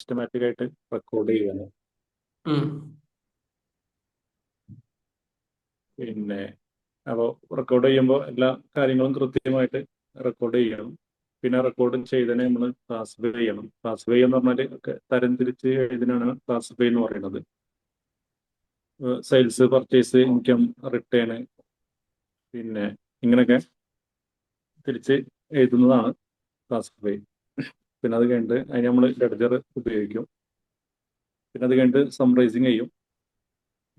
Systematic ആയിട്ട് record ചെയ്യാണ്. പിന്നെ അപ്പോൾ റെക്കോർഡ് ചെയ്യുമ്പോൾ എല്ലാ കാര്യങ്ങളും കൃത്യമായിട്ട് റെക്കോർഡ് ചെയ്യണം. പിന്നെ റെക്കോർഡ് ചെയ്തതിനെ നമ്മൾ ക്ലാസിഫൈ ചെയ്യണം. ക്ലാസിഫൈ എന്ന് പറഞ്ഞാൽ ഒക്കെ തരംതിരിച്ച് എഴുതിനാണ് ക്ലാസിഫൈ എന്ന് പറയുന്നത്. സെയിൽസ്, പർച്ചേസ്, ഇൻകം, റിട്ടേൺ, പിന്നെ ഇങ്ങനെയൊക്കെ തിരിച്ച് എഴുതുന്നതാണ് ക്ലാസിഫൈ. പിന്നെ അത് കഴിഞ്ഞിട്ട് അതിന് നമ്മൾ ലെഡ്ജർ ഉപയോഗിക്കും. പിന്നെ അത് കഴിഞ്ഞിട്ട് സമ്മറൈസിങ് ചെയ്യും.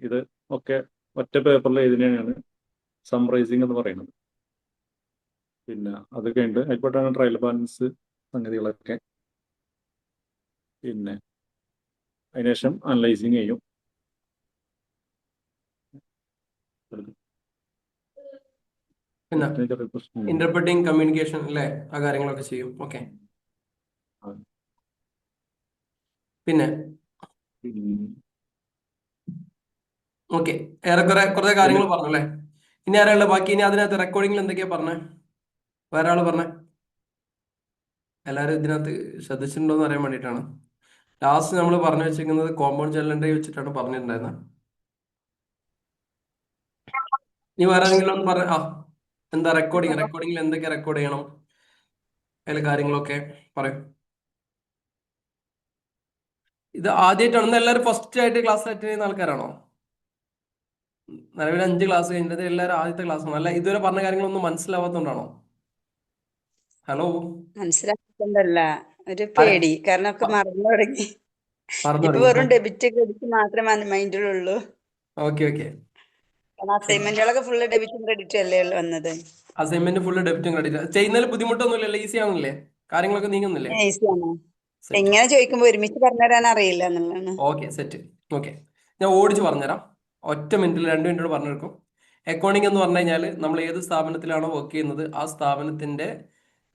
ഇത് ഒക്കെ ഒറ്റ പേപ്പറിൽ എഴുതുന്നതാണ് സമ്മറൈസിങ് എന്ന് പറയുന്നത്. പിന്നെ അത് കഴിഞ്ഞിട്ട് അതിൽപ്പെട്ടാണ് ട്രയൽ ബാലൻസ് സംഗതികളൊക്കെ. പിന്നെ അതിനുശേഷം അനലൈസിങ് ചെയ്യും. പിന്നെ ഇന്റർപ്രറ്റിംഗ്, കമ്മ്യൂണിക്കേഷൻ അല്ലേ, ആ കാര്യങ്ങളൊക്കെ ചെയ്യും. ഓക്കെ. പിന്നെ ഓക്കെ, ഏറെക്കുറെ കുറേ കാര്യങ്ങൾ പറഞ്ഞു അല്ലേ. ഇനി ആരാളുടെ ബാക്കി? ഇനി അതിനകത്ത് റെക്കോർഡിങ്ങിൽ എന്തൊക്കെയാ പറഞ്ഞേ? വേറെ ആള് പറഞ്ഞേ. എല്ലാവരും ഇതിനകത്ത് ശ്രദ്ധിച്ചിട്ടുണ്ടോന്ന് അറിയാൻ വേണ്ടിയിട്ടാണ്. ലാസ്റ്റ് നമ്മൾ പറഞ്ഞു വെച്ചിരിക്കുന്നത് കോമ്പൗണ്ട് ജനറൽ വെച്ചിട്ടാണ് പറഞ്ഞിട്ടുണ്ടായിരുന്നത്. ഇനി വേറെ ഏതെങ്കിലും ഒന്ന് പറ. എന്താ റെക്കോർഡിങ്ങിൽ എന്തൊക്കെ റെക്കോർഡ് ചെയ്യണം, അതിലെ കാര്യങ്ങളൊക്കെ പറയും. ഇത് ആദ്യമായിട്ടാണ് എല്ലാവരും ഫസ്റ്റ് ആയിട്ട് ക്ലാസ് അറ്റൻഡ് ചെയ്യുന്ന ആൾക്കാരാണോ? നിലവിൽ 5 ക്ലാസ് കഴിഞ്ഞത് എല്ലാവരും ആദ്യത്തെ ക്ലാസ് ആണ് അല്ല? ഇതുവരെ പറഞ്ഞ കാര്യങ്ങളൊന്നും മനസ്സിലാവാത്തോണ്ടാണോ? ഹലോ, മനസ്സിലാക്കിക്കൊണ്ടല്ല, ഒരു പേടി. കാരണം ഒക്കെ മറന്നു തുടങ്ങി. ഇപ്പൊ വെറും ഡെബിറ്റ് ക്രെഡിറ്റ് മാത്രമേ മൈൻഡിലുള്ളൂ. Okay okay. അസൈൻമെന്റുകളൊക്കെ ഫുള്ള് ഡെബിറ്റും ക്രെഡിറ്റും അല്ലേ വന്നത്? അസൈൻമെന്റ് ഫുള്ള് ഡെബിറ്റും ക്രെഡിറ്റ് ചെയ്യുന്നതിൽ ബുദ്ധിമുട്ടൊന്നുമില്ലല്ലോ? ഈസി ആവുന്നില്ലേ? കാര്യങ്ങളൊക്കെ നീങ്ങുന്നില്ലേ? ഈസിയാണോ? എങ്ങനെ ചോദിക്കുമ്പോ ഒരുമിച്ച് പറഞ്ഞുതരാൻ അറിയില്ല എന്നുള്ളതാണ്. Okay, set. ഓക്കെ, ഞാൻ ഓടിച്ച് പറഞ്ഞുതരാം. ഒറ്റ മിനിറ്റിൽ 2 മിനിറ്റോട് പറഞ്ഞെടുക്കും. അക്കൗണ്ടിങ് എന്ന് പറഞ്ഞു കഴിഞ്ഞാൽ നമ്മൾ ഏത് സ്ഥാപനത്തിലാണോ വർക്ക് ചെയ്യുന്നത് ആ സ്ഥാപനത്തിന്റെ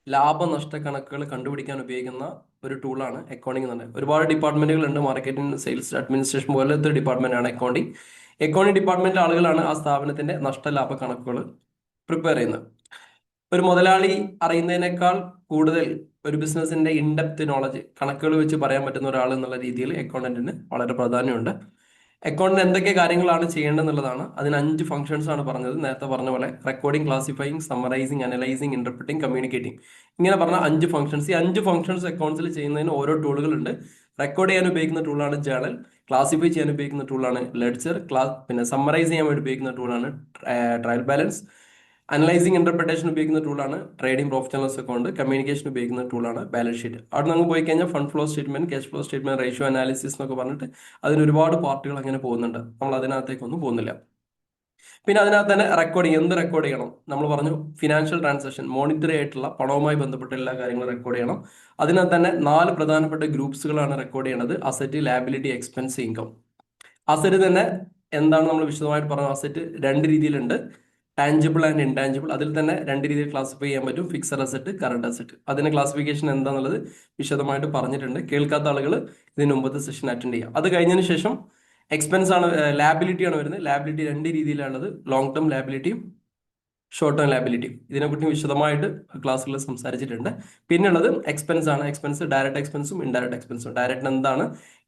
ലാഭനഷ്ട കണക്കുകൾ കണ്ടുപിടിക്കാൻ ഉപയോഗിക്കുന്ന ഒരു ടൂളാണ് അക്കൗണ്ടിങ് എന്ന് പറയുന്നത്. ഒരുപാട് ഡിപ്പാർട്ട്മെന്റുകൾ ഉണ്ട്. മാർക്കറ്റിംഗ്, സെയിൽസ്, അഡ്മിനിസ്ട്രേഷൻ പോലത്തെ ഡിപ്പാർട്ട്മെന്റ് ആണ് അക്കൗണ്ടിങ്. അക്കൗണ്ടിങ് ഡിപ്പാർട്ട്മെന്റിലെ ആളുകളാണ് ആ സ്ഥാപനത്തിന്റെ നഷ്ടലാഭ കണക്കുകൾ പ്രിപ്പയർ ചെയ്യുന്നത്. ഒരു മുതലാളി അറിയുന്നതിനേക്കാൾ കൂടുതൽ ഒരു ബിസിനസിന്റെ ഇൻഡെപ്ത് നോളജ് കണക്കുകൾ വെച്ച് പറയാൻ പറ്റുന്ന ഒരാൾ എന്നുള്ള രീതിയിൽ അക്കൗണ്ടന്റിന് വളരെ പ്രാധാന്യമുണ്ട്. അക്കൗണ്ടിന് എന്തൊക്കെ കാര്യങ്ങളാണ് ചെയ്യേണ്ടതെന്നുള്ളതാണ്. അതിന് 5 ഫംഗ്ഷൻസ് ആണ് പറഞ്ഞത്. നേരത്തെ പറഞ്ഞ പോലെ recording, classifying, summarising, analysing, ഇന്റർപ്രിറ്റിംഗ്, communicating, ഇങ്ങനെ പറഞ്ഞ 5 ഫംഗ്ഷൻസ്. ഈ 5 ഫംഗ്ഷൻസ് അക്കൗണ്ട്സിൽ ചെയ്യുന്നതിന് ഓരോ ടൂളുകളുണ്ട്. റെക്കോർഡ് ചെയ്യാൻ ഉപയോഗിക്കുന്ന ടൂളാണ് ജേണൽ, ക്ലാസിഫൈ ചെയ്യാൻ ഉപയോഗിക്കുന്ന ടൂളാണ് ലെഡ്ജർ, പിന്നെ സമ്മറൈസ് ചെയ്യാൻ വേണ്ടി ഉപയോഗിക്കുന്ന ടൂളാണ് ട്രയൽ ബാലൻസ്, അനലൈസിങ് ഇന്റർപ്രിട്ടേഷൻ ഉപയോഗിക്കുന്ന ടൂളാണ് trading profit and loss account, communication ഉപയോഗിക്കുന്ന ടൂളാണ് ബാലൻസ് ഷീറ്റ്. അവിടെ നമുക്ക് പോയി കഴിഞ്ഞാൽ fund flow statement, cash flow statement, ratio analysis എന്നൊക്കെ പറഞ്ഞിട്ട് അതിന് ഒരുപാട് പാർട്ടുകൾ അങ്ങനെ പോകുന്നുണ്ട്. നമ്മൾ അതിനകത്തേക്കൊന്നും പോകുന്നില്ല. പിന്നെ അതിനകത്ത് തന്നെ റെക്കോർഡിങ്, എന്ത് റെക്കോർഡ് ചെയ്യണം? നമ്മൾ പറഞ്ഞു ഫിനാൻഷ്യൽ ട്രാൻസാക്ഷൻ, മോണിറ്ററി ആയിട്ടുള്ള പണവുമായി ബന്ധപ്പെട്ട എല്ലാ കാര്യങ്ങളും റെക്കോർഡ് ചെയ്യണം. അതിനകത്ത് തന്നെ 4 പ്രധാനപ്പെട്ട ഗ്രൂപ്പ്സുകളാണ് റെക്കോർഡ് ചെയ്യേണ്ടത്: asset, liability, expense, income. Asset തന്നെ എന്താണ് നമ്മൾ വിശദമായിട്ട് പറഞ്ഞു. അസറ്റ് 2 രീതിയിലുണ്ട്: ടാഞ്ചിബിൾ ആൻഡ് ഇൻടാഞ്ചിബിൾ. അതിൽ തന്നെ 2 രീതിയിൽ ക്ലാസിഫൈ ചെയ്യാൻ പറ്റും: ഫിക്സഡ് അസറ്റ്, കറണ്ട് അസറ്റ്. അതിന്റെ ക്ലാസിഫിക്കേഷൻ എന്താണെന്നുള്ളത് വിശദമായിട്ട് പറഞ്ഞിട്ടുണ്ട്. കേൾക്കാത്ത ആളുകൾ ഇതിന് മുമ്പത്തെ സെഷൻ അറ്റൻഡ് ചെയ്യാം. അത് കഴിഞ്ഞതിന് ശേഷം എക്സ്പെൻസ് ആണ്, ലാബിലിറ്റി ആണ് വരുന്നത്. ലാബിലിറ്റി 2 രീതിയിലാണുള്ളത്: ലോങ് ടേം ലാബിലിറ്റിയും ഷോർട്ട് ടേം ലാബിലിറ്റിയും. ഇതിനെക്കുറിച്ച് വിശദമായിട്ട് ക്ലാസ്സുകളിൽ സംസാരിച്ചിട്ടുണ്ട്. പിന്നുള്ളത് എക്സ്പെൻസ് ആണ്. എക്സ്പെൻസ് ഡയറക്റ്റ് എക്സ്പെൻസും ഇൻഡയറക്റ്റ് എക്സ്പെൻസും. ഡയറക്റ്റ് എന്താണ്,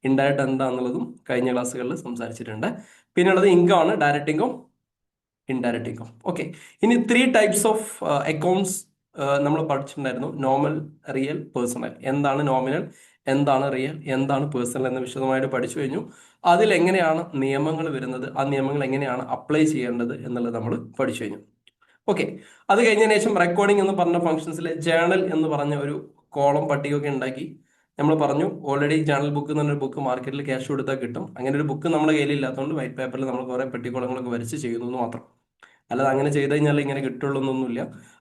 ഇൻഡയറക്റ്റ് എന്താണെന്നുള്ളതും കഴിഞ്ഞ ക്ലാസ്സുകളിൽ സംസാരിച്ചിട്ടുണ്ട്. പിന്നുള്ളത് ഇൻകം ആണ്, direct income, indirect income. Okay, ഇനി 3 ടൈപ്സ് ഓഫ് അക്കൗണ്ട്സ് നമ്മൾ പഠിച്ചിട്ടുണ്ടായിരുന്നു: നോർമൽ, റിയൽ, പേഴ്സണൽ. എന്താണ് നോമിനൽ, എന്താണ് റിയൽ, എന്താണ് പേഴ്സണൽ എന്ന് വിശദമായിട്ട് പഠിച്ചു കഴിഞ്ഞു. അതിൽ എങ്ങനെയാണ് നിയമങ്ങൾ വരുന്നത്, ആ നിയമങ്ങൾ എങ്ങനെയാണ് അപ്ലൈ ചെയ്യേണ്ടത് എന്നുള്ളത് നമ്മൾ പഠിച്ചു കഴിഞ്ഞു. ഓക്കെ, അത് കഴിഞ്ഞതിന് ശേഷം റെക്കോർഡിംഗ് എന്ന് പറഞ്ഞ ഫംഗ്ഷൻസിലെ ജേണൽ എന്ന് പറഞ്ഞ ഒരു കോളം പട്ടികയൊക്കെ ഉണ്ടാക്കി. നമ്മൾ പറഞ്ഞു ഓൾറെഡി ജേണൽ ബുക്ക് എന്ന് പറഞ്ഞൊരു ബുക്ക് മാർക്കറ്റിൽ ക്യാഷ് കൊടുത്താൽ കിട്ടും. അങ്ങനെ ഒരു ബുക്ക് നമ്മുടെ കയ്യിലില്ലാത്തതുകൊണ്ട് വൈറ്റ് പേപ്പറിൽ നമ്മൾ കുറേ പെട്ടിക്കോളങ്ങളൊക്കെ വരച്ച് ചെയ്യുന്നു എന്ന് മാത്രം. അല്ലാതെ അങ്ങനെ ചെയ്ത് കഴിഞ്ഞാൽ ഇങ്ങനെ കിട്ടുള്ളൂ എന്നൊന്നുമില്ല.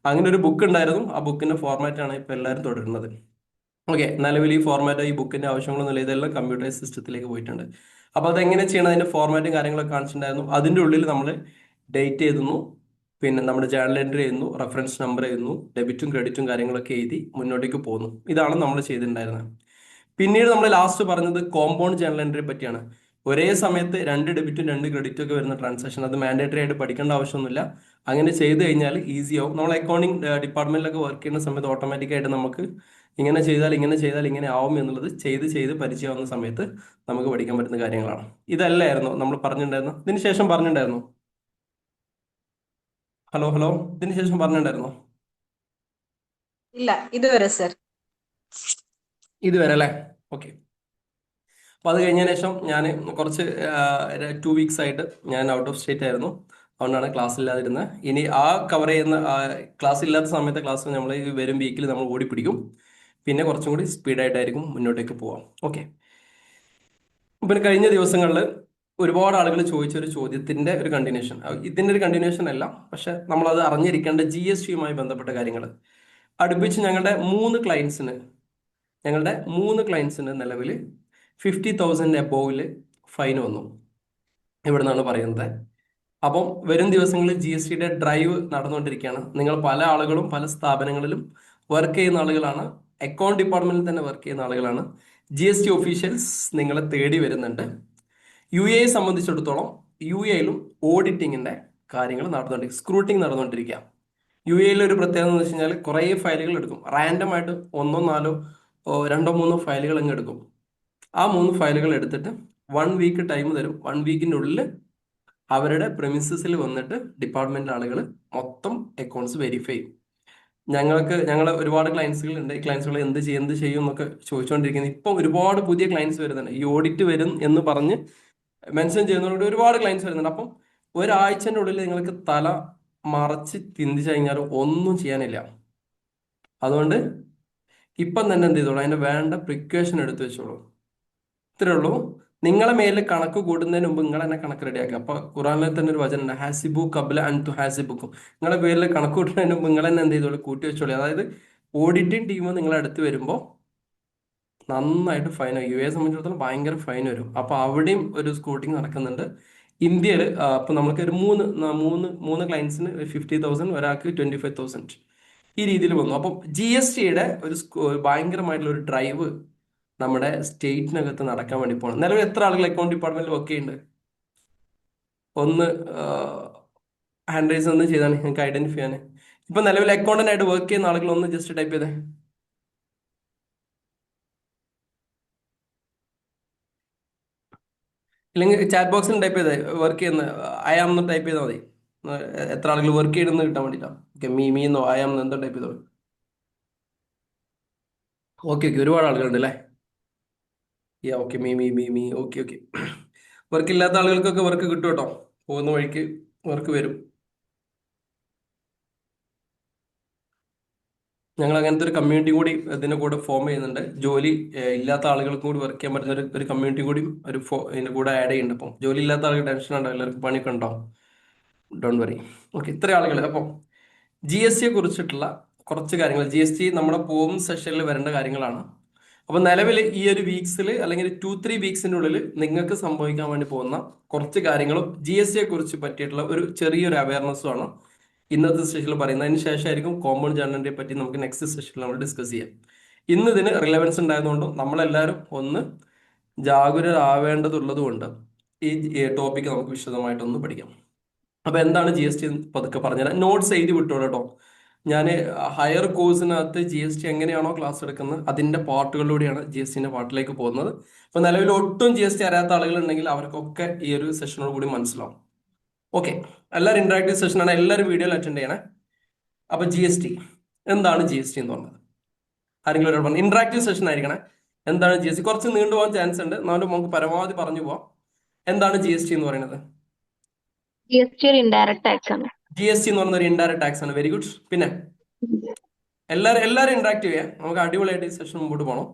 അങ്ങനെ ഒരു ബുക്ക് ഉണ്ടായിരുന്നു. ആ ബുക്കിന്റെ ഫോർമാറ്റാണ് ഇപ്പൊ എല്ലാവരും തുടരുന്നത്. ഓക്കെ, നിലവിൽ ഈ ഫോർമാറ്റ്, ഈ ബുക്കിന്റെ ആവശ്യങ്ങളൊന്നുമില്ല. ഇതെല്ലാം കമ്പ്യൂട്ടറൈസ് സിസ്റ്റത്തിലേക്ക് പോയിട്ടുണ്ട്. അപ്പൊ അതെങ്ങനെ ചെയ്യണം, അതിന്റെ ഫോർമാറ്റും കാര്യങ്ങളൊക്കെ കാണിച്ചിട്ടുണ്ടായിരുന്നു. അതിന്റെ ഉള്ളിൽ നമ്മൾ ഡേറ്റ് എഴുതുന്നു, പിന്നെ നമ്മുടെ ജേണൽ എൻട്രി ചെയ്യുന്നു, റെഫറൻസ് നമ്പർ എഴുതുന്നു, ഡെബിറ്റും ക്രെഡിറ്റും കാര്യങ്ങളൊക്കെ എഴുതി മുന്നോട്ടേക്ക് പോകുന്നു. ഇതാണ് നമ്മൾ ചെയ്തിട്ടുണ്ടായിരുന്നത്. പിന്നീട് നമ്മൾ ലാസ്റ്റ് പറഞ്ഞത് കോമ്പൗണ്ട് ജേണൽ എൻട്രിയെ പറ്റിയാണ്. ഒരേ സമയത്ത് 2 ഡെബിറ്റും 2 ക്രെഡിറ്റും ഒക്കെ വരുന്ന ട്രാൻസാക്ഷൻ, അത് മാൻഡേറ്ററി ആയിട്ട് പഠിക്കേണ്ട ആവശ്യമൊന്നുമില്ല. അങ്ങനെ ചെയ്ത് കഴിഞ്ഞാൽ ഈസി ആവും. നമ്മൾ അക്കൗണ്ടിങ് ഡിപ്പാർട്ട്മെന്റിലൊക്കെ വർക്ക് ചെയ്യുന്ന സമയത്ത് ഓട്ടോമാറ്റിക്കായിട്ട് നമുക്ക് ഇങ്ങനെ ചെയ്താൽ ഇങ്ങനെ ആവും എന്നുള്ളത് ചെയ്ത് ചെയ്ത് പരിചയമാവുന്ന സമയത്ത് നമുക്ക് പഠിക്കാൻ പറ്റുന്ന കാര്യങ്ങളാണ്. ഇതല്ലായിരുന്നു നമ്മൾ പറഞ്ഞിട്ടുണ്ടായിരുന്നു. ഇതിന് ശേഷം പറഞ്ഞിട്ടുണ്ടായിരുന്നു. ഹലോ ഹലോ, ഇതിന് ശേഷം പറഞ്ഞിട്ടുണ്ടായിരുന്നോ? ഇല്ല, ഇതുവരെ സർ. ഇതുവരെ അല്ലേ? ഓക്കെ. അപ്പോൾ അത് കഴിഞ്ഞതിന് ശേഷം ഞാൻ കുറച്ച് 2 വീക്സ് ആയിട്ട് ഞാൻ ഔട്ട് ഓഫ് സ്റ്റേറ്റ് ആയിരുന്നു. അതുകൊണ്ടാണ് ക്ലാസ് ഇല്ലാതിരുന്നത്. ഇനി ആ കവർ ചെയ്യുന്ന ക്ലാസ് ഇല്ലാത്ത സമയത്തെ ക്ലാസ് നമ്മൾ ഈ വരും വീക്കിൽ നമ്മൾ ഓടിപ്പിടിക്കും. പിന്നെ കുറച്ചും കൂടി സ്പീഡായിട്ടായിരിക്കും മുന്നോട്ടേക്ക് പോവാം. ഓക്കെ. പിന്നെ കഴിഞ്ഞ ദിവസങ്ങളിൽ ഒരുപാട് ആളുകൾ ചോദിച്ചൊരു ചോദ്യത്തിന്റെ ഒരു കണ്ടിന്യൂഷൻ, ഇതിന്റെ ഒരു കണ്ടിന്യൂഷൻ അല്ല, പക്ഷെ നമ്മളത് അറിഞ്ഞിരിക്കേണ്ട GST യുമായി ബന്ധപ്പെട്ട കാര്യങ്ങൾ അടുപ്പിച്ച് ഞങ്ങളുടെ 3 ക്ലയൻസിന് നിലവിൽ 50,000 എബോവിൽ ഫൈൻ വന്നു. ഇവിടെ നിന്നാണ് പറയുന്നത്. അപ്പം വരും ദിവസങ്ങളിൽ GST യുടെ ഡ്രൈവ് നടന്നുകൊണ്ടിരിക്കുകയാണ്. നിങ്ങൾ പല ആളുകളും പല സ്ഥാപനങ്ങളിലും വർക്ക് ചെയ്യുന്ന ആളുകളാണ്, അക്കൗണ്ട് ഡിപ്പാർട്ട്മെന്റിൽ തന്നെ വർക്ക് ചെയ്യുന്ന ആളുകളാണ്. GST ഒഫീഷ്യൽസ് നിങ്ങളെ തേടി വരുന്നുണ്ട്. UAE സംബന്ധിച്ചിടത്തോളം UAEയിലും ഓഡിറ്റിങ്ങിന്റെ കാര്യങ്ങൾ നടന്നുകൊണ്ടിരിക്കും, സ്ക്രൂട്ടിങ് നടന്നുകൊണ്ടിരിക്കുക. UAEയിൽ ഒരു പ്രത്യേകത എന്ന് വെച്ച് കഴിഞ്ഞാൽ കുറേ ഫയലുകൾ എടുക്കും. റാൻഡം ആയിട്ട് 1 4 2 3 ഫയലുകൾ അങ്ങ് എടുക്കും. ആ 3 ഫയലുകൾ എടുത്തിട്ട് 1 വീക്ക് ടൈം തരും. 1 വീക്കിൻ്റെ ഉള്ളിൽ അവരുടെ പ്രെമിസസിൽ വന്നിട്ട് ഡിപ്പാർട്ട്മെന്റ് ആളുകൾ മൊത്തം അക്കൗണ്ട്സ് വെരിഫൈ ചെയ്യും. ഞങ്ങൾ ഒരുപാട് ക്ലയൻസുകൾ ഉണ്ട്. ഈ ക്ലയൻസുകൾ എന്ത് ചെയ്യും എന്നൊക്കെ ചോദിച്ചുകൊണ്ടിരിക്കുന്നത്. ഇപ്പം ഒരുപാട് പുതിയ ക്ലയൻസ് വരുന്നുണ്ട്. ഈ ഓഡിറ്റ് വരും എന്ന് പറഞ്ഞ് മെൻഷൻ ചെയ്യുന്നവരോട് ഒരുപാട് ക്ലയൻസ് വരുന്നുണ്ട്. അപ്പം ഒരാഴ്ചൻ്റെ ഉള്ളിൽ നിങ്ങൾക്ക് തല മറച്ച് ചിന്തിച്ചു കഴിഞ്ഞാൽ ഒന്നും ചെയ്യാനില്ല. അതുകൊണ്ട് ഇപ്പം തന്നെ എന്ത് ചെയ്തോളൂ, അതിന്റെ വേണ്ട പ്രിക്വേഷൻ എടുത്തു വെച്ചോളൂ. ഇത്രേ ഉള്ളൂ. നിങ്ങളെ മേലെ കണക്ക് കൂടുന്നതിന് മുമ്പ് നിങ്ങൾ തന്നെ കണക്ക് റെഡിയാക്കുക. അപ്പൊ ഖുറാനിൽ തന്നെ ഒരു വചനം ഉണ്ട്, ഹാസിബു കബ്ല അൻ തുഹാസിബുക്കും. നിങ്ങളെ പേരിൽ കണക്ക് കൂട്ടുന്നതിന് മുമ്പ് നിങ്ങൾ തന്നെ എന്ത് ചെയ്തോളൂ, കൂട്ടി വെച്ചോളൂ. അതായത് ഓഡിറ്റിംഗ് ടീം നിങ്ങളെ അടുത്ത് വരുമ്പോൾ നന്നായിട്ട് ഫൈൻ വരും. UAE സംബന്ധിച്ചിടത്തോളം ഭയങ്കര ഫൈൻ വരും. അപ്പൊ അവിടെയും ഒരു സ്ക്രൂട്ടിങ് നടക്കുന്നുണ്ട്. ഇന്ത്യയിൽ ഇപ്പൊ നമുക്ക് ഒരു മൂന്ന് ക്ലയൻസിന് 50,000, ഒരാൾക്ക് 25,000 ഈ രീതിയിൽ വന്നു. അപ്പം GST യുടെ ഒരു ഭയങ്കരമായിട്ടുള്ള ഒരു ഡ്രൈവ് നമ്മുടെ സ്റ്റേറ്റിനകത്ത് നടക്കാൻ വേണ്ടി പോകണം. നിലവിൽ എത്ര ആളുകൾ അക്കൗണ്ട് ഡിപ്പാർട്ട്മെന്റിൽ വർക്ക് ചെയ്യുന്നുണ്ട്? ഒന്ന് ഹാൻഡ് റൈസ് ഒന്ന് ചെയ്താണ് നിങ്ങൾക്ക് ഐഡന്റിഫൈ ചെയ്യാൻ. ഇപ്പൊ നിലവിൽ അക്കൗണ്ടന്റായിട്ട് വർക്ക് ചെയ്യുന്ന ആളുകൾ ഒന്ന് ജസ്റ്റ് ടൈപ്പ് ചെയ്തേ. ഇല്ലെങ്കിൽ ചാറ്റ് ബോക്സിൽ ടൈപ്പ് ചെയ്തേ, വർക്ക് ചെയ്യുന്ന അയാം എന്ന് ടൈപ്പ് ചെയ്താൽ മതി. എത്ര ആളുകൾ വർക്ക് ചെയ്യണമെന്ന് കിട്ടാൻ വേണ്ടിയിട്ടാണ്. ഓക്കെ, മീന്നോ അയാം എന്തോ ടൈപ്പ് ചെയ്തോ. ഓക്കെ, ഒരുപാട് ആളുകളുണ്ട് അല്ലേ? Okay, me okay. വർക്ക് ഇല്ലാത്ത ആളുകൾക്കൊക്കെ വർക്ക് കിട്ടും കേട്ടോ. പോകുന്ന വഴിക്ക് വർക്ക് വരും. ഞങ്ങൾ അങ്ങനത്തെ ഒരു കമ്മ്യൂണിറ്റി കൂടി ഇതിന്റെ കൂടെ ഫോം ചെയ്യുന്നുണ്ട്. ജോലി ഇല്ലാത്ത ആളുകൾക്കും കൂടി വർക്ക് ചെയ്യാൻ പറ്റുന്ന ഒരു കമ്മ്യൂണിറ്റി കൂടി ഇതിന്റെ കൂടെ ആഡ് ചെയ്യുന്നുണ്ട്. അപ്പം ജോലി ഇല്ലാത്ത ആളുകൾ ടെൻഷൻ ഉണ്ടോ, എല്ലാവർക്കും പണിയൊക്കെ ഉണ്ടോ? Don't worry. ഓക്കെ, ഇത്ര ആളുകൾ. അപ്പം GST കുറിച്ചിട്ടുള്ള കുറച്ച് കാര്യങ്ങൾ, GST നമ്മുടെ പോകും സെഷനിൽ വരേണ്ട കാര്യങ്ങളാണ്. അപ്പൊ നിലവിൽ ഈ ഒരു വീക്സിൽ അല്ലെങ്കിൽ 2-3 വീക്സിന്റെ ഉള്ളിൽ നിങ്ങൾക്ക് സംഭവിക്കാൻ വേണ്ടി പോകുന്ന കുറച്ച് കാര്യങ്ങളും GST കുറിച്ച് പറ്റിയിട്ടുള്ള ഒരു ചെറിയൊരു അവയർനെസ്സും ആണ് ഇന്നത്തെ സെഷനിൽ പറയുന്നത്. അതിന് ശേഷമായിരിക്കും കോമ്പൗണ്ട് ജേർണലിനെ പറ്റി നമുക്ക് നെക്സ്റ്റ് സെഷനിൽ നമ്മൾ ഡിസ്കസ് ചെയ്യാം. ഇന്ന് ഇതിന് റിലവൻസ് ഉണ്ടായതുകൊണ്ടും നമ്മളെല്ലാവരും ഒന്ന് ജാഗരൂകരാവേണ്ടതുള്ളത് കൊണ്ട് ഈ ടോപ്പിക്ക് നമുക്ക് വിശദമായിട്ടൊന്ന് പഠിക്കാം. അപ്പൊ എന്താണ് GST പതുക്കെ പറഞ്ഞുതരാം. നോട്ട്സ് എഴുതി വിട്ടോളൂ കേട്ടോ. ഞാൻ ഹയർ കോഴ്സിനകത്ത് GST എങ്ങനെയാണോ ക്ലാസ് എടുക്കുന്നത് അതിന്റെ പാർട്ടുകളിലൂടെയാണ് GSTന്റെ പാർട്ടിലേക്ക് പോകുന്നത്. അപ്പൊ നിലവിൽ ഒട്ടും GST അറിയാത്ത ആളുകൾ ഉണ്ടെങ്കിൽ അവർക്കൊക്കെ ഈ ഒരു സെഷനോട് കൂടി മനസ്സിലാവും. ഓക്കെ, എല്ലാവരും ഇന്ററാക്റ്റീവ് സെഷനാണ്, എല്ലാവരും വീഡിയോയിൽ അറ്റൻഡ് ചെയ്യണേ. അപ്പൊ GST എന്താണ് GST എന്ന് പറഞ്ഞത് ആരെങ്കിലും ഒരാൾ പറഞ്ഞു. ഇന്ററാക്റ്റീവ് സെഷൻ ആയിരിക്കണേ. എന്താണ് GST? കുറച്ച് നീണ്ടുപോകാൻ ചാൻസ് ഉണ്ട്, എന്നാലും നമുക്ക് പരമാവധി പറഞ്ഞു പോവാം. എന്താണ് GST എന്ന് പറയുന്നത്? GST ഒരു ഇൻഡയറക്റ്റ് ടാക്സ് ആണ്. GST എന്ന് പറയുന്ന ഒരു ഇൻഡയറക്റ്റ് ടാക്സ് ആണ്. Very good. പിന്നെ എല്ലാവരും ഇന്ററാക്റ്റീവ് ചെയ്യാം. നമുക്ക് അടിപൊളിയായിട്ട് ഈ സെഷൻ മുമ്പോട്ട് പോകണം.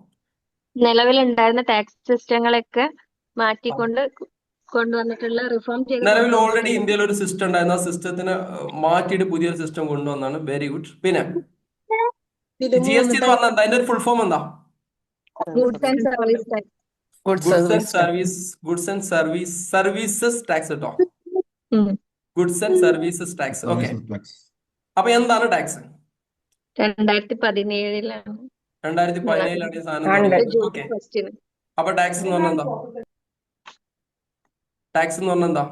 നിലവിലുണ്ടായിരുന്ന ടാക്സ് സിസ്റ്റങ്ങളൊക്കെ മാറ്റിക്കൊണ്ട് കൊണ്ടുവന്നിട്ടുള്ള റിഫോം ചെയ്ത നിലവിൽ ഓൾറെഡി ഇന്ത്യയിൽ ഒരു സിസ്റ്റം ഉണ്ടായിരുന്നു. ആ സിസ്റ്റത്തിന് മാറ്റിയിട്ട് പുതിയൊരു സിസ്റ്റം കൊണ്ടുവന്നാണ്. Very good. പിന്നെ GST എന്ന് പറഞ്ഞാൽ എന്താ? അതിന്റെ ഒരു ഫുൾ ഫോം എന്താ? Goods and service tax. Goods and services tax കേട്ടോ. Goods and services tax. Okay, അപ്പൊ എന്താണ് ടാക്സ്? 2017 2017 ഈ സാധനം. ഓക്കെ, അപ്പൊ ടാക്സ് എന്ന് പറഞ്ഞാൽ എന്താ? ടാക്സ് എന്ന് പറഞ്ഞാൽ എന്താ?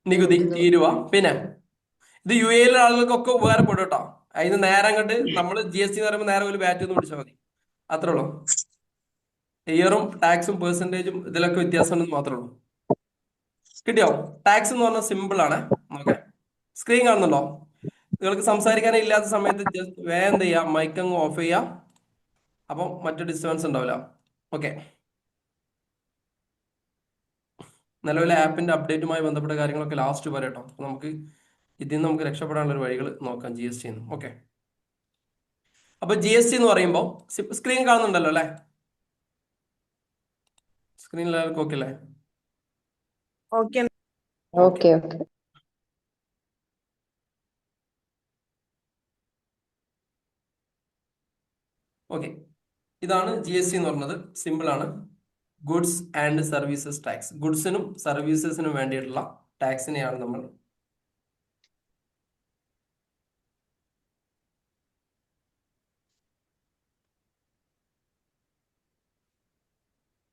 നികുതി, തീരുവ. പിന്നെ ഇത് UAE ആളുകൾക്കൊക്കെ ഉപകാരപ്പെടും കേട്ടോ. അതിന് നേരെ അങ്ങോട്ട് നമ്മൾ GST എന്ന് പറയുമ്പോൾ നേരെ ഒരു ബാറ്റ് ഒന്ന് പിടിച്ചാൽ മതി, അത്രേ ഉള്ളൂ. ഇയറും ടാക്സും പെർസെൻറ്റേജും ഇതിലൊക്കെ വ്യത്യാസം ഉണ്ടെന്ന് മാത്രമേ ഉള്ളൂ. കിട്ടിയോ? ടാക്സ് എന്ന് പറഞ്ഞാൽ സിമ്പിൾ ആണ്. ഓക്കെ, സ്ക്രീൻ കാണുന്നുണ്ടോ? നിങ്ങൾക്ക് സംസാരിക്കാനേ ഇല്ലാത്ത സമയത്ത് ജസ്റ്റ് വേഗം എന്ത് ചെയ്യാം, മൈക്ക് അങ്ങ് ഓഫ് ചെയ്യാം. അപ്പം മറ്റു ഡിസ്റ്റർബൻസ് ഉണ്ടാവില്ല. ഓക്കെ, നിലവിലെ ആപ്പിന്റെ അപ്ഡേറ്റുമായി ബന്ധപ്പെട്ട കാര്യങ്ങളൊക്കെ ലാസ്റ്റ് പറയട്ടോ. നമുക്ക് ഇതിൽ നിന്ന് നമുക്ക് രക്ഷപ്പെടാനുള്ള ഒരു വഴികൾ നോക്കാം GST എന്ന്. ഓക്കെ, അപ്പൊ GST എന്ന് പറയുമ്പോൾ സ്ക്രീൻ കാണുന്നുണ്ടല്ലോ അല്ലെ? സ്ക്രീനിൽ എല്ലാവർക്കും ഓക്കെ അല്ലേ? ഓക്കെ. Okay okay. ഓക്കെ, ഇതാണ് GST എന്ന് പറഞ്ഞത്. സിമ്പിൾ ആണ്. Goods and services tax. ഗുഡ്സിനും സർവീസസിനും വേണ്ടിയിട്ടുള്ള ടാക്സിനെയാണ് നമ്മൾ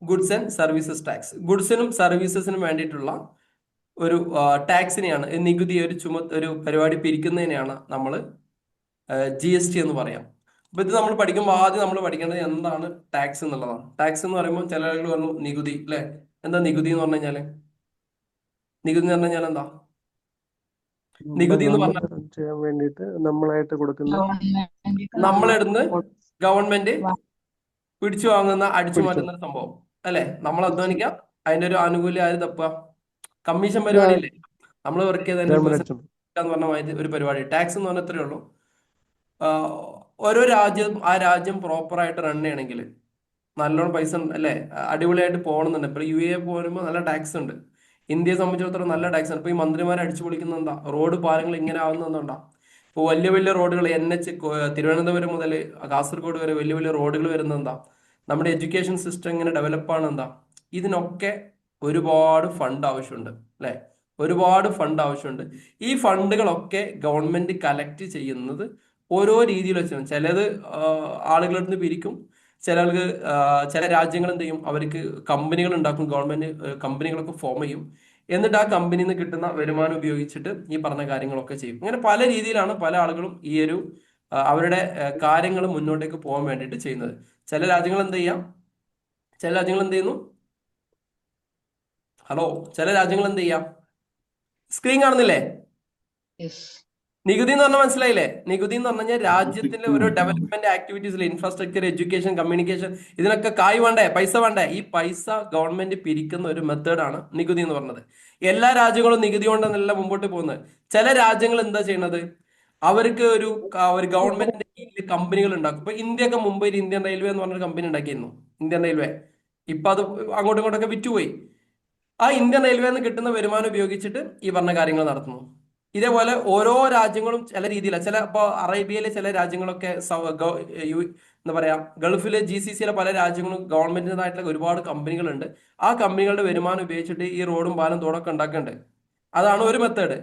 ഗുഡ്സ് ആൻഡ് സർവീസസ് ടാക്സ്. ഗുഡ്സിനും സർവീസസിനും വേണ്ടിയിട്ടുള്ള ഒരു ടാക്സിനെയാണ്, നികുതി, ഒരു പരിപാടി പിരിക്കുന്നതിനെയാണ് നമ്മൾ GST എന്ന് പറയാം. അപ്പൊ ഇത് നമ്മൾ പഠിക്കുമ്പോൾ ആദ്യം നമ്മൾ പഠിക്കേണ്ടത് എന്താണ് ടാക്സ് എന്നുള്ളതാണ്. ടാക്സ് എന്ന് പറയുമ്പോൾ ചില ആളുകൾ പറഞ്ഞു നികുതി അല്ലെ? എന്താ നികുതി എന്ന് പറഞ്ഞു കഴിഞ്ഞാല്? നികുതി എന്ന് പറഞ്ഞു കഴിഞ്ഞാൽ എന്താ? നികുതി എന്ന് പറഞ്ഞാൽ ചെയ്യാൻ വേണ്ടിയിട്ട് നമ്മളായിട്ട് കൊടുക്കുന്ന, നമ്മളിടുന്ന് ഗവൺമെന്റ് പിടിച്ചു വാങ്ങുന്ന, അടിച്ചു മാറ്റുന്ന ഒരു സംഭവം അല്ലെ? നമ്മൾ അധ്വാനിക്കാം, അതിന്റെ ഒരു ആനുകൂല്യം ആര് തപ്പുക? കമ്മീഷൻ പരിപാടി ഇല്ലേ? നമ്മൾ വർക്ക് ചെയ്തതിന്റെ എന്ന് പറഞ്ഞ ഒരു പരിപാടി. ടാക്സ് എന്ന് പറഞ്ഞാൽ ഇത്രയേ ഉള്ളൂ. ഓരോ രാജ്യം, ആ രാജ്യം പ്രോപ്പറായിട്ട് റൺ ചെയ്യണമെങ്കിൽ നല്ലോണം പൈസ അല്ലെ, അടിപൊളിയായിട്ട് പോകണമെന്നുണ്ട്. ഇപ്പൊ UAE പോകുമ്പോൾ നല്ല ടാക്സ് ഉണ്ട്. ഇന്ത്യയെ സംബന്ധിച്ചിടത്തോളം നല്ല ടാക്സ് ഉണ്ട്. ഇപ്പൊ ഈ മന്ത്രിമാരെ അടിച്ചു പൊളിക്കുന്ന എന്താ? റോഡ് പാലങ്ങൾ ഇങ്ങനെ ആവുന്നതുകൊണ്ടാ. ഇപ്പോൾ വലിയ വലിയ റോഡുകൾ NH, തിരുവനന്തപുരം മുതൽ കാസർഗോഡ് വരെ വലിയ വലിയ റോഡുകൾ വരുന്നത് എന്താ? നമ്മുടെ എഡ്യൂക്കേഷൻ സിസ്റ്റം ഇങ്ങനെ ഡെവലപ്പാണ് എന്താ? ഇതിനൊക്കെ ഒരുപാട് ഫണ്ട് ആവശ്യമുണ്ട് അല്ലെ? ഒരുപാട് ഫണ്ട് ആവശ്യമുണ്ട്. ഈ ഫണ്ടുകളൊക്കെ ഗവൺമെന്റ് കലക്ട് ചെയ്യുന്നത് ഓരോ രീതിയിൽ വെച്ചാണ്. ചിലത് ആളുകളുടെ അടുത്ത് പിരിക്കും, ചില രാജ്യങ്ങൾ എന്ത് ചെയ്യും, അവർക്ക് കമ്പനികൾ ഉണ്ടാക്കും, ഗവൺമെന്റ് കമ്പനികളൊക്കെ ഫോം ചെയ്യും. എന്നിട്ട് ആ കമ്പനിയിൽ നിന്ന് കിട്ടുന്ന വരുമാനം ഉപയോഗിച്ചിട്ട് ഈ പറഞ്ഞ കാര്യങ്ങളൊക്കെ ചെയ്യും. അങ്ങനെ പല രീതിയിലാണ് പല ആളുകളും ഈ ഒരു അവരുടെ കാര്യങ്ങൾ മുന്നോട്ടേക്ക് പോകാൻ വേണ്ടിയിട്ട് ചെയ്യുന്നത്. ചില രാജ്യങ്ങൾ എന്ത് ചെയ്യാം, ചില രാജ്യങ്ങൾ എന്ത് ചെയ്യുന്നു? ഹലോ, ചില രാജ്യങ്ങൾ എന്ത് ചെയ്യാം? സ്ക്രീൻ കാണുന്നില്ലേ? നികുതി എന്ന് പറഞ്ഞാൽ മനസ്സിലായില്ലേ? നികുതി എന്ന് പറഞ്ഞു കഴിഞ്ഞാൽ രാജ്യത്തിന്റെ ഓരോ ഡെവലപ്മെന്റ് ആക്ടിവിറ്റീസിൽ ഇൻഫ്രാസ്ട്രക്ചർ, എഡ്യൂക്കേഷൻ, കമ്മ്യൂണിക്കേഷൻ, ഇതിനൊക്കെ കായ് വേണ്ടേ, പൈസ വേണ്ടേ? ഈ പൈസ ഗവൺമെന്റ് പിരിക്കുന്ന ഒരു മെത്തേഡാണ് നികുതി എന്ന് പറഞ്ഞത്. എല്ലാ രാജ്യങ്ങളും നികുതി കൊണ്ടെന്നല്ല മുമ്പോട്ട് പോകുന്നത്. ചില രാജ്യങ്ങൾ എന്താ ചെയ്യുന്നത്? അവർക്ക് ഒരു ഗവൺമെന്റിന്റെ കീഴിൽ കമ്പനികൾ ഉണ്ടാക്കും. ഇപ്പൊ ഇന്ത്യയൊക്കെ മുമ്പ് ഇന്ത്യൻ റെയിൽവേ എന്ന് പറഞ്ഞൊരു കമ്പനി ഉണ്ടാക്കിയിരുന്നു, ഇന്ത്യൻ റെയിൽവേ. ഇപ്പൊ അത് അങ്ങോട്ടും ഇങ്ങോട്ടൊക്കെ വിറ്റുപോയി. ആ ഇന്ത്യൻ റെയിൽവേ നിന്ന് കിട്ടുന്ന വരുമാനം ഉപയോഗിച്ചിട്ട് ഈ പറഞ്ഞ കാര്യങ്ങൾ നടത്തുന്നു. ഇതേപോലെ ഓരോ രാജ്യങ്ങളും ചില രീതിയിലാണ്. ഇപ്പോൾ അറേബ്യയിലെ ചില രാജ്യങ്ങളൊക്കെ എന്താ പറയാ, ഗൾഫിലെ GCCയിലെ പല രാജ്യങ്ങളും ഗവൺമെന്റിൻ്റെതായിട്ടുള്ള ഒരുപാട് കമ്പനികളുണ്ട്. ആ കമ്പനികളുടെ വരുമാനം ഉപയോഗിച്ചിട്ട് ഈ റോഡും പാലം തോടൊക്കെ ഉണ്ടാക്കുന്നുണ്ട്. അതാണ് ഒരു മെത്തേഡ്.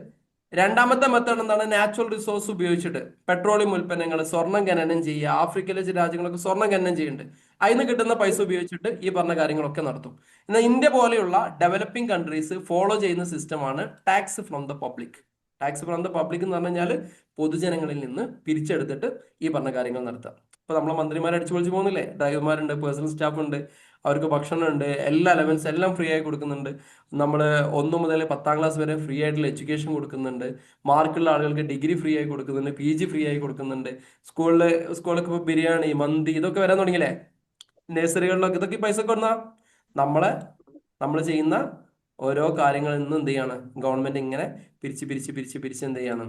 രണ്ടാമത്തെ മെത്തേഡ് എന്താണ്? നാച്ചുറൽ റിസോഴ്സ് ഉപയോഗിച്ചിട്ട് പെട്രോളിയം ഉൽപ്പന്നങ്ങൾ, സ്വർണ്ണം ഖനനം ചെയ്യുക. ആഫ്രിക്കയിലെ ചില രാജ്യങ്ങളൊക്കെ സ്വർണ്ണം ഖനനം ചെയ്യുന്നുണ്ട്. അതിന് കിട്ടുന്ന പൈസ ഉപയോഗിച്ചിട്ട് ഈ പറഞ്ഞ കാര്യങ്ങളൊക്കെ നടത്തും. എന്നാൽ ഇന്ത്യ പോലെയുള്ള ഡെവലപ്പിംഗ് കൺട്രീസ് ഫോളോ ചെയ്യുന്ന സിസ്റ്റമാണ് tax from the public. Tax from the public എന്ന് പറഞ്ഞു കഴിഞ്ഞാൽ പൊതുജനങ്ങളിൽ നിന്ന് പിരിച്ചെടുത്തിട്ട് ഈ പറഞ്ഞ കാര്യങ്ങൾ നടത്തുക. ഇപ്പൊ നമ്മളെ മന്ത്രിമാരെ അടിച്ചു പൊളിച്ച് പോകുന്നില്ലേ? ഡ്രൈവർമാരുണ്ട്, പേഴ്സണൽ സ്റ്റാഫ് ഉണ്ട്, അവർക്ക് ഭക്ഷണമുണ്ട്, എല്ലാ ലെവൽസ് എല്ലാം ഫ്രീ ആയി കൊടുക്കുന്നുണ്ട്. നമ്മൾ 1 മുതൽ 10ാം ക്ലാസ് വരെ ഫ്രീ ആയിട്ടുള്ള എഡ്യൂക്കേഷൻ കൊടുക്കുന്നുണ്ട്. മാർക്കുള്ള ആളുകൾക്ക് ഡിഗ്രി ഫ്രീ ആയി കൊടുക്കുന്നുണ്ട്, PG ഫ്രീ ആയി കൊടുക്കുന്നുണ്ട്. സ്കൂളിലൊക്കെ ഇപ്പോൾ ബിരിയാണി, മന്തി ഇതൊക്കെ വരാൻ തുടങ്ങിയില്ലേ? നഴ്സറികളിലൊക്കെ ഇതൊക്കെ പൈസ കൊടുന്ന നമ്മൾ ചെയ്യുന്ന ഓരോ കാര്യങ്ങളിൽ നിന്നും എന്ത് ചെയ്യാണ്? ഗവൺമെന്റ് ഇങ്ങനെ പിരിച്ച് എന്ത് ചെയ്യാണ്?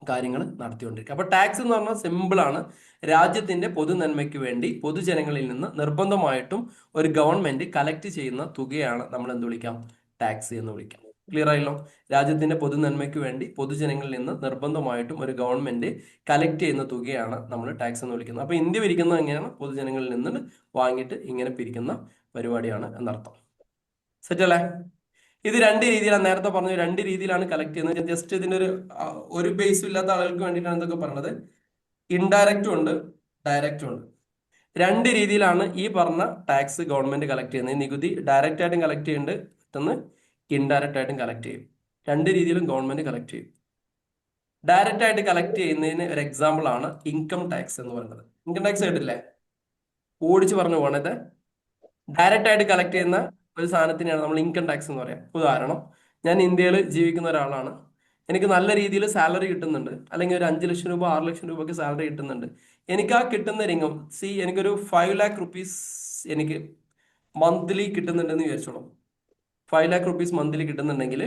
കാര്യങ്ങൾ നടത്തിക്കൊണ്ടിരിക്കുക. അപ്പൊ ടാക്സ് എന്ന് പറഞ്ഞാൽ സിമ്പിൾ ആണ്. രാജ്യത്തിന്റെ പൊതു നന്മയ്ക്ക് വേണ്ടി പൊതുജനങ്ങളിൽ നിന്ന് നിർബന്ധമായിട്ടും ഒരു ഗവൺമെന്റ് കലക്ട് ചെയ്യുന്ന തുകയാണ് നമ്മൾ എന്ത് വിളിക്കാം? ടാക്സ് എന്ന് വിളിക്കാം. ക്ലിയർ ആയല്ലോ? രാജ്യത്തിന്റെ പൊതു നന്മയ്ക്ക് വേണ്ടി പൊതുജനങ്ങളിൽ നിന്ന് നിർബന്ധമായിട്ടും ഒരു ഗവൺമെന്റ് കലക്ട് ചെയ്യുന്ന തുകയാണ് നമ്മൾ ടാക്സ് എന്ന് വിളിക്കുന്നത്. അപ്പൊ ഇന്ത്യ പിരിക്കുന്നത് എങ്ങനെയാണ്? പൊതുജനങ്ങളിൽ നിന്ന് വാങ്ങിയിട്ട് ഇങ്ങനെ പിരിക്കുന്ന പരിപാടിയാണ് എന്നർത്ഥം. സെറ്റ് അല്ലേ? ഇത് 2 രീതിയിലാണ്, നേരത്തെ പറഞ്ഞു 2 രീതിയിലാണ് കളക്ട് ചെയ്യുന്നത്. ജസ്റ്റ് ഇതിന്റെ ഒരു ബേസും ഇല്ലാത്ത ആളുകൾക്ക് വേണ്ടിയിട്ടാണ് എന്തൊക്കെ പറഞ്ഞത്. ഇൻഡയറക്റ്റും ഉണ്ട്, ഡയറക്റ്റും ഉണ്ട്. 2 രീതിയിലാണ് ഈ പറഞ്ഞ ടാക്സ് ഗവൺമെന്റ് കളക്ട് ചെയ്യുന്നത്. നികുതി ഡയറക്റ്റ് ആയിട്ടും കളക്ട് ചെയ്യുന്നുണ്ട്, മറ്റൊന്ന് ഇൻഡയറക്റ്റ് ആയിട്ടും കളക്ട് ചെയ്യും. 2 രീതിയിലും ഗവൺമെന്റ് കളക്ട് ചെയ്യും. ഡയറക്റ്റ് ആയിട്ട് കളക്ട് ചെയ്യുന്നതിന് ഒരു എക്സാമ്പിൾ ആണ് ഇൻകം ടാക്സ് എന്ന് പറയുന്നത്. ഇൻകം ടാക്സ് കേട്ടില്ലേ? ഓടിച്ച് പറഞ്ഞു പോകണത്. ഡയറക്റ്റ് ആയിട്ട് കളക്ട് ചെയ്യുന്ന ഒരു സാധനത്തിനെയാണ് നമ്മൾ ഇൻകം ടാക്സ് എന്ന് പറയാം. ഉദാഹരണം, ഞാൻ ഇന്ത്യയിൽ ജീവിക്കുന്ന ഒരാളാണ്. എനിക്ക് നല്ല രീതിയിൽ സാലറി കിട്ടുന്നുണ്ട്, അല്ലെങ്കിൽ ഒരു 5 ലക്ഷം രൂപ 6 ലക്ഷം രൂപയ്ക്ക് സാലറി കിട്ടുന്നുണ്ട്. എനിക്ക് ആ കിട്ടുന്ന ഇൻകം എനിക്കൊരു 5 ലാക്ക് റുപ്പീസ് എനിക്ക് മന്ത്ലി കിട്ടുന്നുണ്ടെന്ന് വിചാരിച്ചോളൂ. 5 ലാക്ക് റുപ്പീസ് മന്ത്ലി കിട്ടുന്നുണ്ടെങ്കിൽ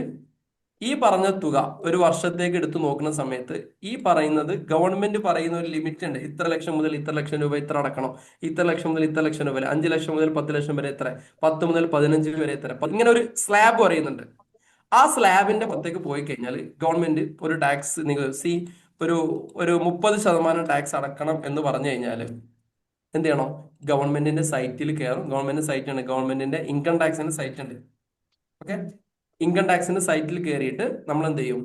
ഈ പറഞ്ഞ തുക ഒരു വർഷത്തേക്ക് എടുത്തു നോക്കുന്ന സമയത്ത് ഈ പറയുന്നത് ഗവൺമെന്റ് പറയുന്ന ഒരു ലിമിറ്റ് ഉണ്ട്. ഇത്ര ലക്ഷം മുതൽ ഇത്ര ലക്ഷം രൂപ ഇത്ര അടക്കണം, ഇത്ര ലക്ഷം മുതൽ ഇത്ര ലക്ഷം രൂപ വരെ, 5 ലക്ഷം മുതൽ 10 ലക്ഷം വരെ എത്ര, 10 മുതൽ 15 വരെ എത്ര, ഇങ്ങനെ ഒരു സ്ലാബ് പറയുന്നുണ്ട്. ആ സ്ലാബിന്റെ പുറത്തേക്ക് പോയി കഴിഞ്ഞാൽ ഗവൺമെന്റ് ഒരു ടാക്സ് നിങ്ങൾ ഒരു 30% ടാക്സ് അടക്കണം എന്ന് പറഞ്ഞു കഴിഞ്ഞാൽ എന്ത് ചെയ്യണം? ഗവൺമെന്റിന്റെ സൈറ്റിൽ കയറും. ഗവൺമെന്റ് സൈറ്റ് ആണ്, ഗവൺമെന്റിന്റെ ഇൻകം ടാക്സിന്റെ സൈറ്റ് ഉണ്ട്. ഓക്കെ, ഇൻകം ടാക്സിന്റെ സൈറ്റിൽ കയറിയിട്ട് നമ്മൾ എന്ത് ചെയ്യും?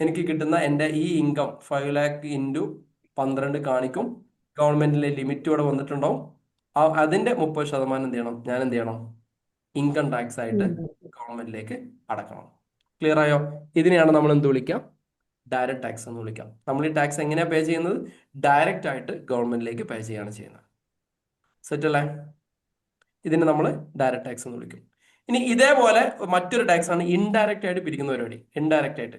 എനിക്ക് കിട്ടുന്ന എൻ്റെ ഈ ഇൻകം 5 ലാക്ക് ഇൻറ്റു 12 കാണിക്കും. ഗവൺമെന്റിലെ ലിമിറ്റ് ഇവിടെ വന്നിട്ടുണ്ടാവും. അതിന്റെ 30% എന്ത് ചെയ്യണം? ഞാൻ എന്ത് ചെയ്യണം? ഇൻകം ടാക്സ് ആയിട്ട് ഗവൺമെന്റിലേക്ക് അടക്കണം. ക്ലിയർ ആയോ? ഇതിനെയാണ് നമ്മൾ എന്ത് വിളിക്കാം? ഡയറക്റ്റ് ടാക്സ് എന്ന് വിളിക്കാം. നമ്മൾ ഈ ടാക്സ് എങ്ങനെയാ പേ ചെയ്യുന്നത്? ഡയറക്റ്റ് ആയിട്ട് ഗവൺമെന്റിലേക്ക് പേ ചെയ്യാണ് ചെയ്യുന്നത്. സെറ്റ് അല്ലേ? ഇതിനെ നമ്മൾ ഡയറക്റ്റ് ടാക്സ് എന്ന് വിളിക്കും. ഇനി ഇതേപോലെ മറ്റൊരു ടാക്സ് ആണ് ഇൻഡയറക്റ്റ് ആയിട്ട് പിരിക്കുന്ന പരിപാടി. ഇൻഡയറക്റ്റ് ആയിട്ട്,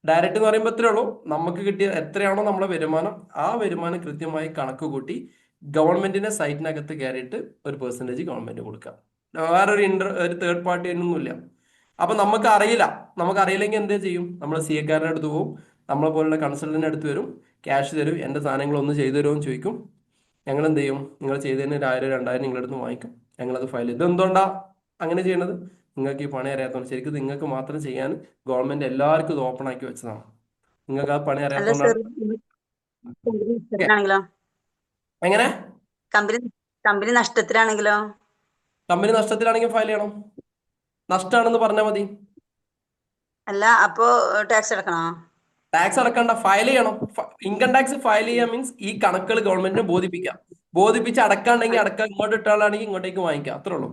ഡയറക്റ്റ് എന്ന് പറയുമ്പോൾ എത്രയേ ഉള്ളൂ, നമുക്ക് കിട്ടിയ എത്രയാണോ നമ്മളെ വരുമാനം, ആ വരുമാനം കൃത്യമായി കണക്ക് കൂട്ടി ഗവൺമെന്റിന്റെ സൈറ്റിനകത്ത് കയറിയിട്ട് ഒരു പെർസെൻറ്റേജ് ഗവൺമെന്റ് കൊടുക്കാം. വേറൊരു ഒരു തേർഡ് പാർട്ടി ഒന്നുമില്ല. അപ്പൊ നമുക്ക് അറിയില്ലെങ്കിൽ എന്ത് ചെയ്യും? നമ്മൾ സി എക്കാരുടെ അടുത്ത് പോകും, നമ്മളെ പോലുള്ള കൺസൾട്ടന്റിന്റെ അടുത്ത് വരും, ക്യാഷ് തരും, എൻ്റെ സാധനങ്ങളൊന്ന് ചെയ്തു തരുമോ എന്ന് ചോദിക്കും. ഞങ്ങൾ എന്ത് ചെയ്യും? നിങ്ങൾ ചെയ്തതിന് 1000 2000 നിങ്ങളുടെ അടുത്ത് വാങ്ങിക്കും. ഞങ്ങളത് ഫയൽ ചെയ്ത്. ഇതെന്തുകൊണ്ടാ അങ്ങനെ ചെയ്യണത്? നിങ്ങൾക്ക് ഈ പണി അറിയാത്തതുകൊണ്ട്. ശരിക്കും നിങ്ങൾക്ക് മാത്രം ചെയ്യാൻ ഗവൺമെന്റ് എല്ലാവർക്കും ഇത് ഓപ്പൺ ആക്കി വെച്ചതാണ്. നിങ്ങൾക്ക് ആ പണി അല്ല അറിയാത്തതുകൊണ്ടാണ്. ആണെങ്കിലോ എങ്ങനെ? കമ്പനി നഷ്ടത്തിലാണെങ്കിലോ? കമ്പനി നഷ്ടത്തിലാണെങ്കിൽ ഫയൽ ചെയ്യണം. നഷ്ടമാണെന്ന് പറഞ്ഞാൽ മതി. അല്ല, അപ്പോ ടാക്സ് അടക്കണോ? ടാക്സ് അടക്കണ്ട, ഫയൽ ചെയ്യണം. ഇൻകം ടാക്സ് ഫയൽ ചെയ്യാൻ മീൻസ് ഈ കണക്കുകൾ ഗവൺമെന്റിനെ ബോധിപ്പിക്കാം. ബോധിപ്പിച്ച് അടക്കാണ്ടെങ്കിൽ അടക്കാം, ഇങ്ങോട്ട് ഇട്ടാളാണെങ്കിൽ ഇങ്ങോട്ടേക്ക് വാങ്ങിക്കാം. അത്രേ ഉള്ളൂ.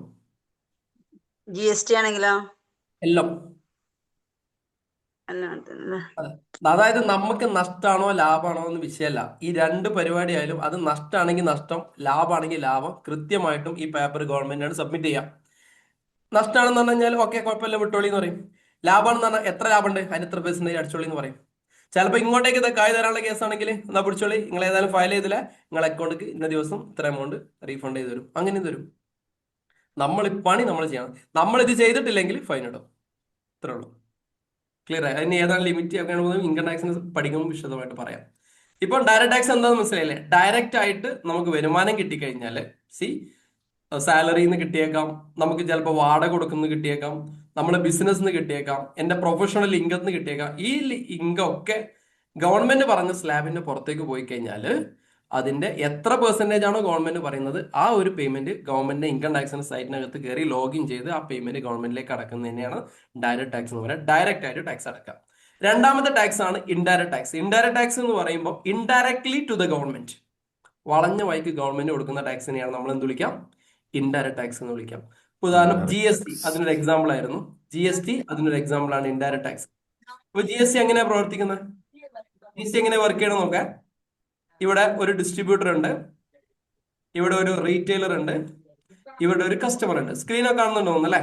GST ആണെങ്കിലോ? എല്ലാം. അതായത് നമുക്ക് നഷ്ടമാണോ ലാഭമാണോ എന്ന് വിഷയമല്ല. ഈ രണ്ട് പരിപാടി ആയാലും അത് നഷ്ടമാണെങ്കിൽ നഷ്ടം, ലാഭമാണെങ്കിൽ ലാഭം, കൃത്യമായിട്ടും ഈ പേപ്പർ ഗവൺമെന്റിനാണ് സബ്മിറ്റ് ചെയ്യാം. നഷ്ടമാണെന്ന് പറഞ്ഞു കഴിഞ്ഞാൽ ഓക്കെ കുഴപ്പമില്ല വിട്ടോളി എന്ന് പറയും. ലാഭമാണെന്ന് പറഞ്ഞാൽ എത്ര ലാഭമുണ്ട് അതിന് എത്ര പെർസെന്റേജ് അടിച്ചോളി എന്ന് പറയും. ചിലപ്പോൾ ഇങ്ങോട്ടേക്ക് ഇത് കായ് തരാനുള്ള കേസാണെങ്കിൽ എന്നാ പിടിച്ചോളി, നിങ്ങൾ ഏതായാലും ഫയൽ ചെയ്തില്ല, നിങ്ങളെ അക്കൗണ്ടിക്ക് ഇന്ന ദിവസം ഇത്ര എമൗണ്ട് റീഫണ്ട് ചെയ്ത് തരും, അങ്ങനെ തരും. നമ്മൾ പണി നമ്മൾ ചെയ്യണം. നമ്മൾ ഇത് ചെയ്തിട്ടില്ലെങ്കിൽ ഫൈൻ ഇടും. ഇത്രേ ഉള്ളൂ. ക്ലിയർ ആയി? അതിന് ഏതാണ് ലിമിറ്റ് ഒക്കെ ഇൻകം ടാക്സിന് പഠിക്കുമ്പോൾ വിശദമായിട്ട് പറയാം. ഇപ്പോൾ ഡയറക്റ്റ് ടാക്സ് എന്താണെന്ന് മനസ്സിലായില്ലേ? ഡയറക്റ്റ് ആയിട്ട് നമുക്ക് വരുമാനം കിട്ടിക്കഴിഞ്ഞാൽ സാലറിന്ന് കിട്ടിയേക്കാം, നമുക്ക് ചിലപ്പോൾ വാടക കൊടുക്കുന്നത് കിട്ടിയേക്കാം, നമ്മുടെ ബിസിനസ്സിന് കിട്ടിയേക്കാം, എൻ്റെ പ്രൊഫഷണൽ ഇൻകത്തിന് കിട്ടിയേക്കാം. ഈ ഇൻകം ഒക്കെ ഗവൺമെന്റ് പറഞ്ഞ സ്ലാബിന്റെ പുറത്തേക്ക് പോയി കഴിഞ്ഞാൽ അതിന്റെ എത്ര പെർസെന്റേജ് ആണോ ഗവൺമെന്റ് പറയുന്നത് ആ ഒരു പേയ്മെന്റ് ഗവൺമെന്റിന്റെ ഇൻകം ടാക്സിന്റെ സൈറ്റിനകത്ത് കയറി ലോഗിൻ ചെയ്ത് ആ പേയ്മെന്റ് ഗവൺമെന്റിലേക്ക് അടക്കുന്നതിനെയാണ് ഡയറക്റ്റ് ടാക്സ് എന്ന് പറയുന്നത്. ഡയറക്റ്റ് ആയിട്ട് ടാക്സ് അടക്കാം. രണ്ടാമത്തെ ടാക്സ് ആണ് ഇൻഡയറക്റ്റ് ടാക്സ്. ഇൻഡയറക്റ്റ് ടാക്സ് എന്ന് പറയുമ്പോൾ ഇൻഡയറക്ട്ലി ടു ദ ഗവൺമെന്റ്, വളഞ്ഞ വഴിക്ക് ഗവൺമെന്റ് കൊടുക്കുന്ന ടാക്സിനെയാണ് നമ്മൾ എന്ത് വിളിക്കാം? ഇൻഡയറക്റ്റ് ടാക്സ് എന്ന് വിളിക്കാം. ഉദാഹരണം GST അതിനൊരു എക്സാമ്പിൾ ആയിരുന്നു. GST അതിനൊരു എക്സാമ്പിൾ ആണ് ഇൻഡയറക്റ്റ് ടാക്സ്. അപ്പൊ GST എങ്ങനെയാ പ്രവർത്തിക്കുന്നത്? GST എങ്ങനെ വർക്ക് ചെയ്യണം നോക്കാം. ഇവിടെ ഒരു ഡിസ്ട്രിബ്യൂട്ടർ ഉണ്ട്, ഇവിടെ ഒരു റീറ്റെയിലർ ഉണ്ട്, ഇവിടെ ഒരു കസ്റ്റമർ ഉണ്ട്. സ്ക്രീനൊക്കെ കാണുന്നുണ്ടോ അല്ലേ?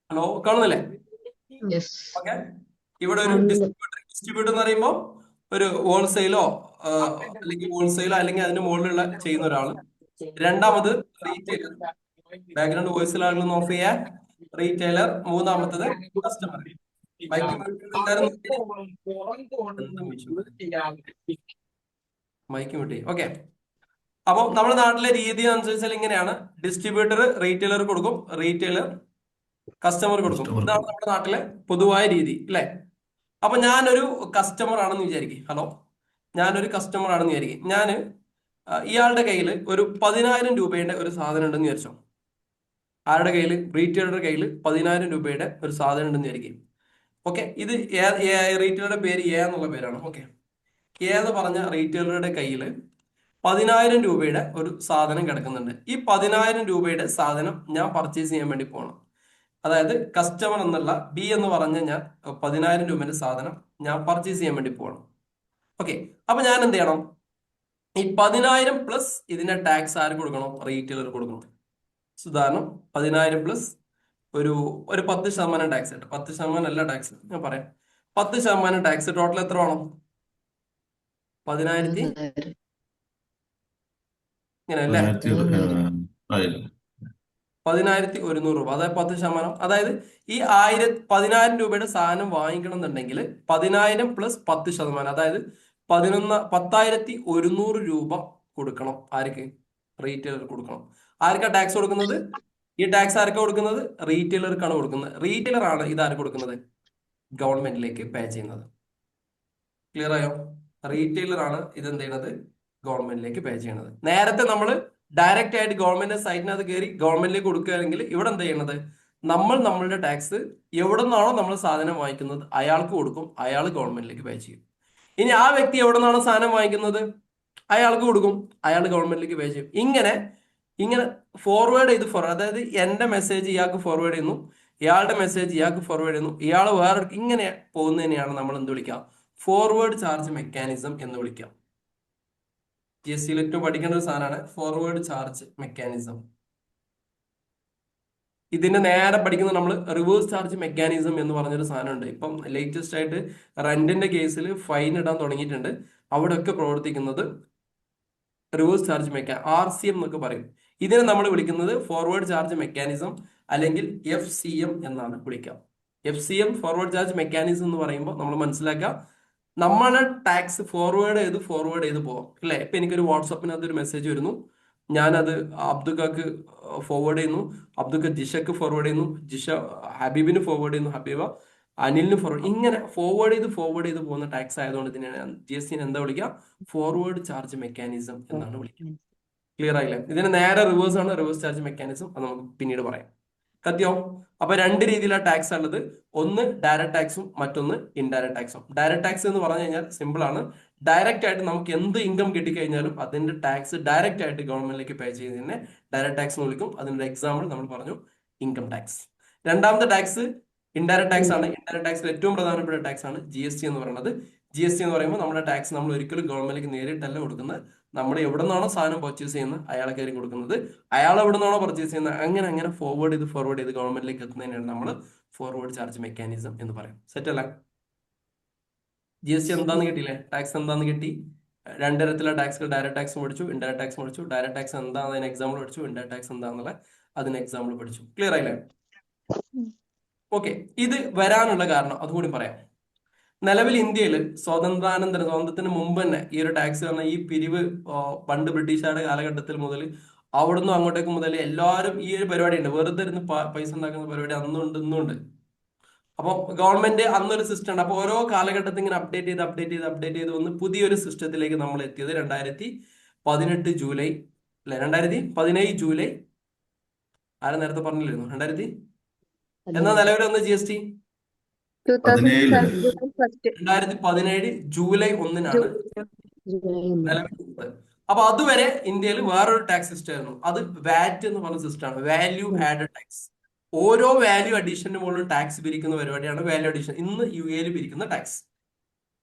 ഹലോ, കാണുന്നില്ലേ? ഓക്കെ. ഇവിടെ ഒരു ഡിസ്ട്രിബ്യൂട്ടർ എന്ന് പറയുമ്പോൾ ഒരു ഹോൾസെയിലോ അല്ലെങ്കിൽ അതിന്റെ മുകളിലുള്ള ചെയ്യുന്ന ഒരാള്. രണ്ടാമത് റീറ്റെയിലർ, ബാക്ക്ഗ്രൗണ്ട് വോയിസിലാണെന്ന് ഓഫ് ചെയ്യാൻ. റീറ്റെയിലർ. മൂന്നാമത്തത് കസ്റ്റമർ. Mic mute. ഓക്കെ. അപ്പോൾ നമ്മുടെ നാട്ടിലെ രീതി അനുസരിച്ചാൽ ഇങ്ങനെയാണ്. ഡിസ്ട്രിബ്യൂട്ടർ റീറ്റെയിലർ കൊടുക്കും, റീറ്റെയിലർ കസ്റ്റമർ കൊടുക്കും. ഇതാണ് നമ്മുടെ നാട്ടിലെ പൊതുവായ രീതി അല്ലേ? അപ്പൊ ഞാനൊരു കസ്റ്റമർ ആണെന്ന് വിചാരിക്കും. ഹലോ, ഞാനൊരു കസ്റ്റമർ ആണെന്ന് വിചാരിക്കും. ഞാൻ ഇയാളുടെ കയ്യിൽ ഒരു 10,000 രൂപയുടെ ഒരു സാധനം ഉണ്ടെന്ന് വിചാരിച്ചോ. ആരുടെ കയ്യിൽ? റീറ്റെയിലറുടെ കയ്യിൽ 10,000 രൂപയുടെ ഒരു സാധനം ഉണ്ടെന്ന് വിചാരിക്കും. ഓക്കെ. ഇത് റീറ്റെയിലറുടെ പേര് എ എന്നുള്ള പേരാണ്. ഓക്കെ. എ എന്ന് പറഞ്ഞ റീറ്റെയിലറുടെ കയ്യിൽ 10,000 രൂപയുടെ ഒരു സാധനം കിടക്കുന്നുണ്ട്. ഈ 10,000 രൂപയുടെ സാധനം ഞാൻ പർച്ചേസ് ചെയ്യാൻ വേണ്ടി പോകണം. അതായത് കസ്റ്റമർ എന്നുള്ള ബി എന്ന് പറഞ്ഞ ഞാൻ 10,000 രൂപന്റെ സാധനം ഞാൻ പർച്ചേസ് ചെയ്യാൻ വേണ്ടി പോകണം. ഓക്കെ, അപ്പൊ ഞാൻ എന്ത് ചെയ്യണം? ഈ 10,000 പ്ലസ് ഇതിന്റെ ടാക്സ് ആര് കൊടുക്കണം? റീറ്റെയിലർ കൊടുക്കണം. ഉദാഹരണം 10,000 പ്ലസ് ഒരു 10% ടാക്സ് കിട്ടും. 10% അല്ല ടാക്സ്, ഞാൻ പറയാം. 10% ടാക്സ് ടോട്ടൽ എത്ര വേണം? 10,000 ഇങ്ങനെ അല്ലേ? 10,100 രൂപ, അതായത് 10%. അതായത് ഈ 10,000 രൂപയുടെ സാധനം വാങ്ങിക്കണം എന്നുണ്ടെങ്കിൽ 10,000 പ്ലസ് 10%, അതായത് 10,100 രൂപ കൊടുക്കണം. ആർക്ക്? റീറ്റെയിലർ കൊടുക്കണം. ആർക്കാ ടാക്സ് കൊടുക്കുന്നത്? ഈ ടാക്സ് ആർക്കാ കൊടുക്കുന്നത്? റീറ്റെയിലർക്കാണ് കൊടുക്കുന്നത്. റീറ്റെയിലർ ആണ് ഇത് ആർക്ക് കൊടുക്കുന്നത്? ഗവൺമെന്റിലേക്ക് പേ ചെയ്യുന്നത്. ക്ലിയർ ആയോ? റീറ്റെയിലർ ആണ് ഇത് എന്ത് ചെയ്യുന്നത്? ഗവൺമെന്റിലേക്ക് പേ ചെയ്യണത്. നേരത്തെ നമ്മൾ ഡയറക്റ്റ് ആയിട്ട് ഗവൺമെന്റ് സൈറ്റിനകത്ത് കയറി ഗവൺമെന്റിലേക്ക് കൊടുക്കുകയാണെങ്കിൽ ഇവിടെ എന്താ ചെയ്യണത്? നമ്മളുടെ ടാക്സ് എവിടെ നിന്നാണോ നമ്മൾ സാധനം വാങ്ങിക്കുന്നത് അയാൾക്ക് കൊടുക്കും, അയാൾ ഗവൺമെന്റിലേക്ക് പേ ചെയ്യും. ഇനി ആ വ്യക്തി എവിടെ നിന്നാണോ സാധനം വാങ്ങിക്കുന്നത് അയാൾക്ക് കൊടുക്കും, അയാൾ ഗവൺമെന്റിലേക്ക് പേ ചെയ്യും. ഇങ്ങനെ ഫോർവേഡ് ചെയ്ത് അതായത് എന്റെ മെസ്സേജ് ഇയാൾക്ക് ഫോർവേഡ് ചെയ്യുന്നു, ഇയാളുടെ മെസ്സേജ് ഇയാൾക്ക് ഫോർവേഡ് ചെയ്യുന്നു, ഇയാൾ വേറെ ഇങ്ങനെ പോകുന്നതിനെയാണ് നമ്മൾ എന്ത് വിളിക്കാം? ഫോർവേഡ് ചാർജ് മെക്കാനിസം എന്ന് വിളിക്കാം. GST ഏറ്റവും പഠിക്കേണ്ട ഒരു സാധനമാണ് ഫോർവേഡ് ചാർജ് മെക്കാനിസം. ഇതിന്റെ നേരെ പഠിക്കുന്നത് നമ്മൾ റിവേഴ്സ് ചാർജ് മെക്കാനിസം എന്ന് പറഞ്ഞൊരു സാധനമുണ്ട്. ഇപ്പം ലേറ്റസ്റ്റ് ആയിട്ട് റെന്റിന്റെ കേസിൽ ഫൈൻ ഇടാൻ തുടങ്ങിയിട്ടുണ്ട്. അവിടെയൊക്കെ പ്രവർത്തിക്കുന്നത് റിവേഴ്സ് ചാർജ് RCM എന്നൊക്കെ പറയും. ഇതിനെ നമ്മൾ വിളിക്കുന്നത് ഫോർവേഡ് ചാർജ് മെക്കാനിസം അല്ലെങ്കിൽ FCM എന്നാണ് വിളിക്കുക. FCM ഫോർവേഡ് ചാർജ് മെക്കാനിസം എന്ന് പറയുമ്പോൾ നമ്മൾ മനസ്സിലാക്കുക, നമ്മളെ ടാക്സ് ഫോർവേഡ് ചെയ്ത് പോവാം അല്ലെ? ഇപ്പൊ എനിക്കൊരു വാട്സാപ്പിനകത്ത് ഒരു മെസ്സേജ് വരുന്നു, ഞാനത് അബ്ദുക്കക്ക് ഫോർവേഡ് ചെയ്യുന്നു, അബ്ദുക്ക ജിഷക്ക് ഫോർവേഡ് ചെയ്യുന്നു, ജിഷ ഹബീബിന് ഫോർവേഡ് ചെയ്യുന്നു, ഹബീബ അനിലിന് ഫോർവേഡ്, ഇങ്ങനെ ഫോർവേഡ് ചെയ്ത് പോകുന്ന ടാക്സ് ആയതുകൊണ്ട് ഇതിനാണ് GST എന്താ വിളിക്കുക? ഫോർവേഡ് ചാർജ് മെക്കാനിസം എന്നാണ് വിളിക്കുക. ക്ലിയർ ആയില്ലേ? ഇതിന് നേരെ റിവേഴ്സ് ആണ് റിവേഴ്സ് ചാർജ് മെക്കാനിസം. അത് നമുക്ക് പിന്നീട് പറയാം. കത്തിയോ? അപ്പൊ രണ്ട് രീതിയിലാണ് ടാക്സ് ഉള്ളത്. ഒന്ന് ഡയറക്ട് ടാക്സും മറ്റൊന്ന് ഇൻഡയറക്ട് ടാക്സും. ഡയറക്ട് ടാക്സ് എന്ന് പറഞ്ഞു കഴിഞ്ഞാൽ സിമ്പിൾ ആണ്. ഡയറക്റ്റ് ആയിട്ട് നമുക്ക് എന്ത് ഇൻകം കിട്ടിക്കഴിഞ്ഞാലും അതിന്റെ ടാക്സ് ഡയറക്റ്റ് ആയിട്ട് ഗവൺമെന്റിലേക്ക് പേ ചെയ്യുന്നതിനെ ഡയറക്ട് ടാക്സ് എന്ന് വിളിക്കും. അതിന്റെ എക്സാമ്പിൾ നമ്മൾ പറഞ്ഞു, ഇൻകം ടാക്സ്. രണ്ടാമത്തെ ടാക്സ് ഇൻഡയറക്ട് ടാക്സ് ആണ്. ഇൻഡയറക്ട് ടാക്സിൽ ഏറ്റവും പ്രധാനപ്പെട്ട ടാക്സ് ആണ് GST എന്ന് പറയുന്നത്. GST എന്ന് പറയുമ്പോൾ നമ്മുടെ ടാക്സ് നമ്മൾ ഒരിക്കലും ഗവൺമെന്റിലേക്ക് നേരിട്ടല്ല കൊടുക്കുന്നത്. നമ്മൾ എവിടെ നിന്നാണോ സാധനം പർച്ചേസ് ചെയ്യുന്നത് അയാൾക്കായിരിക്കും കൊടുക്കുന്നത്, അയാൾ എവിടെ നിന്നാണോ പർച്ചേസ് ചെയ്യുന്നത് അങ്ങനെ ഫോർവേഡ് ചെയ്ത് ഗവൺമെന്റിലേക്ക് എത്തുന്നതിനാണ് നമ്മൾ ഫോർവേഡ് ചാർജ് മെക്കാനിസം എന്ന് പറയും. സെറ്റ് അല്ല? GST എന്താന്ന് കിട്ടിയില്ലേ? ടാക്സ് എന്താന്ന് കിട്ടി? രണ്ട് തരത്തിലുള്ള ടാക്സുകൾ, ഡയറക്ട് ടാക്സ് പഠിച്ചു, ഇൻഡയറക്ട് ടാക്സ് പഠിച്ചു. ഡയറക്ട് ടാക്സ് എന്താണെന്ന് അതിന് എക്സാമ്പിൾ പഠിച്ചു, ഇൻഡയറക്ട് ടാക്സ് എന്താണെന്നുള്ള അതിന് എക്സാമ്പിൾ പഠിച്ചു. ക്ലിയർ ആയില്ലേ? ഓക്കെ, ഇത് വരാനുള്ള കാരണം അതുകൂടി പറയാം. നിലവിൽ ഇന്ത്യയിൽ സ്വാതന്ത്ര്യത്തിന് മുമ്പ് തന്നെ ഈ ഒരു ടാക്സ് പറഞ്ഞ ഈ പിരിവ് പണ്ട് ബ്രിട്ടീഷുകാരുടെ കാലഘട്ടത്തിൽ മുതൽ അവിടുന്ന് അങ്ങോട്ടേക്ക് മുതൽ എല്ലാവരും ഈ ഒരു പരിപാടി ഉണ്ട്. വെറുതെ ഇരുന്ന് പൈസ ഉണ്ടാക്കുന്ന പരിപാടി അന്നുണ്ട് ഇന്നുണ്ട്. അപ്പോൾ ഗവൺമെന്റ് അന്നൊരു സിസ്റ്റം ഉണ്ട്. അപ്പോൾ ഓരോ കാലഘട്ടത്തിൽ ഇങ്ങനെ അപ്ഡേറ്റ് ചെയ്ത് വന്ന് പുതിയൊരു സിസ്റ്റത്തിലേക്ക് നമ്മൾ എത്തിയത് 2018 ജൂലൈ അല്ലെ? 2017 ജൂലൈ ആരും നേരത്തെ പറഞ്ഞില്ലായിരുന്നു? 2000 എന്നാ നിലവിൽ വന്ന GST 2017 ജൂലൈ 1-നാണ് നിലവിൽ വന്നത്. അപ്പൊ അതുവരെ ഇന്ത്യയിൽ വേറൊരു ടാക്സ് സിസ്റ്റം ആയിരുന്നു. അത് വാറ്റ് എന്ന് പറഞ്ഞ സിസ്റ്റമാണ്, വാല്യൂ ആഡഡ് ടാക്സ്. ഓരോ വാല്യൂ അഡീഷന് മുകളിൽ ടാക്സ് പിരിക്കുന്ന പരിപാടിയാണ് വാല്യൂ അഡീഷൻ. ഇന്ന് UAE പിരിക്കുന്ന ടാക്സ്,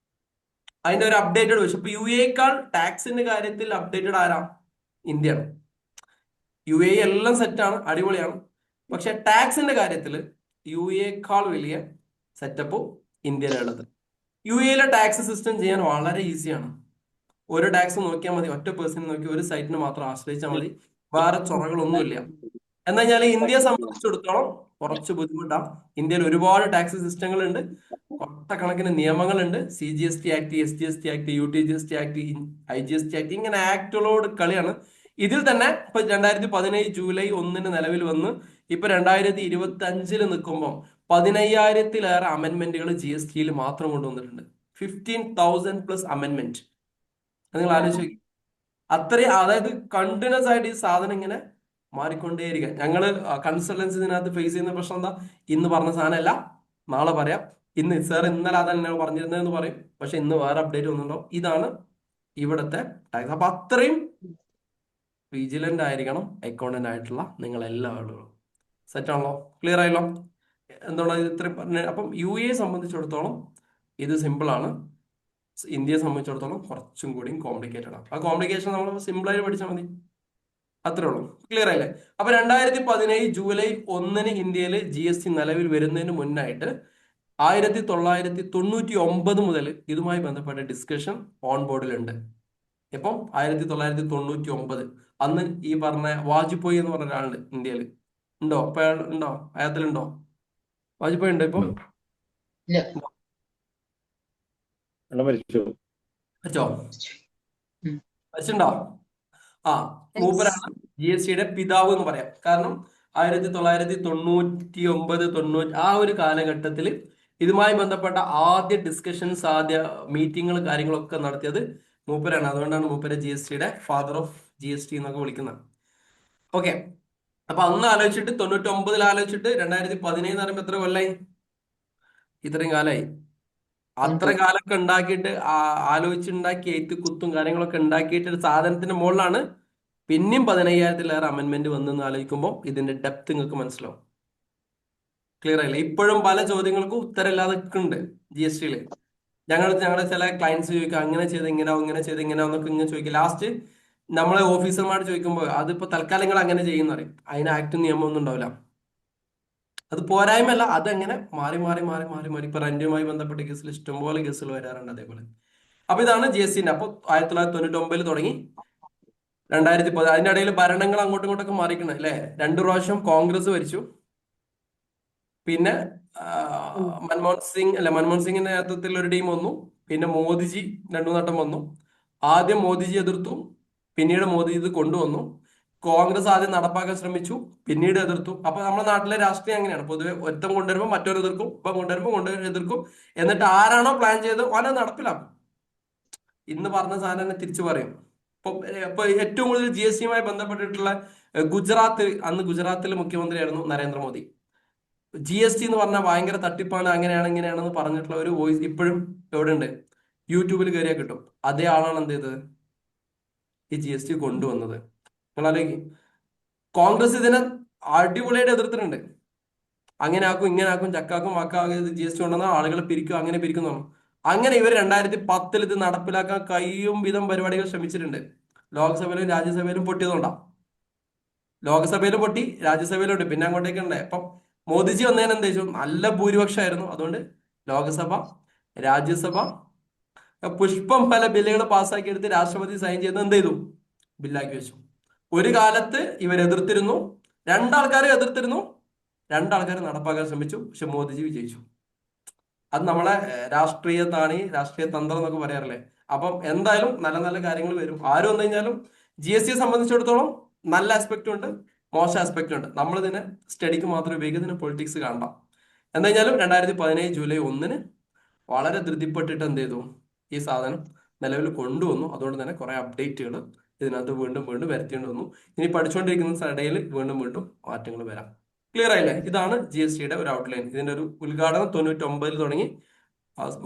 അതിന്റെ ഒരു അപ്ഡേറ്റഡ് വെർഷൻ. ഇപ്പൊ UAE-ക്കാൾ ടാക്സിന്റെ കാര്യത്തിൽ അപ്ഡേറ്റഡ് ആരാ? ഇന്ത്യയാണ്. UAE എല്ലാം സെറ്റാണ്, അടിപൊളിയാണ്. പക്ഷെ ടാക്സിന്റെ കാര്യത്തിൽ UAE-ക്കാൾ വലിയ സെറ്റപ്പ് ഇന്ത്യയിലുള്ളത്. UAE-ലെ ടാക്സ് സിസ്റ്റം ചെയ്യാൻ വളരെ ഈസിയാണ്. ഒരു ടാക്സ് നോക്കിയാൽ മതി, ഒറ്റ പേഴ്സൺ നോക്കി ഒരു സൈറ്റിന് മാത്രം ആശ്രയിച്ചാൽ മതി, വേറെ ചൊറകളൊന്നുമില്ല. എന്നാൽ ഞാൻ ഇന്ത്യയെ സംബന്ധിച്ചിടത്തോളം കുറച്ച് ബുദ്ധിമുട്ടാണ്. ഇന്ത്യയിൽ ഒരുപാട് ടാക്സ് സിസ്റ്റങ്ങൾ ഉണ്ട്, കൊട്ടക്കണക്കിന് നിയമങ്ങളുണ്ട്. CGST act, SGST act, UTGST act, IGST act, ഇങ്ങനെ ആക്ടുകളോട് കളിയാണ്. ഇതിൽ തന്നെ ഇപ്പൊ 2017 ജൂലൈ 1-ന് നിലവിൽ വന്ന് ഇപ്പൊ 2025 നിൽക്കുമ്പോൾ 15,000-ലേറെ അമെന്റ്മെന്റുകൾ GST-യിൽ മാത്രം കൊണ്ടുവന്നിട്ടുണ്ട്. 15,000+ അമെന്റ്മെന്റ്. നിങ്ങൾ ആലോചിച്ച് നോക്കി, അത്രയും. അതായത് കണ്ടിന്യൂസ് ആയിട്ട് ഈ സാധനം ഇങ്ങനെ മാറിക്കൊണ്ടേയിരിക്കുക. ഞങ്ങള് കൺസൾട്ടൻസി ഇതിനകത്ത് ഫേസ് ചെയ്യുന്ന പ്രശ്നം എന്താ? ഇന്ന് പറഞ്ഞ സാധനമല്ല നാളെ പറയാം, ഇന്ന് സാർ ഇന്നലെ അതന്നെ പറഞ്ഞിരുന്നതെന്ന് പറയും, പക്ഷെ ഇന്ന് വേറെ അപ്ഡേറ്റ് ഒന്നുണ്ടാവും. ഇതാണ് ഇവിടുത്തെ ടാക്സ്. അപ്പൊ അത്രയും വിജിലന്റ് ആയിരിക്കണം അക്കൗണ്ടന്റ് ആയിട്ടുള്ള നിങ്ങൾ എല്ലാ ആളുകളും. സെറ്റ് ആണല്ലോ, ക്ലിയർ ആയല്ലോ. എന്താണ് ഇത് ഇത്രയും പറഞ്ഞ? അപ്പം യു എ സംബന്ധിച്ചിടത്തോളം ഇത് സിമ്പിൾ ആണ്. ഇന്ത്യയെ സംബന്ധിച്ചിടത്തോളം കുറച്ചും കൂടി കോംപ്ലിക്കേറ്റഡ് ആണ്. ആ കോംപ്ലിക്കേഷൻ നമ്മൾ സിമ്പിളായി പഠിച്ചാൽ മതി, അത്രേ ഉള്ളൂ. ക്ലിയർ ആയില്ലേ? അപ്പൊ 2017 ജൂലൈ 1 ഇന്ത്യയിൽ GST നിലവിൽ വരുന്നതിന് മുന്നായിട്ട് 1999 മുതൽ ഇതുമായി ബന്ധപ്പെട്ട ഡിസ്കഷൻ ഓൺ ബോർഡിലുണ്ട്. ഇപ്പം 1999 അന്ന് ഈ പറഞ്ഞ വാജ്പേയി എന്ന് പറഞ്ഞ ഒരാളുണ്ട് ഇന്ത്യയിൽ. ഉണ്ടോ? ഇപ്പൊ അയാൾ ഉണ്ടോ? അയാളത്തിലുണ്ടോ? വാജ്പേയി ഉണ്ടോ ഇപ്പൊ? അയാൾ മരിച്ചു. മരിച്ചോ? മരിച്ചിട്ടുണ്ടോ? ആ, മൂപ്പരാണ് GSTയുടെ പിതാവ് എന്ന് പറയാം. കാരണം 1999 ആ ഒരു കാലഘട്ടത്തിൽ ഇതുമായി ബന്ധപ്പെട്ട ആദ്യ ഡിസ്കഷൻസ്, ആദ്യ മീറ്റിങ്ങുകൾ, കാര്യങ്ങളൊക്കെ നടത്തിയത് മൂപ്പരാണ്. അതുകൊണ്ടാണ് മൂപ്പരെ GSTയുടെ ഫാദർ ഓഫ് GST എന്നൊക്കെ വിളിക്കുന്നത്. ഓക്കെ, അപ്പൊ അന്ന് ആലോചിച്ചിട്ട് 99 ആലോചിച്ചിട്ട് 2017 എന്ന് പറയുമ്പോൾ എത്ര കൊല്ലായി? ഇത്രയും കാലമായി. അത്ര കാലമൊക്കെ ഉണ്ടാക്കിയിട്ട് ആലോചിച്ചുണ്ടാക്കി എയ്ത്ത് കുത്തും കാര്യങ്ങളൊക്കെ ഉണ്ടാക്കിയിട്ട് ഒരു സാധനത്തിന്റെ മുകളിലാണ് പിന്നെയും 15,000-ലേറെ അമെന്റ്മെന്റ് വന്നെന്ന് ആലോചിക്കുമ്പോൾ ഇതിന്റെ ഡെപ്ത് നിങ്ങൾക്ക് മനസ്സിലാവും. ക്ലിയർ ആയില്ലേ? ഇപ്പോഴും പല ചോദ്യങ്ങൾക്കും ഉത്തരമില്ലാതെ ഉണ്ട് GSTയിൽ. ഞങ്ങളുടെ ചില ക്ലയൻസ് ചോദിക്കുക, അങ്ങനെ ചെയ്ത് ഇങ്ങനെയാവും, ഇങ്ങനെ ചെയ്ത് ഇങ്ങനെയാവും എന്നൊക്കെ ഇങ്ങനെ ചോദിക്കും. ലാസ്റ്റ് നമ്മളെ ഓഫീസർമാർ ചോദിക്കുമ്പോൾ അതിപ്പോ തൽക്കാലം നിങ്ങൾ അങ്ങനെ ചെയ്യുന്ന പറയും. അതിന് ആക്ടും നിയമമൊന്നും ഉണ്ടാവില്ല. അത് പോരായ്മല്ല, അതങ്ങനെ മാറി മാറി മാറി മാറി മാറി ഇപ്പൊ റെന്റുമായി ബന്ധപ്പെട്ട കേസിൽ ഇഷ്ടംപോലെ കേസുകൾ വരാറുണ്ട് അതേപോലെ. അപ്പൊ ഇതാണ് GSTന്റെ. അപ്പൊ 1999 തുടങ്ങി 2010. അതിന്റെ ഇടയിൽ ഭരണങ്ങൾ അങ്ങോട്ടും ഇങ്ങോട്ടൊക്കെ മാറിക്കണം അല്ലെ. 2 പ്രാവശ്യം കോൺഗ്രസ് ഭരിച്ചു. പിന്നെ മൻമോഹൻ സിംഗിന്റെ നേതൃത്വത്തിൽ ഒരു ടീം വന്നു. പിന്നെ മോദിജി 2 വട്ടം വന്നു. ആദ്യം മോദിജി എതിർത്തു, പിന്നീട് മോദിജി ഇത് കൊണ്ടുവന്നു. കോൺഗ്രസ് ആദ്യം നടപ്പാക്കാൻ ശ്രമിച്ചു, പിന്നീട് എതിർത്തു. അപ്പൊ നമ്മുടെ നാട്ടിലെ രാഷ്ട്രീയം അങ്ങനെയാണ്. പൊതുവെ ഒരുത്തം കൊണ്ടുവരുമ്പോൾ മറ്റൊരു എതിർക്കും, ഇപ്പം കൊണ്ടുവരുമ്പോൾ എതിർക്കും. എന്നിട്ട് ആരാണോ പ്ലാൻ ചെയ്തത് അവനെ നടപ്പിലാക്കും. ഇന്ന് പറഞ്ഞ സാധനം തിരിച്ചു പറയും. ഇപ്പൊ ഏറ്റവും കൂടുതൽ GSTയുമായി ബന്ധപ്പെട്ടിട്ടുള്ള അന്ന് ഗുജറാത്തിൽ മുഖ്യമന്ത്രിയായിരുന്നു നരേന്ദ്രമോദി. GST എന്ന് പറഞ്ഞാൽ ഭയങ്കര തട്ടിപ്പാണ്, അങ്ങനെയാണ് ഇങ്ങനെയാണെന്ന് പറഞ്ഞിട്ടുള്ള ഒരു വോയിസ് ഇപ്പോഴും എവിടെ ഉണ്ട്? യൂട്യൂബിൽ കയറിയാൽ കിട്ടും. അതേ ആളാണ് എന്ത് ചെയ്തത്? ഈ GST കൊണ്ടുവന്നത്. നിങ്ങൾ ആലോചിക്കും, കോൺഗ്രസ് ഇതിനെ അടിപൊളിയായിട്ട് എതിർത്തിട്ടുണ്ട്. അങ്ങനെ ആക്കും, ഇങ്ങനെ ആക്കും, ചക്കാക്കും വാക്കാക്കും, GST കൊണ്ടുവന്ന ആളുകളെ പിരിക്കും, അങ്ങനെ പിരിക്കുന്നു. അങ്ങനെ ഇവർ 2010 ഇത് നടപ്പിലാക്കാൻ കഴിയും വിധം പരിപാടികൾ ശ്രമിച്ചിട്ടുണ്ട്. ലോക്സഭയിലും രാജ്യസഭയിലും പൊട്ടിയതുകൊണ്ടാ. ലോക്സഭയിലും പൊട്ടി, രാജ്യസഭയിലും പൊട്ടി, പിന്നെ അങ്ങോട്ടേക്ക് ഉണ്ടായി. അപ്പം മോദിജി വന്നതിന് എന്താ വെച്ചു? നല്ല ഭൂരിപക്ഷമായിരുന്നു. അതുകൊണ്ട് ലോക്സഭ, രാജ്യസഭ പുഷ്പം പല ബില്ലുകൾ പാസ്സാക്കി എടുത്ത് രാഷ്ട്രപതി സൈൻ ചെയ്ത് എന്ത് ചെയ്തു? ബില്ലാക്കി വെച്ചു. ഒരു കാലത്ത് ഇവർ എതിർത്തിരുന്നു, 2 ആൾക്കാരെ എതിർത്തിരുന്നു, 2 ആൾക്കാർ നടപ്പാക്കാൻ ശ്രമിച്ചു. പക്ഷെ മോദിജി വിജയിച്ചു. അത് നമ്മളെ രാഷ്ട്രീയ തന്ത്രം എന്നൊക്കെ പറയാറില്ലേ. അപ്പം എന്തായാലും നല്ല നല്ല കാര്യങ്ങൾ വരും. ആരും വന്നു കഴിഞ്ഞാലും GSTയെ സംബന്ധിച്ചിടത്തോളം നല്ല ആസ്പെക്റ്റും ഉണ്ട്, മോശം ആസ്പെക്റ്റും ഉണ്ട്. നമ്മളിതിനെ സ്റ്റഡിക്ക് മാത്രം ഉപയോഗിക്കുക, ഇതിന് പൊളിറ്റിക്സ് കാണണ്ട. എന്താ കഴിഞ്ഞാലും 2017 ജൂലൈ 1 വളരെ ധൃതിപ്പെട്ടിട്ട് എന്ത് ചെയ്തു? ഈ സാധനം നിലവിൽ കൊണ്ടുവന്നു. അതുകൊണ്ട് തന്നെ കുറെ അപ്ഡേറ്റുകൾ ഇതിനകത്ത് വീണ്ടും വീണ്ടും വരുത്തേണ്ടി വന്നു. ഇനി പഠിച്ചുകൊണ്ടിരിക്കുന്ന ഇടയിൽ വീണ്ടും വീണ്ടും മാറ്റങ്ങൾ വരാം. ക്ലിയർ ആയില്ലേ? ഇതാണ് GSTയുടെ ഒരു ഔട്ട്ലൈൻ. ഇതിന്റെ ഒരു ഉദ്ഘാടനം 99 തുടങ്ങി,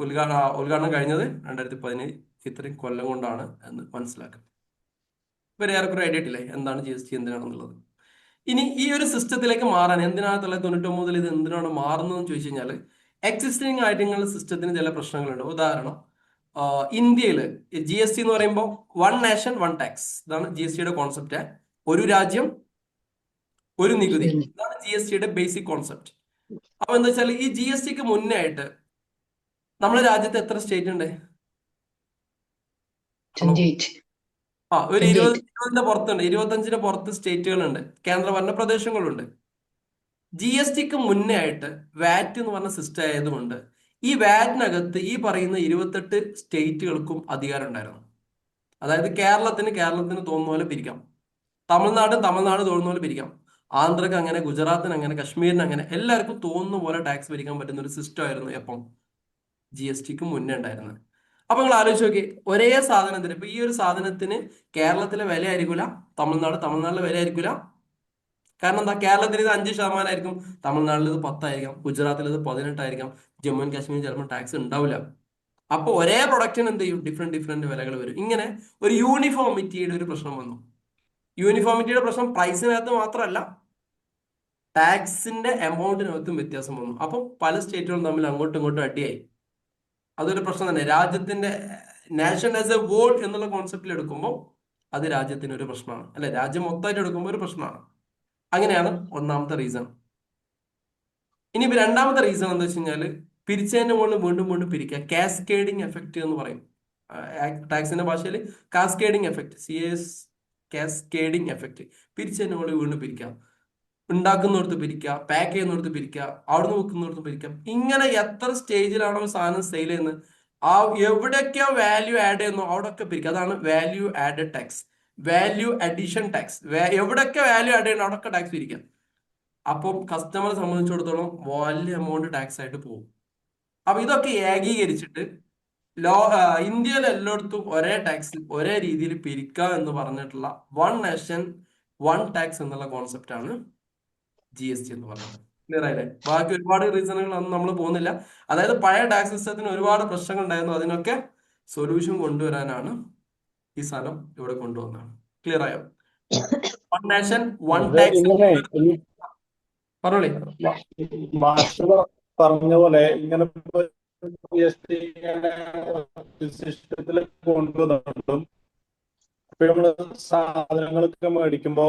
ഉദ്ഘാടനം കഴിഞ്ഞത് 2017. ഇത്രയും കൊല്ലം കൊണ്ടാണ് എന്ന് മനസ്സിലാക്കുക. ഇവരെ ഏറെക്കുറെ ഐഡിയ ഇട്ടില്ലേ എന്താണ് GST, എന്തിനാണെന്നുള്ളത്. ഇനി ഈ ഒരു സിസ്റ്റത്തിലേക്ക് മാറാൻ എന്തിനാണ് 1999 ഇത് എന്തിനാണ് മാറുന്നതെന്ന് ചോദിച്ചു കഴിഞ്ഞാൽ, എക്സിസ്റ്റിംഗ് ആയിട്ടുള്ള സിസ്റ്റത്തിന് ചില പ്രശ്നങ്ങളുണ്ട്. ഉദാഹരണം, ഇന്ത്യയിൽ GST എന്ന് പറയുമ്പോൾ 1 നേഷൻ 1 ടാക്സ്, ഇതാണ് GSTയുടെ കോൺസെപ്റ്റ്. ഒരു രാജ്യം ഒരു നികുതി, ഇതാണ് GSTയുടെ ബേസിക് കോൺസെപ്റ്റ്. അപ്പൊ എന്താ വെച്ചാൽ ഈ GSTക്ക് മുന്നേ ആയിട്ട് നമ്മുടെ രാജ്യത്ത് എത്ര സ്റ്റേറ്റ് ഉണ്ട്? ഒരു 20ന്റെ പുറത്തുണ്ട്, 25ന് പുറത്ത് സ്റ്റേറ്റുകളുണ്ട്, കേന്ദ്രഭരണ പ്രദേശങ്ങളുണ്ട്. GSTക്ക് മുന്നേ ആയിട്ട് വാറ്റ് എന്ന് പറഞ്ഞ സിസ്റ്റം ആയതുകൊണ്ട് ഈ വാറ്റിനകത്ത് ഈ പറയുന്ന 28 സ്റ്റേറ്റുകൾക്കും അധികാരം ഉണ്ടായിരുന്നു. അതായത് കേരളത്തിന് തോന്നുന്ന പോലെ പിരിക്കാം, തമിഴ്നാട് തോന്നുന്ന പോലെ പിരിക്കാം, ആന്ധ്രക്ക് അങ്ങനെ, ഗുജറാത്തിന് അങ്ങനെ, കശ്മീരിന് അങ്ങനെ, എല്ലാവർക്കും തോന്നുന്ന പോലെ ടാക്സ് പിരിക്കാൻ പറ്റുന്ന ഒരു സിസ്റ്റം ആയിരുന്നു എപ്പം? GSTക്ക് മുന്നേ ഉണ്ടായിരുന്നത്. അപ്പൊ നിങ്ങൾ ആലോചിച്ച് നോക്കി, ഒരേ സാധനത്തിന് ഇപ്പൊ ഈ ഒരു സാധനത്തിന് കേരളത്തിലെ വില ആയിരിക്കില്ല, തമിഴ്നാട്ടിലെ വില ആയിരിക്കില്ല. കാരണം എന്താ? കേരളത്തിൽ ഇത് 5% ആയിരിക്കും, തമിഴ്നാട്ടിൽ ഇത് 10 ആയിരിക്കാം, ഗുജറാത്തിൽ ഇത് 18 ആയിരിക്കാം, ജമ്മു ആൻഡ് കാശ്മീർ ചിലപ്പോൾ ടാക്സ് ഉണ്ടാവില്ല. അപ്പൊ ഒരേ പ്രൊഡക്റ്റിന് എന്ത് ചെയ്യും? ഡിഫറെന്റ് വിലകൾ വരും. ഇങ്ങനെ ഒരു യൂണിഫോമിറ്റിയുടെ ഒരു പ്രശ്നം വന്നു. യൂണിഫോമിറ്റിയുടെ പ്രശ്നം പ്രൈസിനകത്ത് മാത്രമല്ല, ടാക്സിന്റെ എമൗണ്ടിനകത്തും വ്യത്യാസം വന്നു. അപ്പം പല സ്റ്റേറ്റുകളും തമ്മിൽ അങ്ങോട്ടും ഇങ്ങോട്ടും അടിയായി. അതൊരു പ്രശ്നം തന്നെ. രാജ്യത്തിന്റെ നാഷൻ ആസ് എ വേൾഡ് എന്നുള്ള കോൺസെപ്റ്റിൽ എടുക്കുമ്പോൾ അത് രാജ്യത്തിന് ഒരു പ്രശ്നമാണ്, അല്ലെ? രാജ്യം മൊത്തമായിട്ട് എടുക്കുമ്പോൾ ഒരു പ്രശ്നമാണ്. അങ്ങനെയാണ് ഒന്നാമത്തെ റീസൺ. ഇനിയിപ്പോ രണ്ടാമത്തെ റീസൺ എന്താ വെച്ച് കഴിഞ്ഞാൽ പിരിച്ചതിന്റെ മുകളിൽ വീണ്ടും വീണ്ടും പിരിക്കുക, കാസ്കേഡിങ് എഫക്റ്റ് എന്ന് പറയും ടാക്സിന്റെ ഭാഷയിൽ. Cascading effect, cascading effect. പിരിച്ചതിന്റെ മുകളിൽ വീണ്ടും പിരിക്കുക, ഉണ്ടാക്കുന്നിടത്ത് പിരിക്കുക, പാക്ക് ചെയ്യുന്നിടത്ത് പിരിക്കുക, അവിടുന്ന് വെക്കുന്നിടത്ത് പിരിക്കുക. ഇങ്ങനെ എത്ര സ്റ്റേജിലാണോ സാധനം സെയിൽ ചെയ്യുന്നത്, ആ എവിടെയൊക്കെയോ വാല്യൂ ആഡ് ചെയ്യുന്നു അവിടെയൊക്കെ പിരിക്കുക. അതാണ് value added tax, value addition tax. എവിടെയൊക്കെ വാല്യൂ ആഡ് ചെയ്യുന്നു അവിടെയൊക്കെ ടാക്സ് പിരിക്കുക. അപ്പം കസ്റ്റമറെ സംബന്ധിച്ചിടത്തോളം വലിയ എമൗണ്ട് ടാക്സ് ആയിട്ട് പോകും. അപ്പൊ ഇതൊക്കെ ഏകീകരിച്ചിട്ട് ഇന്ത്യയിൽ എല്ലായിടത്തും ഒരേ ടാക്സ് ഒരേ രീതിയിൽ പിരിക്കുക എന്ന് പറഞ്ഞിട്ടുള്ള വൺ നേഷൻ വൺ ടാക്സ് എന്നുള്ള കോൺസെപ്റ്റ് ആണ് GST എന്ന് പറയുന്നത്. ക്ലിയർ ആയില്ലേ? ബാക്കി ഒരുപാട് റീസണുകൾ ഒന്നും നമ്മൾ പോകുന്നില്ല. അതായത് പഴയ ടാക്സ് സിസ്റ്റത്തിന് ഒരുപാട് പ്രശ്നങ്ങൾ ഉണ്ടായിരുന്നു, അതിനൊക്കെ സൊല്യൂഷൻ കൊണ്ടുവരാനാണ് ഈ സാധനം ഇവിടെ കൊണ്ടുവന്നത്. ക്ലിയർ ആയോ? One nation one tax. പറഞ്ഞോളി. മാസ്റ്റർ പറഞ്ഞ പോലെ ഇങ്ങനെ സിസ്റ്റത്തിൽ കൊണ്ടുവന്നിട്ടും ഇപ്പൊ നമ്മള് സാധനങ്ങളൊക്കെ മേടിക്കുമ്പോ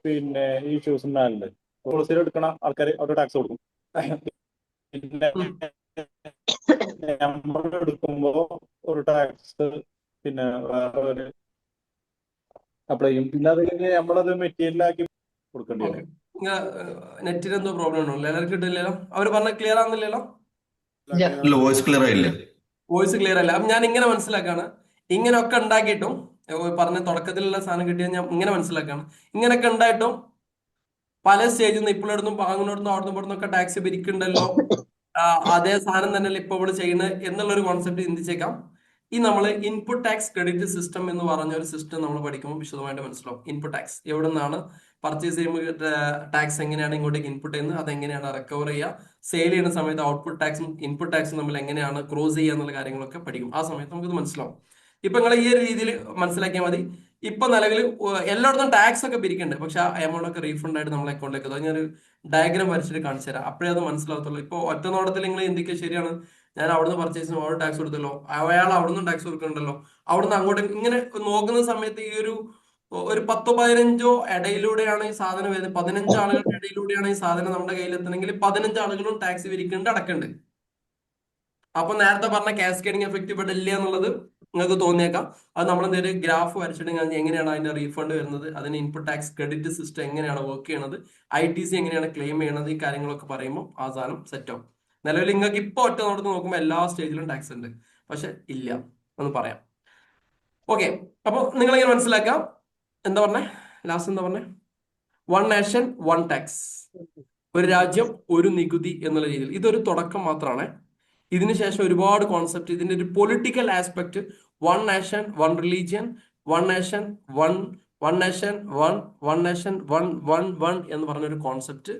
പിന്നെ ഈ ഇഷ്യൂസ് ഉണ്ടാകുന്നുണ്ട്. ഹോൾസെയിൽ എടുക്കണ ആൾക്കാർ അവരുടെ ടാക്സ് കൊടുക്കും. പിന്നെ നമ്മൾ എടുക്കുമ്പോ ഒരു ടാക്സ് പിന്നെ വേറെ ഒരു അപ്ലൈ ചെയ്യും. പിന്നെ അത് കഴിഞ്ഞ് നമ്മളത് മെറ്റീരിയലാക്കി കൊടുക്കേണ്ടി വരും. നെറ്റിന് എന്തോ പ്രോബ്ലം ഉണ്ടോ? എല്ലാവർക്കും കിട്ടില്ലല്ലോ? അവർ പറഞ്ഞ ക്ലിയർ ആവുന്നില്ലല്ലോ? വോയിസ് ക്ലിയർ ആയില്ല. വോയിസ് ക്ലിയർ അല്ല. അപ്പം ഞാൻ ഇങ്ങനെ മനസ്സിലാക്കാണ്, ഇങ്ങനെയൊക്കെ ഉണ്ടാക്കിയിട്ടും പറഞ്ഞ തുടക്കത്തിലുള്ള സാധനം കിട്ടിയാൽ ഞാൻ ഇങ്ങനെ മനസ്സിലാക്കാണ്, ഇങ്ങനെയൊക്കെ ഉണ്ടായിട്ടും പല സ്റ്റേജിൽ നിന്ന് ഇപ്പോഴെടുത്തും അങ്ങോട്ടും അവിടുന്ന് ഇവിടുന്നൊക്കെ ടാക്സ് പിരിക്കുന്നുണ്ടല്ലോ, അതേ സാധനം തന്നെയല്ലേ ഇപ്പോൾ ഇവിടെ ചെയ്യുന്നത് എന്നുള്ളൊരു കോൺസെപ്റ്റ് ചിന്തിച്ചേക്കാം. ഈ നമ്മൾ ഇൻപുട്ട് ടാക്സ് ക്രെഡിറ്റ് സിസ്റ്റം എന്ന് പറഞ്ഞ ഒരു സിസ്റ്റം നമ്മൾ പഠിക്കുമ്പോൾ വിശദമായിട്ട് മനസ്സിലാവും. ഇൻപുട്ട് ടാക്സ് എവിടെ നിന്നാണ് പർച്ചേസ് ചെയ്യുമ്പോൾ ടാക്സ് എങ്ങനെയാണ് ഇങ്ങോട്ടേക്ക് ഇൻപുട്ട് ചെയ്യുന്നത്, അതെങ്ങനെയാണ് റിക്കവർ ചെയ്യുക, സെയിൽ ചെയ്യുന്ന സമയത്ത് ഔട്ട്പുട്ട് ടാക്സും ഇൻപുട്ട് ടാക്സും നമ്മൾ എങ്ങനെയാണ് ക്രോസ് ചെയ്യുക എന്നുള്ള കാര്യങ്ങളൊക്കെ പഠിക്കും. ആ സമയത്ത് നമുക്കിത് മനസ്സിലാവും. ഇപ്പൊ നിങ്ങൾ ഈ ഒരു രീതിയിൽ മനസ്സിലാക്കിയാൽ മതി. ഇപ്പൊ നിലവിൽ എല്ലായിടത്തും ടാക്സ് ഒക്കെ പിരിക്കുന്നുണ്ട്, പക്ഷെ ആ എമൗണ്ട് ഒക്കെ റീഫണ്ട് ആയിട്ട് നമ്മളെ അക്കൗണ്ടിലേക്ക് എത്തും. ഞാനൊരു ഡയഗ്രാം വരച്ചിട്ട് കാണിച്ചു തരാം, അപ്പോഴേ അത് മനസ്സിലാവത്തുള്ളൂ. ഇപ്പൊ ഒറ്റ നോട്ടത്തിൽ നിങ്ങൾ ചിന്തിക്കുക, ശരിയാണ്, ഞാൻ അവിടുന്ന് പർച്ചേസ് ചെയ്യുമ്പോൾ അവിടെ ടാക്സ് കൊടുത്തല്ലോ, അയാൾ അവിടുന്ന് ടാക്സ് കൊടുക്കണ്ടല്ലോ, അവിടുന്ന് അങ്ങോട്ട് ഇങ്ങനെ നോക്കുന്ന സമയത്ത് ഈ ഒരു 10-15 ഇടയിലൂടെയാണ് ഈ സാധനം വരുന്നത്. 15 ആളുകളുടെ ഇടയിലൂടെയാണ് ഈ സാധനം നമ്മുടെ കയ്യിൽ എത്തണമെങ്കിൽ 15 ആളുകളും ടാക്സ് പിരിക്കുന്നുണ്ട്, അടക്കുന്നുണ്ട്. അപ്പൊ നേരത്തെ പറഞ്ഞ കാസ്കേഡിങ് എഫക്റ്റ് ഇവിടെ ഇല്ല എന്നുള്ളത് നിങ്ങൾക്ക് തോന്നിയേക്കാം. അത് നമ്മൾ എന്തെങ്കിലും ഗ്രാഫ് വരച്ചിട്ട് എങ്ങനെയാണ് അതിന്റെ റീഫണ്ട് വരുന്നത്, അതിന് ഇൻപുട്ട് ടാക്സ് ക്രെഡിറ്റ് സിസ്റ്റം എങ്ങനെയാണ് വർക്ക് ചെയ്യണത്, ITC എങ്ങനെയാണ് ക്ലെയിം ചെയ്യണത്, ഈ കാര്യങ്ങളൊക്കെ പറയുമ്പോൾ ആ സാധനം സെറ്റ് ആവും. നിലവിൽ നിങ്ങൾക്ക് ഇപ്പൊ ഒറ്റ നോട്ടത്തിൽ നോക്കുമ്പോൾ എല്ലാ സ്റ്റേജിലും ടാക്സ് ഉണ്ട്, പക്ഷെ ഇല്ല എന്ന് പറയാം. ഓക്കെ, അപ്പൊ നിങ്ങളിങ്ങനെ മനസ്സിലാക്കാം. എന്താ പറഞ്ഞേ ലാസ്റ്റ്? എന്താ പറഞ്ഞേ? വൺ നേഷൻ വൺ ടാക്സ്, ഒരു രാജ്യം ഒരു നികുതി എന്നുള്ള രീതിയിൽ. ഇതൊരു തുടക്കം മാത്രമാണ്. ഇതിനുശേഷം ഒരുപാട് കോൺസെപ്റ്റ്, ഇതിന്റെ ഒരു political aspect, one nation one religion, one nation one nation one nation one എന്ന് പറഞ്ഞൊരു കോൺസെപ്റ്റ്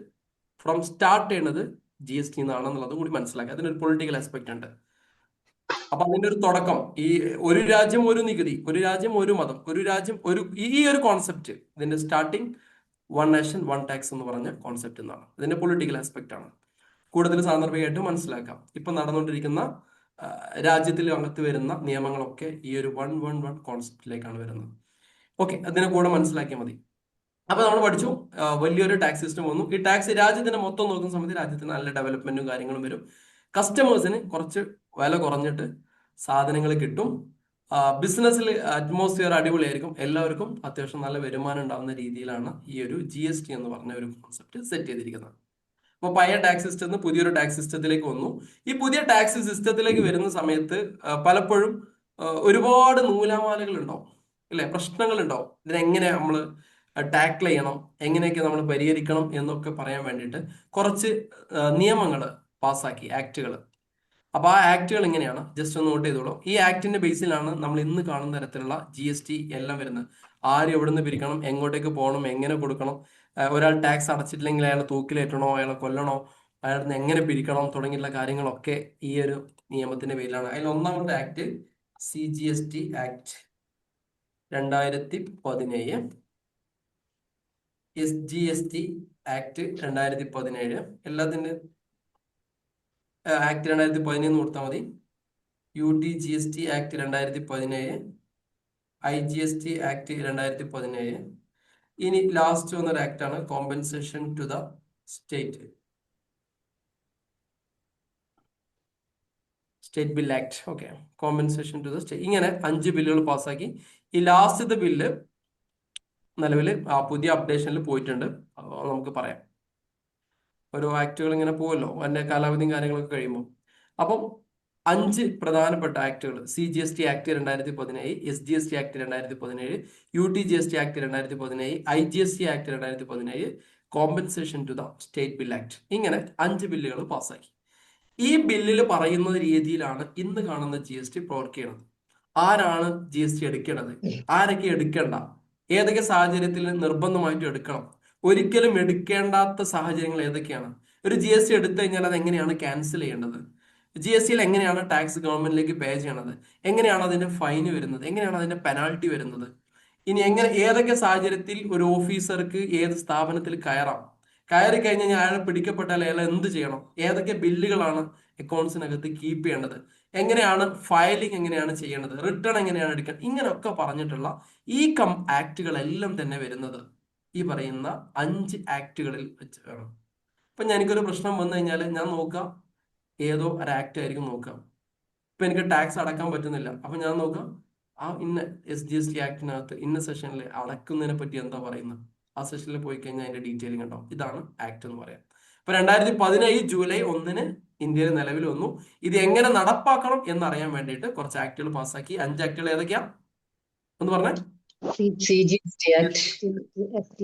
ഫ്രം സ്റ്റാർട്ട് ചെയ്യുന്നത് GST എന്നാണെന്നുള്ളതും കൂടി മനസ്സിലാക്കുക. അതിനൊരു പൊളിറ്റിക്കൽ ആസ്പെക്ട് ഉണ്ട്. അപ്പൊ അതിന്റെ ഒരു തുടക്കം ഈ ഒരു രാജ്യം ഒരു നികുതി, ഒരു രാജ്യം ഒരു മതം, ഒരു രാജ്യം ഒരു ഈ ഒരു കോൺസെപ്റ്റ്, ഇതിന്റെ starting one nation one tax എന്ന് പറഞ്ഞ കോൺസെപ്റ്റ് എന്നാണ്. ഇതിന്റെ പൊളിറ്റിക്കൽ ആസ്പെക്ട് ആണ്. കൂടുതൽ സാന്ദർഭികമായിട്ട് മനസ്സിലാക്കാം. ഇപ്പൊ നടന്നുകൊണ്ടിരിക്കുന്ന രാജ്യത്തിൽ അകത്ത് വരുന്ന നിയമങ്ങളൊക്കെ ഈ ഒരു വൺ കോൺസെപ്റ്റിലേക്കാണ് വരുന്നത്. ഓക്കെ, അതിനെ കൂടെ മനസ്സിലാക്കിയാൽ മതി. അപ്പൊ നമ്മൾ പഠിച്ചു, വലിയൊരു ടാക്സ് സിസ്റ്റം വന്നു. ഈ ടാക്സ് രാജ്യത്തിന്റെ മൊത്തം നോക്കുന്ന സമയത്ത് രാജ്യത്തിന് നല്ല ഡെവലപ്മെന്റും കാര്യങ്ങളും വരും. കസ്റ്റമേഴ്സിന് കുറച്ച് വില കുറഞ്ഞിട്ട് സാധനങ്ങൾ കിട്ടും. ബിസിനസ്സിൽ അറ്റ്മോസ്ഫിയർ അടിപൊളിയായിരിക്കും. എല്ലാവർക്കും അത്യാവശ്യം നല്ല വരുമാനം ഉണ്ടാകുന്ന രീതിയിലാണ് ഈ ഒരു GST എന്ന് പറഞ്ഞ ഒരു കോൺസെപ്റ്റ് സെറ്റ് ചെയ്തിരിക്കുന്നത്. അപ്പോൾ പഴയ ടാക്സ് സിസ്റ്റത്തിൽ പുതിയൊരു ടാക്സ് സിസ്റ്റത്തിലേക്ക് വന്നു. ഈ പുതിയ ടാക്സ് സിസ്റ്റത്തിലേക്ക് വരുന്ന സമയത്ത് പലപ്പോഴും ഒരുപാട് നൂലാമാലകൾ ഉണ്ടാവും, അല്ലെ? പ്രശ്നങ്ങൾ ഉണ്ടാവും. ഇതിനെങ്ങനെ നമ്മൾ ടാക്കിൾ ചെയ്യണം, എങ്ങനെയൊക്കെ നമ്മൾ പരിഹരിക്കണം എന്നൊക്കെ പറയാൻ വേണ്ടിയിട്ട് കുറച്ച് നിയമങ്ങൾ പാസ്സാക്കി, ആക്ടുകൾ. അപ്പൊ ആ ആക്ടുകൾ ഇങ്ങനെയാണ്, ജസ്റ്റ് ഒന്ന് നോട്ട് ചെയ്തോളൂ. ഈ ആക്ടിന്റെ ബേസിലാണ് നമ്മൾ ഇന്ന് കാണുന്ന തരത്തിലുള്ള GST എല്ലാം വരുന്നത്. ആര് എവിടെ നിന്ന് പിരിക്കണം, എങ്ങോട്ടേക്ക് പോകണം, എങ്ങനെ കൊടുക്കണം, ഒരാൾ ടാക്സ് അടച്ചിട്ടില്ലെങ്കിൽ അയാളെ തൂക്കിലേറ്റണോ, അയാളെ കൊല്ലണോ, അയാളിൽ നിന്ന് എങ്ങനെ പിരിക്കണം തുടങ്ങിയുള്ള കാര്യങ്ങളൊക്കെ ഈ ഒരു നിയമത്തിന്റെ പേരിലാണ്. അതിൽ ഒന്നാമത്തെ act CGST act 2017, SGST act 2017 എല്ലാത്തിന്റെ ആക്ട് 2017 കൊടുത്താൽ മതി. UTGST act 2017, IGST act 2017. ഇനി ലാസ്റ്റ് വന്നൊരു ആക്ടാണ് compensation to the state bill act. Okay, compensation to the state. ഇങ്ങനെ 5 ബില്ലുകൾ പാസ്സാക്കി. ഈ ലാസ്റ്റത്തെ ബില്ല് നിലവിൽ പുതിയ അപ്ഡേഷനിൽ പോയിട്ടുണ്ട്. നമുക്ക് പറയാം, ഓരോ ആക്ടുകൾ ഇങ്ങനെ പോകുമല്ലോ അതിന്റെ കാലാവധിയും കാര്യങ്ങളൊക്കെ കഴിയുമ്പോൾ. അപ്പം 5 പ്രധാനപ്പെട്ട ആക്ടുകൾ: CGST act 2017, SGST act 2017, UTGST act 2017, IGST act 2017, compensation to the state bill act. ഇങ്ങനെ 5 ബില്ലുകൾ പാസ്സാക്കി. ഈ ബില്ലിൽ പറയുന്ന രീതിയിലാണ് ഇന്ന് കാണുന്ന GST പ്രവർത്തിക്കുന്നത്. ആരാണ് GST എടുക്കേണ്ടത്, ആരൊക്കെ എടുക്കേണ്ട, ഏതൊക്കെ സാഹചര്യത്തിൽ നിർബന്ധമായിട്ടും എടുക്കണം, ഒരിക്കലും എടുക്കേണ്ടാത്ത സാഹചര്യങ്ങൾ ഏതൊക്കെയാണ്, ഒരു GST എടുത്തു കഴിഞ്ഞാൽ അത് എങ്ങനെയാണ് ക്യാൻസൽ ചെയ്യേണ്ടത്, GSTയിൽ എങ്ങനെയാണ് ടാക്സ് ഗവൺമെന്റിലേക്ക് പേ ചെയ്യണത്, എങ്ങനെയാണ് അതിന്റെ ഫൈൻ വരുന്നത്, എങ്ങനെയാണ് അതിന്റെ പെനാൽറ്റി വരുന്നത്, ഇനി ഏതൊക്കെ സാഹചര്യത്തിൽ ഒരു ഓഫീസർക്ക് ഏത് സ്ഥാപനത്തിൽ കയറി കഴിഞ്ഞാൽ അയാൾ പിടിക്കപ്പെട്ടാൽ അയാൾ എന്ത് ചെയ്യണം, ഏതൊക്കെ ബില്ലുകളാണ് അക്കൗണ്ട്സിനകത്ത് കീപ്പ് ചെയ്യേണ്ടത്, എങ്ങനെയാണ് ഫയലിംഗ് എങ്ങനെയാണ് ചെയ്യേണ്ടത്, റിട്ടേൺ എങ്ങനെയാണ് എടുക്കുക, ഇങ്ങനെയൊക്കെ പറഞ്ഞിട്ടുള്ള ഈ ആക്ടുകളെല്ലാം തന്നെ വരുന്നത് ഈ പറയുന്ന 5 ആക്ടുകളിൽ വെച്ച് വേണം. ഇപ്പൊ എനിക്കൊരു പ്രശ്നം വന്നു കഴിഞ്ഞാൽ ഞാൻ നോക്കാം ഏതോ ഒരു ആക്ട് ആയിരിക്കും നോക്കാം. ഇപ്പൊ എനിക്ക് ടാക്സ് അടക്കാൻ പറ്റുന്നില്ല, അപ്പൊ ഞാൻ നോക്കാം ഇന്ന SGST ആക്ടിനകത്ത് ഇന്ന സെഷനിൽ അടക്കുന്നതിനെ പറ്റി എന്താ പറയുന്നത്, ആ സെഷനിൽ പോയി കഴിഞ്ഞാൽ അതിന്റെ ഡീറ്റെയിലിംഗ് ഉണ്ടാവും. ഇതാണ് ആക്ട് എന്ന് പറയാം. ഇപ്പൊ 2017 ജൂലൈ 1 ഇന്ത്യയിൽ നിലവിൽ വന്നു. ഇത് എങ്ങനെ നടപ്പാക്കണം എന്നറിയാൻ വേണ്ടിയിട്ട് കുറച്ച് ആക്ടുകൾ പാസ്സാക്കി. 5 ആക്ടുകൾ ഏതൊക്കെയാ എന്ന് പറഞ്ഞേ? CGST Act, CGST,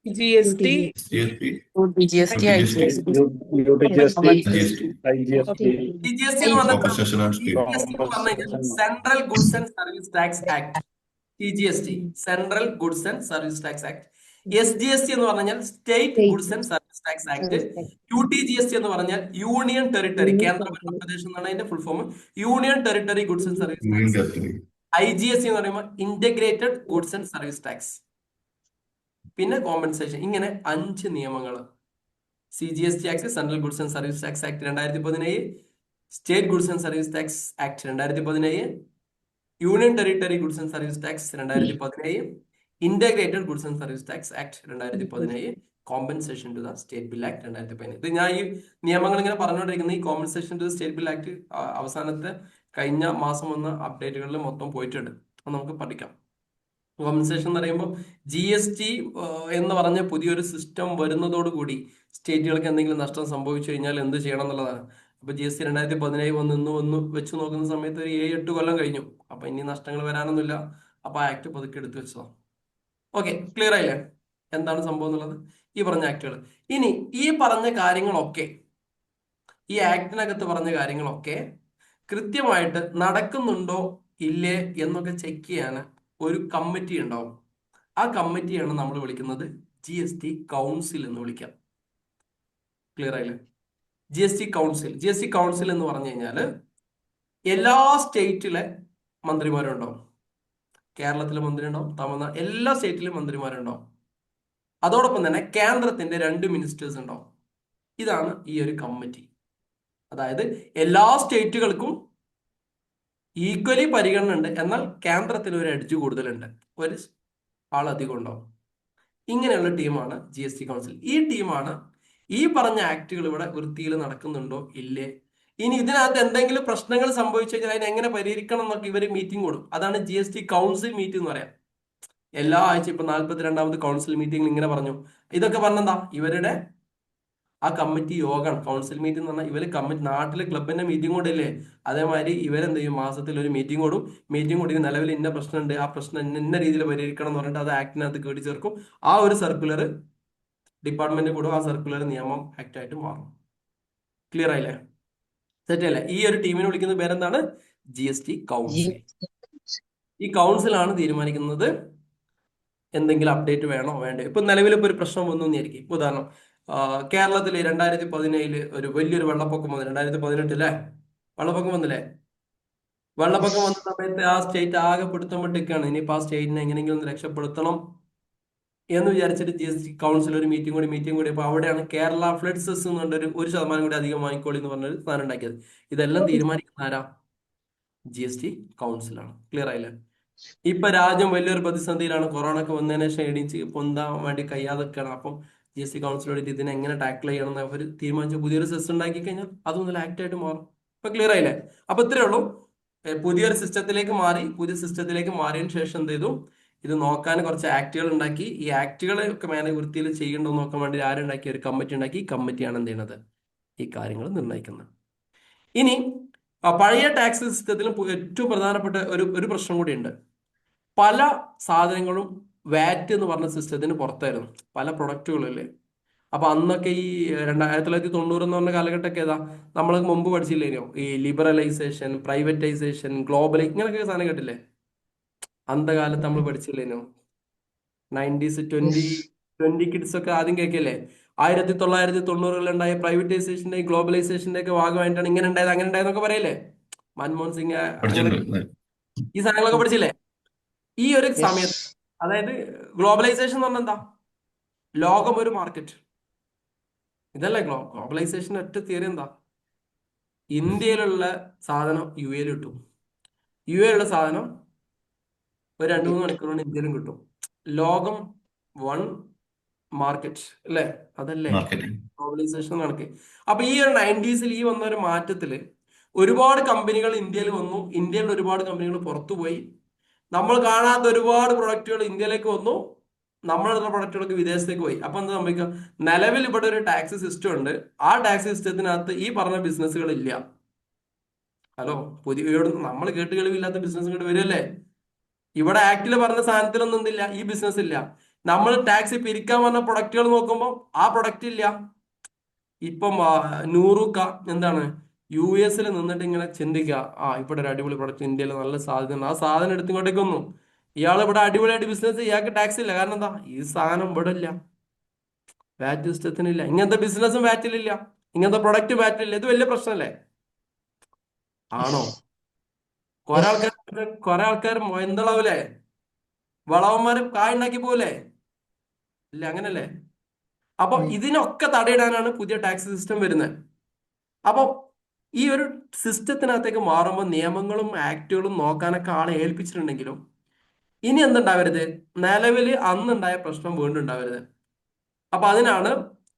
GST, CST, UTGST, UTGST, CGST എന്ന് പറഞ്ഞാൽ Compensation and State. Central goods and service tax act. CGST central goods and service tax act. SGST എന്ന് പറഞ്ഞാൽ state goods and service tax act. UTGST എന്ന് പറഞ്ഞാൽ union territory, കേന്ദ്രഭരണ പ്രദേശം എന്നാണ് അതിന്റെ full form, union territory goods and service Union tax. Territory. IGST എന്ന് പറയുമ്പോൾ integrated goods and service tax. പിന്നെ കോമ്പൻസേഷൻ. ഇങ്ങനെ 5 നിയമങ്ങൾ. CGST act, central goods and service tax act 2017, state goods and service tax act 2017, union territory goods and service tax 2017, integrated goods and service tax act 2017, compensation to the state bill act 2017. ഇത് ഞാൻ ഈ നിയമങ്ങൾ ഇങ്ങനെ പറഞ്ഞുകൊണ്ടിരിക്കുന്നത് ഈ compensation to the state bill act അവസാനത്തെ കഴിഞ്ഞ മാസം വന്ന അപ്ഡേറ്റുകളിൽ മൊത്തം പോയിട്ടുണ്ട്. അത് നമുക്ക് പഠിക്കാം. കോമ്പൻസേഷൻ എന്ന് പറയുമ്പോൾ GST എന്ന് പറഞ്ഞ പുതിയൊരു സിസ്റ്റം വരുന്നതോടുകൂടി സ്റ്റേറ്റുകൾക്ക് എന്തെങ്കിലും നഷ്ടം സംഭവിച്ചു കഴിഞ്ഞാൽ എന്ത് ചെയ്യണം എന്നുള്ളതാണ്. അപ്പൊ GST 2017 വന്ന് വെച്ച് നോക്കുന്ന സമയത്ത് ഒരു 7-8 കൊല്ലം കഴിഞ്ഞു. അപ്പൊ ഇനി നഷ്ടങ്ങൾ വരാനൊന്നുമില്ല. അപ്പൊ ആക്ട് പതുക്കെ എടുത്തു വെച്ചോ. ഓക്കെ, ക്ലിയർ ആയില്ലേ എന്താണ് സംഭവം എന്നുള്ളത്? ഈ പറഞ്ഞ ആക്ടുകൾ. ഇനി ഈ പറഞ്ഞ കാര്യങ്ങളൊക്കെ, ഈ ആക്ടിനകത്ത് പറഞ്ഞ കാര്യങ്ങളൊക്കെ കൃത്യമായിട്ട് നടക്കുന്നുണ്ടോ ഇല്ലേ എന്നൊക്കെ ചെക്ക് ചെയ്യാൻ ഒരു കമ്മിറ്റി ഉണ്ടാവും. ആ കമ്മിറ്റിയാണ് നമ്മൾ വിളിക്കുന്നത് GST കൗൺസിൽ എന്ന് വിളിക്കാം. ക്ലിയർ ആയില്ലേ? GST കൗൺസിൽ എന്ന് പറഞ്ഞു കഴിഞ്ഞാല് എല്ലാ സ്റ്റേറ്റിലെ മന്ത്രിമാരുണ്ടാവും. കേരളത്തിലെ മന്ത്രി ഉണ്ടാവും, തമിഴ്നാട്, എല്ലാ സ്റ്റേറ്റിലും മന്ത്രിമാരുണ്ടാവും. അതോടൊപ്പം തന്നെ കേന്ദ്രത്തിന്റെ 2 മിനിസ്റ്റേഴ്സ് ഉണ്ടാവും. ഇതാണ് ഈ ഒരു കമ്മിറ്റി. അതായത് എല്ലാ സ്റ്റേറ്റുകൾക്കും ഈക്വലി പരിഗണന ഉണ്ട്, എന്നാൽ കേന്ദ്രത്തിൽ ഒരു എഡ്ജ് കൂടുതലുണ്ട്, ഒരു ആളധികം ഉണ്ടാവും. ഇങ്ങനെയുള്ള ടീമാണ് GST കൗൺസിൽ. ഈ ടീമാണ് ഈ പറഞ്ഞ ആക്ടുകൾ ഇവിടെ വൃത്തിയിൽ നടക്കുന്നുണ്ടോ ഇല്ലേ, ഇനി ഇതിനകത്ത് എന്തെങ്കിലും പ്രശ്നങ്ങൾ സംഭവിച്ചു കഴിഞ്ഞാൽ അതിനെ എങ്ങനെ പരിഹരിക്കണം എന്നൊക്കെ ഇവർ മീറ്റിംഗ് കൂടും. അതാണ് GST കൗൺസിൽ മീറ്റിംഗ് എന്ന് പറയാം. എല്ലാ ആഴ്ച ഇപ്പൊ 42ാമത് കൗൺസിൽ മീറ്റിംഗിൽ ഇങ്ങനെ പറഞ്ഞു. ഇതൊക്കെ പറഞ്ഞെന്താ, ഇവരുടെ ആ കമ്മിറ്റി യോഗമാണ്. കൗൺസിൽ മീറ്റിംഗ് എന്ന് പറഞ്ഞാൽ ഇവര് കമ്മിറ്റി, നാട്ടിലെ ക്ലബിന്റെ മീറ്റിംഗ് കൂടില്ലേ, അതേമാതിരി ഇവരെന്ത് ചെയ്യും, മാസത്തിൽ ഒരു മീറ്റിംഗ് കൂടും. മീറ്റിംഗ് കൂടി നിലവിൽ ഇന്ന പ്രശ്നമുണ്ട്, ആ പ്രശ്നം ഇന്ന രീതിയിൽ പരിഹരിക്കണം എന്ന് പറഞ്ഞിട്ട് അത് ആക്ടിനകത്ത് കേടി ചേർക്കും. ആ ഒരു സർക്കുലർ ഡിപ്പാർട്ട്മെന്റ് കൂടും, ആ സർക്കുലർ നിയമം ആക്ട് ആയിട്ട് മാറും. ക്ലിയർ ആയില്ലേ? സെറ്റ് അല്ലേ? ഈ ഒരു ടീമിനെ വിളിക്കുന്ന പേരെന്താണ്? GST council. ഈ കൗൺസിലാണ് തീരുമാനിക്കുന്നത് എന്തെങ്കിലും അപ്ഡേറ്റ് വേണോ വേണ്ടോ. ഇപ്പൊ നിലവിൽ ഇപ്പൊ ഒരു പ്രശ്നം വന്നു എന്നായിരിക്കും. ഉദാഹരണം, കേരളത്തിൽ 2017 ഒരു വലിയൊരു വെള്ളപ്പൊക്കം വന്നു. 2018 അല്ലേ വെള്ളപ്പൊക്കം വന്നില്ലേ? വെള്ളപ്പൊക്കം വന്ന സമയത്ത് ആ സ്റ്റേറ്റ് ആകെ പിടുത്തം വിട്ടിരിക്കുകയാണ്. ഇനിയിപ്പോ ആ സ്റ്റേറ്റിനെ എങ്ങനെയെങ്കിലും ഒന്ന് രക്ഷപ്പെടുത്തണം എന്ന് വിചാരിച്ചിട്ട് GST കൗൺസിൽ ഒരു മീറ്റിംഗ് കൂടി അപ്പൊ അവിടെയാണ് കേരള ഫ്ലഡ് സെസ് എന്ന് പറഞ്ഞൊരു 1% കൂടി അധികം വാങ്ങിക്കോളി എന്ന് പറഞ്ഞൊരു സാധനം ഉണ്ടാക്കിയത്. ഇതെല്ലാം തീരുമാനിക്കുന്ന ആരാ? GST കൗൺസിലാണ്. ക്ലിയർ ആയില്ലേ? ഇപ്പൊ രാജ്യം വലിയൊരു പ്രതിസന്ധിയിലാണ്. കൊറോണ ഒക്കെ വന്നതിന് ശേഷം എണീച്ച് പൊന്താൻ വേണ്ടി കഴിയാതൊക്കെയാണ്. അപ്പം GST കൗൺസിലോട് ഇതിനെ എങ്ങനെ ടാക്കിൾ ചെയ്യണം എന്ന് അവർ തീരുമാനിച്ച പുതിയൊരു സിസ്റ്റം ഉണ്ടാക്കി കഴിഞ്ഞാൽ അതൊന്നും ആക്ട് ആയിട്ട് മാറും. ഇപ്പൊ ക്ലിയർ ആയില്ലേ? അപ്പൊ ഇത്രയേ ഉള്ളൂ. പുതിയൊരു സിസ്റ്റത്തിലേക്ക് മാറി. പുതിയ സിസ്റ്റത്തിലേക്ക് മാറിയതിനു ശേഷം എന്ത് ചെയ്തു? ഇത് നോക്കാൻ കുറച്ച് ആക്ടുകൾ ഉണ്ടാക്കി. ഈ ആക്ടുകളെ ഒക്കെ മേലെ വൃത്തിയിൽ ചെയ്യണ്ടോ നോക്കാൻ വേണ്ടി ആരുണ്ടാക്കി? ഒരു കമ്മിറ്റി ഉണ്ടാക്കി. ഈ കമ്മിറ്റിയാണ് എന്ത് ചെയ്യുന്നത്? ഈ കാര്യങ്ങൾ നിർണ്ണയിക്കുന്നത്. ഇനി പഴയ ടാക്സ് സിസ്റ്റത്തിലും ഏറ്റവും പ്രധാനപ്പെട്ട ഒരു പ്രശ്നം കൂടിയുണ്ട്. പല സാധനങ്ങളും വാറ്റ് എന്ന് പറഞ്ഞ സിസ്റ്റത്തിന് പുറത്തായിരുന്നു. പല പ്രൊഡക്റ്റുകളില്ലേ. അപ്പൊ അന്നൊക്കെ ഈ 1990 എന്ന് പറഞ്ഞ കാലഘട്ടമൊക്കെ ഏതാ? നമ്മൾ മുമ്പ് പഠിച്ചില്ലേനോ? ഈ ലിബറലൈസേഷൻ, പ്രൈവറ്റൈസേഷൻ, ഗ്ലോബൽ ഇങ്ങനെയൊക്കെ സാധനം കേട്ടില്ലേ? അന്തകാലത്ത് നമ്മൾ പഠിച്ചില്ലേനോ? 90s 20 കിഡ്സ് ഒക്കെ ആദ്യം കേൾക്കില്ലേ? 1990-കളിലുണ്ടായ പ്രൈവറ്റൈസേഷന്റെ ഗ്ലോബലൈസേഷന്റെ ഒക്കെ ഭാഗമായിട്ടാണ് ഇങ്ങനെ ഉണ്ടായത് അങ്ങനെ ഉണ്ടായതെന്നൊക്കെ പറയില്ലേ? മൻമോഹൻ സിംഗ് അങ്ങനെ ഈ സാധനങ്ങളൊക്കെ പഠിച്ചില്ലേ? ഈ ഒരു സമയത്ത്, അതായത് ഗ്ലോബലൈസേഷൻ എന്ന് പറഞ്ഞാൽ എന്താ? ലോകം ഒരു മാർക്കറ്റ്. ഇതല്ലേ ഗ്ലോബലൈസേഷൻ ഒറ്റ തിയറി എന്താ? ഇന്ത്യയിലുള്ള സാധനം UAE കിട്ടും, UAE ഉള്ള സാധനം ഒരു 2-3 മണിക്കൂർ കൊണ്ട് ഇന്ത്യയിലും കിട്ടും. ലോകം വൺ മാർക്കറ്റ് അല്ലേ? അതല്ലേ ഗ്ലോബലൈസേഷൻ കണക്ക്. അപ്പൊ ഈ ഒരു 90s ഈ വന്ന ഒരു മാറ്റത്തില് ഒരുപാട് കമ്പനികൾ ഇന്ത്യയിൽ വന്നു. ഇന്ത്യയിൽ ഒരുപാട് കമ്പനികൾ പുറത്തു പോയി. നമ്മൾ കാണാത്ത ഒരുപാട് പ്രൊഡക്റ്റുകൾ ഇന്ത്യയിലേക്ക് വന്നു. നമ്മളുള്ള പ്രൊഡക്റ്റുകളൊക്കെ വിദേശത്തേക്ക് പോയി. അപ്പൊ എന്താ സംഭവിക്കുക? നിലവിൽ ഇവിടെ ഒരു ടാക്സ് സിസ്റ്റം ഉണ്ട്. ആ ടാക്സ് സിസ്റ്റത്തിനകത്ത് ഈ പറഞ്ഞ ബിസിനസ്സുകൾ ഇല്ല. ഹലോ, പുതിയ നമ്മൾ കേട്ട് കേൾവില്ലാത്ത ബിസിനസ് ഇങ്ങോട്ട് വരുമല്ലേ? ഇവിടെ ആക്ടിൽ പറഞ്ഞ സാധനത്തിലൊന്നും എന്തില്ല? ഈ ബിസിനസ് ഇല്ല. നമ്മൾ ടാക്സ് പിരിക്കാൻ പറഞ്ഞ പ്രൊഡക്റ്റുകൾ നോക്കുമ്പോൾ ആ പ്രൊഡക്റ്റ് ഇല്ല. ഇപ്പം നൂറുക്ക എന്താണ് US നിന്നിട്ട് ഇങ്ങനെ ചിന്തിക്കുക, ഇവിടെ ഒരു അടിപൊളി പ്രൊഡക്റ്റ് ഇന്ത്യയിൽ നല്ല സാധ്യത, ആ സാധനം എടുത്ത് ഇങ്ങോട്ടേക്ക് വന്നു. ഇയാൾ ഇവിടെ അടിപൊളിയായിട്ട് ബിസിനസ്, ഇയാൾക്ക് ടാക്സ് ഇല്ല. കാരണം എന്താ? ഈ സാധനം ഇവിടെ ഇല്ല, വാറ്റ് സിസ്റ്റത്തിനില്ല. ഇങ്ങനത്തെ ബിസിനസ്സും വാറ്റിലില്ല, ഇങ്ങനത്തെ പ്രൊഡക്റ്റ് വാറ്റിലില്ല. ഇത് വലിയ പ്രശ്നമല്ലേ? ആണോ? കുറെ ആൾക്കാർ എന്താളാവൂലേ? വളവന്മാര് കായുണ്ടാക്കി പോകൂലേ? ഇല്ല, അങ്ങനല്ലേ? അപ്പൊ ഇതിനൊക്കെ തടയിടാനാണ് പുതിയ ടാക്സ് സിസ്റ്റം വരുന്നത്. അപ്പൊ ഈ ഒരു സിസ്റ്റത്തിനകത്തേക്ക് മാറുമ്പോൾ നിയമങ്ങളും ആക്ടുകളും നോക്കാനൊക്കെ ആളെ ഏൽപ്പിച്ചിട്ടുണ്ടെങ്കിലും ഇനി എന്തുണ്ടാവരുത്? നിലവില് അന്നുണ്ടായ പ്രശ്നം വീണ്ടും ഉണ്ടാവരുത്. അപ്പൊ അതിനാണ്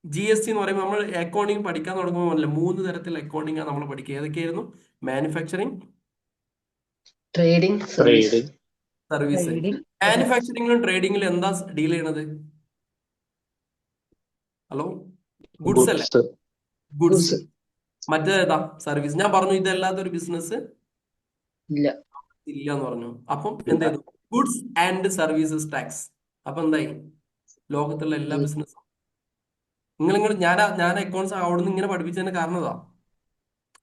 GST എന്ന് പറയുമ്പോൾ നമ്മൾ അക്കൗണ്ടിങ് പഠിക്കാൻ തുടങ്ങുമ്പോൾ 3 തരത്തിൽ അക്കൗണ്ടിങ് നമ്മൾ പഠിക്കുക. ഏതൊക്കെയായിരുന്നു? Manufacturing, trading, service. മാനുഫാക്ചറിങ്ങിലും ട്രേഡിങ്ങിലും എന്താ ഡീൽ ചെയ്യണത്? ഹലോ, ഗുഡ്സ് അല്ലേ? ഗുഡ്സ്. മറ്റേതാ? സർവീസ്. ഞാൻ പറഞ്ഞു ഇതല്ലാത്ത ഒരു ബിസിനസ് ഇല്ല എന്ന് പറഞ്ഞു. അപ്പം എന്ത് ചെയ്തു? Goods and services tax. അപ്പൊ എന്തായി? ലോകത്തുള്ള എല്ലാ ബിസിനസ്സും ഞാൻ അക്കൗണ്ട്സ് അവിടുന്ന് ഇങ്ങനെ പഠിപ്പിച്ചതിന് കാരണം ഇതാ.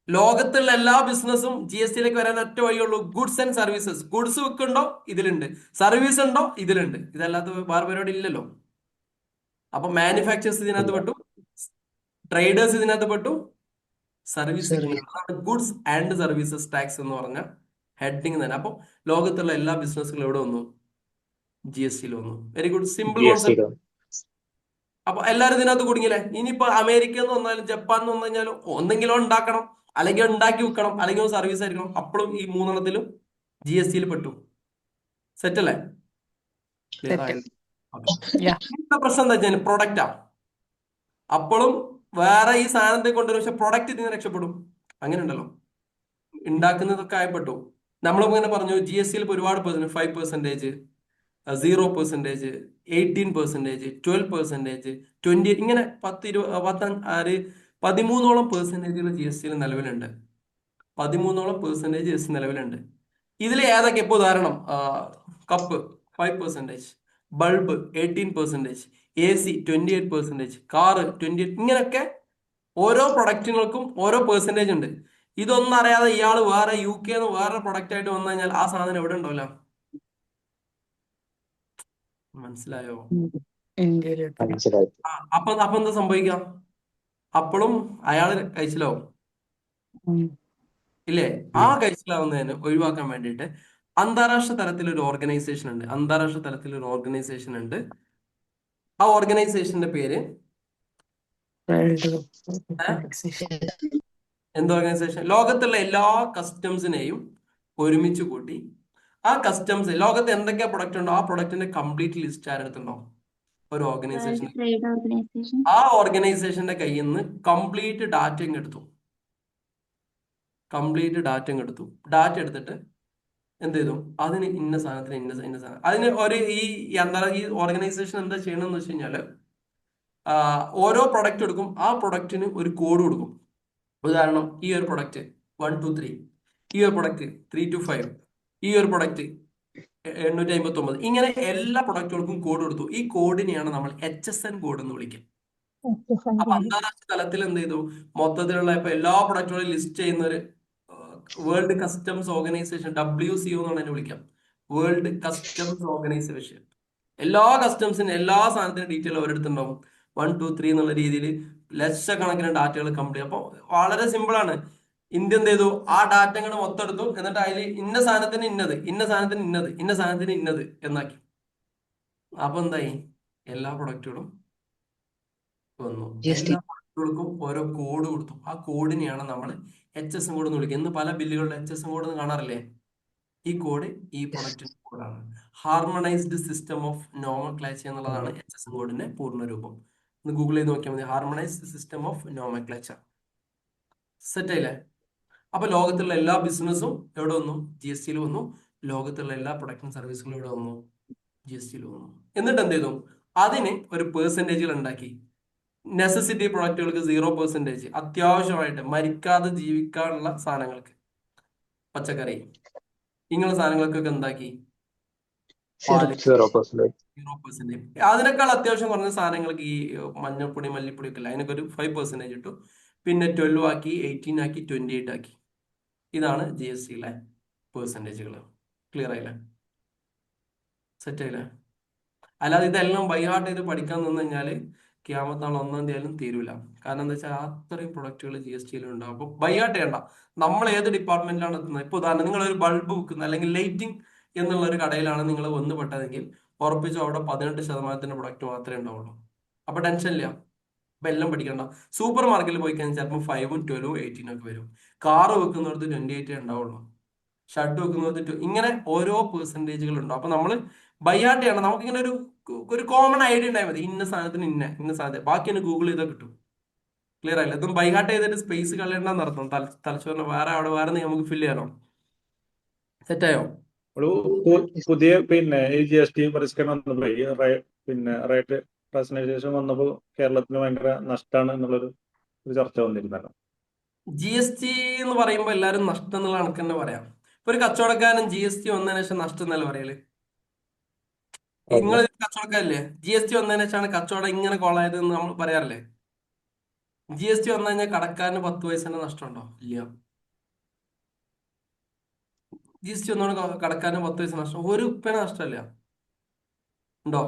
ലോകത്തുള്ള എല്ലാ ബിസിനസ്സും GSTയിലേക്ക് വരാൻ ഒറ്റ വഴിയുള്ളൂ: ഗുഡ്സ് ആൻഡ് സർവീസസ്. ഗുഡ്സ് വിൽക്കുന്നുണ്ടോ? ഇതിലുണ്ട്. സർവീസ് ഉണ്ടോ? ഇതിലുണ്ട്. ഇതല്ലാത്ത വേറെ പരിപാടി ഇല്ലല്ലോ. അപ്പൊ മാനുഫാക്ചേഴ്സ് ഇതിനകത്ത് പെട്ടു, ട്രേഡേഴ്സ് ഇതിനകത്ത് പെട്ടു, service. Goods and services tax എന്ന് പറഞ്ഞ ഹെഡിങ് തന്നെ. അപ്പൊ ലോകത്തുള്ള എല്ലാ ബിസിനസ്സുകളും എവിടെ വന്നു? GSTയിൽ വന്നു. Very good, simple concept. അപ്പൊ എല്ലാവരും ഇതിനകത്ത് കുടുങ്ങില്ലേ? ഇനിയിപ്പോ അമേരിക്ക എന്ന് വന്നാലും ജപ്പാൻ എന്ന് വന്നു കഴിഞ്ഞാലും ഒന്നെങ്കിലും ഉണ്ടാക്കണം, അല്ലെങ്കിൽ ഉണ്ടാക്കി വെക്കണം, അല്ലെങ്കിൽ സർവീസ് ആയിരിക്കണം. അപ്പോഴും ഈ 3 GSTയിൽ പെട്ടു. സെറ്റ് അല്ലേ? പ്രശ്നം എന്താ വെച്ചാൽ പ്രൊഡക്റ്റാ. അപ്പോഴും വേറെ ഈ സാധനത്തെ കൊണ്ടുവരും, പക്ഷെ പ്രൊഡക്റ്റ് ഇതിന് രക്ഷപ്പെടും. അങ്ങനെ ഉണ്ടല്ലോ, ഉണ്ടാക്കുന്നതൊക്കെ ആയപ്പെട്ടു. നമ്മളിപ്പോ ഇങ്ങനെ പറഞ്ഞു GSTയിൽ ഒരുപാട് 5%, 0%, 18%, 12%, 20, ഇങ്ങനെ 13ഓളം പെർസെന്റേജുകൾ GSTയിൽ നിലവിലുണ്ട്. 13ഓളം പെർസെന്റേജ് GST നിലവിലുണ്ട്. ഇതിൽ ഏതൊക്കെ? ഇപ്പൊ ഉദാഹരണം, കപ്പ് 5%, ബൾബ് 18%, AC 28%, കാറ് 28%. ഇങ്ങനെയൊക്കെ ഓരോ പ്രൊഡക്റ്റുകൾക്കും ഓരോ പെർസെന്റേജ് ഉണ്ട്. ഇതൊന്നും അറിയാതെ ഇയാൾ വേറെ UK വേറെ പ്രൊഡക്റ്റ് ആയിട്ട് വന്നു കഴിഞ്ഞാൽ ആ സാധനം എവിടെ ഉണ്ടാവില്ല. മനസ്സിലായോ? അപ്പൊ എന്താ സംഭവിക്കുക? അപ്പോഴും അയാൾ കഴിച്ചിലാവും ഇല്ലേ? ആ കഴിച്ചിലാവുന്നതിന് ഒഴിവാക്കാൻ വേണ്ടിയിട്ട് അന്താരാഷ്ട്ര തലത്തിൽ ഒരു ഓർഗനൈസേഷൻ ഉണ്ട്. ആ ഓർഗനൈസേഷന്റെ പേര് എന്ത് ഓർഗനൈസേഷൻ? ലോകത്തുള്ള എല്ലാ കസ്റ്റംസിനെയും ഒരുമിച്ച് കൂട്ടി ആ കസ്റ്റംസ് ലോകത്ത് എന്തൊക്കെ പ്രൊഡക്റ്റ് ഉണ്ടോ ആ പ്രൊഡക്റ്റിന്റെ കംപ്ലീറ്റ് ലിസ്റ്റ് ആരെടുത്തുണ്ടോ? ഒരു ഓർഗനൈസേഷൻ. ആ ഓർഗനൈസേഷന്റെ കയ്യിൽ നിന്ന് കംപ്ലീറ്റ് ഡാറ്റ എടുത്തു. ഡാറ്റ എടുത്തിട്ട് എന്ത് ചെയ്തു? അതിന് ഇന്ന സാധനത്തിന് ഇന്ന സാധനം അതിന് ഈ ഓർഗനൈസേഷൻ എന്താ ചെയ്യണമെന്ന് വെച്ച് കഴിഞ്ഞാല് ഓരോ പ്രൊഡക്റ്റ് എടുക്കും. ആ പ്രൊഡക്റ്റിന് ഒരു കോഡ് കൊടുക്കും. ഉദാഹരണം, ഈ ഒരു പ്രൊഡക്റ്റ് 1 to 3, ഈ ഒരു പ്രൊഡക്റ്റ് 3 to 5, ഈ ഒരു പ്രൊഡക്റ്റ് 859. ഇങ്ങനെ എല്ലാ പ്രൊഡക്റ്റുകൾക്കും കോഡ് കൊടുത്തു. ഈ കോഡിനെയാണ് നമ്മൾ HSN കോഡ് എന്ന് വിളിക്കുക. അപ്പൊ അന്താരാഷ്ട്ര തലത്തിൽ എന്ത് ചെയ്തു? മൊത്തത്തിലുള്ള ഇപ്പൊ എല്ലാ പ്രൊഡക്റ്റുകളും ലിസ്റ്റ് ചെയ്യുന്ന ഒരു വേൾഡ് കസ്റ്റംസ് ഓർഗനൈസേഷൻ, WCO എന്നാണ് അതിനെ വിളിക്കാം. World customs organisation. എല്ലാ കസ്റ്റംസിനും എല്ലാ സാധനത്തിനും ഡീറ്റെയിൽ അവരെടുത്തുണ്ടാവും. 1 2 3 എന്നുള്ള രീതിയിൽ ലക്ഷക്കണക്കിന് ഡാറ്റകൾ കംപ്ലീറ്റ്. അപ്പൊ വളരെ സിമ്പിൾ ആണ്. ഇന്ത്യ എന്ത് ചെയ്തു? ആ ഡാറ്റ ഇങ്ങനെ മൊത്തം എടുത്തു. എന്നിട്ട് അതിൽ ഇന്ന സാധനത്തിന് ഇന്നത്, ഇന്ന സാധനത്തിന് ഇന്നത്, ഇന്ന സാധനത്തിന് ഇന്നത് എന്നാക്കി. അപ്പൊ എന്തായി? എല്ലാ പ്രൊഡക്റ്റുകളും വന്നു. എല്ലാ പ്രൊഡക്റ്റുകൾക്കും ഓരോ കോഡ് കൊടുത്തു. ആ കോഡിനെയാണ് നമ്മൾ HSN കോഡ് എന്ന് വിളിക്കുന്നത്. ഇന്ന് പല ബില്ലുകളിലും HSN കോഡ് എന്ന് കാണാറില്ലേ? ഈ കോഡ് ഈ പ്രൊഡക്റ്റിന്റെ കോഡാണ്. ഹാർമണൈസ്ഡ് സിസ്റ്റം ഓഫ് നോമൻക്ലേച്ചർ എന്നുള്ളതാണ് HSN കോഡിന്റെ പൂർണ്ണ രൂപം. ഒന്ന് ഗൂഗിൾ ചെയ്ത് നോക്കിയാൽ മതി. Harmonised system of nomenclature. Set ആയില്ലേ? അപ്പൊ ലോകത്തുള്ള എല്ലാ ബിസിനസ്സും എവിടെ വന്നു? GST വന്നു. ലോകത്തുള്ള എല്ലാ പ്രൊഡക്റ്റും സർവീസുകളും എവിടെ വന്നു? GST വന്നു. എന്നിട്ട് എന്ത് ചെയ്തു? അതിന് ഒരു പെർസെൻറ്റേജുകൾ ഉണ്ടാക്കി. നെസസിറ്റി പ്രൊഡക്റ്റുകൾക്ക് 0%, അത്യാവശ്യമായിട്ട് മരിക്കാതെ ജീവിക്കാനുള്ള സാധനങ്ങൾക്ക്, പച്ചക്കറി ഇങ്ങനെയുള്ള സാധനങ്ങൾക്കൊക്കെ എന്താക്കി? 0%. അതിനേക്കാൾ അത്യാവശ്യം കുറഞ്ഞ സാധനങ്ങൾക്ക് ഈ മഞ്ഞൾപ്പൊടി മല്ലിപ്പൊടി ഒക്കെ ഇല്ല, അതിനൊക്കെ ഒരു 5% ഇട്ടു. പിന്നെ 12 ആക്കി, 18 ആക്കി, 28 ആക്കി. ഇതാണ് GSTയിലെ പെർസെൻറ്റേജുകൾ. ക്ലിയർ ആയില്ലേ? സെറ്റ് ആയില്ലേ? അല്ലാതെ ഇതെല്ലാം ബൈഹാർട്ട് ചെയ്ത് പഠിക്കാൻ നിന്ന് കഴിഞ്ഞാൽ ക്യാമത്താണ് 1-ാം തീയതി ആയാലും തീരൂല. കാരണം എന്താ വെച്ചാൽ അത്രയും പ്രൊഡക്റ്റുകൾ GSTയിലും ഉണ്ടാവും. അപ്പൊ ബൈഹാർട്ട് ചെയ്യണ്ട. നമ്മൾ ഏത് ഡിപ്പാർട്ട്മെന്റിലാണ് എത്തുന്നത്? ഇപ്പൊ ഉദാഹരണം, നിങ്ങളൊരു ബൾബ് വിൽക്കുന്ന അല്ലെങ്കിൽ ലൈറ്റിംഗ് എന്നുള്ള ഒരു കടയിലാണ് നിങ്ങൾ വന്ന് പെട്ടതെങ്കിൽ ഉറപ്പിച്ചോ അവിടെ 18% പ്രൊഡക്റ്റ് മാത്രമേ ഉണ്ടാവുള്ളൂ. അപ്പൊ ടെൻഷൻ ഇല്ല. അപ്പൊ എല്ലാം പഠിക്കണ്ട. സൂപ്പർ മാർക്കറ്റിൽ പോയി കഴിഞ്ഞാൽ ചിലപ്പോൾ 5, 12, 18 ഒക്കെ വരും. കാറ് വെക്കുന്നിടത്ത് 28 ഉണ്ടാവുള്ളൂ. ഷർട്ട് വെക്കുന്നത് ഇങ്ങനെ ഓരോ പെർസെൻറ്റേജുകൾ ഉണ്ടാവും. അപ്പൊ നമ്മൾ ബൈഹാർട്ട് ചെയ്യണം. നമുക്കിങ്ങനെ ഒരു കോമൺ ഐഡിയ ഉണ്ടായാൽ മതി. ഇന്ന സാധനത്തിന് ഇന്ന സാധനം, ബാക്കി ഗൂഗിൾ ചെയ്താൽ കിട്ടും. ക്ലിയർ ആയില്ല? ഇതും ബൈഹാർട്ട് ചെയ്തിട്ട് സ്പേസ് കളയണ്ടെന്ന് അർത്ഥം. തലച്ചോറിന് അവിടെ വേറെ നമുക്ക് ഫില്ല് ചെയ്യാനോ? സെറ്റായോ? ഒരു പുതിയ പിന്നെ ഈ GST പരിഷ്കരണം വന്നപ്പോൾ ഈ റേറ്റ് റേഷനൈസേഷൻ വന്നപ്പോൾ കേരളത്തിന് ഭയങ്കര നഷ്ടമാണ് എന്നുള്ളൊരു ചർച്ച വന്നിരുന്നല്ലോ. GST എന്ന് പറയുമ്പോൾ എല്ലാവരും നഷ്ടം എന്നുള്ള കണക്ക് തന്നെ പറയാം. ഇപ്പൊ ഒരു കച്ചവടക്കാരൻ GST വന്നതിന് ശേഷം നഷ്ടം എന്നല്ല പറയല്. നിങ്ങൾ കച്ചവടക്കാരല്ലേ? GST വന്നതിന് ശേഷമാണ് കച്ചവടം ഇങ്ങനെ കൊളായത് എന്ന് നമ്മൾ പറയാറില്ലേ? GST വന്നു കഴിഞ്ഞാൽ കടക്കാരന് 10 പൈസന്റെ നഷ്ടമുണ്ടോ? ഇല്ല. GST വന്നോണ്ട് കടക്കാരന് 10 പൈസ നഷ്ടം, ഒരു ഉപ്പേന നഷ്ടമല്ല. ഉണ്ടോ?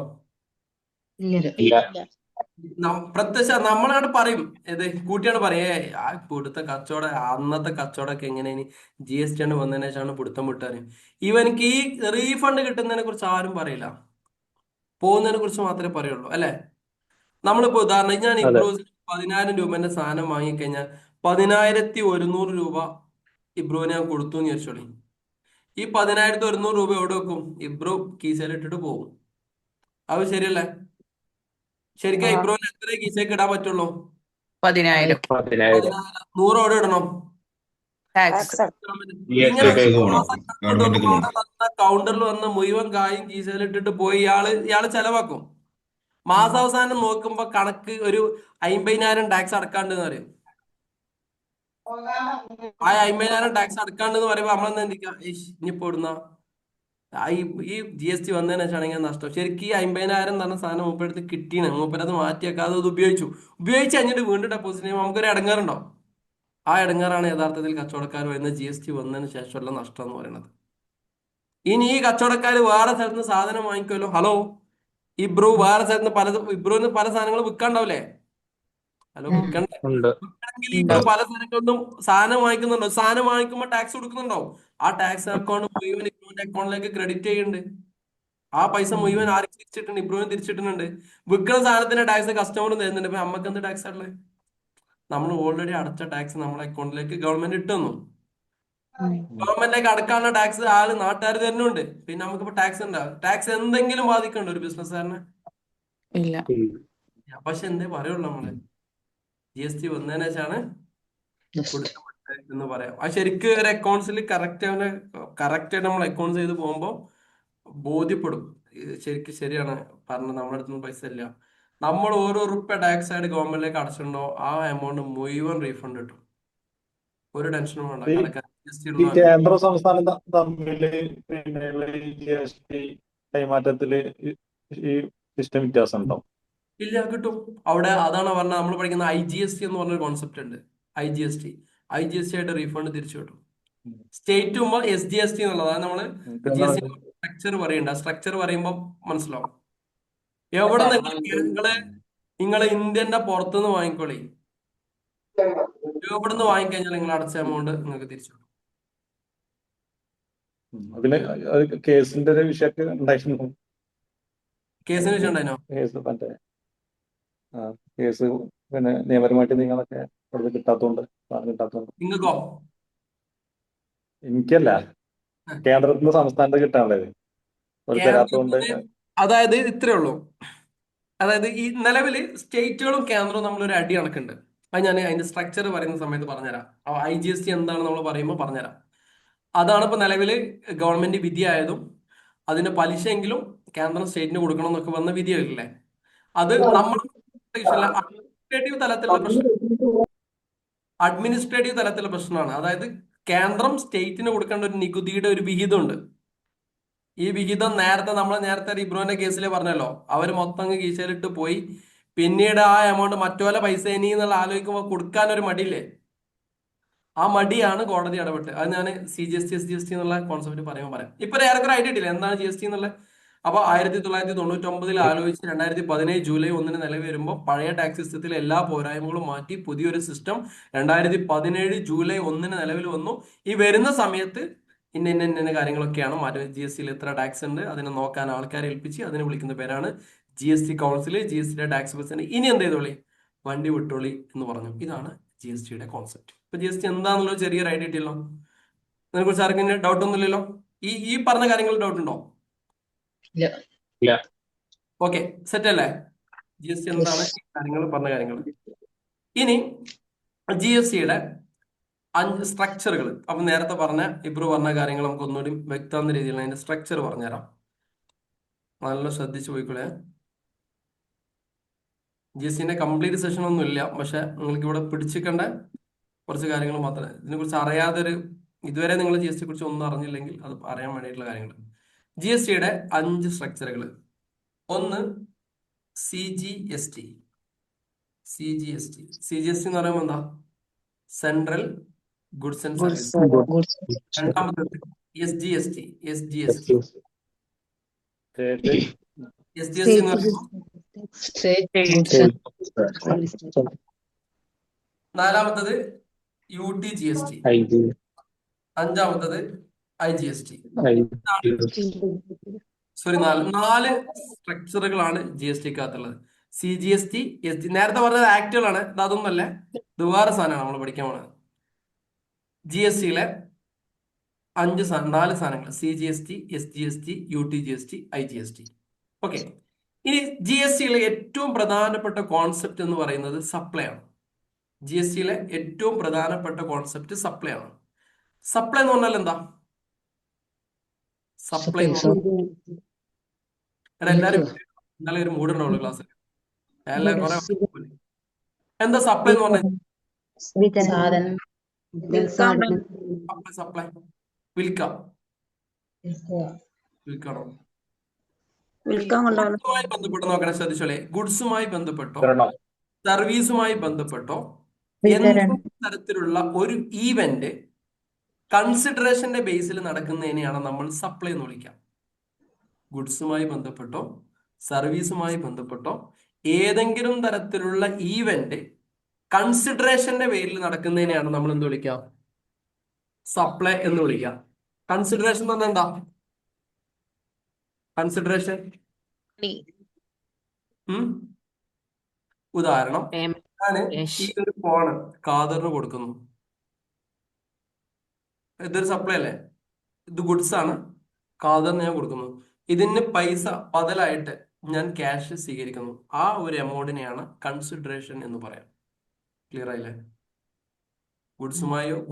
പ്രത്യക്ഷ നമ്മളാണ് പറയും, ഏത് കൂട്ടിയാണ് പറയേ ആ പിടുത്ത കച്ചവടം, അന്നത്തെ കച്ചവടമൊക്കെ എങ്ങനെയാണ് GST ആണ് വന്നതിന് ശേഷമാണ് പിടുത്തം വിട്ടാറ്. ഇവനിക്ക് ഈ റീഫണ്ട് കിട്ടുന്നതിനെ കുറിച്ച് ആരും പറയില്ല, പോകുന്നതിനെ കുറിച്ച് മാത്രമേ പറയുള്ളൂ അല്ലെ? നമ്മളിപ്പോ ഉദാഹരണം, ഞാൻ ഇബ്രൂസിൽ 10,000 രൂപന്റെ സാധനം വാങ്ങിക്കഴിഞ്ഞാൽ 10,100 രൂപ ഇബ്രുവിന് ഞാൻ കൊടുത്തു എന്ന് വിചാരിച്ചോളി. ഈ 10,100 രൂപ എവിടെ വെക്കും? ഇബ്രു കീസയിലിട്ടിട്ട് പോകും. അത് ശരിയല്ലേ? ശരിക്കും ഇബ്രുവിന് എത്ര കീസയ്ക്ക് ഇടാൻ പറ്റുള്ളൂ? 10,000. 100 എവിടെ ഇടണം? ഇങ്ങനെ കൗണ്ടറിൽ വന്ന് മുഴുവൻ കായും കീസയിലിട്ടിട്ട് പോയി ഇയാള് ചെലവാക്കും. മാസാവസാനം നോക്കുമ്പോ കണക്ക് ഒരു 50,000 ടാക്സ് അടക്കാണ്ടെന്ന് പറയും. ആ 50,000 ടാക്സ് അടക്കാണ്ടെന്ന് പറയുമ്പോ നമ്മളെന്താ ചിന്തിക്കുക? ഇനിയിപ്പോ ഇടുന്ന ഈ GST വന്നതിന് ശേഷമാണെങ്കിൽ നഷ്ടം. ശരിക്കും ഈ 50,000 പറഞ്ഞ സാധനം മൂപ്പരെടുത്ത് കിട്ടിയാണ്, മൂപ്പരത് മാറ്റിയേക്കാതെ അത് ഉപയോഗിച്ചു കഴിഞ്ഞിട്ട് വീണ്ടും ഡെപ്പോസിറ്റ് ചെയ്യുമ്പോൾ നമുക്കൊരു ഇടങ്ങാറുണ്ടോ? ആ ഇടങ്ങാറാണ് യഥാർത്ഥത്തിൽ കച്ചവടക്കാർ വരുന്ന GST വന്നതിന് ശേഷമുള്ള നഷ്ടം എന്ന് പറയുന്നത്. ഇനി ഈ കച്ചവടക്കാർ വേറെ സ്ഥലത്ത് നിന്ന് സാധനം വാങ്ങിക്കുമല്ലോ. ഹലോ, ഇബ്രു വേറെ സ്ഥലത്ത് ഇബ്രുവിന് പല സാധനങ്ങൾ വിൽക്കാണ്ടാവില്ലേ? ഹലോ, വിൽക്കണമെങ്കിൽ ഇബ്രു പല സ്ഥലങ്ങളിലും സാധനം വാങ്ങിക്കുന്നുണ്ടോ? സാധനം വാങ്ങിക്കുമ്പോൾ ടാക്സ് കൊടുക്കുന്നുണ്ടോ? ആ ടാക്സ് അക്കൗണ്ട് മുഴുവൻ ഇബ്രുവിന്റെ അക്കൗണ്ടിലേക്ക് ക്രെഡിറ്റ് ചെയ്യുന്നുണ്ട്. ആ പൈസ മുഴുവൻ ആർക്ക് തിരിച്ചിട്ടുണ്ട്? ഇബ്രുവിന് തിരിച്ചിട്ടുണ്ട്. വിൽക്കുന്ന സാധനത്തിന്റെ ടാക്സ് കസ്റ്റമർ തരുന്നുണ്ട്. ഇപ്പൊ നമുക്ക് എന്ത് ടാക്സ് ഉള്ളത്? നമ്മൾ ഓൾറെഡി അടച്ച ടാക്സ് നമ്മളെ അക്കൗണ്ടിലേക്ക് ഗവൺമെന്റ് ഇട്ടുന്നു. ഗവൺമെന്റിലേക്ക് അടക്കാനുള്ള ടാക്സ് നാട്ടുകാർ തരുന്നുണ്ട്. പിന്നെ നമുക്കിപ്പോ ടാക്സ് ഉണ്ടാവും. ടാക്സ് എന്തെങ്കിലും ബാധിക്കണ്ടോ ഒരു ബിസിനസ്സുകാരനെ? ഇല്ല. പക്ഷെ എന്തേ പറയുള്ളൂ നമ്മള് GST വന്നതിന് ശേഷമാണ് കൊടുക്കപ്പെട്ടത് എന്ന് പറയാം. ആ ശരിക്കും ഒരു അക്കൗണ്ട്സിൽ കറക്റ്റ് ആയിട്ട് നമ്മൾ അക്കൗണ്ട്സ് ചെയ്ത് പോകുമ്പോൾ ബോധ്യപ്പെടും ശരിക്കും ശരിയാണ് പറഞ്ഞത്, നമ്മുടെ അടുത്തൊന്നും പൈസ ഇല്ല. നമ്മൾ ഓരോ റുപ്യ ടാക്സ് ആയിട്ട് ഗവൺമെന്റിലേക്ക് അടച്ചിട്ടുണ്ടോ ആ എമൗണ്ട് മുഴുവൻ റീഫണ്ട് കിട്ടും. ഒരു ടെൻഷനും വേണ്ട. ഈ കണക്കാ GST ഈ ഇടുന്ന കേന്ദ്ര സംസ്ഥാനം തമ്മിൽ പിന്നെ GST കൈമാറ്റത്തില് ഈ സിസ്റ്റം വ്യത്യാസം ഉണ്ടോ? ഇല്ല, കിട്ടും. അവിടെ അതാണ് പറഞ്ഞത്, നമ്മൾ പഠിക്കുന്ന IGST എന്ന് പറഞ്ഞൊരു കോൺസെപ്റ്റ് ഉണ്ട്. IGST ആയിട്ട് റീഫണ്ട് തിരിച്ചു കിട്ടും. സ്റ്റേറ്റ് മുമ്പ് SGST എന്നുള്ളത്, അതായത് നമ്മള് GST സ്ട്രക്ചർ പറയണ്ട. സ്ട്രക്ചർ പറയുമ്പോൾ മനസ്സിലാവും. എവിടെ നിങ്ങൾ ഇന്ത്യന്റെ പുറത്തുനിന്ന് വാങ്ങിക്കോളി, എവിടെ നിന്ന് വാങ്ങിക്കഴിഞ്ഞാൽ നിങ്ങൾ അടച്ച എമൗണ്ട് നിങ്ങൾക്ക് തിരിച്ചു കിട്ടും. അതില് കേസിന്റെ ഒരു വിഷയമൊക്കെ ഉണ്ടായിരുന്നു. കേസിന് വിഷയം ഉണ്ടായിനോ? കേസ് മറ്റേ കേസ് പിന്നെ നിയമപരമായിട്ട് നിങ്ങളൊക്കെ ഇവിടുന്ന് കിട്ടാത്തോണ്ട് നിങ്ങൾക്കോ? എനിക്കല്ല, കേന്ദ്രത്തിന് സംസ്ഥാനത്ത് കിട്ടാനുള്ളത് ഒരു തരാത്തോണ്ട്. അതായത് ഇത്രേ ഉള്ളൂ. അതായത് ഈ നിലവില് സ്റ്റേറ്റുകളും കേന്ദ്രവും നമ്മളൊരു അടി കണക്കുണ്ട്. അത് ഞാൻ അതിന്റെ സ്ട്രക്ചർ പറയുന്ന സമയത്ത് പറഞ്ഞുതരാം. IGST എന്താണ് നമ്മൾ പറയുമ്പോൾ പറഞ്ഞുതരാം. അതാണ് ഇപ്പൊ നിലവില് ഗവൺമെന്റ് വിധിയായതും അതിന്റെ പലിശയെങ്കിലും കേന്ദ്രം സ്റ്റേറ്റിന് കൊടുക്കണം എന്നൊക്കെ വന്ന വിധിയല്ലേ. അത് നമ്മൾ അഡ്മിനിസ്ട്രേറ്റീവ് തലത്തിലുള്ള പ്രശ്നമാണ്. അതായത് കേന്ദ്രം സ്റ്റേറ്റിന് കൊടുക്കേണ്ട ഒരു നികുതിയുടെ ഒരു വിഹിതമുണ്ട്. ഈ വിഹിതം നേരത്തെ ഇബ്രുവിന്റെ കേസിൽ പറഞ്ഞല്ലോ, അവര് മൊത്തം കീശയിലിട്ട് പോയി. പിന്നീട് ആ എമൗണ്ട് മറ്റോലെ പൈസ ഇനി എന്നുള്ള ആലോചിക്കുമ്പോൾ കൊടുക്കാൻ ഒരു മടിയില്ലേ, ആ മടിയാണ് കോടതി ഇടപെട്ട്. അത് ഞാൻ CGST SGST എന്നുള്ള കോൺസെപ്റ്റ് പറയുമ്പോൾ പറയാം. ഇപ്പൊ ഏറെക്കുറെ ഐഡിയ ഇട്ടില്ല എന്താണ് GST എന്നുള്ളത്. അപ്പൊ 1999 ആലോചിച്ച് 2017 ജൂലൈ 1 നിലവിൽ വരുമ്പോൾ പഴയ ടാക്സ് സിസ്റ്റത്തിലെ എല്ലാ പോരായ്മകളും മാറ്റി പുതിയൊരു സിസ്റ്റം 2017 ജൂലൈ 1 നിലവിൽ വന്നു. ഈ വരുന്ന സമയത്ത് ഇന്ന കാര്യങ്ങളൊക്കെയാണ് മാറ്റം. GSTയിൽ ഇത്ര ടാക്സ് ഉണ്ട്, അതിനെ നോക്കാൻ ആൾക്കാരെ ഏൽപ്പിച്ച് അതിനെ വിളിക്കുന്ന പേരാണ് GST കൗൺസിൽ. GSTയുടെ ടാക്സ് പെർസെന്റ് ഇനി എന്ത് ചെയ്തോളി, വണ്ടി വിട്ടോളി എന്ന് പറഞ്ഞു. ഇതാണ് GSTയുടെ കോൺസെപ്റ്റ്. ഇപ്പൊ GST എന്താണെന്നുള്ളത് ചെറിയൊരു ഐഡിയ ഇട്ടില്ലോ. അതിനെ കുറിച്ച് ആർക്കും ഡൗട്ട് ഒന്നുമില്ലല്ലോ? ഈ പറഞ്ഞ കാര്യങ്ങളിൽ ഡൗട്ട് ഉണ്ടോ? ഇല്ല. ഓക്കെ, സെറ്റ് അല്ലേ? GST എന്താണ്, ഈ കാര്യങ്ങൾ പറഞ്ഞ കാര്യങ്ങൾ. ഇനി GSTയുടെ 5 സ്ട്രക്ചറുകൾ. അപ്പൊ നേരത്തെ പറഞ്ഞ ഇബ്രു പറഞ്ഞ കാര്യങ്ങൾ നമുക്ക് ഒന്നുകൂടി വ്യക്തമാകുന്ന രീതിയിൽ അതിന്റെ സ്ട്രക്ചർ പറഞ്ഞുതരാം. നല്ല ശ്രദ്ധിച്ചു പോയിക്കോളെ. GSTന്റെ കംപ്ലീറ്റ് സെഷൻ ഒന്നും ഇല്ല, പക്ഷെ നിങ്ങൾക്ക് ഇവിടെ പിടിച്ചിക്കേണ്ട കുറച്ച് കാര്യങ്ങൾ മാത്രമേ ഇതിനെക്കുറിച്ച് അറിയാതൊരു ഇതുവരെ നിങ്ങൾ GSTയെ കുറിച്ച് ഒന്നും അറിഞ്ഞില്ലെങ്കിൽ അത് അറിയാൻ വേണ്ടിയിട്ടുള്ള കാര്യങ്ങൾ. GSTയുടെ 5 സ്ട്രക്ചറുകൾ. ഒന്ന് CGST. CGST എന്ന് പറയുമ്പോൾ എന്താ? Central goods and service. രണ്ടാമത്തേത് SGST. എന്ന് പറയുമ്പോൾ നാലാമത്തത് UTGST. അഞ്ചാമത്തത് IGST. സോറി, 4 സ്ട്രക്ചറുകളാണ് GSTക്കകത്തുള്ളത്. CGST, SG. നേരത്തെ പറഞ്ഞത് ആക്ടുകളാണ്, അതൊന്നല്ല, ഇത് വേറെ സാധനമാണ് നമ്മൾ പഠിക്കാൻ പോണത്. GSTയിലെ 4 സാധനങ്ങൾ: CGST, SGST, UTGST, IGST. Okay. ഇനി GSTയിലെ ഏറ്റവും പ്രധാനപ്പെട്ട കോൺസെപ്റ്റ് എന്ന് പറയുന്നത് സപ്ലൈ ആണ്. GSTയിലെ ഏറ്റവും പ്രധാനപ്പെട്ട കോൺസെപ്റ്റ് സപ്ലൈ ആണ്. സപ്ലൈ എന്ന് പറഞ്ഞാൽ എന്താ? സപ്ലൈ എല്ലാരും ഇന്നലെ ഒരു മൂടുണ്ടാവുള്ളൂ ക്ലാസ്സിൽ. എന്താ സപ്ലൈ എന്ന് പറഞ്ഞാൽ? സപ്ലൈ വിൽക്കണോ? ഗുഡ്സുമായി ബന്ധപ്പെട്ട് നോക്കണേ, ശ്രദ്ധിച്ചോളെ. ഗുഡ്സുമായി ബന്ധപ്പെട്ടോ സർവീസുമായി ബന്ധപ്പെട്ടോ എന്തെങ്കിലും തരത്തിലുള്ള ഒരു ഈവന്റ് കൺസിഡറേഷന്റെ ബേസിൽ നടക്കുന്നതിനെയാണ് നമ്മൾ സപ്ലൈ എന്ന് വിളിക്കാം. ഗുഡ്സുമായി ബന്ധപ്പെട്ടോ സർവീസുമായി ബന്ധപ്പെട്ടോ ഏതെങ്കിലും തരത്തിലുള്ള ഈവന്റ് കൺസിഡറേഷന്റെ പേരിൽ നടക്കുന്നതിനെയാണ് നമ്മൾ എന്ത് വിളിക്കാം? സപ്ലൈ എന്ന് വിളിക്കാം. കൺസിഡറേഷൻ എന്ന് പറഞ്ഞാൽ എന്താ? കൺസിഡറേഷൻ. ഉദാഹരണം, ഞാന് ഈ ഒരു ഫോണ് ഖാദറിന് കൊടുക്കുന്നു. ഇതൊരു സപ്ലൈ അല്ലേ, ഇത് ഗുഡ്സ് ആണ്, ഖാദറിന് ഞാൻ കൊടുക്കുന്നു. ഇതിന് പൈസ ബദലായിട്ട് ഞാൻ ക്യാഷ് സ്വീകരിക്കുന്നു. ആ ഒരു എമൗണ്ടിനെയാണ് കൺസിഡറേഷൻ എന്ന് പറയാം. ക്ലിയർ ആയില്ലേ?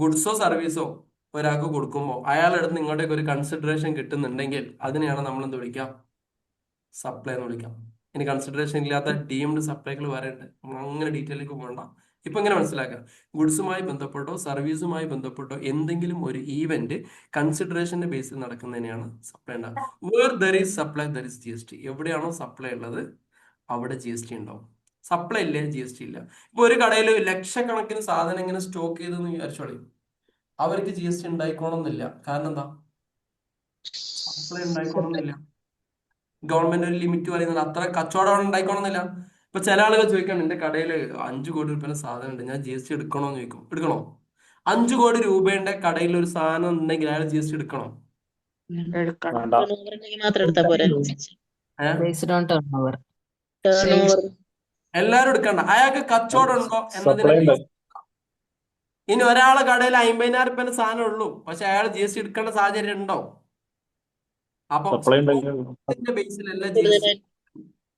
ഗുഡ്സോ സർവീസോ ഒരാൾക്ക് കൊടുക്കുമ്പോൾ അയാളെടുത്ത് നിങ്ങളുടെയൊക്കെ ഒരു കൺസിഡറേഷൻ കിട്ടുന്നുണ്ടെങ്കിൽ അതിനെയാണ് നമ്മൾ എന്ത് വിളിക്കാം? സപ്ലൈ എന്ന് വിളിക്കാം. ഇനി കൺസിഡറേഷൻ ഇല്ലാത്ത ഡീംഡ് സപ്ലൈകൾ വേറെ ഉണ്ട്, അങ്ങനെ ഡീറ്റെയിലേക്ക് പോകണ്ട. ഇപ്പൊ ഇങ്ങനെ മനസ്സിലാക്കാം, ഗുഡ്സുമായി ബന്ധപ്പെട്ടോ സർവീസുമായി ബന്ധപ്പെട്ടോ എന്തെങ്കിലും ഒരു ഈവന്റ് കൺസിഡറേഷന്റെ ബേസിൽ നടക്കുന്നതിനെയാണ് സപ്ലൈ ഉണ്ടാകുക. Where there is supply there is GST. എവിടെയാണോ സപ്ലൈ ഉള്ളത് അവിടെ GST ഉണ്ടാവും. സപ്ലൈ ഇല്ലേ GST ഇല്ല. ഇപ്പൊ ഒരു കടയിൽ ലക്ഷക്കണക്കിന് സാധനം ഇങ്ങനെ സ്റ്റോക്ക് ചെയ്തെന്ന് വിചാരിച്ചോളി, അവർക്ക് GST ഉണ്ടായിക്കോണമെന്നില്ല. കാരണം എന്താ? സപ്ലൈ ഉണ്ടായിക്കോണമെന്നില്ല. ഗവൺമെന്റ് ഒരു ലിമിറ്റ് പറയുന്നത് അത്ര കച്ചവടം ഉണ്ടായിക്കോണമെന്നില്ല. ഇപ്പൊ ചില ആളുകൾ ചോദിക്കണം, എന്റെ കടയിൽ 5 കോടി രൂപയുടെ സാധനം ഉണ്ട്, ഞാൻ GST എടുക്കണോന്ന് ചോദിക്കും. എടുക്കണോ? 5 കോടി രൂപയുടെ കടയിൽ ഒരു സാധനം ഉണ്ടെങ്കിൽ അയാൾ GST എടുക്കണോ? വേണ്ട. എല്ലാരും എടുക്കണ്ട. അയാൾക്ക് കച്ചവടം ഉണ്ടോ സപ്ലൈ എന്നതിനെ. ഉണ്ട്. ഇനി ഒരാളെ കടയിൽ 50,000 രൂപയുടെ സാധനം ഉള്ളൂ, പക്ഷെ അയാൾ GST എടുക്കേണ്ട സാഹചര്യം ഉണ്ടോ? അപ്പൊ സപ്ലൈ ഉണ്ടെങ്കിൽ സ്റ്റോക്കിന്റെ ബേസിലല്ല GST,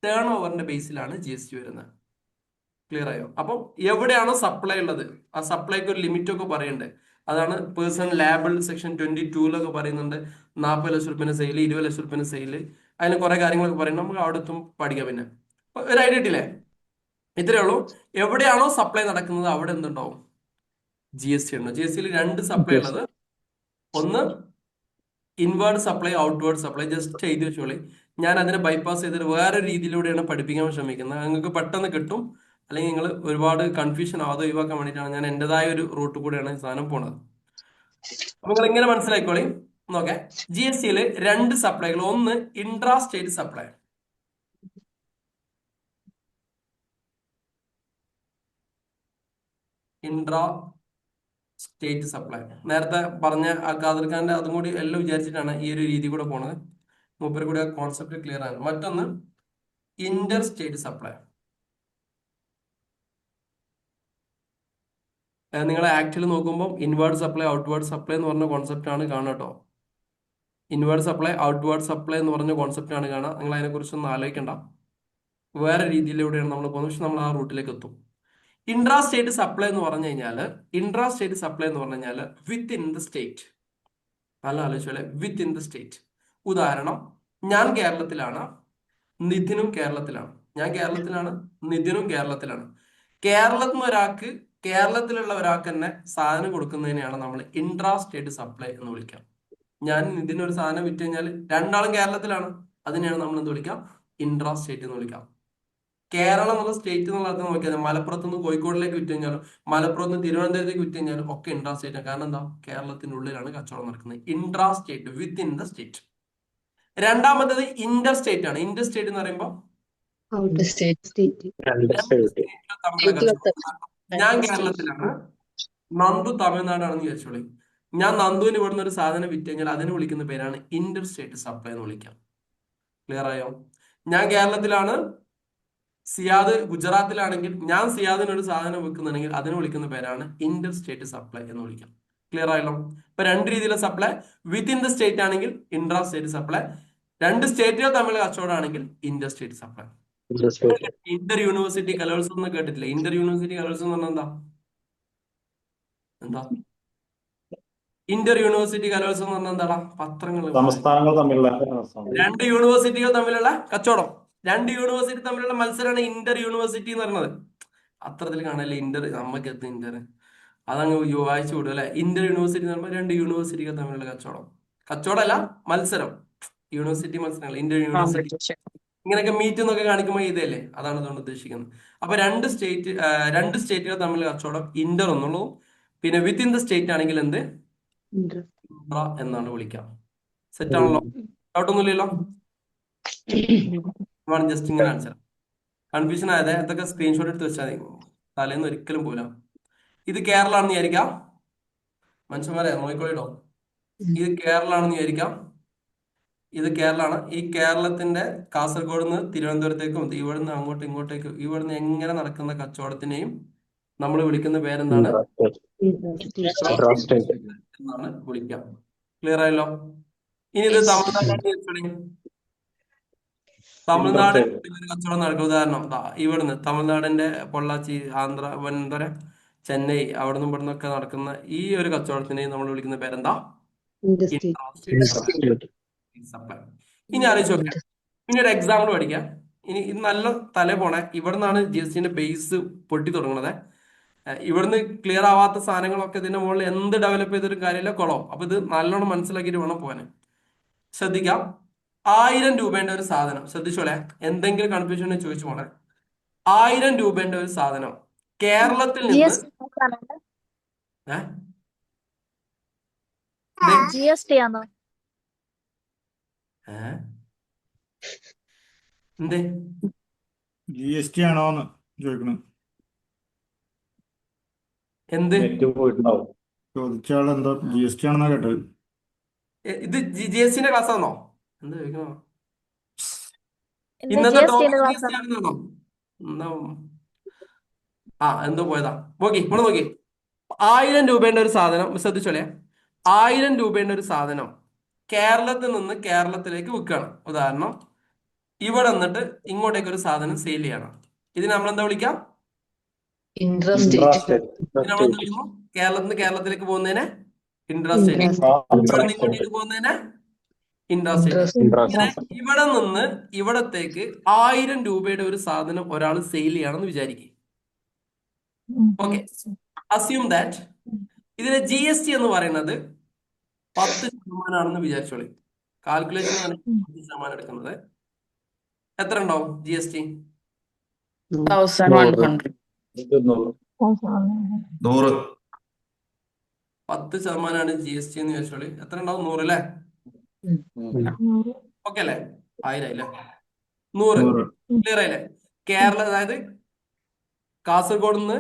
ടേൺ ഓവറിന്റെ ബേസിലാണ് GST വരുന്നത്. ക്ലിയർ ആയോ? അപ്പം എവിടെയാണോ സപ്ലൈ ഉള്ളത് ആ സപ്ലൈക്ക് ഒരു ലിമിറ്റ് ഒക്കെ പറയണ്ടേ. അതാണ് പേഴ്സൺ ലാബിൾ സെക്ഷൻ 22 പറയുന്നുണ്ട്. 40 ലക്ഷം റുപ്യന് സെയിൽ, 20 ലക്ഷം റുപ്യന് സെയിൽ, അതിന് കുറെ കാര്യങ്ങളൊക്കെ പറയുന്നത് നമുക്ക് അവിടെ എത്തും പഠിക്കാം. പിന്നെ ഒരു ഐഡിയ കിട്ടില്ലേ? ഇത്രയേ ഉള്ളൂ. എവിടെയാണോ സപ്ലൈ നടക്കുന്നത് അവിടെ എന്തുണ്ടാവും? GST ഉണ്ടോ? GSTയിൽ 2 സപ്ലൈ ഉള്ളത്. ഒന്ന് inward supply, outward supply. Just എഴുതി വെച്ചോളി. ഞാൻ അതിനെ ബൈപ്പാസ് ചെയ്തിട്ട് വേറെ രീതിയിലൂടെയാണ് പഠിപ്പിക്കാൻ ശ്രമിക്കുന്നത്. നിങ്ങൾക്ക് പെട്ടെന്ന് കിട്ടും, അല്ലെങ്കിൽ നിങ്ങൾ ഒരുപാട് കൺഫ്യൂഷൻ ആവാതെ ഒഴിവാക്കാൻ വേണ്ടിയിട്ടാണ് ഞാൻ എൻ്റെതായ ഒരു റൂട്ട് കൂടെയാണ് ഈ സാധനം പോണത്. അപ്പൊ നിങ്ങൾ ഇങ്ങനെ മനസ്സിലായിക്കോളി. നോക്കെ, GSTയിൽ 2 സപ്ലൈകൾ. ഒന്ന് intra state supply. Intra state supply നേരത്തെ പറഞ്ഞ ഖാദർ ഖാന്റെ അതും കൂടി എല്ലാം വിചാരിച്ചിട്ടാണ് ഈ ഒരു രീതി കൂടെ പോണത്. മൂപ്പര് കൂടെ കോൺസെപ്റ്റ് ക്ലിയർ ആണ്. മറ്റൊന്ന് ഇന്റർ സ്റ്റേറ്റ് സപ്ലൈ. നിങ്ങൾ ആക്ച്വലി നോക്കുമ്പോൾ ഇൻവേർഡ് സപ്ലൈ, ഔട്ട്വേർഡ് സപ്ലൈ എന്ന് പറഞ്ഞ കോൺസെപ്റ്റ് ആണ് കാണുക കേട്ടോ. ഇൻവേർഡ് സപ്ലൈ, ഔട്ട്വേർഡ് സപ്ലൈ എന്ന് പറഞ്ഞ കോൺസെപ്റ്റ് ആണ് കാണുക. നിങ്ങൾ അതിനെക്കുറിച്ചൊന്നും ആലോചിക്കണ്ട, വേറെ രീതിയിലൂടെയാണ് നമ്മൾ പോകുന്നത്. പക്ഷെ നമ്മൾ ആ റൂട്ടിലേക്ക് എത്തും. ഇൻട്രാ സ്റ്റേറ്റ് സപ്ലൈ എന്ന് പറഞ്ഞു കഴിഞ്ഞാൽ വിത്ത് ഇൻ ദ സ്റ്റേറ്റ്. നല്ല ആലോചിച്ചോലെ, വിത്ത് ഇൻ ദ സ്റ്റേറ്റ്. ഉദാഹരണം, ഞാൻ കേരളത്തിലാണ്, നിധിനും കേരളത്തിലാണ്. ഞാൻ കേരളത്തിലാണ്, നിധിനും കേരളത്തിലാണ്. കേരളത്തിൽ നിന്ന് ഒരാൾക്ക്, കേരളത്തിലുള്ള ഒരാൾക്ക് തന്നെ സാധനം കൊടുക്കുന്നതിനെയാണ് നമ്മൾ ഇൻട്രാ സ്റ്റേറ്റ് സപ്ലൈ എന്ന് വിളിക്കാം. ഞാൻ നിധിനൊരു സാധനം വിറ്റ് കഴിഞ്ഞാൽ രണ്ടാളും കേരളത്തിലാണ്, അതിനെയാണ് നമ്മൾ എന്ത് വിളിക്കാം? ഇൻട്രാ സ്റ്റേറ്റ് എന്ന് വിളിക്കാം. കേരളം എന്നുള്ള സ്റ്റേറ്റ് എന്നുള്ള അർത്ഥം നോക്കിയാൽ മലപ്പുറത്ത് നിന്ന് കോഴിക്കോടിലേക്ക് വിറ്റ് കഴിഞ്ഞാലും മലപ്പുറത്ത് നിന്ന് തിരുവനന്തപുരത്തേക്ക് വിറ്റ് കഴിഞ്ഞാലും ഒക്കെ ഇൻട്രാ സ്റ്റേറ്റ് ആണ്. കാരണം എന്താ? കേരളത്തിനുള്ളിലാണ് കച്ചവടം നടക്കുന്നത്. Intra state, with in the state. രണ്ടാമത്തത് ഇന്റർ സ്റ്റേറ്റ് ആണ്. ഇന്റർ സ്റ്റേറ്റ് എന്ന് പറയുമ്പോൾ ഞാൻ കേരളത്തിലാണ്, നന്ദു തമിഴ്നാടാണെന്ന് വിചാരിച്ചോളി. ഞാൻ നന്ദുവിന് ഇവിടുന്ന് ഒരു സാധനം വിറ്റ് കഴിഞ്ഞാൽ അതിന് വിളിക്കുന്ന പേരാണ് ഇന്റർ സ്റ്റേറ്റ് സപ്ലൈ എന്ന് വിളിക്കാം. ക്ലിയർ ആയോ? ഞാൻ കേരളത്തിലാണ്, സിയാദ് ഗുജറാത്തിലാണെങ്കിൽ ഞാൻ സിയാദിന് ഒരു സാധനം വെക്കുന്നുണ്ടെങ്കിൽ അതിന് വിളിക്കുന്ന പേരാണ് ഇന്റർ സ്റ്റേറ്റ് സപ്ലൈ എന്ന് വിളിക്കാം. ക്ലിയർ ആയല്ലോ? ഇപ്പൊ 2 രീതിയിലെ supply. With in the state ആണെങ്കിൽ ഇൻട്രാ സ്റ്റേറ്റ് സപ്ലൈ, 2 സ്റ്റേറ്റുകൾ തമ്മിൽ കച്ചവടം ആണെങ്കിൽ Inter state supply. Inter university കലോത്സവം എന്ന് കേട്ടിട്ടില്ല? ഇന്റർ യൂണിവേഴ്സിറ്റി കലോത്സവം എന്ന് പറഞ്ഞാൽ എന്താ? ഇന്റർ യൂണിവേഴ്സിറ്റി കലോത്സവം എന്ന് പറഞ്ഞാൽ എന്താടാ? പത്രങ്ങൾ, സംസ്ഥാനങ്ങൾ തമ്മിലുള്ള 2 യൂണിവേഴ്സിറ്റികൾ തമ്മിലുള്ള കച്ചവടം, 2 യൂണിവേഴ്സിറ്റി തമ്മിലുള്ള മത്സരമാണ് ഇന്റർ യൂണിവേഴ്സിറ്റി എന്ന് പറയുന്നത്. അത്രത്തിൽ കാണല്ലേ ഇന്റർ, നമുക്ക് എത്തും ഇന്റർ, അതങ്ങ് വായിച്ചു വിടും അല്ലെ. ഇന്റർ യൂണിവേഴ്സിറ്റി എന്ന് പറയുമ്പോൾ 2 യൂണിവേഴ്സിറ്റികൾ തമ്മിലുള്ള കച്ചവടം. കച്ചവടമല്ല, മത്സരം. യൂണിവേഴ്സിറ്റി മത്സരങ്ങൾ, ഇന്റർ യൂണിവേഴ്സിറ്റി ഇങ്ങനെയൊക്കെ മീറ്റ് എന്നൊക്കെ കാണിക്കുമ്പോൾ ഇതല്ലേ, അതാണ് അതുകൊണ്ട് ഉദ്ദേശിക്കുന്നത്. അപ്പൊ 2 സ്റ്റേറ്റുകൾ തമ്മിൽ കച്ചവടം ഇന്റർ എന്നുള്ളൂ. പിന്നെ വിത്ത് ഇൻ ദ സ്റ്റേറ്റ് ആണെങ്കിൽ എന്ത്? ഇൻട്രാ എന്നാണ് വിളിക്കാം. സെറ്റ് ആണല്ലോ? ഡൗട്ടൊന്നുമില്ലല്ലോ? ജസ്റ്റ് ഇങ്ങനെ ആൻസർ. കൺഫ്യൂഷൻ ആയതേ, ഇതൊക്കെ സ്ക്രീൻഷോട്ട് എടുത്ത് വെച്ചാൽ മതി, തലേന്ന് ഒരിക്കലും പോരാ. ഇത് കേരള ആണെന്ന് വിചാരിക്കാം, മനുഷ്യന്മാരെ നോക്കിക്കോളിട്ടോ. ഇത് കേരള ആണെന്ന് വിചാരിക്കാം. ഇത് കേരളമാണ്. ഈ കേരളത്തിന്റെ കാസർഗോഡ് നിന്ന് തിരുവനന്തപുരത്തേക്കും ഇവിടുന്ന് അങ്ങോട്ടും ഇങ്ങോട്ടേക്കും ഇവിടുന്ന് എങ്ങനെ നടക്കുന്ന കച്ചവടത്തിനെയും നമ്മൾ വിളിക്കുന്ന പേരെന്താണ്? എന്നാണ് വിളിക്കാം. ക്ലിയർ ആയല്ലോ? ഇനി ഇത് തമിഴ്നാട്ടിൽ തമിഴ്നാട് ഒരു കച്ചവടം നടക്കും. ഉദാഹരണം ഇവിടുന്ന് തമിഴ്നാടിന്റെ പൊള്ളാച്ചി, ആന്ധ്ര, എന്താ പറയാ, ചെന്നൈ, അവിടെ നിന്നും ഇവിടെ നിന്നൊക്കെ നടക്കുന്ന ഈ ഒരു കച്ചവടത്തിനെ നമ്മൾ വിളിക്കുന്ന പേരെന്താ? സപ്ലൈ. ഇനി ആലോചിച്ച് നോക്കാം. ഇനി ഒരു എക്സാമ്പിൾ പഠിക്കാം. ഇനി ഇത് നല്ല തല പോണേ. ഇവിടെ നിന്നാണ് GST ബേസ് പൊട്ടി തുടങ്ങുന്നത്. ഇവിടുന്ന് ക്ലിയർ ആവാത്ത സാധനങ്ങളൊക്കെ ഇതിന്റെ മുകളിൽ എന്ത് ഡെവലപ്പ് ചെയ്തൊരു കാര്യമില്ല, കുളവും. അപ്പൊ ഇത് നല്ലോണം മനസ്സിലാക്കിയിട്ട് വേണം പോകാൻ. ശ്രദ്ധിക്കാം. 1000 രൂപേന്റെ ഒരു സാധനം, ശ്രദ്ധിച്ചോളെ, എന്തെങ്കിലും കൺഫ്യൂഷൻ ചോദിച്ചു പോണേ. 1000 രൂപേന്റെ ഒരു സാധനം കേരളത്തിൽ നിന്ന് GST ആണോ? എന്തേ GST ആണോന്ന് ചോദിക്കണം. എന്ത് പോയിട്ടുണ്ടാവും. ചോദിച്ചാൾ എന്താ GST ആണെന്നാ കേട്ടത്. ഇത് GST ക്ലാസ് ആണോ? എന്താ ചോദിക്കണോ? ഇന്നത്തെ ടോപ്പിക് GST ആണെന്നാണോ? എന്തോ പോയതാ. ഇവിടെ നോക്കി. 1000 രൂപേന്റെ ഒരു സാധനം, ശ്രദ്ധിച്ചോളെ, 1000 രൂപേന്റെ ഒരു സാധനം കേരളത്തിൽ നിന്ന് കേരളത്തിലേക്ക് വിൽക്കുകയാണ്. ഉദാഹരണം, ഇവിടെ നിന്നിട്ട് ഇങ്ങോട്ടേക്ക് ഒരു സാധനം സെയിൽ ചെയ്യണം. ഇതിന് നമ്മളെന്താ വിളിക്കാം? കേരളത്തിൽ നിന്ന് കേരളത്തിലേക്ക് പോകുന്നതിനെ ഇൻട്രാസ്റ്റേറ്റ്, ഇവിടെ നിന്ന് ഇങ്ങോട്ടേക്ക് പോകുന്നതിനെ ഇൻട്രാസ്റ്റേറ്റ്. ഇവിടെ നിന്ന് ഇവിടത്തേക്ക് 1000 രൂപയുടെ ഒരു സാധനം ഒരാൾ സെയിൽ ചെയ്യണമെന്ന് വിചാരിക്കും. ഓക്കെ, അസ്യൂം ദാറ്റ് ഇതിലെ GST എന്ന് പറയുന്നത് 10% വിചാരിച്ചോളി. കാൽക്കുലേഷൻ 10% എടുക്കുന്നത് എത്ര ഉണ്ടാവും GST? 1100. 100. 10% GST എന്ന് വിചാരിച്ചോളി. എത്ര ഉണ്ടാവും? 100 അല്ലേ? ഓക്കെ അല്ലേ? 1000 അല്ലേ? 100 ക്ലിയർ ആയില്ലേ? കേരള, അതായത് കാസർഗോഡ് നിന്ന്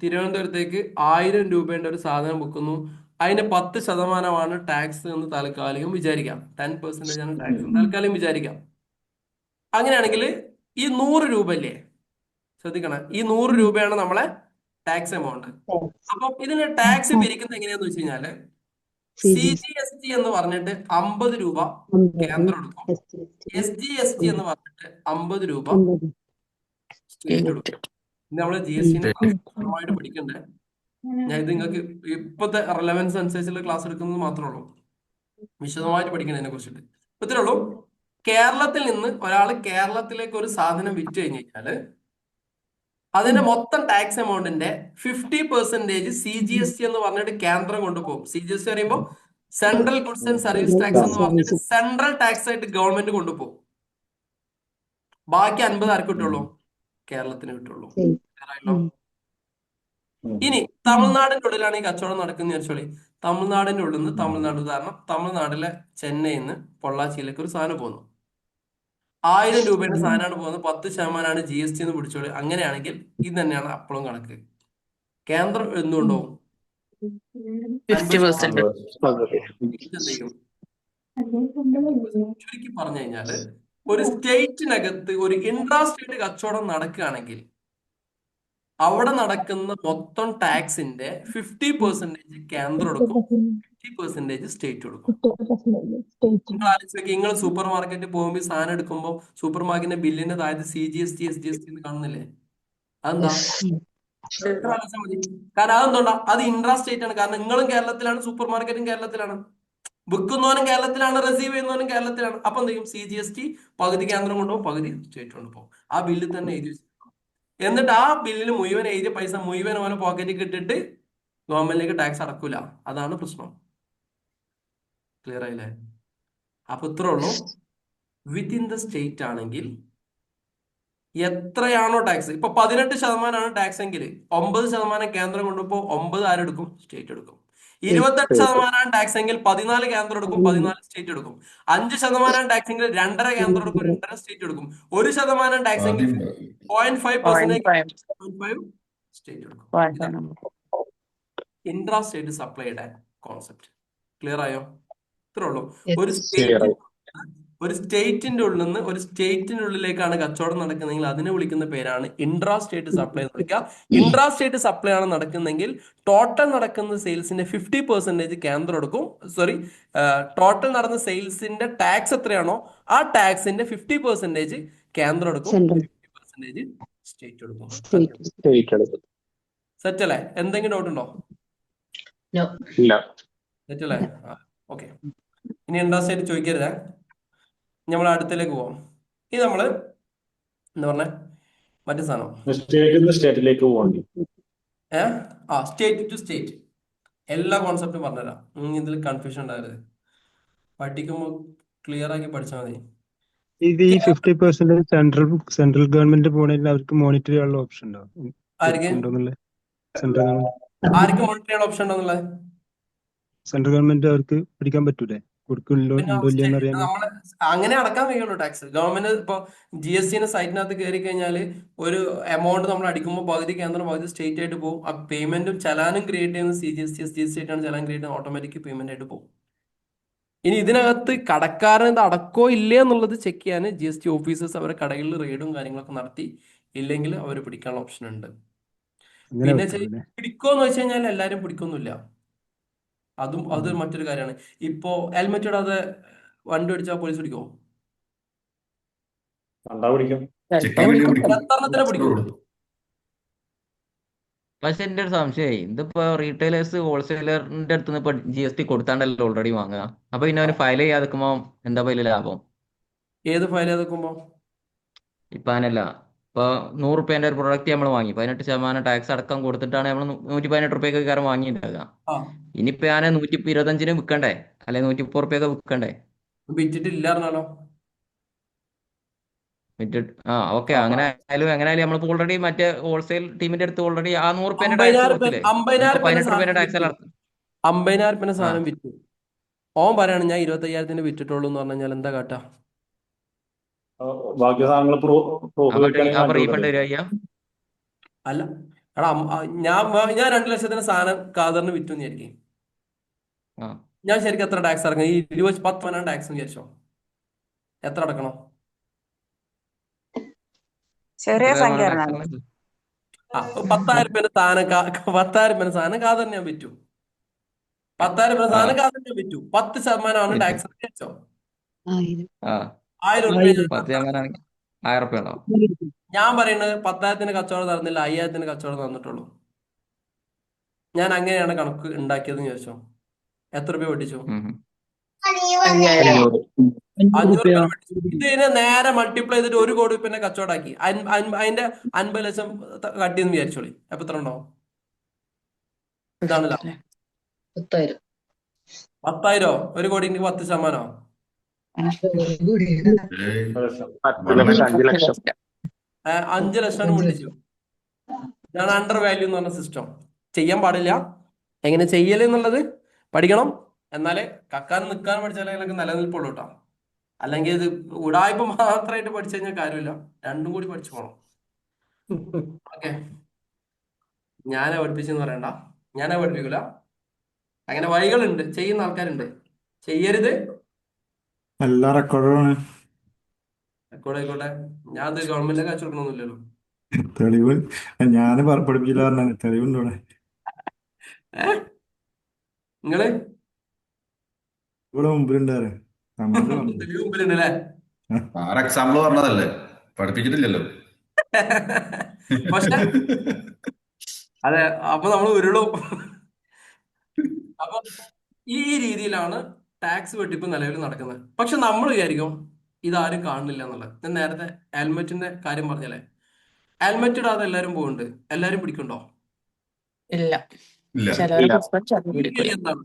തിരുവനന്തപുരത്തേക്ക് 1000 രൂപേന്റെ ഒരു സാധനം വിൽക്കുന്നു. അതിന് 10% ടാക്സ് എന്ന് താൽക്കാലികം വിചാരിക്കാം. 10% ആണ് ടാക്സ് താൽക്കാലികം വിചാരിക്കാം. അങ്ങനെയാണെങ്കിൽ ഈ 100 രൂപ അല്ലേ, ശ്രദ്ധിക്കണം, ഈ 100 രൂപയാണ് നമ്മളെ ടാക്സ് എമൗണ്ട്. അപ്പൊ ഇതിന് ടാക്സ് പിരിക്കുന്നത് എങ്ങനെയാന്ന് വെച്ച് കഴിഞ്ഞാല് CGST എന്ന് പറഞ്ഞിട്ട് 50 രൂപ കേന്ദ്രം എടുക്കും. SGST എന്ന് പറഞ്ഞിട്ട് 50 രൂപ സ്റ്റേറ്റ് എടുക്കും. നമ്മള് GST വ്യക്തമായിട്ട് പഠിക്കണ്ടേ. ഞാൻ ഇത് നിങ്ങൾക്ക് ഇപ്പോഴത്തെ റെലവൻസ് അനുസരിച്ചുള്ള ക്ലാസ് എടുക്കുന്നത് മാത്രമേ ഉള്ളൂ. വിശദമായിട്ട് പഠിക്കുന്നതിനെ കുറിച്ചിട്ട് ഇത്രേ ഉള്ളൂ. കേരളത്തിൽ നിന്ന് ഒരാൾ കേരളത്തിലേക്ക് ഒരു സാധനം വിറ്റ് കഴിഞ്ഞ് കഴിഞ്ഞാല് അതിന്റെ മൊത്തം ടാക്സ് എമൗണ്ടിന്റെ 50% CGST എന്ന് പറഞ്ഞിട്ട് കേന്ദ്രം കൊണ്ടുപോകും. CGST പറയുമ്പോൾ central goods and service tax എന്ന് പറഞ്ഞിട്ട് സെൻട്രൽ ടാക്സ് ആയിട്ട് ഗവൺമെന്റ് കൊണ്ടുപോകും. ബാക്കി 50 ആർക്ക് കിട്ടുള്ളൂ? കേരളത്തിന് കിട്ടുള്ളൂ. ഇനി തമിഴ്നാടിന്റെ ഉള്ളിലാണ് ഈ കച്ചവടം നടക്കുന്നത് വെച്ചോളി. തമിഴ്നാടിന്റെ ഉള്ളിൽ നിന്ന് തമിഴ്നാട്, ഉദാഹരണം തമിഴ്നാട്ടിലെ ചെന്നൈയിൽ നിന്ന് പൊള്ളാച്ചിയിലേക്ക് ഒരു സാധനം പോകുന്നു. 1000 രൂപയുടെ സാധനമാണ് പോകുന്നത്. 10% GST എന്ന് പിടിച്ചോളി. അങ്ങനെയാണെങ്കിൽ ഇത് തന്നെയാണ് അപ്പോഴും കണക്ക്. കേന്ദ്രം എന്തുകൊണ്ടോ 50%. ചുരുക്കി പറഞ്ഞു കഴിഞ്ഞാല് ഒരു സ്റ്റേറ്റിനകത്ത് ഒരു ഇൻട്രാ സ്റ്റേറ്റ് കച്ചവടം നടക്കുകയാണെങ്കിൽ അവിടെ നടക്കുന്ന മൊത്തം ടാക്സിന്റെ 50% കേന്ദ്രം എടുക്കും, 50% സ്റ്റേറ്റ് എടുക്കും. നിങ്ങൾ ആലോചിച്ച് നിങ്ങൾ സൂപ്പർ മാർക്കറ്റിൽ പോകുമ്പോൾ സാധനം എടുക്കുമ്പോൾ സൂപ്പർ മാർക്കറ്റിന്റെ ബില്ലിന്റെ താഴത്ത് CGST SGST എന്ന് കാണുന്നില്ലേ? അതെന്താ? ആലോചിച്ചാൽ മതി. കാരണം അതെന്തുകൊണ്ടാ? അത് ഇൻട്രാ സ്റ്റേറ്റ് ആണ്. കാരണം നിങ്ങളും കേരളത്തിലാണ്, സൂപ്പർ മാർക്കറ്റും കേരളത്തിലാണ്, വിൽക്കുന്നവനും കേരളത്തിലാണ്, റിസീവ് ചെയ്യുന്നവനും കേരളത്തിലാണ്. അപ്പൊ എന്ത് ചെയ്യും? CGST പകുതി കേന്ദ്രം കൊണ്ടുപോകും, പകുതി സ്റ്റേറ്റ് കൊണ്ടുപോകും. ആ ബില്ലിൽ തന്നെ എഴുതി വെച്ചു. എന്നിട്ട് ആ ബില്ലിൽ മുഴുവൻ എഴുതിയ പൈസ മുഴുവൻ ഓരോ പോക്കറ്റിൽ ഇട്ടിട്ട് ഗവൺമെന്റിലേക്ക് ടാക്സ് അടക്കൂല. അതാണ് പ്രശ്നം. ക്ലിയർ ആയില്ലേ? അപ്പൊ ഇത്രേ ഉള്ളൂ. വിത്തിൻ ദ സ്റ്റേറ്റ് ആണെങ്കിൽ എത്രയാണോ ടാക്സ്, ഇപ്പൊ 18% ടാക്സ് എങ്കിൽ 9% കേന്ദ്രം കൊണ്ടുപോ 9 ആരെടുക്കും? സ്റ്റേറ്റ് എടുക്കും. 28% ടാക്സ് എങ്കിൽ 14 കേന്ദ്രം എടുക്കും, 14 സ്റ്റേറ്റ് എടുക്കും. 5% ടാക്സ് എങ്കിൽ 2.5 കേന്ദ്രം എടുക്കും, 2.5 സ്റ്റേറ്റ് എടുക്കും. 1% ടാക്സ് എങ്കിൽ 0.5% സ്റ്റേറ്റ് എടുക്കും. ഇൻട്രാ സ്റ്റേറ്റ് സപ്ലൈയുടെ കോൺസെപ്റ്റ്. ക്ലിയർ ആയോ? ഇത്രേ ഉള്ളൂ. ഒരു സ്റ്റേറ്റ് ഒരു സ്റ്റേറ്റിന്റെ ഉള്ളിൽ നിന്ന് ഒരു സ്റ്റേറ്റിന്റെ ഉള്ളിലേക്കാണ് കച്ചവടം നടക്കുന്നതെങ്കിൽ അതിനെ വിളിക്കുന്ന പേരാണ് ഇൻട്രാ സ്റ്റേറ്റ് സപ്ലൈ എന്ന് വിളിക്കുക. ഇൻട്രാ സ്റ്റേറ്റ് സപ്ലൈ ആണ് നടക്കുന്നതെങ്കിൽ ടോട്ടൽ നടക്കുന്ന സെയിൽസിന്റെ 50% കേന്ദ്രം എടുക്കും. സോറി, ടോട്ടൽ നടന്ന സെയിൽസിന്റെ ടാക്സ് എത്രയാണോ ആ ടാക്സിന്റെ 50% കേന്ദ്രം എടുക്കും, 50% സ്റ്റേറ്റ് എടുക്കും. സെറ്റ് അല്ലേ? എന്തെങ്കിലും ഡൗട്ട് ഉണ്ടോ? ഇല്ല. സെറ്റ് അല്ലേ? ഓക്കെ. ഇനി ഇൻട്രാ സ്റ്റേറ്റ് ചോദിക്കരുതേ. നമ്മൾ അടുത്തേക്ക് പോവാം. ഇത് നമ്മള് എന്താ പറഞ്ഞ മറ്റേ സാധനം സ്റ്റേറ്റിൽ നിന്ന് സ്റ്റേറ്റിലേക്ക് പോകണ്ടി. സ്റ്റേറ്റ് ടു സ്റ്റേറ്റ് എല്ലാ കോൺസെപ്റ്റും പറഞ്ഞുതരാം. ഇതിൽ കൺഫ്യൂഷൻ ഉണ്ടാകരുത്. പഠിക്കുമ്പോൾ ക്ലിയർ ആക്കി പഠിച്ചാൽ മതി. ഇത് ഈ 50% സെൻട്രൽ ഗവൺമെന്റ് പോണെങ്കിൽ അവർക്ക് മോണിറ്റർ ചെയ്യാനുള്ള ഓപ്ഷൻ ഉണ്ടോ? ആർക്ക് സെൻട്രൽ ഗവൺമെന്റ് ആർക്ക് മോണിറ്റർ ചെയ്യാൻ ഓപ്ഷൻ ഉണ്ടോന്നുള്ളത്? സെൻട്രൽ ഗവൺമെന്റ് അവർക്ക് പിടിക്കാൻ പറ്റൂലേ? കൊടുക്കില്ലോ പിന്നെ ഉണ്ടോ ഇല്ലയെന്ന് അറിയാൻ. നമ്മള് അങ്ങനെ അടക്കാൻ കഴിയുള്ളൂ ടാക്സ്. ഗവൺമെന്റ് ഇപ്പൊ GST സൈറ്റിനകത്ത് കയറി കഴിഞ്ഞാൽ ഒരു എമൗണ്ട് നമ്മൾ അടിക്കുമ്പോൾ പകുതി കേന്ദ്രം പകുതി സ്റ്റേറ്റ് ആയിട്ട് പോകും. ആ പേയ്മെന്റും ചലാനും ക്രിയേറ്റ് ചെയ്യുന്ന CGST ആണ് ചലാൻ ക്രിയേറ്റ് ചെയ്യുന്നത്, ഓട്ടോമാറ്റിക് പേയ്മെന്റ് ആയിട്ട് പോകും. ഇനി ഇതിനകത്ത് കടക്കാരൻ ഇത് അടക്കോ ഇല്ലേ എന്നുള്ളത് ചെക്ക് ചെയ്യാൻ GST ഓഫീസേഴ്സ് അവരെ കടകളിൽ റെയ്ഡും കാര്യങ്ങളൊക്കെ നടത്തി, ഇല്ലെങ്കിൽ അവർ പിടിക്കാനുള്ള ഓപ്ഷൻ ഉണ്ട്. പിന്നെ പിടിക്കോന്ന് വെച്ച് കഴിഞ്ഞാൽ എല്ലാരും പിടിക്കൊന്നുമില്ല. അത് മറ്റൊരു കാര്യമാണ്. ഇപ്പോ ഹെൽമെറ്റ് ഇടാതെ വണ്ടി ഓടിച്ചാൽ പോലീസ് പിടിക്കുമോ? കണ്ടാ പിടിക്കും. എത്രണ്ണത്തിനെ പിടിക്കും? പക്ഷെ എന്റെ ഒരു സംശയമായി, ഇതിപ്പോ റീറ്റെയിലേഴ്സ് ഹോൾസെയിലറിന്റെ അടുത്ത് നിന്ന് ഇപ്പൊ GST കൊടുത്താണ്ടല്ലോ ഓൾറെഡി വാങ്ങുക. അപ്പൊ പിന്നെ അവന് ഫയൽ ചെയ്യാതിരിക്കുമ്പോ എന്താ അതിൽ ലാഭം? ഏത് ഫയൽ ചെയ്തേക്കുമ്പോ? ഇപ്പൊ അങ്ങനല്ല. ഇപ്പൊ 100 റുപ്യന്റെ ഒരു പ്രൊഡക്റ്റ് നമ്മൾ വാങ്ങി, 18% ടാക്സ് അടക്കം കൊടുത്തിട്ടാണ് നമ്മൾ 118 റുപ്യക്ക് കാരം വാങ്ങിയിട്ടുണ്ടാകുക. ഇനിയിപ്പോ ഞാൻ 125 വിൽക്കണ്ടേ, അല്ലെ 130 റുപ്യൊക്കെ വിൽക്കണ്ടേ? വിറ്റിട്ടില്ല പറഞ്ഞാലോ? ഓക്കെ. അങ്ങനെ ആയാലും നമ്മളിപ്പോ ഓൾറെഡി മറ്റേ ഹോൾസെയിൽ ടീമിന്റെ അടുത്ത് ഓൾറെഡി ആ 100 റുപ്യന്റെ ടാക്സ് കൊടുത്തില്ലേ? 18 റുപ്യന്റെ ടാക്സ് അല്ല. 50,000 റുപ്യന്റെ സാധനം വിറ്റു. ഓൻ പറയാണ് ഞാൻ 25,000 വിറ്റിട്ടുള്ളൂ എന്ന് പറഞ്ഞു കഴിഞ്ഞാൽ എന്താ കാട്ടാ? ബാക്കി സാധനങ്ങൾ റീഫണ്ട് തരിക? അല്ല എടാ, ഞാൻ 2 ലക്ഷത്തിന് സാധനം കാതറിന് വിറ്റു വിചാരിക്കും. ഞാൻ ശരിക്കും എത്ര ടാക്സ് അടക്കണം? ഈ 10% ടാക്സ് വിചാരിച്ചോ? എത്ര അടക്കണം? ചെറിയ സംഖ്യ 10,000 റുപ്യന്റെ സാധനം കാതറിന് ഞാൻ വിറ്റു. 10,000 റുപ്യ സാധനം കാതറിന് ഞാൻ വിറ്റു. 10% ടാക്സ് വിചാരിച്ചോ? 1,000 റുപ്യ. ഞാൻ പറയുന്നത് 10,000 കച്ചവടം നടന്നില്ല, 5,000 കച്ചവടം നടന്നിട്ടുള്ളൂ. ഞാൻ അങ്ങനെയാണ് കണക്ക് ഉണ്ടാക്കിയതെന്ന് ചോദിച്ചോ? എത്ര രൂപ വെട്ടിച്ചു? 500 രൂപ വെട്ടിച്ചു. ഇതിനെ നേരെ മൾട്ടിപ്ലൈ ചെയ്തിട്ട് 1 കോടി രൂപ കച്ചവടമാക്കി. അതിന്റെ 50 ലക്ഷം കട്ടിയെന്ന് വിചാരിച്ചോളി. അപ്പൊ എത്ര ഉണ്ടാവും? ഇതാണല്ലോ 10,000. 1 കോടിക്ക് 10%. 5 ലക്ഷം. 5 ലക്ഷം പൊട്ടിച്ചു. ഇതാണ് അണ്ടർ വാല്യൂ എന്ന് പറഞ്ഞ സിസ്റ്റം. ചെയ്യാൻ പാടില്ല. എങ്ങനെ ചെയ്യലെന്നുള്ളത് പഠിക്കണം. എന്നാലേ കക്കാൻ നിൽക്കാൻ പഠിച്ചാലേ നിലനിൽപ്പുള്ളൂ കേട്ടോ. അല്ലെങ്കിൽ ഇത് ഉടായ്പ മാത്രമായിട്ട് പഠിച്ചു കഴിഞ്ഞാൽ കാര്യമില്ല, രണ്ടും കൂടി പഠിച്ചു പോകണം. ഓക്കെ, ഞാനാ പഠിപ്പിച്ചെന്ന് പറയണ്ട, ഞാനാ പഠിപ്പിക്കൂല. അങ്ങനെ വഴികളുണ്ട്, ചെയ്യുന്ന ആൾക്കാരുണ്ട്. ചെയ്യരുത്. എല്ലാ റെക്കോർഡാണ്. ആയിക്കോട്ടെ. ഞാൻ അത് ഗവൺമെന്റിനെ കാശ് കൊടുക്കണമെന്നില്ലല്ലോ. തെളിവ് ഞാന് പഠിപ്പിച്ചില്ല പറഞ്ഞാണ്. തെളിവുണ്ട് ഇവിടെ. നിങ്ങള് ഇവിടെ മുമ്പിലുണ്ടാറ് മുമ്പിലുണ്ടല്ലേ? എക്സാമ്പിൾ പറഞ്ഞതല്ലേ, പഠിപ്പിച്ചിട്ടില്ലല്ലോ. പക്ഷെ അതെ, അപ്പൊ നമ്മൾ ഉരുളും. അപ്പൊ ഈ രീതിയിലാണ് ടാക്സ് വെട്ടിപ്പ് നിലവിൽ നടക്കുന്നത്. പക്ഷെ നമ്മൾ വിചാരിക്കും ഇതാരും കാണുന്നില്ല എന്നുള്ളത്. ഞാൻ നേരത്തെ ഹെൽമെറ്റിന്റെ കാര്യം പറഞ്ഞല്ലേ, ഹെൽമെറ്റ് ഇടാതെ എല്ലാരും പോകുന്നുണ്ട്. എല്ലാരും പിടിക്കണ്ടോ? ഇല്ല. എന്താണ്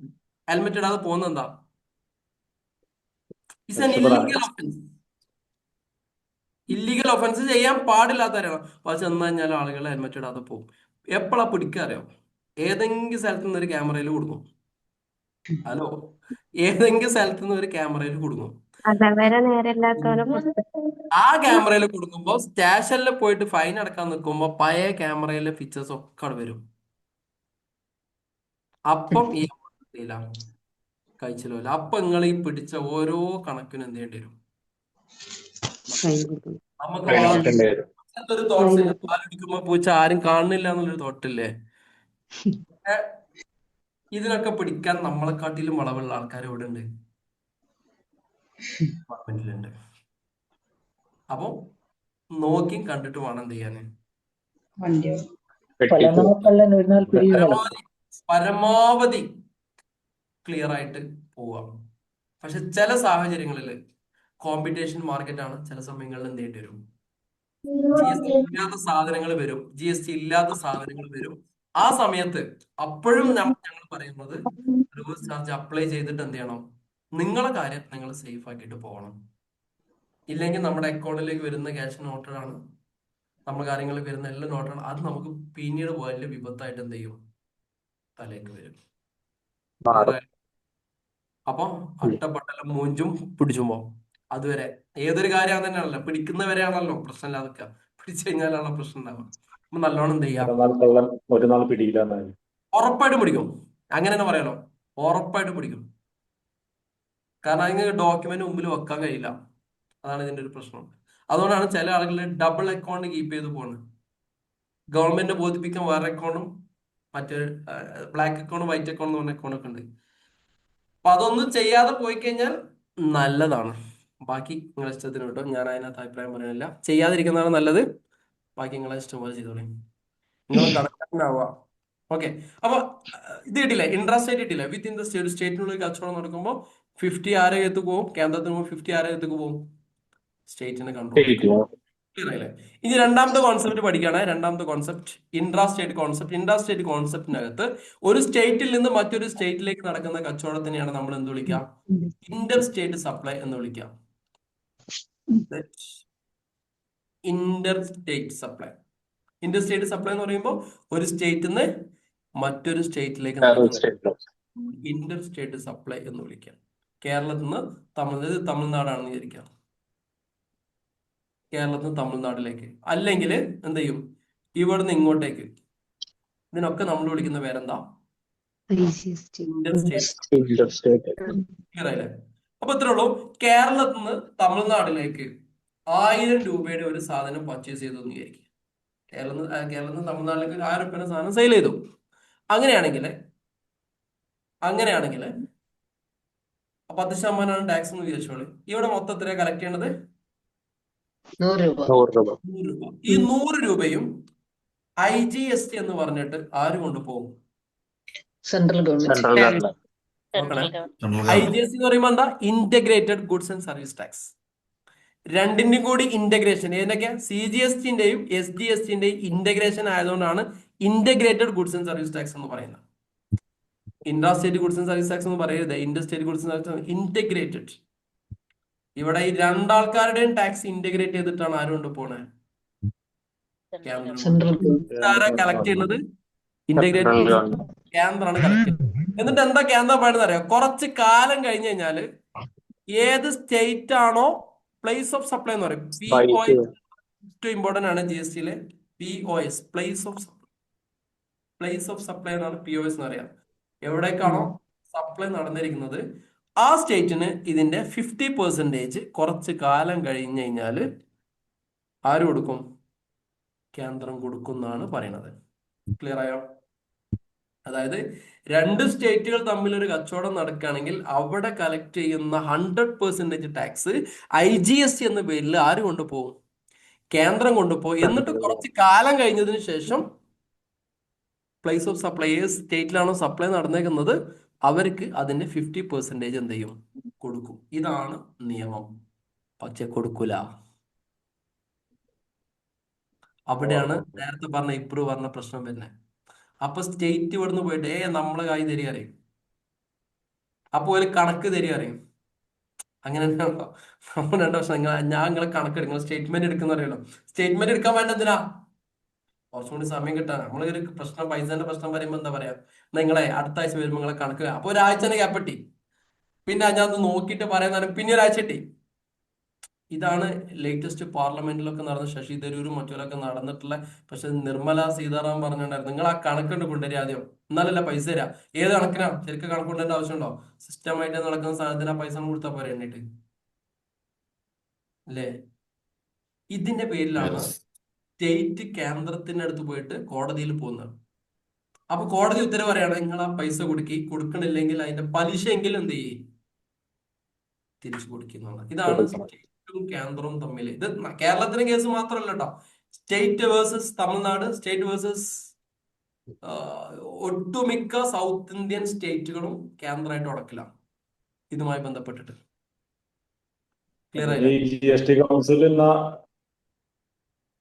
ഹെൽമെറ്റ് ഇടാതെ പോകുന്നത്? എന്താ? It's an illegal offence. Illegal offence ചെയ്യാൻ പാടില്ലാത്തവരാണ്. പക്ഷെ എന്ന് കഴിഞ്ഞാൽ ആളുകൾ ഹെൽമെറ്റ് ഇടാതെ പോകും. എപ്പോഴാ പിടിക്കാറിയോ? ഏതെങ്കിലും സ്ഥലത്ത് നിന്ന് ഒരു ക്യാമറയിൽ കൊടുക്കും. ഹലോ, ഏതെങ്കിലും സ്ഥലത്ത് നിന്ന് ഒരു ക്യാമറയിൽ കൊടുക്കും. ആ ക്യാമറയിൽ കൊടുക്കുമ്പോ സ്റ്റേഷനിൽ പോയിട്ട് ഫൈൻ അടക്കാൻ നിൽക്കുമ്പോ പഴയ ക്യാമറയിലെ ഫീച്ചേഴ്സ് ഒക്കെ അവിടെ വരും. അപ്പം ഈ കഴിച്ചില്ല. അപ്പൊ നിങ്ങൾ ഈ പിടിച്ച ഓരോ കണക്കിനും എന്ത് ചെയ്യേണ്ടി വരും? നമുക്ക് ഫൈനാൻസിന്റെ വരും. ഒരു തോട്ട്സ് ഇല്ല. പാലെടുക്കുമ്പോ പൂച്ച ആരും കാണുന്നില്ല എന്നുള്ളൊരു തോട്ടില്ലേ? ഇതിനൊക്കെ പിടിക്കാൻ നമ്മളെക്കാട്ടിലും വളവുള്ള ആൾക്കാർ ഇവിടെ ഉണ്ട്, ഡിപ്പാർട്ട്മെന്റിലുണ്ട്. അപ്പൊ നോക്കി കണ്ടിട്ട് വേണം എന്ത് ചെയ്യാന്. പരമാവധി ക്ലിയർ ആയിട്ട് പോവാം. പക്ഷെ ചില സാഹചര്യങ്ങളിൽ കോമ്പറ്റീഷൻ മാർക്കറ്റാണ്, ചില സമയങ്ങളിൽ എന്ത് ചെയ്യേണ്ടി വരും, GST ഇല്ലാത്ത സാധനങ്ങൾ വരും, GST ഇല്ലാത്ത സാധനങ്ങൾ വരും. ആ സമയത്ത് അപ്പോഴും ഞങ്ങൾ പറയുന്നത് റിവേഴ്സ് ചാർജ് അപ്ലൈ ചെയ്തിട്ട് എന്ത് ചെയ്യണം, നിങ്ങളെ കാര്യം നിങ്ങൾ സേഫ് ആക്കിയിട്ട് പോകണം. ഇല്ലെങ്കിൽ നമ്മുടെ അക്കൗണ്ടിലേക്ക് വരുന്ന ക്യാഷ് നോട്ടാണ്, നമ്മുടെ കാര്യങ്ങളിൽ വരുന്ന എല്ലാ നോട്ടാണ്, അത് നമുക്ക് പിന്നീട് വലിയ വിപത്തായിട്ട് എന്ത് ചെയ്യും, തലേക്ക് വരും. അപ്പൊ അട്ടപ്പട്ടലം മൂഞ്ചും പിടിച്ചുമ്പോ അതുവരെ ഏതൊരു കാര്യം തന്നെയാണല്ലോ, പിടിക്കുന്നവരെയാണല്ലോ പ്രശ്നം ഇല്ലാതെ, പിടിച്ചു കഴിഞ്ഞാലാണല്ലോ പ്രശ്നം ഉണ്ടാവുക. അപ്പൊ നല്ലോണം എന്ത് ചെയ്യാം, ഒരു നാൾ പിടിയില്ല. ഉറപ്പായിട്ടും പിടിക്കും. അങ്ങനെ തന്നെ പറയാലോ, ഉറപ്പായിട്ടും പിടിക്കും. കാരണം അതിന് ഡോക്യുമെന്റ് മുമ്പിൽ വെക്കാൻ കഴിയില്ല. അതാണ് ഇതിന്റെ ഒരു പ്രശ്നം. അതുകൊണ്ടാണ് ചില ആളുകൾ ഡബിൾ അക്കൗണ്ട് കീപ്പ് ചെയ്ത് പോകുന്നത്. ഗവൺമെന്റ് ബോധിപ്പിക്കാൻ വേറെ അക്കൗണ്ടും മറ്റൊരു ബ്ലാക്ക് അക്കൗണ്ട് വൈറ്റ് അക്കൗണ്ട് എന്ന് പറഞ്ഞ അക്കൗണ്ട് ഒക്കെ ഉണ്ട്. അപ്പൊ അതൊന്നും ചെയ്യാതെ പോയി കഴിഞ്ഞാൽ നല്ലതാണ്. ബാക്കി നിങ്ങളെ ഇഷ്ടത്തിന് കേട്ടോ, ഞാൻ അതിനകത്ത് അഭിപ്രായം പറയുന്നില്ല. ചെയ്യാതിരിക്കുന്നതാണ് നല്ലത്. ബാക്കി നിങ്ങളെ ഇഷ്ടം പോലെ ചെയ്തോളി, നിങ്ങൾ കണക്കാവുക. ഓക്കെ. അപ്പൊ ഇത് കിട്ടില്ല, ഇൻട്രസ്റ്റ് റേറ്റ് കിട്ടില്ല. വിത്തിൻ ദ സ്റ്റേറ്റ്, സ്റ്റേറ്റിനുള്ളിൽ കച്ചവടം നടക്കുമ്പോൾ 50 ആരെ എത്തു പോകും, കേന്ദ്രത്തിന് പോകുമ്പോൾ 50 ആരെ എത്തുക്ക് പോകും, സ്റ്റേറ്റിന്റെ കൺട്രോൾ. ക്ലിയർ ആയില്ലേ? ഇനി രണ്ടാമത്തെ കോൺസെപ്റ്റ് പഠിക്കുകയാണ്. രണ്ടാമത്തെ concept intra state concept. Intra state കോൺസെപ്റ്റിനകത്ത് ഒരു സ്റ്റേറ്റിൽ നിന്ന് മറ്റൊരു സ്റ്റേറ്റിലേക്ക് നടക്കുന്ന കച്ചവടത്തിനെയാണ് നമ്മൾ എന്ത് വിളിക്കുക, ഇന്റർ സ്റ്റേറ്റ് സപ്ലൈ എന്ന് വിളിക്കുക. Inter state supply. Inter state supply എന്ന് പറയുമ്പോൾ ഒരു സ്റ്റേറ്റിൽ നിന്ന് മറ്റൊരു സ്റ്റേറ്റിലേക്ക് ഇന്റർ സ്റ്റേറ്റ് സപ്ലൈ എന്ന് വിളിക്കുക. കേരളത്തിൽ നിന്ന് തമിഴ്നാടാണെന്ന് വിചാരിക്കുക, കേരളത്തിൽ നിന്ന് തമിഴ്നാട്ടിലേക്ക്, അല്ലെങ്കിൽ എന്ത് ചെയ്യും, ഇവിടുന്ന് ഇങ്ങോട്ടേക്ക്. ഇതിനൊക്കെ നമ്മൾ വിളിക്കുന്ന പേരെന്താ, ഇന്റർ സ്റ്റേറ്റ്. ക്ലിയർ ആയില്ലേ? അപ്പൊ ഇത്രേ ഉള്ളൂ. കേരളത്തിൽ നിന്ന് തമിഴ്നാട്ടിലേക്ക് 1000 രൂപയുടെ ഒരു സാധനം പർച്ചേസ് ചെയ്തു എന്ന് വിചാരിക്കുക. കേരളത്തിൽ നിന്ന് തമിഴ്നാട്ടിലേക്ക് 1000 രൂപയുടെ സാധനം സെയിൽ ചെയ്തു. അങ്ങനെയാണെങ്കിൽ 10% ടാക്സ് എന്ന് വിചാരിച്ചോളൂ. ഇവിടെ മൊത്തം എത്രയാണ് കളക്ട് ചെയ്യേണ്ടത്? 100 രൂപ. ഈ 100 രൂപയും IGST എന്ന് പറഞ്ഞിട്ട് ആര് കൊണ്ടുപോകും? Central government. IGST എന്ന് പറയുമ്പോൾ എന്താ, integrated goods and service tax. രണ്ടിന്റെയും കൂടി ഇന്റഗ്രേഷൻ. ഏതൊക്കെ? CGSTന്റെയും SGSTന്റെയും ഇന്റഗ്രേഷൻ ആയതുകൊണ്ടാണ് integrated goods and service tax എന്ന് പറയുന്നത്. Intra state goods and service tax എന്ന് പറയരുത്, Inter state goods and service integrated. ഇവിടെ ഈ രണ്ടാൾക്കാരുടെയും ടാക്സ് ഇന്റഗ്രേറ്റ് ചെയ്തിട്ടാണ് ആരും കൊണ്ട് പോണേ, കളക്ട് ചെയ്യുന്നത്. ഇന്റഗ്രേറ്റ് കേന്ദ്രമാണ് കളക്ട് ചെയ്യുന്നത്. എന്നിട്ട് എന്താ കേന്ദ്രം പറയുന്നത് അറിയാം? കുറച്ച് കാലം കഴിഞ്ഞ് കഴിഞ്ഞാല് ഏത് സ്റ്റേറ്റ് ആണോ പ്ലേസ് ഓഫ് സപ്ലൈ എന്ന് പറയും. POS ഏറ്റവും ഇമ്പോർട്ടന്റ് ആണ് GSTയിലെ. POS പ്ലേസ് ഓഫ് സപ്ലൈ എന്നാണ് POS എന്ന് പറയാം. എവിടേക്കാണോ സപ്ലൈ നടന്നിരിക്കുന്നത് ആ സ്റ്റേറ്റിന് ഇതിന്റെ 50% കുറച്ച് കാലം കഴിഞ്ഞ് കഴിഞ്ഞാൽ ആര് കൊടുക്കും? കേന്ദ്രം കൊടുക്കും എന്നാണ് പറയുന്നത്. ക്ലിയർ ആയോ? അതായത് 2 സ്റ്റേറ്റുകൾ തമ്മിൽ ഒരു കച്ചവടം നടക്കുകയാണെങ്കിൽ അവിടെ കളക്ട് ചെയ്യുന്ന 100% ടാക്സ് IGST എന്ന പേരിൽ ആര് കൊണ്ടുപോകും? കേന്ദ്രം കൊണ്ടുപോകും. എന്നിട്ട് കുറച്ച് കാലം കഴിഞ്ഞതിന് ശേഷം പ്ലേസ് ഓഫ് സപ്ലൈ, ഏത് സ്റ്റേറ്റിലാണോ സപ്ലൈ നടന്നേക്കുന്നത് അവർക്ക് അതിന്റെ 50% എന്ത് ചെയ്യും? കൊടുക്കും. ഇതാണ് നിയമം. പക്ഷെ കൊടുക്കൂല. അവിടെയാണ് നേരത്തെ പറഞ്ഞ ഇപ്രൂവ് പറഞ്ഞ പ്രശ്നം വരുന്നത്. അപ്പൊ സ്റ്റേറ്റ് ഇവിടുന്ന് പോയിട്ട് നമ്മളെ കൈ തരിക അറിയും, അപ്പൊ ഒരു കണക്ക് തരിക അറിയും. അങ്ങനെ നമ്മൾ 2 വർഷം ഞാൻ നിങ്ങളെ കണക്കെടുക്കും, സ്റ്റേറ്റ്മെന്റ് എടുക്കുന്ന അറിയല്ലോ. സ്റ്റേറ്റ്മെന്റ് എടുക്കാൻ വേണ്ട എന്തിനാ? കുറച്ചും കൂടി സമയം കിട്ടാൻ. നമ്മളൊരു പ്രശ്നം, പൈസന്റെ പ്രശ്നം പറയുമ്പോൾ എന്താ പറയാ, നിങ്ങളെ അടുത്ത ആഴ്ച വരുമ്പോൾ നിങ്ങളെ കണക്ക്. അപ്പൊ ഒരാഴ്ചനെ ഗ്യാപ്പട്ടി, പിന്നെ ഞാൻ നോക്കിയിട്ട് പറയുന്ന പിന്നെ ഒരാഴ്ച കിട്ടി. ഇതാണ് ലേറ്റസ്റ്റ് പാർലമെന്റിലൊക്കെ നടന്ന ശശി തരൂരും മറ്റൊക്കെ നടന്നിട്ടുള്ള. പക്ഷെ നിർമ്മല സീതാറാം പറഞ്ഞിട്ടുണ്ടായിരുന്നു, നിങ്ങൾ ആ കണക്കുണ്ട് കൊണ്ടുവരിക ആദ്യം, എന്നാലല്ല പൈസ തരാം. ഏത് കണക്കിനാ? ശരിക്കും കണക്ക് കൊണ്ടുവരേണ്ട ആവശ്യമുണ്ടോ? സിസ്റ്റമായിട്ട് നടക്കുന്ന സാധനത്തിന് ആ പൈസ കൊടുത്താൽ പോരെ എണ്ണിട്ട്. അല്ലേ? ഇതിന്റെ പേരിലാണ് യെസ്. സ്റ്റേറ്റ് കേന്ദ്രത്തിന്റെ അടുത്ത് പോയിട്ട് കോടതിയിൽ പോകുന്നത്. അപ്പൊ കോടതി ഉത്തരവ് പറയാണ്, നിങ്ങൾ ആ പൈസ കൊടുക്കണില്ലെങ്കിൽ അതിന്റെ പലിശ എങ്കിലും എന്ത് ചെയ്യും, തിരിച്ചു കൊടുക്കുന്നുള്ളത്. ഇതാണ് കൊടുക്കണം. സ്റ്റേറ്റും കേന്ദ്രവും തമ്മിൽ. ഇത് കേരളത്തിലെ കേസ് മാത്രമല്ല കേട്ടോ. State versus Tamil Nadu, state versus ഒട്ടുമിക്ക സൗത്ത് ഇന്ത്യൻ സ്റ്റേറ്റുകളും കേന്ദ്രമായിട്ട് ഉടക്കിലാണ് ഇതുമായി ബന്ധപ്പെട്ടിട്ട്. ക്ലിയർ ഈ ആയില്ലേ? GST കൗൺസിൽ എന്ന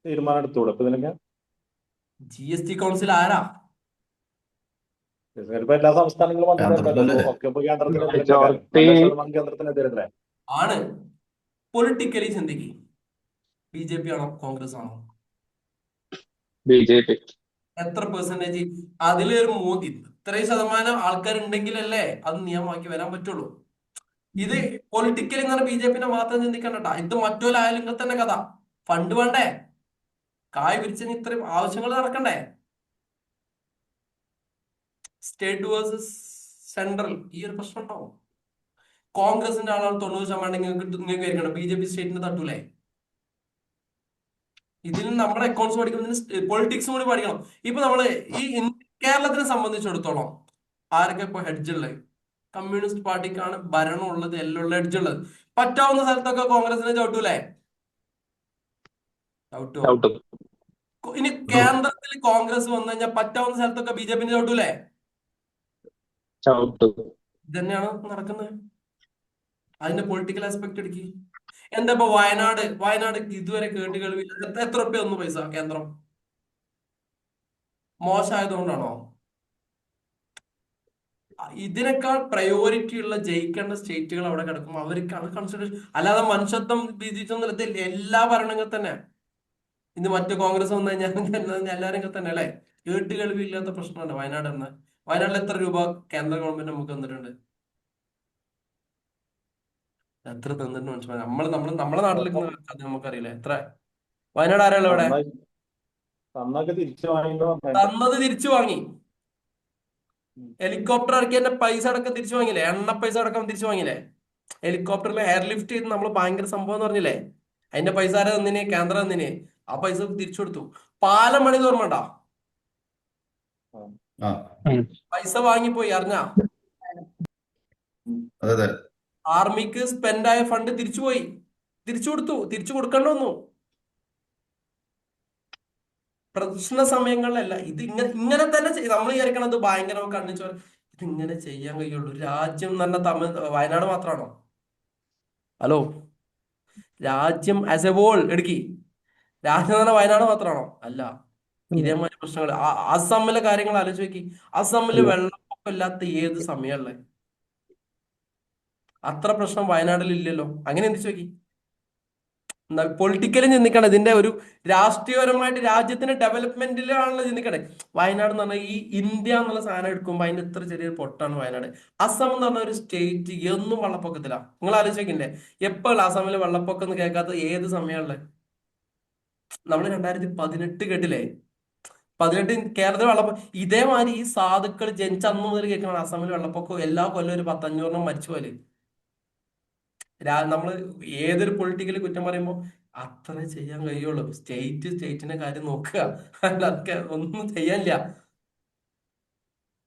തീരുമാനം എടുത്തുകൂടെ ഇപ്പൊ ഇതിനൊക്കെ? GST കൗൺസിൽ ആരാ? ഇപ്പൊ എല്ലാ സംസ്ഥാനങ്ങളും വന്നിട്ടുണ്ടല്ലോ. കേന്ദ്രത്തിലല്ലേ? ഒക്കെ ഇപ്പൊ കേന്ദ്രത്തിനെതിരെ Majority 100% കേന്ദ്രത്തിനെതിരെ. ആണ്. പൊളിറ്റിക്കലി ചിന്തിക്കും, BJP ആണോ കോൺഗ്രസ് ആണോ? BJP. എത്ര പെർസെന്റേജ്? അതിലൊരു ഇത്രയും ശതമാനം ആൾക്കാരുണ്ടെങ്കിലല്ലേ അത് നിയമമാക്കി വരാൻ പറ്റുള്ളൂ. ഇത് പൊളിറ്റിക്കലി എന്ന് പറഞ്ഞാൽ BJP മാത്രം ചിന്തിക്കണ്ട. ഇത് മറ്റൊരായാലും ഇങ്ങനെ തന്നെ കഥ. ഫണ്ട് വേണ്ടേ? കായ് വിരിച്ചതിന് ഇത്രയും ആവശ്യങ്ങൾ നടക്കണ്ടേ? സ്റ്റേറ്റ് വേഴ്സസ് സെൻട്രൽ, ഈ ഒരു പ്രശ്നം ഉണ്ടാവും. കോൺഗ്രസിന്റെ ആളാണ് 90% നിങ്ങൾക്ക് ആയിരിക്കണം, BJP സ്റ്റേറ്റിന് തട്ടൂലേ? ഇതിൽ നമ്മുടെ അക്കൗണ്ട്സ് പഠിക്കുമ്പോൾ പൊളിറ്റിക്സ് കൂടി പഠിക്കണം. ഇപ്പൊ നമ്മള് ഈ കേരളത്തിനെ സംബന്ധിച്ചിടത്തോളം ആരൊക്കെ ഇപ്പൊ ഹെഡ്ജ് ഉള്ളത്? കമ്മ്യൂണിസ്റ്റ് പാർട്ടിക്കാണ് ഭരണം ഉള്ളത്, എല്ലാം ഹെഡ്ജ് ഉള്ളത്. പറ്റാവുന്ന സ്ഥലത്തൊക്കെ കോൺഗ്രസിനെ ചവിട്ടൂലേ? ചവിട്ടുവോ? ഇനി കേന്ദ്രത്തിൽ കോൺഗ്രസ് വന്നു കഴിഞ്ഞാൽ പറ്റാവുന്ന സ്ഥലത്തൊക്കെ BJP ചവിട്ടൂലേ? ഇതന്നെയാണ് നടക്കുന്നത്. അതിന്റെ പൊളിറ്റിക്കൽ ആസ്പെക്ട് എടുക്കി. എന്താ ഇപ്പൊ വയനാട് ഇതുവരെ കേൾവിയില്ല. എത്ര റുപ്യ ഒന്നും പൈസ കേന്ദ്രം മോശമായതുകൊണ്ടാണോ? ഇതിനേക്കാൾ പ്രയോറിറ്റി ഉള്ള ജയിക്കേണ്ട സ്റ്റേറ്റുകൾ അവിടെ കിടക്കും, അവർക്കാണ് കൺസിഡറേഷൻ. അല്ലാതെ മനുഷ്യത്വം വിധിച്ചൊന്നും എല്ലാ ഭരണങ്ങൾ തന്നെ. ഇന്ന് മറ്റു കോൺഗ്രസ് വന്നു കഴിഞ്ഞാൽ എല്ലാവരും തന്നെ അല്ലെ? കേൾവി ഇല്ലാത്ത പ്രശ്നമാണ് വയനാട് എന്ന്. വയനാട്ടിൽ എത്ര രൂപ കേന്ദ്ര ഗവൺമെന്റ് നമുക്ക് തന്നിട്ടുണ്ട്? എത്ര തന്നിട്ടുണ്ട് മനസ്സിലായി? നമ്മളെ നാട്ടിൽ അത് നമുക്കറിയില്ല. എത്ര വയനാട് ആരാളോ ഇവിടെ തന്നത് തിരിച്ചു വാങ്ങി. ഹെലികോപ്റ്റർ ഇറക്കിയതിന്റെ പൈസ അടക്കം തിരിച്ചു വാങ്ങിയില്ലേ? എണ്ണ പൈസ അടക്കം തിരിച്ചു വാങ്ങിയില്ലേ? ഹെലികോപ്റ്ററിൽ എയർലിഫ്റ്റ് ചെയ്ത് നമ്മൾ ഭയങ്കര സംഭവം എന്ന് പറഞ്ഞില്ലേ? അതിന്റെ പൈസ ആരാ തന്നിനെ? കേന്ദ്രം തന്നിനെ. ആ പൈസ തിരിച്ചു കൊടുത്തു. പാലം പണി ഓർമ്മണ്ടാ? പൈസ വാങ്ങിപ്പോയി, അറിഞ്ഞാ? ആർമിക്ക് സ്പെൻഡ് ആയ ഫണ്ട് തിരിച്ചുപോയി, തിരിച്ചു കൊടുത്തു. തിരിച്ചു കൊടുക്കേണ്ട വന്നു. പ്രശ്ന സമയങ്ങളിലല്ല ഇത് ഇങ്ങനെ തന്നെ നമ്മൾ വിചാരിക്കണത് ഭയങ്കര കണ്ണിച്ചോ. ഇത് ഇങ്ങനെ ചെയ്യാൻ കഴിയുള്ളൂ. രാജ്യം എന്ന് പറഞ്ഞ വയനാട് മാത്രമാണോ? ഹലോ, രാജ്യം ആസ് എ ഹോൾ എടുക്കി. രാജ്യം എന്ന് പറഞ്ഞാൽ വയനാട് മാത്രമാണോ? അല്ല. ഇതേമാതിരി പ്രശ്നങ്ങൾ അസമിലെ കാര്യങ്ങൾ ആലോചിച്ച് നോക്കി. അസമില് വെള്ളപ്പൊക്കം ഇല്ലാത്ത ഏത് സമയമല്ലേ? അത്ര പ്രശ്നം വയനാട്ടിൽ ഇല്ലല്ലോ. അങ്ങനെ എന്തിച്ചു നോക്കി. പൊളിറ്റിക്കലും ചിന്തിക്കണം. ഇതിന്റെ ഒരു രാഷ്ട്രീയപരമായിട്ട് രാജ്യത്തിന്റെ ഡെവലപ്മെന്റിലാണല്ലോ ചിന്തിക്കണേ. വയനാട് എന്ന് പറഞ്ഞാൽ ഈ ഇന്ത്യ എന്നുള്ള സാധനം എടുക്കുമ്പോൾ അതിന്റെ ഇത്ര ചെറിയൊരു പൊട്ടാണ് വയനാട്. അസം എന്ന് പറഞ്ഞ ഒരു സ്റ്റേറ്റ് എന്നും വെള്ളപ്പൊക്കത്തിലാ. നിങ്ങൾ ആലോചിക്കണ്ടേ? എപ്പോൾ അസമില് വെള്ളപ്പൊക്കം എന്ന് കേൾക്കാത്ത ഏത് സമയമുള്ളത്? നമ്മൾ 2018 കേട്ടില്ലേ? 18 കേരളത്തിൽ വെള്ളപ്പൊക്കം. ഇതേമാതിരി ഈ സാധുക്കൾ ജനിച്ച അന്ന് മുതൽ കേൾക്കണം അസമിൽ വെള്ളപ്പൊക്കം. എല്ലാ കൊല്ലം ഒരു 500 മരിച്ചു പോലെ. നമ്മള് ഏതൊരു പൊളിറ്റിക്കൽ കുറ്റം പറയുമ്പോൾ അത്ര ചെയ്യാൻ കഴിയുള്ളൂ. സ്റ്റേറ്റിന്റെ കാര്യം നോക്കുക, അല്ലാതെ ഒന്നും ചെയ്യാനില്ല.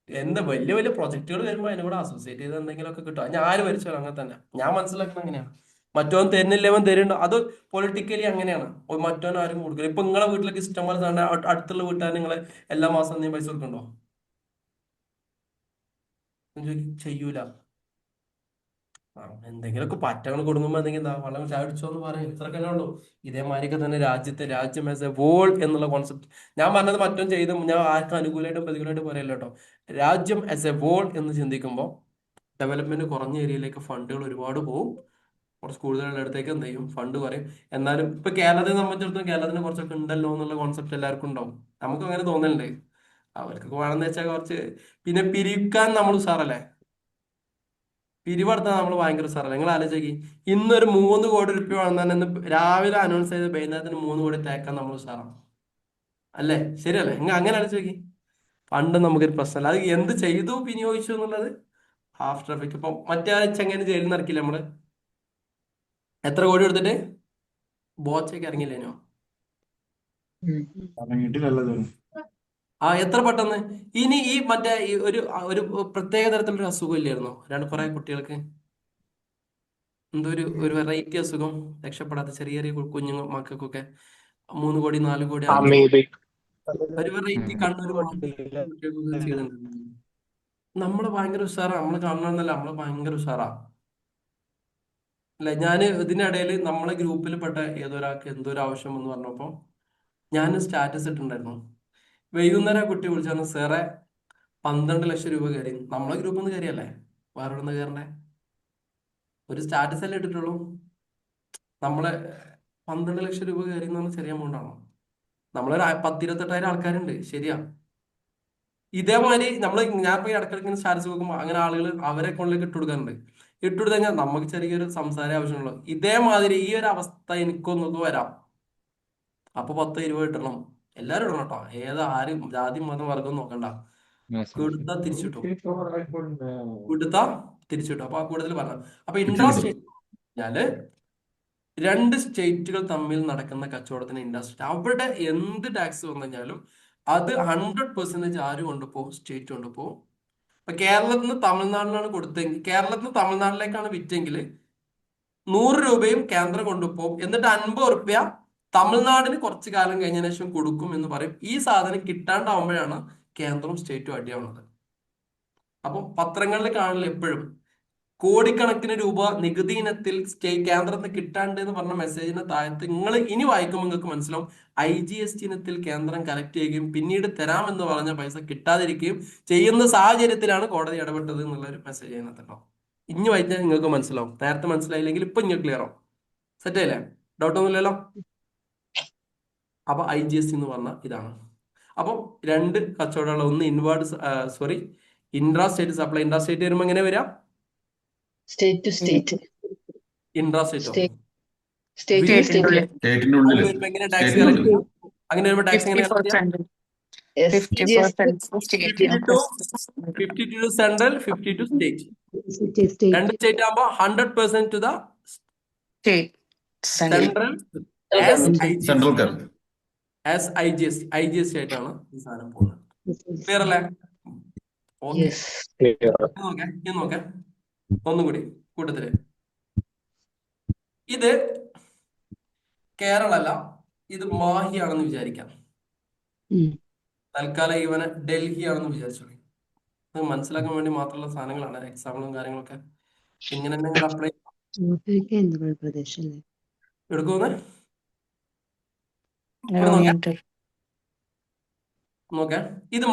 എന്താ വലിയ വലിയ പ്രൊജക്ടുകൾ വരുമ്പോൾ അതിനെ കൂടെ അസോസിയേറ്റ് ചെയ്ത് എന്തെങ്കിലുമൊക്കെ കിട്ടും. ഞാൻ ആര് ഭരിച്ചാലും അങ്ങനെ തന്നെ ഞാൻ മനസ്സിലാക്കുന്നത്. അങ്ങനെയാണ്. മറ്റവൻ തരുന്നില്ലവൻ തരുന്നുണ്ടോ? അത് പൊളിറ്റിക്കലി അങ്ങനെയാണ്. മറ്റവൻ ആരും കൊടുക്കില്ല. ഇപ്പൊ നിങ്ങളെ വീട്ടിലേക്ക് ഇഷ്ടം പോലെ അടുത്തുള്ള വീട്ടുകാർ നിങ്ങളെ എല്ലാ മാസം നീ പൈസ കൊടുക്കണ്ടോ? ചെയ്യൂല. എന്തെങ്കിലുമൊക്കെ പറ്റങ്ങൾ കൊടുക്കുമ്പോ എന്തെങ്കിലും വെള്ളം ചാടിച്ചോ എന്ന് പറയും. ഇത്രക്കല്ലേ ഉള്ളൂ. ഇതേമാതിരിയൊക്കെ തന്നെ രാജ്യം ആസ് എ വോൾ എന്നുള്ള കോൺസെപ്റ്റ് ഞാൻ പറഞ്ഞത്. മറ്റും ചെയ്ത് ഞാൻ ആർക്കും അനുകൂലമായിട്ടും പ്രതികൂലമായിട്ടും പറയല്ലോ കേട്ടോ. രാജ്യം ആസ് എ വോൾ എന്ന് ചിന്തിക്കുമ്പോൾ ഡെവലപ്മെന്റ് കുറഞ്ഞ ഏരിയയിലേക്ക് ഫണ്ടുകൾ ഒരുപാട് പോകും. കുറച്ച് കൂടുതലുള്ള അടുത്തേക്ക് എന്ത് ചെയ്യും, ഫണ്ട് കുറയും. എന്നാലും ഇപ്പൊ കേരളത്തെ സംബന്ധിച്ചിടത്തോളം കേരളത്തിന് കുറച്ചൊക്കെ ഉണ്ടല്ലോ എന്നുള്ള കോൺസെപ്റ്റ് എല്ലാവർക്കും ഉണ്ടാവും. നമുക്ക് അങ്ങനെ തോന്നലുണ്ട്. അവർക്കൊക്കെ വേണമെന്ന് വെച്ചാൽ കുറച്ച് പിന്നെ പിരിക്കാൻ നമ്മൾ ഉഷാറല്ലേ? പിരിവെടുത്താൽ നമ്മൾ ഭയങ്കര ഉഷാറല്ലേ? നിങ്ങൾ ആലോചിക്കി. ഇന്നൊരു 3 കോടി രൂപ വേണമെന്ന് രാവിലെ അനൗൺസ് ചെയ്ത് വൈകുന്നേരത്തിന് 3 കോടി തേക്കാൻ നമ്മൾ ഉഷാറാണ് അല്ലേ? ശരിയല്ലേ? അങ്ങനെ ആലോചിക്കി. പണ്ട് നമുക്കൊരു പ്രശ്നമല്ല. അത് എന്ത് ചെയ്തു വിനിയോഗിച്ചു എന്നുള്ളത് ആഫ്റ്റർ എഫക്ട്. ഇപ്പൊ മറ്റേ ചെങ്ങനെ ജയിലിൽ നിന്ന് ഇറക്കില്ല നമ്മള്? എത്ര കോടി എടുത്തിട്ട്? ബോച്ചയ്ക്ക് ഇറങ്ങില്ലേനോ? ഇറങ്ങിയിട്ടില്ലല്ലോ. എത്ര പെട്ടെന്ന്. ഇനി ഈ മറ്റേ ഈ ഒരു പ്രത്യേക തരത്തിലൊരു അസുഖം ഇല്ലായിരുന്നോ കുറെ കുട്ടികൾക്ക്? എന്തോ ഒരു വെറൈറ്റി അസുഖം, രക്ഷപ്പെടാത്ത ചെറിയ ചെറിയ കുഞ്ഞു മക്കൾക്കൊക്കെ 3 കോടി 4 കോടി 5 കോടി ഒരു വെറൈറ്റി കണ്ണൊരു കുട്ടികൾക്കൊക്കെ ചെയ്യുന്നുണ്ട്. നമ്മള് ഭയങ്കര ഉഷാറാ, നമ്മള് കാണണമെന്നല്ല, നമ്മള് ഭയങ്കര ഉഷാറാ അല്ലെ? ഞാൻ ഇതിനിടയിൽ നമ്മളെ ഗ്രൂപ്പിൽ പെട്ട ഏതൊരാൾക്ക് എന്തോ ഒരു ആവശ്യം എന്ന് പറഞ്ഞപ്പോ ഞാൻ സ്റ്റാറ്റസ് ഇട്ടിട്ടുണ്ടായിരുന്നു. വൈകുന്നേരം കുട്ടി വിളിച്ചാൽ സാറേ 12 ലക്ഷം രൂപ കയറി. നമ്മളെ ഗ്രൂപ്പിൽ നിന്ന് കയറിയല്ലേ, വേറെ എവിടെ നിന്ന് കയറണ്ടേ? ഒരു സ്റ്റാറ്റസ് അല്ലേ ഇട്ടിട്ടുള്ളൂ. നമ്മളെ 12 ലക്ഷം രൂപ കയറി എന്ന് പറഞ്ഞാൽ ചെറിയ എമൗണ്ട് ആണോ? നമ്മളൊരു 10-28,000 ആൾക്കാരുണ്ട്, ശരിയാ. ഇതേമാതിരി ഞാൻ പോയി ഇടയ്ക്കിടയ്ക്ക് സ്റ്റാറ്റസ് നോക്കുമ്പോൾ അങ്ങനെ ആളുകൾ അവരെ അക്കൗണ്ടിലേക്ക് ഇട്ടുകൊടുക്കാറുണ്ട്. ഇട്ടുകൊടുത്തു കഴിഞ്ഞാൽ നമുക്ക് ചെറിയൊരു സംസാരം ആവശ്യമുള്ളൂ. ഇതേമാതിരി ഈ ഒരു അവസ്ഥ എനിക്കൊന്നൊക്കെ വരാം. അപ്പൊ 10-20 ഇട്ടണം, എല്ലാരും ഇടണം കേട്ടോ. ആരും ജാതി മതം വർഗം നോക്കണ്ട. കൊടുത്താ തിരിച്ചിട്ടു, കൊടുത്താ തിരിച്ചിട്ടു. അപ്പൊ ആ കൂടുതൽ പറഞ്ഞു. അപ്പൊ ഇൻട്രസ്റ്റ് കഴിഞ്ഞാല് 2 സ്റ്റേറ്റുകൾ തമ്മിൽ നടക്കുന്ന കച്ചവടത്തിന് ഇൻട്രസ്റ്റ്. അവിടെ എന്ത് ടാക്സ് വന്നു കഴിഞ്ഞാലും അത് 100% ആര് കൊണ്ടുപോകും? സ്റ്റേറ്റ് കൊണ്ടുപോകും. ഇപ്പൊ കേരളത്തിൽ നിന്ന് തമിഴ്നാടിനാണ് കൊടുത്തെങ്കിൽ, കേരളത്തിൽ നിന്ന് തമിഴ്നാട്ടിലേക്കാണ് വിറ്റെങ്കിൽ 100 രൂപയും കേന്ദ്രം കൊണ്ടുപോകും. എന്നിട്ട് 50 റുപ്യ തമിഴ്നാടിന് കുറച്ചു കാലം കഴിഞ്ഞതിന് ശേഷം കൊടുക്കും എന്ന് പറയും. ഈ സാധനം കിട്ടാണ്ടാവുമ്പോഴാണ് കേന്ദ്രവും സ്റ്റേറ്റും അടിയാവുന്നത്. അപ്പം പത്രങ്ങളിൽ കാണില്ല എപ്പോഴും കോടിക്കണക്കിന് രൂപ നികുതി ഇനത്തിൽ കേന്ദ്രത്തിന് കിട്ടാണ്ട് എന്ന് പറഞ്ഞ മെസ്സേജിന് താഴത്ത് നിങ്ങൾ ഇനി വായിക്കുമ്പോൾ നിങ്ങൾക്ക് മനസ്സിലാവും IGST ഇനത്തിൽ കേന്ദ്രം കളക്ട് ചെയ്യുകയും പിന്നീട് തരാമെന്ന് പറഞ്ഞ പൈസ കിട്ടാതിരിക്കുകയും ചെയ്യുന്ന സാഹചര്യത്തിലാണ് കോടതി ഇടപെട്ടത് എന്നുള്ളൊരു മെസ്സേജ് അതിനകത്തുണ്ടോ. ഇനി വായിച്ചാൽ നിങ്ങൾക്ക് മനസ്സിലാവും. നേരത്തെ മനസ്സിലായില്ലെങ്കിൽ ഇപ്പൊ നിങ്ങൾക്ക് ക്ലിയർ ആവും. സെറ്റ് ആയില്ലേ? ഡൗട്ടൊന്നുമില്ലല്ലോ? അപ്പൊ IGST എന്ന് പറഞ്ഞാൽ ഇതാണ്. അപ്പം 2 കച്ചവടമുള്ള, ഒന്ന് intra state supply. Intra state വരുമ്പോൾ എങ്ങനെ വരാം? State to state. ഇൻട്രാ സ്റ്റേറ്റോ? സ്റ്റേറ്റിന്റെ ഉള്ളിൽ, അങ്ങനെ വരുമ്പോ എങ്ങനെ ടാക്സ് കളക്ട് ചെയ്യാം? അങ്ങനെ വരുമ്പോ ടാക്സ് എങ്ങനെ കളക്ട് ചെയ്യാം? 50 to central, 50 to state. 2 state ആകുമ്പോ 100% to the central as IGST ആയിട്ടാണ് ഈ സാധനം പോകുന്നത്. ക്ലിയർ അല്ലേ? ഓക്കെ, നോക്കേ ഒന്നും കൂടി കൂട്ടത്തില്. ഇത് കേരള അല്ല, ഇത് മാഹി ആണെന്ന് വിചാരിക്കാം. തൽക്കാലം ഇവനെ ഡൽഹി ആണെന്ന് വിചാരിച്ചോളി. അത് മനസ്സിലാക്കാൻ വേണ്ടി മാത്രമുള്ള സാധനങ്ങളാണ്, എക്സാമ്പിളും കാര്യങ്ങളൊക്കെ. ഇങ്ങനെ നിങ്ങൾ അപ്ലൈ എടുക്കുമെന്ന് നോക്കാം. ഇത്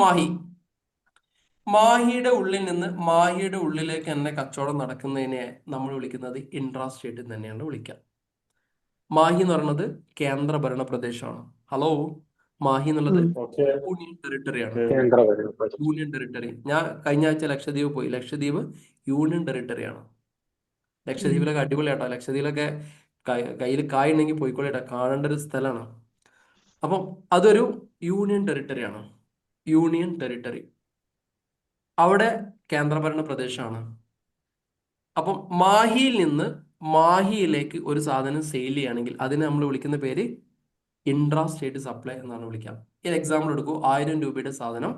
മാഹിയുടെ ഉള്ളിൽ നിന്ന് മാഹിയുടെ ഉള്ളിലേക്ക് തന്നെ കച്ചവടം നടക്കുന്നതിനെ നമ്മൾ വിളിക്കുന്നത് ഇൻട്രാ സ്റ്റേറ്റ് തന്നെയാണ് വിളിക്കുക. മാഹി എന്ന് പറയുന്നത് കേന്ദ്രഭരണ പ്രദേശമാണ്. ഹലോ, മാഹി എന്നുള്ളത് യൂണിയൻ ടെറിട്ടറിയാണ്. Union territory. ഞാൻ കഴിഞ്ഞ ആഴ്ച ലക്ഷദ്വീപ് പോയി. ലക്ഷദ്വീപ് യൂണിയൻ ടെറിട്ടറിയാണ്. ലക്ഷദ്വീപിലൊക്കെ അടിപൊളിയാട്ടോ. ലക്ഷദ്വീപിലൊക്കെ കയ്യിൽ കായുണ്ടെങ്കിൽ പോയിക്കോളേട്ടാ, കാണേണ്ട ഒരു സ്ഥലമാണ്. അപ്പം അതൊരു യൂണിയൻ ടെറിട്ടറിയാണ്. യൂണിയൻ ടെറിട്ടറി അവിടെ കേന്ദ്രഭരണ പ്രദേശമാണ്. അപ്പം മാഹിയിൽ നിന്ന് മാഹിയിലേക്ക് ഒരു സാധനം സെയിൽ ചെയ്യുകയാണെങ്കിൽ അതിനെ നമ്മൾ വിളിക്കുന്ന പേര് ഇൻട്രാ സ്റ്റേറ്റ് സപ്ലൈ എന്നാണ് വിളിക്കാം. ഈ എക്സാമ്പിൾ എടുക്കൂ. 1000 രൂപയുടെ സാധനം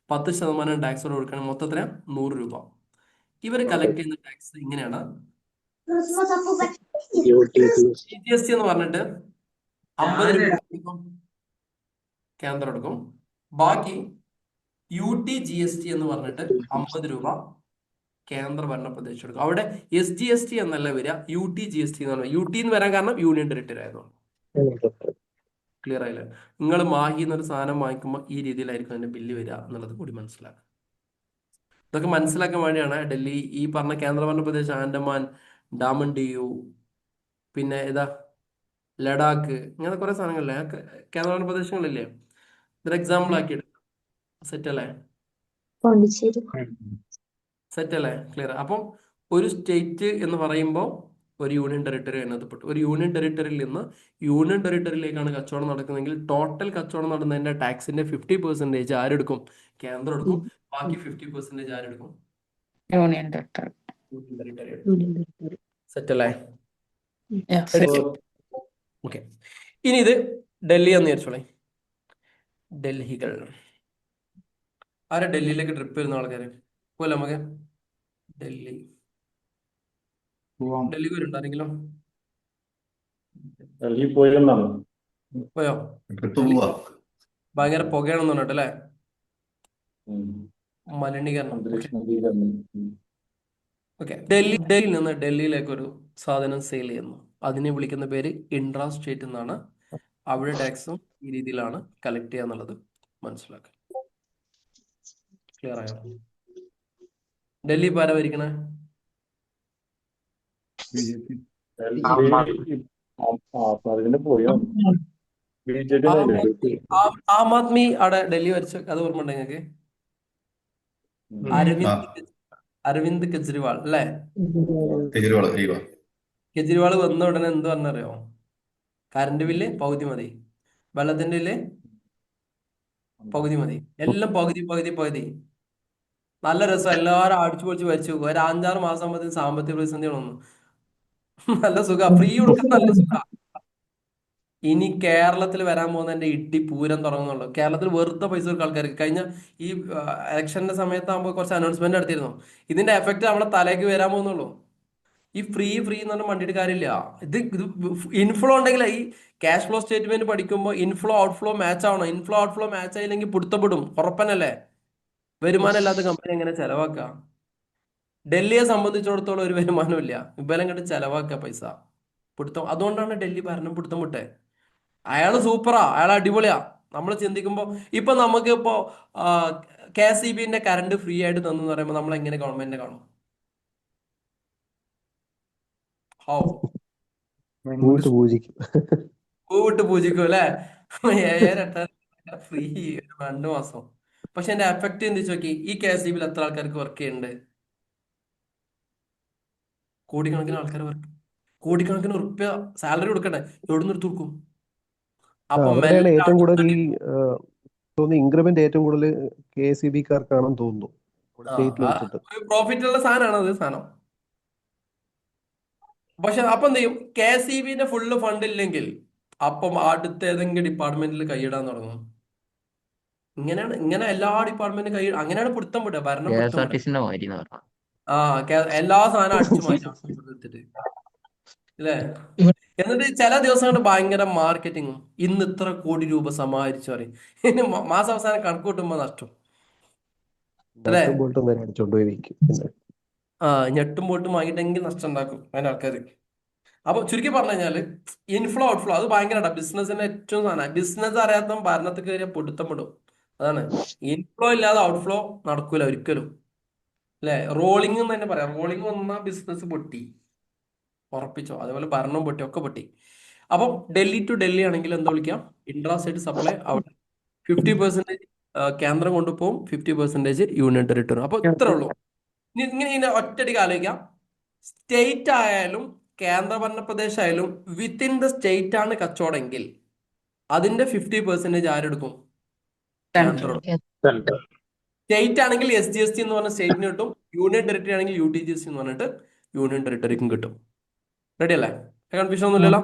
10% ടാക്സോട് കൊടുക്കണം. മൊത്തത്തിന് 100 രൂപ. ഇവർ കളക്ട് ചെയ്യുന്ന ടാക്സ് ഇങ്ങനെയാണ്. GST എന്ന് പറഞ്ഞിട്ട് 50 രൂപ കേന്ദ്രം എടുക്കും. ബാക്കി UT/GST എന്ന് പറഞ്ഞിട്ട് 50 രൂപ കേന്ദ്രഭരണ പ്രദേശം എടുക്കും. അവിടെ SGST എന്നല്ല വരിക, UT/GST എന്ന് പറഞ്ഞാൽ. UT എന്ന് വരാൻ കാരണം യൂണിയൻ ടെറിട്ടറി ആയതുകൊണ്ട്. ക്ലിയർ ആയില്ലേ? നിങ്ങൾ മാഹി എന്നൊരു സാധനം വാങ്ങിക്കുമ്പോൾ ഈ രീതിയിലായിരിക്കും അതിന്റെ ബില്ല് വരിക എന്നുള്ളത് കൂടി മനസ്സിലാക്കുക. ഇതൊക്കെ മനസ്സിലാക്കാൻ വേണ്ടിയാണ് ഡൽഹി, ഈ പറഞ്ഞ കേന്ദ്രഭരണ പ്രദേശം, ആൻഡമാൻ, ഡാമൻ DU, പിന്നെ ലഡാക്ക്, ഇങ്ങനെ കുറെ സാധനങ്ങളില്ലേ, കേന്ദ്രഭരണ പ്രദേശങ്ങളില്ലേ. ഇതൊരു എക്സാമ്പിൾ ആക്കി എടുക്കാം. സെറ്റ് അല്ലേ? സെറ്റ് അല്ലേ? ക്ലിയർ. അപ്പം ഒരു സ്റ്റേറ്റ് എന്ന് പറയുമ്പോൾ ഒരു യൂണിയൻ ടെറിട്ടറി അതിനകത്ത് ഒരു യൂണിയൻ ടെറിട്ടറിയിൽ നിന്ന് യൂണിയൻ ടെറിട്ടറിയിലേക്കാണ് കച്ചവടം നടക്കുന്നതെങ്കിൽ ടോട്ടൽ കച്ചവടം നടന്നതിന്റെ ടാക്സിന്റെ 50% ആരെടുക്കും? കേന്ദ്രം എടുക്കും. ബാക്കി 50% ആരെടുക്കും? Union territory. സെറ്റ് അല്ലേ? ഓക്കെ, ഇനി ഇത് ഡൽഹി എന്ന് വിചാരിച്ചോളേ. ഡൽഹികൾ ആരാ ഡൽഹിയിലേക്ക് ട്രിപ്പ് വരുന്ന ആൾക്കാർ? പോലെ നമുക്ക് ഡൽഹി പോവാം. ഡൽഹി വരുന്നുണ്ടോ ആരെങ്കിലും? ഡൽഹി പോയെന്നാണ്. പോയോ? ട്രിപ്പ് പോവാ. ഭയങ്കര പുകയാണെന്ന് പറഞ്ഞിട്ട് അല്ലേ? ഉം. മലിനീകരണം. അന്തരീക്ഷ നവീകരണം. ഓക്കെ, ഡൽഹിയിൽ നിന്ന് ഡൽഹിയിലേക്ക് ഒരു സാധനം സെയിൽ ചെയ്യുന്നു. അതിനെ വിളിക്കുന്ന പേര് ഇൻട്രാ സ്റ്റേറ്റ് എന്നാണ്. അവിടെ ടാക്സും ഈ രീതിയിലാണ് കളക്ട് ചെയ്യുക എന്നുള്ളത് മനസ്സിലാക്കുക. ക്ലിയർ ആയോ? ഡൽഹി ഇപ്പൊ ആരാ ഭരിക്കണേ? BJP. ഡൽഹി അതിന് പോയോ? BJP ആം ആദ്മി അവിടെ ഡൽഹി ഭരിച്ച കഥ ഓർമ്മ ഉണ്ടോ നിങ്ങൾക്ക്? അരവിന്ദ് കെജ്രിവാൾ അല്ലേ? കെജ്രിവാൾ വന്ന ഉടനെ എന്ത് പറഞ്ഞറിയോ? കറണ്ട് ബില്ല് പകുതി മതി, വെള്ളത്തിന്റെ ബില്ല് പകുതി മതി, എല്ലാം പകുതി പകുതി പകുതി. നല്ല രസം, എല്ലാവരും അടിച്ചു പൊളിച്ച് ഭരിച്ചു. ഒരു 5-6 മാസം ആകുമ്പോഴത്തേക്കും സാമ്പത്തിക പ്രതിസന്ധി വന്നു. നല്ല സുഖ, ഫ്രീ കൊടുക്കാൻ നല്ല സുഖ. ഇനി കേരളത്തിൽ വരാൻ പോകുന്നതിന്റെ ഇടി പൂരം തുടങ്ങുന്നുള്ളൂ. കേരളത്തിൽ വെറുതെ പൈസ കൊടുക്കുക ആൾക്കാർക്ക്. കഴിഞ്ഞ ഈ ഇലക്ഷന്റെ സമയത്താകുമ്പോൾ കുറച്ച് അനൗൺസ്മെന്റ് നടത്തിയിരുന്നു. ഇതിന്റെ എഫക്ട് നമ്മളെ തലേക്ക് വരാൻ പോകുന്നുള്ളൂ. ഈ ഫ്രീ എന്ന് പറഞ്ഞാൽ വണ്ടിയുടെ കാര്യമില്ല. ഇത് ഇൻഫ്ലോ ഉണ്ടെങ്കിൽ, ഈ ക്യാഷ് ഫ്ലോ സ്റ്റേറ്റ്മെന്റ് പഠിക്കുമ്പോൾ ഇൻഫ്ലോ ഔട്ട്ഫ്ലോ മാച്ച് ആവണം. ഇൻഫ്ലോ ഔട്ട്ഫ്ലോ മാച്ച് ആയില്ലെങ്കിൽ പിടുത്തപ്പെടും, ഉറപ്പനല്ലേ? വരുമാനം ഇല്ലാത്ത കമ്പനി എങ്ങനെ ചെലവാക്കുക? ഡൽഹിയെ സംബന്ധിച്ചിടത്തോളം ഒരു വരുമാനം ഇല്ല, ഇവരെ കണ്ട് ചെലവാക്കുക പൈസ പിടുത്തം. അതുകൊണ്ടാണ് ഡൽഹി ഭരണം പിടുത്തം വിട്ടെ. അയാള് സൂപ്പറാ, അയാൾ അടിപൊളിയാ. നമ്മൾ ചിന്തിക്കുമ്പോൾ ഇപ്പൊ നമുക്ക് ഇപ്പോ KSEBന്റെ കറണ്ട് ഫ്രീ ആയിട്ട് തന്നു പറയുമ്പോൾ നമ്മൾ എങ്ങനെ ഗവൺമെന്റിനെ കാണും? പൂവിട്ട് പൂജിക്കും അല്ലെ? 7-8 ഫ്രീ 2 മാസം. പക്ഷെ എന്റെ എഫക്ട് എന്തിച്ചു നോക്കി, ഈ KSEBിൽ എത്ര ആൾക്കാർക്ക് വർക്ക് ചെയ്യുന്നുണ്ട്? കോടിക്കണക്കിന് ആൾക്കാർ വർക്ക്, കോടിക്കണക്കിന് ഉറുപ്പ്യ സാലറി കൊടുക്കണ്ടേ? എവിടെ നിന്ന് എടുത്ത് കൊടുക്കും? അപ്പൊ ഏറ്റവും കൂടുതൽ ഈ ഇൻക്രിമെന്റ് ഏറ്റവും കൂടുതൽ KSEBക്കാർക്കാണെന്ന് തോന്നുന്നു. പ്രോഫിറ്റ് ഉള്ള സാധനമാണ് അത് സാധനം. പക്ഷെ അപ്പൊ എന്ത് ചെയ്യും? KSEBന്റെ ഫുള്ള് ഫണ്ട് ഇല്ലെങ്കിൽ അപ്പം അടുത്ത ഏതെങ്കിലും ഡിപ്പാർട്ട്മെന്റിൽ കൈയിടാൻ തുടങ്ങും. ഇങ്ങനെ എല്ലാ ഡിപ്പാർട്ട്മെന്റും അങ്ങനെയാണ് പിടുത്തം വിടുക, ഭരണം പിടുത്തം വിടുക. എല്ലാ സാധനം അടിച്ചു മാറ്റാം അല്ലേ? എന്നിട്ട് ചില ദിവസങ്ങളിൽ ഭയങ്കര മാർക്കറ്റിങ്ങും, ഇന്ന് ഇത്ര കോടി രൂപ സമാഹരിച്ചു പറയും. ഇനി മാസാവസാനം കണക്ക് കൂട്ടുമ്പോ നഷ്ടം അല്ലേ? ഞെട്ടും പോട്ടും വാങ്ങിയിട്ടെങ്കിൽ നഷ്ടം ഉണ്ടാക്കും അതിന്റെ ആൾക്കാർ. അപ്പൊ ചുരുക്കി പറഞ്ഞു കഴിഞ്ഞാല് ഇൻഫ്ലോ ഔട്ട്ഫ്ലോ അത് ഭയങ്കര ബിസിനസിന്റെ ഏറ്റവും സാധനം. ബിസിനസ് അറിയാത്ത ഭരണത്തിൽ കയറിയ പൊടുത്തം പെടും. അതാണ്, ഇൻഫ്ലോ ഇല്ലാതെ ഔട്ട്ഫ്ലോ നടക്കൂല ഒരിക്കലും അല്ലെ? റോളിംഗ് എന്ന് തന്നെ പറയാം. റോളിംഗ് വന്നാൽ ബിസിനസ് പൊട്ടി, ഉറപ്പിച്ചോ. അതേപോലെ ഭരണം പൊട്ടി, ഒക്കെ പൊട്ടി. അപ്പം ഡൽഹി ടു ഡൽഹി ആണെങ്കിൽ എന്താ വിളിക്കാം? Intra state supply. അവിടെ 50% കേന്ദ്രം കൊണ്ടുപോകും, 50% യൂണിയൻ ടെറിട്ടറി. അപ്പൊ ഇത്രേ ഉള്ളൂ. ഇങ്ങനെ ഒറ്റയടിക്ക് ആലോചിക്കാം. സ്റ്റേറ്റ് ആയാലും കേന്ദ്രഭരണ പ്രദേശമായാലും വിത്തിൻ ദ സ്റ്റേറ്റ് ആണ് കച്ചവടമെങ്കിൽ അതിന്റെ 50% ആരെടുക്കും? കേന്ദ്രം. സ്റ്റേറ്റ് ആണെങ്കിൽ SGST എന്ന് പറഞ്ഞ സ്റ്റേറ്റിന് കിട്ടും. യൂണിയൻ ടെറിട്ടറി ആണെങ്കിൽ UTGST എന്ന് പറഞ്ഞിട്ട് യൂണിയൻ ടെറിട്ടറിക്കും കിട്ടും. റെഡി അല്ലേ? കൺഫ്യൂഷൻ ഒന്നുമില്ലല്ലോ?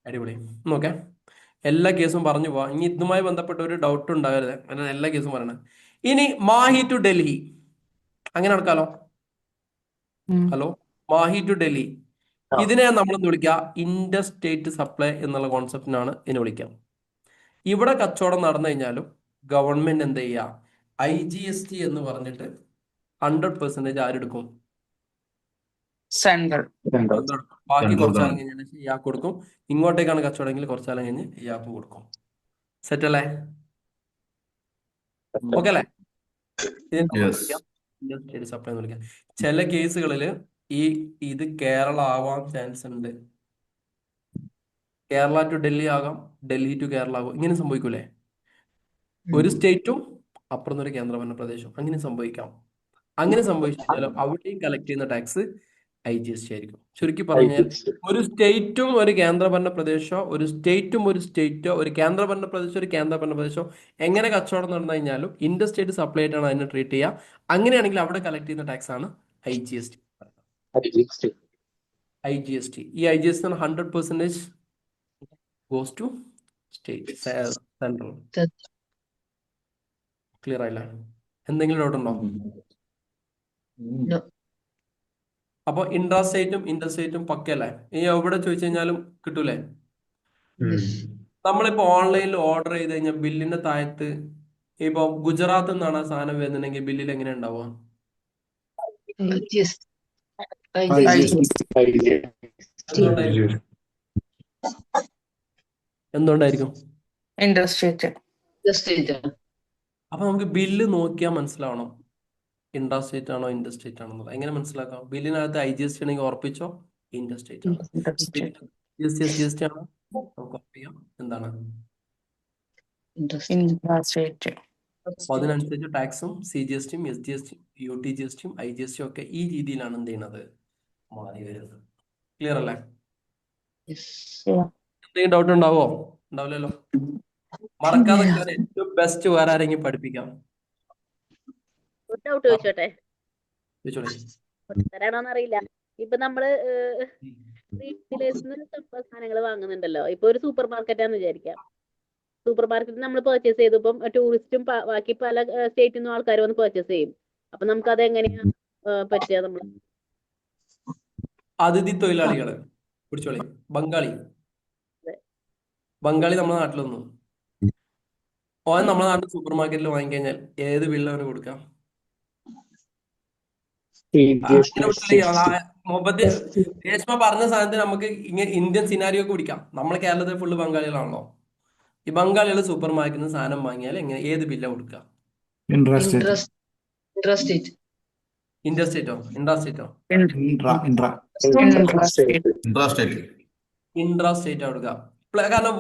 അടിപൊളി. നോക്കേ, എല്ലാ കേസും പറഞ്ഞു പോവാം. ഇനി ഇതുമായി ബന്ധപ്പെട്ട ഒരു ഡൗട്ട് ഉണ്ടാകരുത്, അങ്ങനെ എല്ലാ കേസും പറയണേ. ഇനി മാഹി ടു ഡൽഹി അങ്ങനെ നടക്കാലോ? ഹലോ, മാഹി ടു ഡൽഹി, ഇതിനെ നമ്മളെന്ന് വിളിക്കുക ഇന്റർ സ്റ്റേറ്റ് സപ്ലൈ എന്നുള്ള കോൺസെപ്റ്റിനാണ് ഇതിനെ വിളിക്കാം. ഇവിടെ കച്ചവടം നടന്നു കഴിഞ്ഞാലും ഗവൺമെന്റ് എന്ത് ചെയ്യുക? IGST എന്ന് പറഞ്ഞിട്ട് 100% ആരെടുക്കും? ബാക്കി കുറച്ചാലും കഴിഞ്ഞാൽ ഇയാൾക്ക് കൊടുക്കും. ഇങ്ങോട്ടേക്കാണ് കച്ചവടമെങ്കിൽ കുറച്ചാലും കഴിഞ്ഞ് ഇയാൾക്ക് കൊടുക്കും. സെറ്റ് അല്ലേ? ഓക്കെ അല്ലേ? സ്റ്റേറ്റ് സപ്ലൈ എന്ന് വിളിക്കാം. ചില കേസുകളിൽ ഇത് കേരള ആവാൻ ചാൻസ് ഉണ്ട്. കേരള ടു ഡൽഹി ആകാം, ഡൽഹി ടു കേരള ആകും. ഇങ്ങനെ സംഭവിക്കൂലേ? ഒരു സ്റ്റേറ്റും അപ്പുറം ഒരു കേന്ദ്രഭരണ പ്രദേശം, അങ്ങനെ സംഭവിക്കാം. അങ്ങനെ സംഭവിച്ചാലും അവിടെയും കളക്ട് ചെയ്യുന്ന ടാക്സ് IGST ആയിരിക്കും. ചുരുക്കി പറഞ്ഞാൽ ഒരു സ്റ്റേറ്റും ഒരു കേന്ദ്രഭരണ പ്രദേശമോ, ഒരു സ്റ്റേറ്റും ഒരു സ്റ്റേറ്റോ, ഒരു കേന്ദ്രഭരണ പ്രദേശമോ ഒരു കേന്ദ്രഭരണ പ്രദേശമോ എങ്ങനെ കച്ചവടം നടന്നു കഴിഞ്ഞാലും ഇന്റർ സ്റ്റേറ്റ് സപ്ലൈ ആയിട്ടാണ് അതിനെ ട്രീറ്റ് ചെയ്യുക. അങ്ങനെയാണെങ്കിൽ അവിടെ കളക്ട് ചെയ്യുന്ന ടാക്സ് ആണ് IGST. IGST. ഈ IGST 100% goes to state, central. Clear ആയില്ല? എന്തെങ്കിലും ഡൗട്ട് ഉണ്ടോ? No. അപ്പൊ ഇൻട്രാസ്റ്റേറ്റും ഇന്റർസ്റ്റേറ്റും പക്കല്ലേ? ഇനി എവിടെ ചോദിച്ചു കഴിഞ്ഞാലും കിട്ടൂലേ? Yes. നമ്മളിപ്പോ ഓൺലൈനിൽ ഓർഡർ ചെയ്ത് കഴിഞ്ഞാൽ ബില്ലിന്റെ താഴത്ത് ഇപ്പൊ ഗുജറാത്ത് നിന്നാണ് ആ സാധനം വരുന്നുണ്ടെങ്കിൽ ബില്ലിൽ എങ്ങനെ ഉണ്ടാവുക? Yes. എന്തുകൊണ്ടായിരിക്കും? എന്തുകൊണ്ടായിരിക്കും? ഇൻഡസ്ട്രേറ്റ്. State. അപ്പൊ നമുക്ക് ബില്ല് നോക്കിയാൽ മനസ്സിലാവണം ഇൻട്രാസ്റ്റേറ്റ് ആണോ ഇന്റർസ്റ്റേറ്റ് ആണോ എന്നുള്ളത്. എങ്ങനെ മനസ്സിലാക്കാം? ബില്ലിനകത്ത് IGST ആണെങ്കിൽ ഉറപ്പിച്ചോ ഇന്റർസ്റ്റേറ്റ് ആണ്. GST ആണോ നമുക്ക് ഉറപ്പിക്കാം എന്താണ്. ഇൻഡസ്ട്രേറ്റ്. അപ്പൊ അതിനനുസരിച്ച് ടാക്സും CGSTയും SGSTയും UTGSTയും IGSTയും ഒക്കെ ഈ രീതിയിലാണ് എന്ത് ചെയ്യുന്നത് മാറി വരുന്നത്. ക്ലിയർ അല്ലേ? എന്തെങ്കിലും ഡൗട്ട് ഉണ്ടാവോ? ഉണ്ടാവില്ലല്ലോ. മറക്കാതെ ഏറ്റവും ബെസ്റ്റ് വേറെ ആരെങ്കിലും പഠിപ്പിക്കാം. ഒരു ഡൗട്ട് ചോദിച്ചോട്ടെ? ചോദിച്ചോളെ. തരാണോന്ന് അറിയില്ല. ഇപ്പൊ നമ്മള് റീറ്റെയിലേഴ്സിന് സാധനങ്ങൾ വാങ്ങുന്നുണ്ടല്ലോ. ഇപ്പൊ ഒരു സൂപ്പർ മാർക്കറ്റാന്ന് വിചാരിക്കാം. സൂപ്പർ മാർക്കറ്റിൽ നമ്മൾ പർച്ചേസ് ചെയ്തു. ഇപ്പം ടൂറിസ്റ്റും ബാക്കി പല സ്റ്റേറ്റിൽ നിന്നും ആൾക്കാർ വന്ന് പർച്ചേസ് ചെയ്യും. അപ്പൊ നമുക്ക് അത് എങ്ങനെയാ പറ്റുക? നമ്മൾ അതിഥി തൊഴിലാളികള് പിടിച്ചോളി. ബംഗാളി നമ്മുടെ നാട്ടിൽ വന്നു. ഓൻ നമ്മുടെ നാട്ടിൽ സൂപ്പർ മാർക്കറ്റിൽ വാങ്ങിക്കഴിഞ്ഞാൽ ഏത് ബില്ല് അവന് കൊടുക്കാം? രേഷ്മ പറഞ്ഞ സാധനത്തിന് നമുക്ക് ഇങ്ങനെ ഇന്ത്യൻ സിനാരിയോ ഒക്കെ പിടിക്കാം. നമ്മൾ കേരളത്തിൽ ഫുള്ള് ബംഗാളികളാണല്ലോ. ഈ ബംഗാളികൾ സൂപ്പർ മാർക്കറ്റിൽ നിന്ന് സാധനം വാങ്ങിയാൽ എങ്ങനെ ഏത് ബില്ലാണ് കൊടുക്കുക? Intrastate. ഇന്റർസ്റ്റേറ്റോ ഇൻട്രാസ്റ്റേറ്റോ? ഇൻട്രാസ്റ്റേറ്റ് കൊടുക്കുക. കാരണം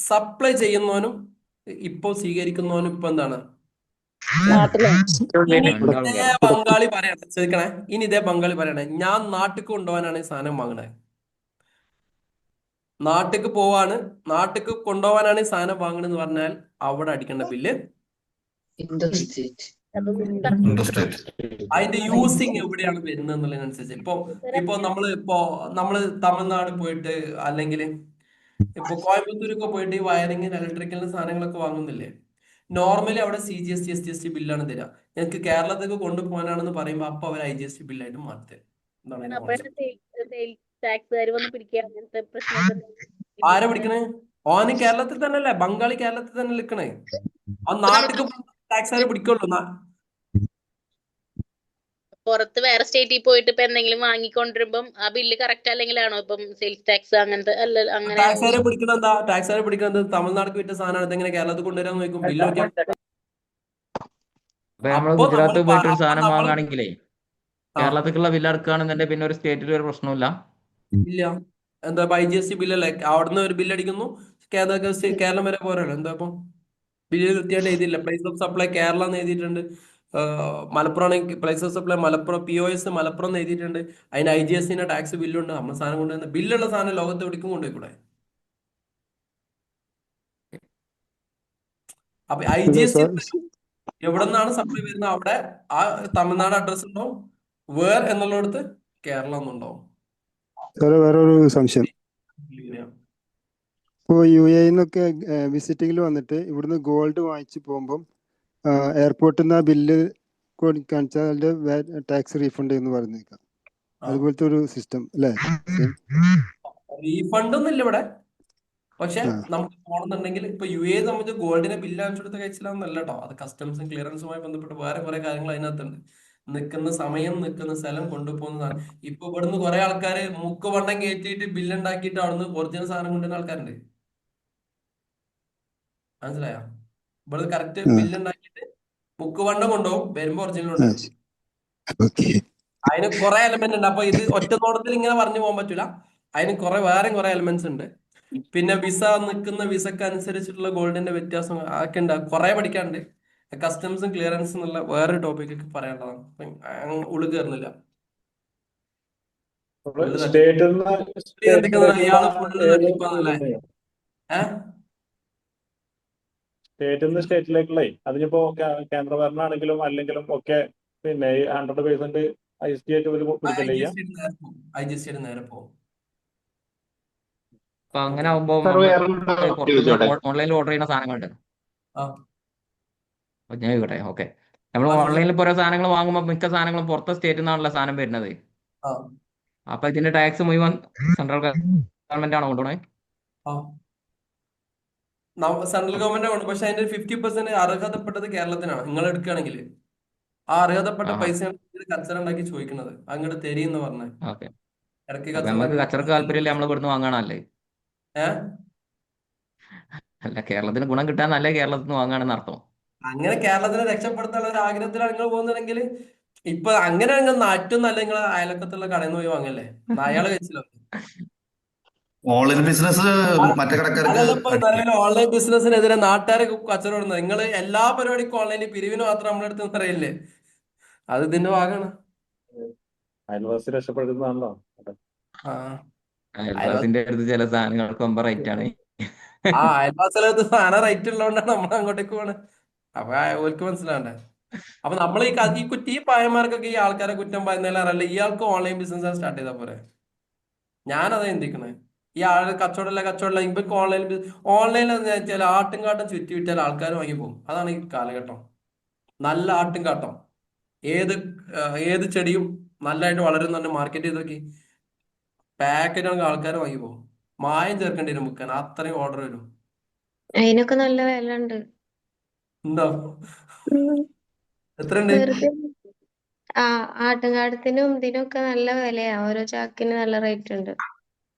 സപ്ലൈ ചെയ്യുന്നവനും ഇപ്പൊ സ്വീകരിക്കുന്നവനും ഇപ്പൊ എന്താണ്? ഇതേ ബംഗാളി പറയണേ, ശ്രദ്ധിക്കണേ, ഇനി ഇതേ ബംഗാളി പറയണേ, ഞാൻ നാട്ടിക്ക് കൊണ്ടുപോകാനാണ് ഈ സാധനം വാങ്ങണേ. നാട്ടിക്ക് പോവാണ്, നാട്ടിക്ക് കൊണ്ടുപോകാനാണ് ഈ സാധനം വാങ്ങണെന്ന് പറഞ്ഞാൽ അവിടെ അടിക്കേണ്ട ബില്ല് അതിന്റെ യൂസിങ് എവിടെയാണ് വരുന്നത് എന്നുള്ളതിനനുസരിച്ച്. ഇപ്പൊ നമ്മള് തമിഴ്നാട് പോയിട്ട് അല്ലെങ്കിൽ ഇപ്പൊ കോയമ്പത്തൂരൊക്കെ പോയിട്ട് ഈ വയറിങ്ങിന് ഇലക്ട്രിക്കലിന് സാധനങ്ങളൊക്കെ വാങ്ങുന്നില്ലേ? നോർമലി അവിടെ CGST SGST ബില്ലാണ് തരിക. ഞങ്ങൾക്ക് കേരളത്തേക്ക് കൊണ്ടുപോകാനാണെന്ന് പറയുമ്പോൾ അപ്പൊ അവർ IGST ബില്ലായിട്ട് മാറ്റി. ആരെ പിടിക്കണേ? ഓന് കേരളത്തിൽ തന്നെ അല്ലേ? ബംഗാളി കേരളത്തിൽ തന്നെ നിൽക്കണേ. ആ നാട്ടിക്ക് ടാക്സ് പിടിക്കുള്ളൂ. പുറത്ത് വേറെ സ്റ്റേറ്റിൽ പോയിട്ട് ഇപ്പൊ എന്തെങ്കിലും വാങ്ങിക്കൊണ്ടിരുമ്പം ആ ബില്ല് കറക്റ്റ് അല്ലെങ്കിലാണോ ഇപ്പം സെയിൽസ് ടാക്സ് അങ്ങനത്തെ അല്ല? അങ്ങനെ ടാക്സാരെ പിടിക്കുന്നത് തമിഴ്നാട് വിറ്റ സാധനമാണ്. ഇതെങ്ങനെ കേരളത്തിൽ കൊണ്ടുവരാൻ നോക്കും? ബില്ല് നോക്കിയാൽ നമ്മള് ഗുജറാത്ത് പോയിട്ട് ഒരു സാധനം വാങ്ങുകയാണെങ്കിലേ കേരളത്തിലുള്ള ബില്ല് അടക്കുകയാണെന്നുണ്ടെങ്കിൽ പിന്നെ ഒരു സ്റ്റേറ്റിൽ ഒരു പ്രശ്നമില്ല. ഇല്ല. എന്താ IGST ബില്ലല്ലേ? അവിടുന്ന് ഒരു ബില്ല് അടിക്കുന്നു, കേരളം വരെ പോരാണ്. എന്താ ഇപ്പം ബില്ല് കൃത്യമായിട്ട് എഴുതിയില്ല. പ്ലേസ് ഓഫ് സപ്ലൈ കേരള എന്ന് എഴുതിയിട്ടുണ്ട്. Malappuram place of supply Malappuram, POS Malappuram എന്ന് എഴുതിയിട്ടുണ്ട്. അതിന് IGSTന്റെ ടാക്സ് ബില്ലുണ്ട്. നമ്മൾ സാധനം കൊണ്ടുവരുന്ന ബില്ലുള്ള സാധനം ലോകത്ത് എവിടേക്കും കൊണ്ടുപോയിക്കൂടെ? അപ്പൊ IGST എവിടെ നിന്നാണ് സപ്ലൈ വരുന്നത് അവിടെ ആ തമിഴ്നാട് അഡ്രസ് ഉണ്ടാവും. എന്നുള്ളിടത്ത് കേരളം എന്നുണ്ടാവും. വേറൊരു സംശയം. ഇപ്പോൾ UAE നിന്നൊക്കെ വിസിറ്റിങ്ങിൽ വന്നിട്ട് ഇവിടുന്ന് ഗോൾഡ് വാങ്ങിച്ചു പോകുമ്പം എയർപോർട്ടിൽ നിന്ന് ആ ബില്ല് കാണിച്ചാൽ അതിന്റെ ടാക്സ് റീഫണ്ട് എന്ന് പറഞ്ഞേക്കാം. അതുപോലത്തെ ഒരു സിസ്റ്റം അല്ലേ? റീഫണ്ട് ഒന്നും ഇല്ല ഇവിടെ. പക്ഷെ നമുക്ക് പോകണമെന്നുണ്ടെങ്കിൽ ഇപ്പൊ UAE സംബന്ധിച്ച് ഗോൾഡിനെ ബില്ല് അടിച്ചു കൊടുത്ത കഴിച്ചില്ലാന്നല്ല കേട്ടോ. അത് കസ്റ്റംസും ക്ലിയറൻസുമായി ബന്ധപ്പെട്ട് വേറെ കുറെ കാര്യങ്ങൾ അതിനകത്തുണ്ട്. നിൽക്കുന്ന സമയം, നിൽക്കുന്ന സ്ഥലം, കൊണ്ടുപോകുന്നതാണ്. ഇപ്പൊ ഇവിടുന്ന് കുറെ ആൾക്കാര് മുക്കുവണ്ണം കയറ്റിയിട്ട് ബില്ല് ഉണ്ടാക്കിയിട്ട് അവിടുന്ന് ഒറിജിനൽ സാധനം കൊണ്ടുവരുന്ന ആൾക്കാരുണ്ട്. മനസ്സിലായോ? ഇവിടെ കറക്റ്റ് ബില്ല് ഉണ്ടാക്കിയിട്ട് മുക്കുവണ്ണം കൊണ്ടുപോകും, വരുമ്പോ ഒറിജിനൽ ഉണ്ടാവും. അതിന് കുറെ എലമെന്റ് ഉണ്ട്. അപ്പൊ ഇത് ഒറ്റ നോട്ടത്തിൽ ഇങ്ങനെ പറഞ്ഞു പോകാൻ പറ്റൂല. അതിന് വേറെ കുറെ എലമെന്റ്സ് ഉണ്ട്. പിന്നെ നിൽക്കുന്ന വിസക്ക് അനുസരിച്ചിട്ടുള്ള ഗോൾഡിന്റെ വ്യത്യാസം ഒക്കെ ഉണ്ട്. കുറെ പഠിക്കാനുണ്ട്. കസ്റ്റംസും ക്ലിയറൻസും എന്നുള്ള വേറൊരു ടോപ്പിക് ഒക്കെ പറയാനുള്ളതാണ്. ഉള്ളിൽ കയറുന്നില്ല. ഇയാള് ഫുള്ള് തട്ടിപ്പാന്നല്ലേ? സ്റ്റേറ്റിൽ നിന്ന് സ്റ്റേറ്റിലേക്കുള്ളേ അതിനിപ്പോ കേന്ദ്രഭരണമാണെങ്കിലും അല്ലെങ്കിലും ഒക്കെ പിന്നെ 100% IGST ആയിട്ട് ഇവര് കൊടുക്കല്ലേ ചെയ്യാ? IGST നേരെ പോകും. അപ്പൊ അങ്ങനെ ആവുമ്പോ സാർ നമ്മള് വേറൊരു ഡൗട്ട് പുറത്തുനിന്ന് ചോദിച്ചോട്ടെ? ഓൺലൈനിൽ ഓർഡർ ചെയ്യുന്ന സാധനങ്ങളുണ്ട്. ആ ഞാൻ ചോദിക്കട്ടെ? ഓക്കെ, നമ്മൾ ആ, ഓൺലൈനിൽ ഓരോ സാധനങ്ങൾ വാങ്ങുമ്പോൾ മിക്ക സാധനങ്ങളും പുറത്തെ സ്റ്റേറ്റിൽ നിന്നാണല്ലോ സാധനം വരുന്നത്. ആ അപ്പൊ ഇതിന്റെ ടാക്സ് മുഴുവൻ സെൻട്രൽ ഗവൺമെന്റ് ആണോ കൊണ്ടുപോണേ? ആ സെൻട്രൽ ഗവൺമെന്റ് ഉണ്ട്, പക്ഷെ അതിന്റെ 50% അർഹതപ്പെട്ടത് കേരളത്തിനാണ്. നിങ്ങൾ എടുക്കുകയാണെങ്കിൽ ആ അർഹതപ്പെട്ട ആഹാ, പൈസയാണ് കച്ചറ ഉണ്ടാക്കി ചോദിക്കുന്നത്. അങ്ങോട്ട് തരീന്ന് പറഞ്ഞ ഓക്കെ. ഇടയ്ക്ക് അപ്പൊ കച്ചറ നമുക്ക് ഉണ്ടാക്കി കച്ചവടക്ക് താല്പര്യമില്ല, നമ്മൾ ഇവിടുന്ന് വാങ്ങാനല്ലേ? അല്ല, കേരളത്തിന് ഗുണം കിട്ടാൻ നല്ല കേരളത്തിൽ നിന്ന് വാങ്ങാണെന്ന് അർത്ഥം. അങ്ങനെ കേരളത്തിനെ രക്ഷപ്പെടുത്താനുള്ള ഒരു ആഗ്രഹത്തിലാണ് നിങ്ങൾ പോകുന്നുണ്ടെങ്കിൽ ഇപ്പൊ അങ്ങനെ ഏറ്റവും നല്ല നിങ്ങൾ അയലക്കത്തുള്ള കടയിൽ നിന്ന് പോയി വാങ്ങല്ലേ, അയാള് കഴിച്ചില്ല. ഓൺലൈൻ ബിസിനസ് മറ്റേ കടക്കാർക്ക് അതല്ല ഇപ്പൊ നിലവിൽ ഓൺലൈൻ ബിസിനസിനെതിരെ നാട്ടുകാരെ കച്ചവടം ഇടുന്നത്. നിങ്ങൾ എല്ലാ പരിപാടിക്കും ഓൺലൈനിൽ പിരിവിന് മാത്രം നമ്മുടെ അടുത്ത് പറയില്ലേ, അത് ഇതിന്റെ ഭാഗമാണ്. അയൽവാസി രക്ഷപ്പെടുന്നതാണല്ലോ. ആ അയൽവാസിന്റെ അടുത്ത് ചില സാധനങ്ങൾക്ക് ഒമ്പ റേറ്റ് ആണ്. അയൽവാസിലത്ത് സാധനം റേറ്റ് ഉള്ളതുകൊണ്ടാണ് നമ്മൾ അങ്ങോട്ടേക്ക് പോണത്. അപ്പൊ ഓർക്ക് മനസ്സിലാണ്ടേ. അപ്പൊ നമ്മൾ ഈ പായന്മാർക്കൊക്കെ ഈ ആൾക്കാരെ കുറ്റം പറയുന്നതിലല്ല, ഇയാൾക്ക് ഓൺലൈൻ ബിസിനസ് സ്റ്റാർട്ട് ചെയ്താൽ പോരെ. ഞാനതാ ചിന്തിക്കണേ. ഈ ആള് കച്ചവടമില്ല ഇപ്പൊ ഓൺലൈനിൽ എന്ന് വെച്ചാൽ ആട്ടും കാട്ടം ചുറ്റി വിറ്റാൽ ആൾക്കാർ വാങ്ങി പോകും. അതാണ് ഈ കാലഘട്ടം. നല്ല ആട്ടും കാട്ടം, ഏത് ചെടിയും നല്ലതായിട്ട് വളരുന്നുണ്ട് മാർക്കറ്റ് ചെയ്ത് നോക്കി, പാക്കറ്റ് ആൾക്കാർ വാങ്ങി പോകും. മായം ചേർക്കേണ്ടി വരും വിൽക്കാൻ, അത്രയും ഓർഡർ വരും. അതിനൊക്കെ നല്ല വില ഉണ്ട്. ഉണ്ടോ? എത്രയുണ്ട്? വെറുതെ ആട്ടുംകാട്ടത്തിനും ഇതിനൊക്കെ നല്ല വിലയാ. ഓരോ ചാക്കിന് നല്ല റേറ്റ് ഉണ്ട്.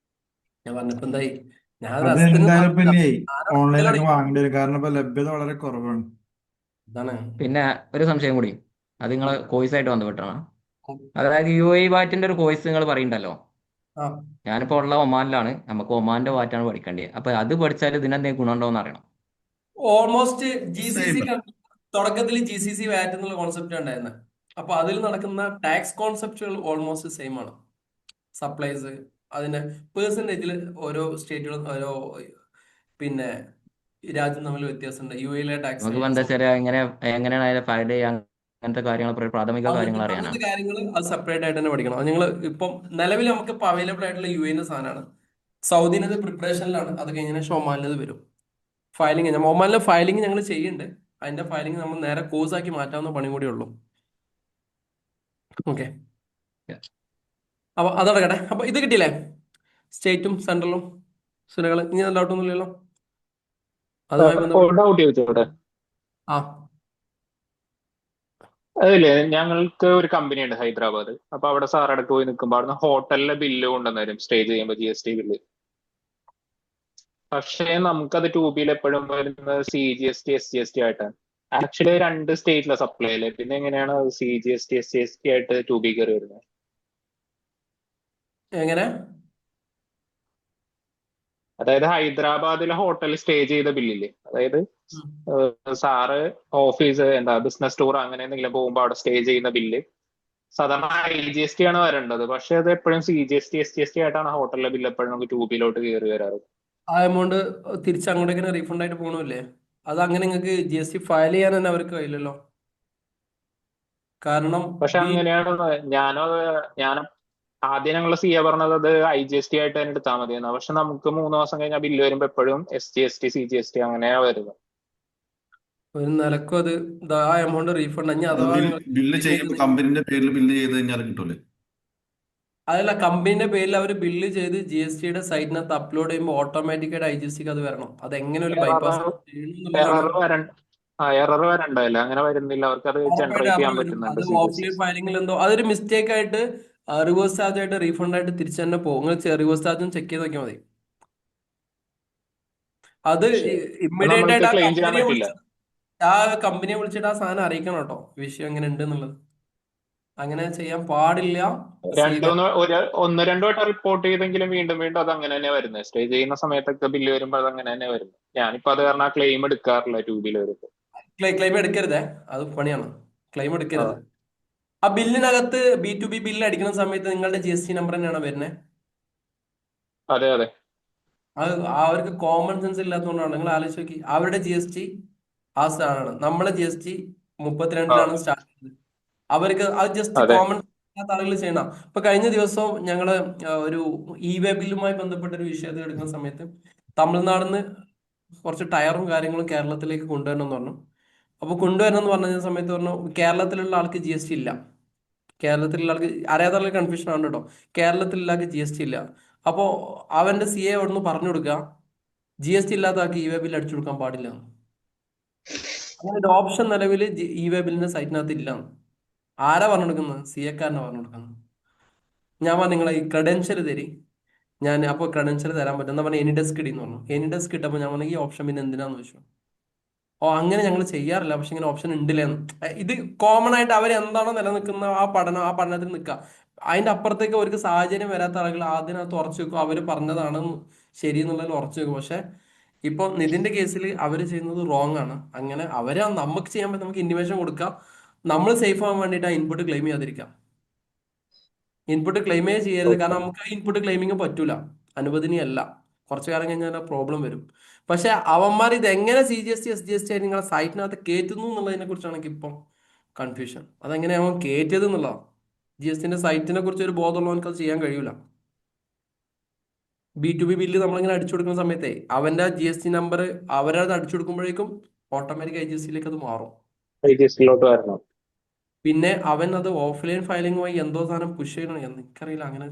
ഞാൻ പറഞ്ഞപ്പോ എന്തായി, ഞാൻ അത് രസത്തിന് എന്തായാലും ഇപ്പൊ ഇനി സാധനം ഓൺലൈനിലൊക്കെ വാങ്ങേണ്ടി വരും, കാരണം ഇപ്പൊ ലഭ്യത വളരെ കുറവാണ്. ഇതാണ്. പിന്നെ ഒരു സംശയം കൂടി, അത് നിങ്ങളെ കോഴ്സായിട്ട് ബന്ധപ്പെട്ടാണ്. അതായത് UAE വാറ്റിന്റെ ഒരു കോഴ്സ് നിങ്ങൾ പറയുന്നുണ്ടല്ലോ. ആ ഞാനിപ്പോ ഉള്ള ഒമാനിലാണ്, നമുക്ക് ഒമാന്റെ വാറ്റാണ് പഠിക്കേണ്ടത്. അപ്പൊ അത് പഠിച്ചാൽ ഇതിനെന്തെങ്കിലും ഗുണമുണ്ടോന്ന് അറിയണം. Almost GCC same. തുടക്കത്തിൽ GCC വാറ്റ് എന്നുള്ള കോൺസെപ്റ്റ് ഉണ്ടായിരുന്നത്. അപ്പൊ അതിൽ നടക്കുന്ന ടാക്സ് കോൺസെപ്റ്റുകൾ ഓൾമോസ്റ്റ് സെയിം ആണ്. സപ്ലൈസ് അതിന്റെ പേഴ്സൻറ്റേജിൽ ഓരോ സ്റ്റേറ്റുകളും ഓരോ പിന്നെ രാജ്യം തമ്മിൽ വ്യത്യാസമുണ്ട്. UAE ടാക്സ് നമുക്ക് എന്താ വെച്ചാൽ എങ്ങനെയാണ് അതിനെ ഫയൽ ചെയ്യാൻ, അങ്ങനത്തെ കാര്യങ്ങൾ, പ്രാഥമിക കാര്യങ്ങൾ അറിയാനാണ്. അങ്ങനത്തെ കാര്യങ്ങൾ അത് സെപ്പറേറ്റ് ആയിട്ട് തന്നെ പഠിക്കണം. അത് നിങ്ങൾ ഇപ്പം നിലവിൽ നമുക്ക് ഇപ്പൊ അവൈലബിൾ ആയിട്ടുള്ള UAE സാധനമാണ്. സൗദിനത് പ്രിപ്പറേഷനിലാണ്. അത് കഴിഞ്ഞ ശേഷം ഒമാനിലത് വരും. ഫയലിംഗ് ഒമാനിലെ ഫയലിംഗ് ഞങ്ങൾ ചെയ്യുന്നുണ്ട്. അതിന്റെ ഫയലിംഗ് നമ്മൾ നേരെ കോഴ്സാക്കി മാറ്റാവുന്ന പണി കൂടി ഉള്ളൂ. ഓക്കെ, അപ്പൊ അതടക്കട്ടെ. അപ്പൊ ഇത് കിട്ടിയില്ലേ, സ്റ്റേറ്റും സെൻട്രലും സുനകൾ. ഇനി ഡൗട്ടൊന്നുമില്ലല്ലോ അതുമായി ബന്ധപ്പെട്ട്? ഡൗട്ട് ചോദിച്ചോട്ടെ? ആ അതില്ലേ, ഞങ്ങൾക്ക് ഒരു കമ്പനി ഉണ്ട് ഹൈദരാബാദ്. അപ്പൊ അവിടെ സാർ ഇടയ്ക്ക് പോയി നിൽക്കുമ്പോൾ അവിടുന്ന് ഹോട്ടലിലെ ബില്ല് കൊണ്ടുവന്നേരും, സ്റ്റേ ചെയ്യുമ്പോൾ GST ബില്ല്. പക്ഷേ നമുക്കത് 2Bയിൽ എപ്പോഴും വരുന്നത് CGST SGST ആയിട്ടാണ്. ആക്ച്വലി 2 സ്റ്റേറ്റിലെ സപ്ലൈ അല്ലേ, പിന്നെ എങ്ങനെയാണ് CGST SGST ആയിട്ട് 2B കയറി വരുന്നത്? എങ്ങനെ? അതായത് ഹൈദരാബാദിലെ ഹോട്ടലിൽ സ്റ്റേ ചെയ്ത ബില്ലില്ലേ, അതായത് സാറ് ഓഫീസ് ബിസിനസ് ടൂർ അങ്ങനെ എന്തെങ്കിലും പോകുമ്പോൾ അവിടെ സ്റ്റേ ചെയ്യുന്ന ബില്ല് സാധാരണ IGST ആണ് വരേണ്ടത്. പക്ഷെ അത് എപ്പോഴും CGST SGST ആയിട്ടാണ് ഹോട്ടലിലെ ബില്ല് എപ്പോഴും നമുക്ക് 2Bയിലോട്ട് കയറി വരാറ്. ആ എമൗണ്ട് തിരിച്ച് അങ്ങോട്ടേക്ക് റീഫണ്ട് ആയിട്ട് പോകണമില്ലേ? അത് അങ്ങനെ നിങ്ങൾക്ക് GST ഫയൽ ചെയ്യാൻ തന്നെ അവർക്ക് കഴിയില്ലല്ലോ. കാരണം പക്ഷെ അങ്ങനെയാണ് ഞാൻ ആദ്യം ഞങ്ങൾ CA പറഞ്ഞത് അത് IGST ആയിട്ട് തന്നെ എടുത്താൽ മതിയെന്നാ. പക്ഷെ നമുക്ക് 3 മാസം കഴിഞ്ഞാൽ ബില്ല് വരുമ്പോൾ എപ്പോഴും SGST CGST അങ്ങനെയാ വരുന്നത്. ഒരു നിലക്കും അത് ആ എമൗണ്ട് റീഫണ്ട് അഥവാ ബില്ല് ചെയ്യുമ്പോൾ കമ്പനിന്റെ പേരിൽ ബില്ല് ചെയ്ത് കഴിഞ്ഞാൽ കിട്ടൂലേ? അതല്ല, കമ്പനിന്റെ പേരിൽ അവർ ബില്ല് ചെയ്ത് GSTയുടെ സൈറ്റിനകത്ത് അപ്ലോഡ് ചെയ്യുമ്പോൾ ഓട്ടോമാറ്റിക്കായിട്ട് IGSTക്ക് അത് വരണം. അത് എങ്ങനെ ഒരു ബൈപ്പാസ് എറർ വരണ്ടല്ല, അങ്ങനെ വരുന്നില്ല. അവർക്ക് അത് ജനറേറ്റ് ചെയ്യാൻ പറ്റുന്നുണ്ട്. ഓഫ്ലൈൻ ഫയലിംഗിൽ എന്തോ അതൊരു മിസ്റ്റേക്ക് ആയിട്ട് റിവേഴ്സ് ചാർജ് ആയിട്ട് റീഫണ്ട് ആയിട്ട് തിരിച്ചു തന്നെ പോകും. നിങ്ങൾ റിവേഴ്സ് ചാർജും ചെക്ക് ചെയ്ത് നോക്കിയാൽ മതി. അത് ഇമ്മീഡിയറ്റ് ആയിട്ട് ആ കമ്പനിയെ വിളിച്ചിട്ട് ആ സാധനം അറിയിക്കണം കേട്ടോ, വിഷയം എങ്ങനെ ഉണ്ട് എന്നുള്ളത്. അങ്ങനെ ചെയ്യാൻ പാടില്ല. 1-2 വട്ടം റിപ്പോർട്ട് ചെയ്തെങ്കിലും വീണ്ടും വീണ്ടും അത് അങ്ങനെ തന്നെ വരുന്നത്. സ്റ്റേ ചെയ്യുന്ന സമയത്തൊക്കെ ബില്ല് വരുമ്പോൾ അത് അങ്ങനെ തന്നെ വരുന്നത്. ഞാനിപ്പോ അത് കാരണം ക്ലെയിം എടുക്കാറില്ല 2Bയിൽ വരുമ്പോൾ. ക്ലെയിം എടുക്കരുതേ, അത് പണിയാണ്. ക്ലെയിം എടുക്കരുത്. ആ ബില്ലിനകത്ത് B2B ബില്ല് അടിക്കുന്ന സമയത്ത് നിങ്ങളുടെ GST നമ്പർ തന്നെയാണോ വരുന്നത്? അതെ അതെ. അത് അവർക്ക് കോമൺ സെൻസ് ഇല്ലാത്തതുകൊണ്ടാണ്. നിങ്ങൾ ആലോചിച്ച് നോക്കി, അവരുടെ GST ആ സാധനമാണ്, നമ്മളെ GST 32-ലാണ് സ്റ്റാർട്ട് ചെയ്തത്. അവർക്ക് അത് ജസ്റ്റ് കോമൺ ആളുകൾ ചെയ്യണം. ഇപ്പൊ കഴിഞ്ഞ ദിവസം ഞങ്ങള് ഒരു ഇ-വേ ബില്ലുമായി ബന്ധപ്പെട്ട ഒരു വിഷയത്തിൽ എടുക്കുന്ന സമയത്ത് തമിഴ്നാട് നിന്ന് കുറച്ച് ടയറും കാര്യങ്ങളും കേരളത്തിലേക്ക് കൊണ്ടുവരണം എന്ന് പറഞ്ഞു. അപ്പൊ കൊണ്ടുവരണം എന്ന് പറഞ്ഞ സമയത്ത് പറഞ്ഞു കേരളത്തിലുള്ള ആൾക്ക് GST ഇല്ല. കേരളത്തിലുള്ള ആൾക്ക് അറിയാത്ത കൺഫ്യൂഷൻ ആണ് കേട്ടോ. കേരളത്തിലുള്ള ആൾക്ക് GST ഇല്ല. അപ്പോ അവന്റെ CA അവിടുന്ന് പറഞ്ഞു കൊടുക്കുക GST ഇല്ലാത്ത ആൾക്ക് ഇ-വേ ബില്ല് അടിച്ചു കൊടുക്കാൻ പാടില്ല. അങ്ങനെ ഒരു ഓപ്ഷൻ നിലവിൽ ഇ-വേ ബില്ലിന്റെ സൈറ്റിനകത്ത് ഇല്ല. ആരാ പറഞ്ഞു കൊടുക്കുന്നത്? CA-ക്കാരനാ പറഞ്ഞു കൊടുക്കുന്നത്. ഞാൻ പറഞ്ഞു നിങ്ങളെ ഈ ക്രെഡൻഷ്യൽ തരി, ഞാൻ അപ്പോൾ ക്രെഡൻഷ്യൽ തരാൻ പറ്റും എന്നാ പറഞ്ഞ എനിഡെസ്ക് ഇടി എന്ന് പറഞ്ഞു. എനിഡെസ്ക് ഇട്ടപ്പോൾ ഞാൻ പറഞ്ഞു ഈ ഓപ്ഷൻ പിന്നെ എന്തിനാന്ന് ചോദിച്ചു. ഓ അങ്ങനെ ഞങ്ങൾ ചെയ്യാറില്ല, പക്ഷെ ഇങ്ങനെ ഓപ്ഷൻ ഉണ്ടില്ലെന്ന്. ഇത് കോമൺ ആയിട്ട് അവർ എന്താണോ നിലനിൽക്കുന്ന ആ പഠനത്തിൽ നിൽക്കുക. അതിന്റെ അപ്പുറത്തേക്ക് അവർക്ക് സാഹചര്യം വരാത്ത ആളുകൾ അതിനകത്ത് ഉറച്ചു വെക്കും, അവർ പറഞ്ഞതാണ് ശരി എന്നുള്ളതിൽ ഉറച്ചു വെക്കും. പക്ഷെ ഇപ്പൊ നിതിന്റെ കേസിൽ അവർ ചെയ്യുന്നത് റോങ് ആണ്. അങ്ങനെ അവര് നമുക്ക് ചെയ്യാൻ പറ്റും, നമുക്ക് ഇന്റിമേഷൻ കൊടുക്കാം, നമ്മൾ സേഫ് ആവാൻ വേണ്ടിയിട്ട് ആ ഇൻപുട്ട് ക്ലെയിം ചെയ്യാതിരിക്കാം. ഇൻപുട്ട് ക്ലെയിമേ ചെയ്യരുത്, കാരണം നമുക്ക് ആ ഇൻപുട്ട് ക്ലെയിമിങ് പറ്റൂല, അനുവദനീയല്ല. കുറച്ചു കാലം കഴിഞ്ഞാൽ പ്രോബ്ലം വരും. പക്ഷെ അവന്മാർ ഇത് എങ്ങനെ CGST SGST ആയിട്ട് നിങ്ങളെ സൈറ്റിനകത്ത് കയറ്റുന്നു എന്നുള്ളതിനെ കുറിച്ചാണ് ഇപ്പം കൺഫ്യൂഷൻ. അതെങ്ങനെ അവൻ കയറ്റിയത് എന്നുള്ളതാണ്. GSTന്റെ സൈറ്റിനെ കുറിച്ച് ഒരു ബോധമുള്ളവർക്ക് അത് ചെയ്യാൻ കഴിയൂല. B2B ബില്ല് നമ്മളിങ്ങനെ അടിച്ചു കൊടുക്കുന്ന സമയത്തെ അവന്റെ GST നമ്പർ അവരത് അടിച്ചു കൊടുക്കുമ്പോഴേക്കും ഓട്ടോമാറ്റിക് IGSTയിലേക്ക് അത് മാറും. IGSTയിലോട്ട് വരണം. പിന്നെ അവൻ അത് ഓഫ്ലൈൻ ഫയലിംഗുമായി എന്തോ സാധനം പുഷ് ചെയ്യണം. എനിക്കറിയില്ല, അങ്ങനെ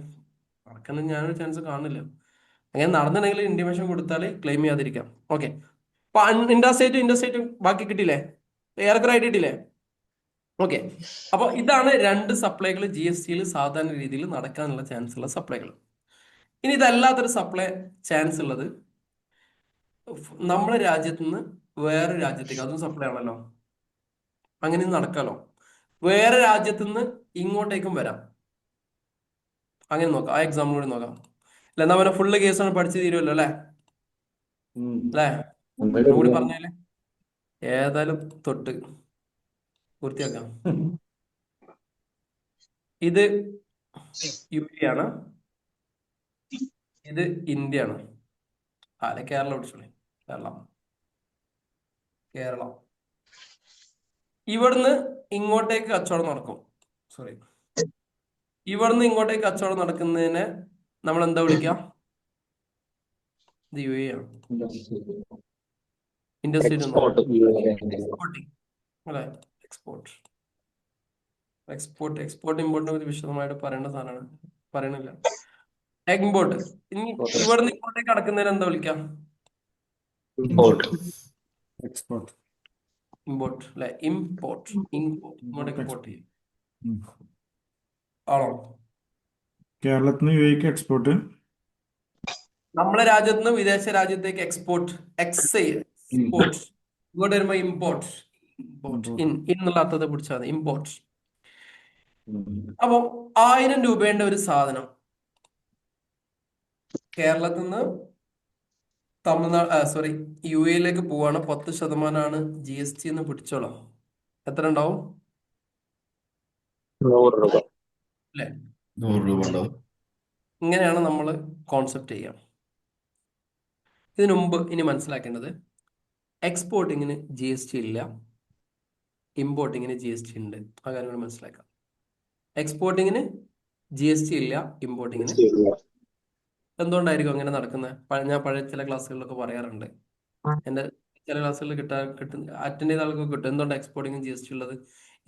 നടക്കുന്ന ഞാനൊരു ചാൻസ് കാണില്ല. അങ്ങനെ നടന്നിട്ടുണ്ടെങ്കിൽ ഇന്റിമേഷൻ കൊടുത്താൽ ക്ലെയിം ചെയ്യാതിരിക്കാം. ഓക്കെ, അപ്പൊ ഇൻഡസ്ട്രേറ്റും ബാക്കി കിട്ടിയില്ലേ? ഏറെക്കുറെ ആയിട്ട് കിട്ടിയില്ലേ? ഓക്കെ, അപ്പൊ ഇതാണ് 2 സപ്ലൈകൾ GSTയിൽ സാധാരണ രീതിയിൽ നടക്കാനുള്ള ചാൻസ് ഉള്ള സപ്ലൈകൾ. ഇനി ഇതല്ലാത്തൊരു സപ്ലൈ ചാൻസ് ഉള്ളത് നമ്മുടെ രാജ്യത്ത് നിന്ന് വേറെ രാജ്യത്തേക്ക്, അതും സപ്ലൈ ആണല്ലോ, അങ്ങനെ നടക്കാലോ. വേറെ രാജ്യത്ത് നിന്ന് ഇങ്ങോട്ടേക്കും വരാം. അങ്ങനെ നോക്കാം, ആ എക്സാമ്പിൾ കൂടി നോക്കാം. അല്ല, എന്നാ അവനെ ഫുള്ള് കേസാണ് പഠിച്ചു തീരുമല്ലോ അല്ലേ? അല്ലേ, കൂടി പറഞ്ഞാലേ ഏതായാലും തൊട്ട് പൂർത്തിയാക്കാം. ഇത് UAE ആണ്, ഇത് ഇന്ത്യ ആണ്. അല്ലെ കേരളം പിടിച്ചോളി, കേരളം. ഇവിടുന്ന് ഇങ്ങോട്ടേക്ക് കച്ചവടം നടക്കും. സോറി, ഇവിടുന്ന് ഇങ്ങോട്ടേക്ക് കച്ചവടം നടക്കുന്നതിനെ നമ്മൾ എന്താ വിളിക്കാം? ഇത് UAE ആണ്. ഇൻഡസ്ട്രിയിൽ എക്സ്പോർട്ടിങ് അല്ലെ, എക്സ്പോർട്ട് ഇമ്പോർട്ടിനെ കുറിച്ച് വിശദമായിട്ട് പറയേണ്ട സാധനമാണ്, പറയണില്ല. ഇമ്പോർട്ട്. ഇനി ഇവിടുന്ന് ഇങ്ങോട്ടേക്ക് കടക്കുന്നതിന് എന്താ വിളിക്കാം? ഇമ്പോർട്ട് അല്ലെ, ഇമ്പോർട്ട്. ഇങ്ങോട്ടേക്ക് ഇമ്പോർട്ട് ചെയ്യും ആണോ? കേരളത്തിൽ നിന്ന് UAE എക്സ്പോർട്ട്, നമ്മളെ രാജ്യത്ത് നിന്ന് വിദേശ രാജ്യത്തേക്ക് എക്സ്പോർട്ട്. ഇങ്ങോട്ട് വരുമ്പോ ഇമ്പോർട്ട്. ഇന്നുള്ള അർത്ഥത്തെ പിടിച്ചാൽ മതി, ഇമ്പോർട്ട്. അപ്പൊ 1000 രൂപയുടെ ഒരു സാധനം കേരളത്തിൽ നിന്ന് UAE പോവാണ്. 10% GST എന്ന് പിടിച്ചോളാം. എത്ര ഉണ്ടാവും? 100 രൂപ അല്ലെ? 100 രൂപ ഉണ്ടാവും. ഇങ്ങനെയാണ് നമ്മൾ കോൺസെപ്റ്റ് ചെയ്യാം. ഇതിനു മുമ്പ് ഇനി മനസ്സിലാക്കേണ്ടത്, എക്സ്പോർട്ടിങ്ങിന് GST ഇല്ല, ഇമ്പോർട്ടിങ്ങിന് GST ഉണ്ട്. ആ കാര്യങ്ങൾ മനസ്സിലാക്കാം. എക്സ്പോർട്ടിങ്ങിന് GST ഇല്ല, ഇമ്പോർട്ടിങ്ങിന്. എന്തുകൊണ്ടായിരിക്കും അങ്ങനെ നടക്കുന്നത്? ഞാൻ പഴയ ചില ക്ലാസ്സുകളിലൊക്കെ പറയാറുണ്ട്, എന്റെ ചില ക്ലാസ്സുകളിൽ അറ്റൻഡ് ചെയ്ത ആൾക്കൊക്കെ കിട്ടും. എന്തുകൊണ്ട് എക്സ്പോർട്ടിങ് GST ഉള്ളത്,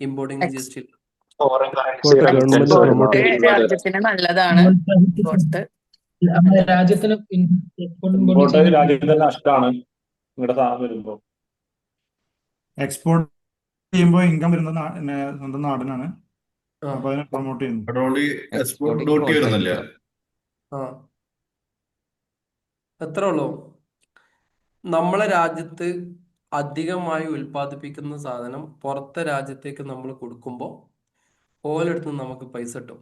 ഇമ്പോർട്ടിങ്ങിന് GST ഇല്ല? രാജ്യത്തിന് നല്ലതാണ്. രാജ്യത്തിന് നഷ്ടമാണ് നിങ്ങളുടെ സാധനം വരുമ്പോ. എക്സ്പോർട്ട് ചെയ്യുമ്പോൾ ഇൻകം വരുന്നത് സ്വന്തം നാടിനാണ്, അപ്പൊ അതിനെ പ്രൊമോട്ട് ചെയ്യുന്നു. എക്സ്പോർട്ട് ഡ്യൂട്ടി വരുന്നില്ല. എത്ര ഉള്ളൂ? നമ്മളെ രാജ്യത്ത് അധികമായി ഉൽപ്പാദിപ്പിക്കുന്ന സാധനം പുറത്തെ രാജ്യത്തേക്ക് നമ്മൾ കൊടുക്കുമ്പോൾ ഓലെടുത്ത് നമുക്ക് പൈസ കിട്ടും.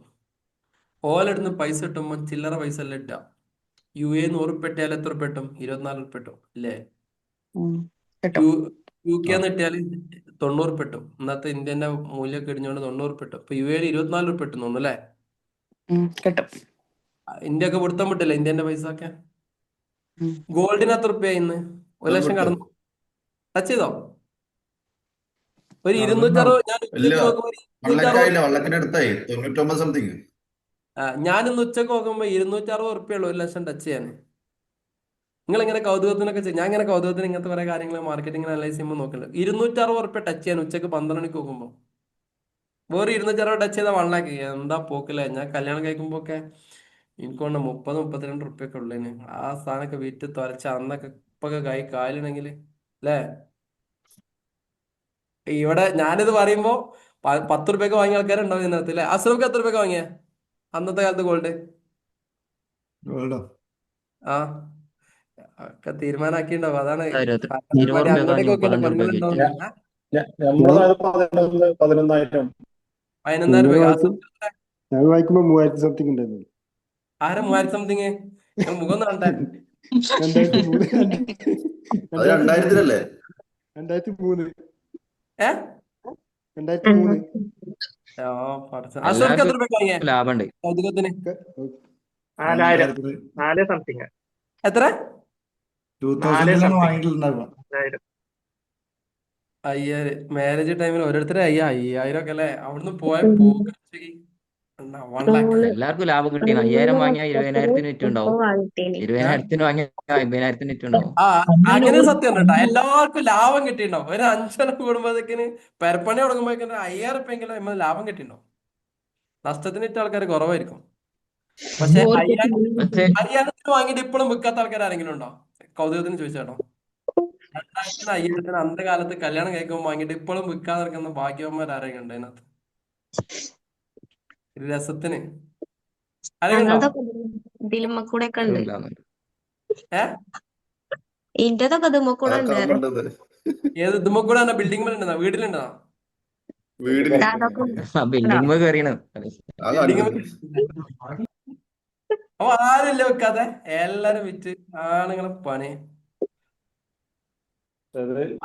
ഓലെടുത്ത് പൈസ കിട്ടുമ്പോൾ ചില്ലറ പൈസ അല്ല ഇട്ടാ. UAE 100 ഉറുപ്പിക ഇട്ടാൽ എത്ര ഉറുപ്പിക കിട്ടും? 24 ഉറുപ്പിക കിട്ടും അല്ലേ? UK ഇട്ടാൽ 90 ഉറുപ്പിക കിട്ടും. ഇന്നത്തെ ഇന്ത്യന്റെ മൂല്യമൊക്കെ ഇടിഞ്ഞുകൊണ്ട് 90 ഉറുപ്പിക കിട്ടും. ഇപ്പൊ UAE 24 ഉറുപ്പിക കിട്ടുന്നു അല്ലേ? ഇന്ത്യ ഒക്കെ പിടുത്തം വിട്ടില്ലേ ഇന്ത്യന്റെ പൈസ ഒക്കെ? ഗോൾഡിന് എത്ര ഉറുപ്പിക ഇന്ന്? 1 ലക്ഷം കടന്നു? ടച്ച് ചെയ്തോ? ഒരു 260 ഞാൻ ഇല്ല, ഉച്ചക്ക് നോക്കുമ്പോ ഒരു 260 വള്ളക്കായില്ല, വള്ളക്കിന്റെ അടുത്തായി 99 സംതിങ്. ഞാനിന്ന് ഉച്ചക്ക് നോക്കുമ്പോ 260 ഉറുപ്പ്യുള്ളൂ 1 ലക്ഷം ടച്ച് ചെയ്യാൻ. നിങ്ങൾ ഇങ്ങനെ കൗതുകത്തിനൊക്കെ ചെയ്യും, ഞാൻ ഇങ്ങനെ കൗതുകത്തിന് ഇങ്ങനത്തെ കുറെ കാര്യങ്ങൾ മാർക്കറ്റിംഗ് അനലൈസ് ചെയ്യുമ്പോൾ നോക്കുന്നുണ്ട്. 260 ഉറുപ്പ്യ ടച്ച് ചെയ്യാൻ ഉച്ചക്ക് 12 മണിക്ക് നോക്കുമ്പോൾ വേറെ 260 ടച്ച് ചെയ്താൽ 1 ലാക്ക്. എന്താ പോക്കില്ലേ? ഞാൻ കല്യാണം കഴിക്കുമ്പോ ഒക്കെ എനിക്ക് കൊണ്ട് 30-32 ഉറുപ്പ്യൊക്കെ ഉള്ളേന്. ആ സാധനമൊക്കെ വിറ്റ് തുലച്ച അന്നൊക്കെ ഇപ്പൊക്കെ കായലുണ്ടെങ്കിൽ അല്ലേ? ഇവിടെ ഞാനിത് പറയുമ്പോ 10 ഉറുപ്പ്യൊക്കെ വാങ്ങിയ ആൾക്കാരുണ്ടാവും ഇതിനകത്ത് അല്ലേ? അസുഖക്ക് എത്ര ഉറുപ്പ്യൊക്കെ വാങ്ങിയ അന്നത്തെ കാലത്ത് ഗോൾഡ്? ഗോൾഡോ? ആ ഒക്കെ തീരുമാനാക്കിണ്ടാവും. അതാണ് 20 അങ്ങോട്ടേക്ക് വാങ്ങി നോക്കിയല്ലോ 12 റുപ്യക്ക് പെണ്ണുങ്ങളുണ്ടാവും. വിറ്റ്. നമ്മളത് 11,000. 11,000 ഞങ്ങൾ രൂപ. വായിക്കും ഞങ്ങൾ വായിക്കുമ്പോ 3000 സംതിങ് ഉണ്ടായിരുന്നു. ആരെ 3000 സംതിങ്? നിങ്ങൾ മുഖം ഒന്ന് കണ്ടേ. 2003 അത് 2000-ലല്ലേ? 2003 ഏ 2003 അസുഖക്ക് എത്ര രൂപ വാങ്ങിയേ ലാഭമുണ്ട്. കൗതുകത്തിന്? 2000 4 സംതിങ്. എത്ര? 2000-ലാണ് വാങ്ങിയിട്ടുണ്ടാവുക. 5000. മാരേജ് ടൈമിൽ ഓരോരുത്തരെ 5000 ഒക്കെ അല്ലേ? അവിടുന്ന് പോയ പോക്ക് 1 ലാക്ക്. എല്ലാവർക്കും ലാഭം കിട്ടി. 5000 വാങ്ങിയാൽ 20,000-ന് വിറ്റുണ്ടാവും. 20,000-ന് വാങ്ങിയാൽ 50,000-ന് വിറ്റുണ്ടാവും. ആ അങ്ങനെ സത്യം കേട്ടോ. എല്ലാവർക്കും ലാഭം കിട്ടിയിട്ടുണ്ടാവും. ഒരു 5 കൂടുമ്പോഴത്തേക്കിന് പെരപ്പണി തുടങ്ങുമ്പോഴേക്കും 5000 ഉറുപ്പ്യെങ്കിലും നമ്മൾ ലാഭം കിട്ടിയിട്ടുണ്ടാവും. നഷ്ടത്തിന് ഇട്ട ആൾക്കാർ കുറവായിരിക്കും. പക്ഷെ 5000-ന് വാങ്ങിയിട്ട് ഇപ്പോഴും വിൽക്കാത്ത ആൾക്കാർ ആരെങ്കിലും ഉണ്ടോ? കൗതുകത്തിന് ചോദിച്ചാട്ടോ. 2000-ന് 5000-ന് അന്നത്തെ കാലത്ത് കല്യാണം കഴിക്കുമ്പോൾ വാങ്ങിയിട്ട് ഇപ്പോഴും വിൽക്കാതെ നടക്കുന്ന ഭാഗ്യവന്മാർ ആരെങ്കിലും ഉണ്ട് അതിനകത്ത്? ഒരു രസത്തിന് ആരെങ്കിലും ഉണ്ടോ? ഇതിലുമ്മക്കൂടെ ഒക്കെ ഉണ്ട്. ഏ ഇന്റേതൊക്കെ ഇതുമ്മക്കൂടെ ഉണ്ട്. ഏത് ഇതുമ്പോ കൂടെ ബിൽഡിംഗ് മേലുണ്ടെന്നാ വീട്ടിലുണ്ടെന്നാ? വീടില് ബിൽഡിംഗ് കയറിയാണ്. ബിൽഡിംഗ് അപ്പൊ ആരില്ല വെക്കാതെ എല്ലാരും വിറ്റ് ആണുങ്ങളെ പണി.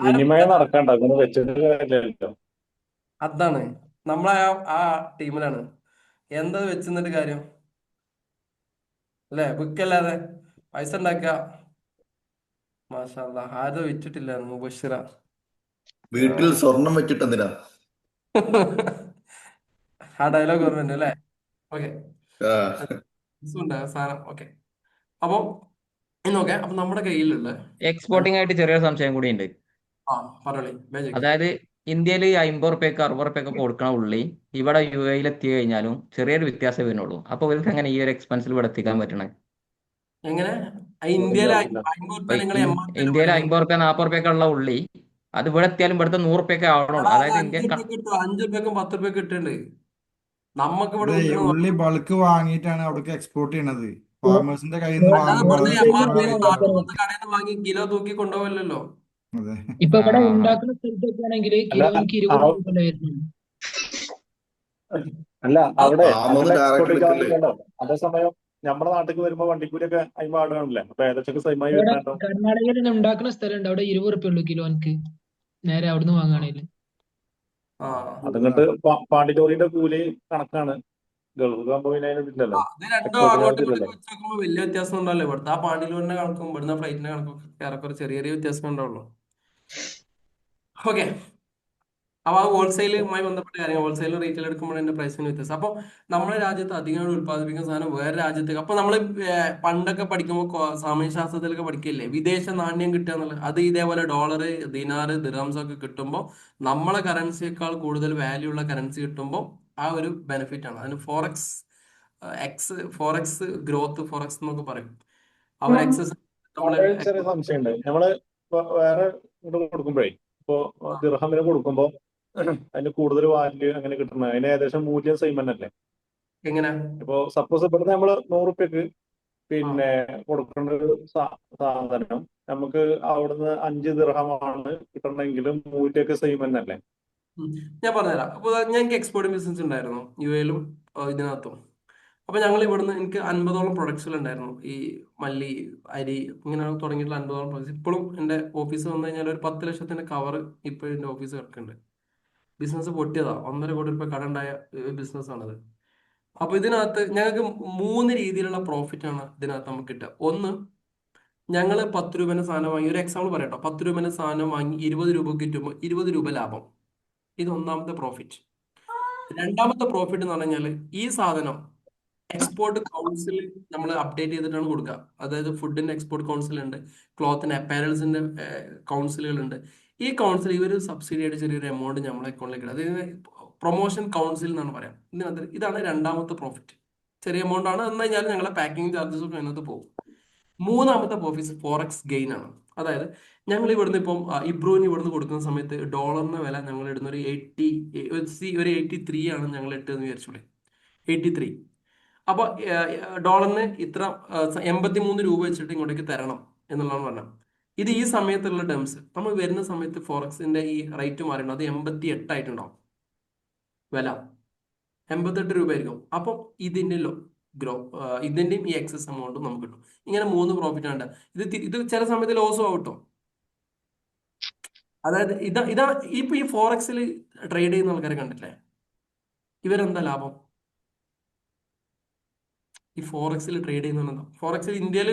വിനിമയം നടക്കണ്ട, അങ്ങനെ വെച്ചിട്ട് കാര്യമില്ലല്ലോ. അതാണ് നമ്മളെ ആ ടീമിലാണ്. എന്താ വെച്ചിട്ട് കാര്യം അല്ലേ? ബുക്കല്ലാതെ പൈസ ഉണ്ടാക്കുക. മാഷാ അല്ലാ, ആരോ വിറ്റിട്ടില്ല മുബഷിറ. വീട്ടിൽ സ്വർണം വെച്ചിട്ട് എന്തിനാ? ആ ഡയലോഗ് ഓർമ്മ അല്ലേ? ഓക്കെ ആ. സാധനം. ഓക്കെ, അപ്പൊ നോക്കെ. അപ്പൊ നമ്മുടെ കയ്യിലുള്ള എക്സ്പോർട്ടിംഗ് ആയിട്ട് ചെറിയൊരു സംശയം കൂടി ഉണ്ട്. അതായത് ഇന്ത്യയിൽ 50 റുപ്യക്ക് 60 റുപ്യക്ക് കൊടുക്കണ ഉള്ളി ഇവിടെ UAE എത്തി കഴിഞ്ഞാലും ചെറിയൊരു വ്യത്യാസം വരുന്നുള്ളൂ. അപ്പൊ ഇവർക്ക് എങ്ങനെ ഈ ഒരു എക്സ്പെൻസിൽ ഇവിടെ എത്തിക്കാൻ പറ്റണേ? എങ്ങനെ ഇന്ത്യയിലെ 50 ഉറുപ്പ്യ നിങ്ങൾ ഇന്ത്യയിൽ 50 റുപ്യ 40 റുപ്യൊക്കെ ഉള്ള ഉള്ളി അത് ഇവിടെ എത്തിയാലും ഇവിടുത്തെ 100 റുപ്യൊക്കെ ആവണുള്ളൂ. അതായത് 5 ഉറുപ്പ്യക്കും 10 ഉറുപ്പ്യക്കും കിട്ടുന്നുണ്ട്. നമുക്ക് ഇവിടെ ഉള്ളി ബൾക്ക് വാങ്ങിയിട്ടാണ് അവിടേക്ക് എക്സ്പോർട്ട് ചെയ്യണത്. ഫാർമേഴ്സിന്റെ കയ്യിൽ നിന്ന് വാങ്ങുമ്പോൾ കടയിൽ നിന്ന് വാങ്ങി കിലോ തൂക്കി കൊണ്ടുപോകല്ലോ. അതെ. ഇപ്പൊ ഇവിടെ ഉണ്ടാക്കുന്ന സ്ഥലത്തൊക്കെ ആണെങ്കിൽ കിലോയ്ക്ക് 20 രൂപ വരുന്നു. അല്ല, അവിടെ എക്സ്പോർട്ട് ചാർജ് ഉണ്ടോ? അതേസമയം നമ്മുടെ നാട്ടിലേക്ക് വരുമ്പോ വണ്ടിക്കൂലിയൊക്കെ അതിന് ആടുകയാണല്ലേ. അപ്പൊ ഏകദേശം സൈമായി വരുന്നുണ്ടോ? കർണാടകയിൽ നിന്ന് ഉണ്ടാക്കുന്ന സ്ഥലമുണ്ട്, അവിടെ 20 രൂപ ഉള്ളൂ കിലോക്ക് നേരെ അവിടുന്ന് വാങ്ങുകയാണെങ്കിൽ. അതുകൊണ്ട് പാണ്ടിച്ചോറിന്റെ കൂലി കണക്കാണ്. ഗൾഫ് ആകുമ്പോ ഇതില്ലല്ലോ, എക്സ്പോർട്ട് ചാർജ് ഇല്ലല്ലോ. വലിയ വ്യത്യാസം ഉണ്ടാവില്ല. ഇവിടുത്തെ ആ പാണ്ടിലൂരിന്റെ കണക്കും ഇവിടുത്തെ ഫ്ലൈറ്റിന്റെ കണക്കും ഏറെക്കുറെ ചെറിയ ചെറിയ വ്യത്യാസം ഉണ്ടാവുള്ളൂ. ഓക്കെ, അപ്പൊ ആ ഹോൾസെയിലുമായി ബന്ധപ്പെട്ട കാര്യങ്ങൾ, ഹോൾസെയിൽ റീറ്റെയിൽ എടുക്കുമ്പോൾ അതിന്റെ പ്രൈസിന് വ്യത്യാസം. അപ്പൊ നമ്മുടെ രാജ്യത്ത് അധികമായി ഉത്പാദിപ്പിക്കുന്ന സാധനം വേറെ രാജ്യത്തേക്ക്. അപ്പൊ നമ്മൾ പണ്ടൊക്കെ പഠിക്കുമ്പോൾ സാമൂഹ്യശാസ്ത്രത്തിലൊക്കെ പഠിക്കില്ലേ, വിദേശ നാണ്യം കിട്ടുക എന്നുള്ളത്. അത് ഇതേപോലെ ഡോളർ, ദിനാർ, ദിർഹംസ് ഒക്കെ കിട്ടുമ്പോൾ നമ്മളെ കറൻസിയേക്കാൾ കൂടുതൽ വാല്യൂ ഉള്ള കറൻസി കിട്ടുമ്പോൾ ആ ഒരു ബെനിഫിറ്റ് ആണ്. അതിന് ഫോറക്സ് ഗ്രോത്ത്, ഫോറക്സ് എന്നൊക്കെ പറയും. അവർ എക്സസ് ചെറിയ സംശയമുണ്ട്. നമ്മള് വേറെ കൊടുക്കുമ്പോഴേ, ഇപ്പോ ദിർഹമിന് കൊടുക്കുമ്പോ അതിന് കൂടുതൽ വാല്യൂ അങ്ങനെ കിട്ടുന്നത്, അതിന് ഏകദേശം മൂല്യം സെയിം തന്നെയല്ലേ? എങ്ങനെ? ഇപ്പൊ സപ്പോസ് ഇവിടുന്ന് നമ്മള് 100 റുപ്യക്ക് പിന്നെ കൊടുക്കേണ്ട ഒരു സാധനം നമുക്ക് അവിടുന്ന് 5 ദിർഹമാണ് കിട്ടണമെങ്കിലും മൂല്യമൊക്കെ സെയിം തന്നെയല്ലേ? ഞാൻ പറഞ്ഞുതരാം. അപ്പൊ ഞങ്ങൾക്ക് എക്സ്പോർട്ടിംഗ് ബിസിനസ് ഉണ്ടായിരുന്നു UAE-ലും ഇതിനകത്തും. അപ്പൊ ഞങ്ങൾ ഇവിടുന്ന് എനിക്ക് 50ഓളം പ്രൊഡക്ട്സുകൾ ഉണ്ടായിരുന്നു. ഈ മല്ലി, അരി, ഇങ്ങനെ തുടങ്ങിയിട്ടുള്ള 50ഓളം പ്രൊഡക്ട്സ്. ഇപ്പോഴും എൻ്റെ ഓഫീസ് വന്നു കഴിഞ്ഞാൽ ഒരു 10 ലക്ഷത്തിന്റെ കവർ ഇപ്പോഴും എൻ്റെ ഓഫീസ് കിടക്കുന്നുണ്ട്. ബിസിനസ് പൊട്ടിയതാ, 1.5 കോടി രൂപ കട ഉണ്ടായ ബിസിനസ് ആണത്. അപ്പൊ ഇതിനകത്ത് ഞങ്ങൾക്ക് 3 രീതിയിലുള്ള പ്രോഫിറ്റ് ആണ് ഇതിനകത്ത് നമുക്ക് കിട്ടുക. ഒന്ന്, ഞങ്ങൾ 10 രൂപേന്റെ സാധനം വാങ്ങി, ഒരു എക്സാമ്പിൾ പറയട്ടോ, 10 രൂപേന്റെ സാധനം വാങ്ങി 20 രൂപ കിട്ടുമ്പോൾ 20 രൂപ ലാഭം. ഇത് ഒന്നാമത്തെ പ്രോഫിറ്റ്. രണ്ടാമത്തെ പ്രോഫിറ്റ് എന്ന് പറഞ്ഞാൽ ഈ സാധനം എക്സ്പോർട്ട് കൗൺസിൽ നമ്മൾ അപ്ഡേറ്റ് ചെയ്തിട്ടാണ് കൊടുക്കുക. അതായത് ഫുഡിന്റെ എക്സ്പോർട്ട് കൗൺസിൽ ഉണ്ട്, ക്ലോത്തിന്റെ അപ്പാരൽസിന്റെ കൗൺസിലുകളുണ്ട്. ഈ കൗൺസിൽ ഇവർ സബ്സിഡി ആയിട്ട് ചെറിയൊരു എമൗണ്ട് നമ്മളെ അക്കൗണ്ടിലേക്ക് ഇടും. അതായത് പ്രൊമോഷൻ കൗൺസിൽ എന്നാണ് പറയാം. ഇതാണ് രണ്ടാമത്തെ പ്രോഫിറ്റ്. ചെറിയ എമൗണ്ട് ആണ് എന്ന് കഴിഞ്ഞാൽ ഞങ്ങളെ പാക്കിംഗ് ചാർജസ് ഒക്കെ അതിനകത്ത് പോകും. മൂന്നാമത്തെ പ്രോഫിറ്റ് ഫോറക്സ് ഗെയിൻ ആണ്. അതായത് ഞങ്ങൾ ഇവിടുന്ന് ഇപ്പം ഇബ്രൂവിന് ഇവിടുന്ന് കൊടുക്കുന്ന സമയത്ത് ഡോളറിന്റെ വില ഞങ്ങൾ ഇടുന്ന ഒരു 83 ആണ് ഞങ്ങൾ ഇട്ടെന്ന് വിചാരിച്ചോളെ, 83. അപ്പൊ ഡോളറിന് ഇത്ര 83 രൂപ വെച്ചിട്ട് ഇങ്ങോട്ടേക്ക് തരണം എന്നുള്ളതാണ് പറഞ്ഞത്. ഇത് ഈ സമയത്തുള്ള ടേംസ്. നമ്മൾ വരുന്ന സമയത്ത് ഫോറക്സിന്റെ ഈ റേറ്റ് മാറിയിട്ടുണ്ടോ, അത് 88 ആയിട്ടുണ്ടാവും വില, 88 രൂപ ആയിരിക്കും. അപ്പം ഇതിന്റെയും ഈ എക്സസ് എമൗണ്ടും നമുക്ക് കിട്ടും. ഇങ്ങനെ 3 പ്രോഫിറ്റ് ആണ്. ഇത് ചില സമയത്ത് ലോസും ആവും കേട്ടോ. അതായത് ഇതാ ഇപ്പൊ ഈ ഫോറക്സിൽ ട്രേഡ് ചെയ്യുന്ന ആൾക്കാരെ കണ്ടില്ലേ, ഇവരെന്താ ലാഭം? ഈ ഫോറക്സിൽ ട്രേഡ് ചെയ്യുന്ന ഫോറക്സിൽ ഇന്ത്യയിൽ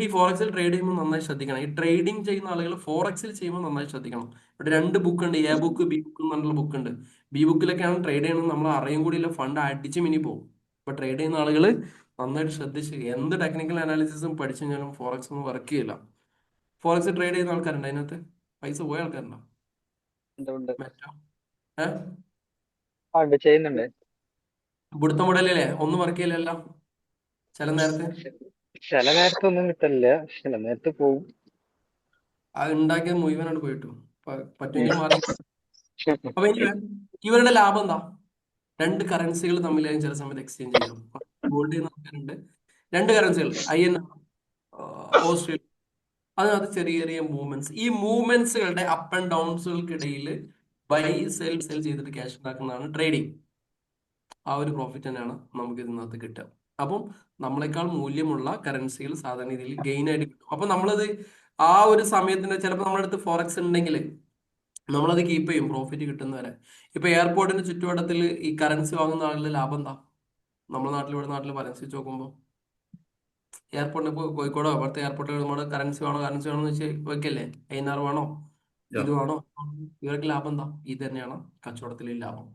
ഈ ഫോറക്സിൽ ട്രേഡ് ചെയ്യുമ്പോൾ നന്നായി ശ്രദ്ധിക്കണം. ഈ ട്രേഡിംഗ് ചെയ്യുന്ന ആളുകൾ ഫോറക്സിൽ ചെയ്യുമ്പോൾ നന്നായി ശ്രദ്ധിക്കണം. ഇവിടെ 2 ബുക്ക് ഉണ്ട്, എ ബുക്ക് ബി ബുക്ക് എന്നുള്ള ബുക്ക് ഉണ്ട്. ബി ബുക്കിലൊക്കെയാണ് ട്രേഡ് ചെയ്യണമെന്ന് നമ്മൾ അറിയും കൂടിയില്ല, ഫണ്ട് അടിച്ച് മിനി പോകും. ഇപ്പൊ ട്രേഡ് ചെയ്യുന്ന ആളുകൾ നന്നായിട്ട് ശ്രദ്ധിച്ച് എന്ത് ടെക്നിക്കൽ അനാലിസിസും പഠിച്ചു കഴിഞ്ഞാലും ഫോറക്സ് ഒന്നും വർക്ക് ചെയ്യില്ല. ഫോറക്സ് ട്രേഡ് ചെയ്യുന്ന ആൾക്കാരുണ്ട്, അതിനകത്ത് പൈസ പോയ ആൾക്കാരുണ്ടോ? ചെയ്യുന്നുണ്ട്. ഇവിടുത്തെ മോഡലല്ലേ ഒന്നും വർക്ക് ചെയ്യില്ലല്ലോ ചില നേരത്തെ. ചില നേരത്തെ ഒന്നും കിട്ടില്ല, ചില നേരത്തെ പോവും. അത് ഉണ്ടാക്കിയത് മുഴുവനായിട്ട് പോയിട്ടു പറ്റുമെങ്കിൽ മാറി. അപ്പൊ ഇവരുടെ ലാഭം എന്താ? 2 കറൻസികൾ തമ്മിലായും ചില സമയത്ത് എക്സ്ചേഞ്ച് ചെയ്യും. ഗോൾഡ് ചെയ്യുന്ന ആൾക്കാരുണ്ട്. 2 കറൻസികൾ INR, ഓസ്ട്രേലിയ, അതിനകത്ത് ചെറിയ ചെറിയ മൂവ്മെന്റ്സ്. ഈ മൂവ്മെന്റ്സുകളുടെ അപ്പ് ആൻഡ് ഡൗൺസുകൾക്കിടയിൽ ബൈ സെൽ ചെയ്തിട്ട് ക്യാഷ് ഉണ്ടാക്കുന്നതാണ് ട്രേഡിങ്. ആ ഒരു പ്രോഫിറ്റ് തന്നെയാണ് നമുക്ക് ഇതിനകത്ത് കിട്ടുക. അപ്പം നമ്മളെക്കാൾ മൂല്യമുള്ള കറൻസികൾ സാധാരണ രീതിയിൽ ഗെയിൻ ആയിട്ട് കിട്ടും. അപ്പൊ നമ്മളത് ആ ഒരു സമയത്തിന് ചിലപ്പോൾ നമ്മുടെ അടുത്ത് ഫോറക്സ് ഉണ്ടെങ്കിൽ നമ്മളത് കീപ്പ് ചെയ്യും പ്രോഫിറ്റ് കിട്ടുന്നവരെ. ഇപ്പൊ എയർപോർട്ടിന് ചുറ്റുവട്ടത്തിൽ ഈ കറൻസി വാങ്ങുന്ന ആളുടെ ലാഭം എന്താ? നമ്മുടെ നാട്ടിൽ കറൻസി വെച്ച് നോക്കുമ്പോൾ എയർപോർട്ടിന് ഇപ്പോൾ കോഴിക്കോടോ അവിടുത്തെ എയർപോർട്ടിൽ നമ്മുടെ കറൻസി വേണോ എന്ന് വെച്ച് വെക്കല്ലേ, INR വേണോ ഇത് വേണോ, ഇവർക്ക് ലാഭം എന്താ? ഇത് തന്നെയാണ് കച്ചവടത്തിൽ ലാഭം.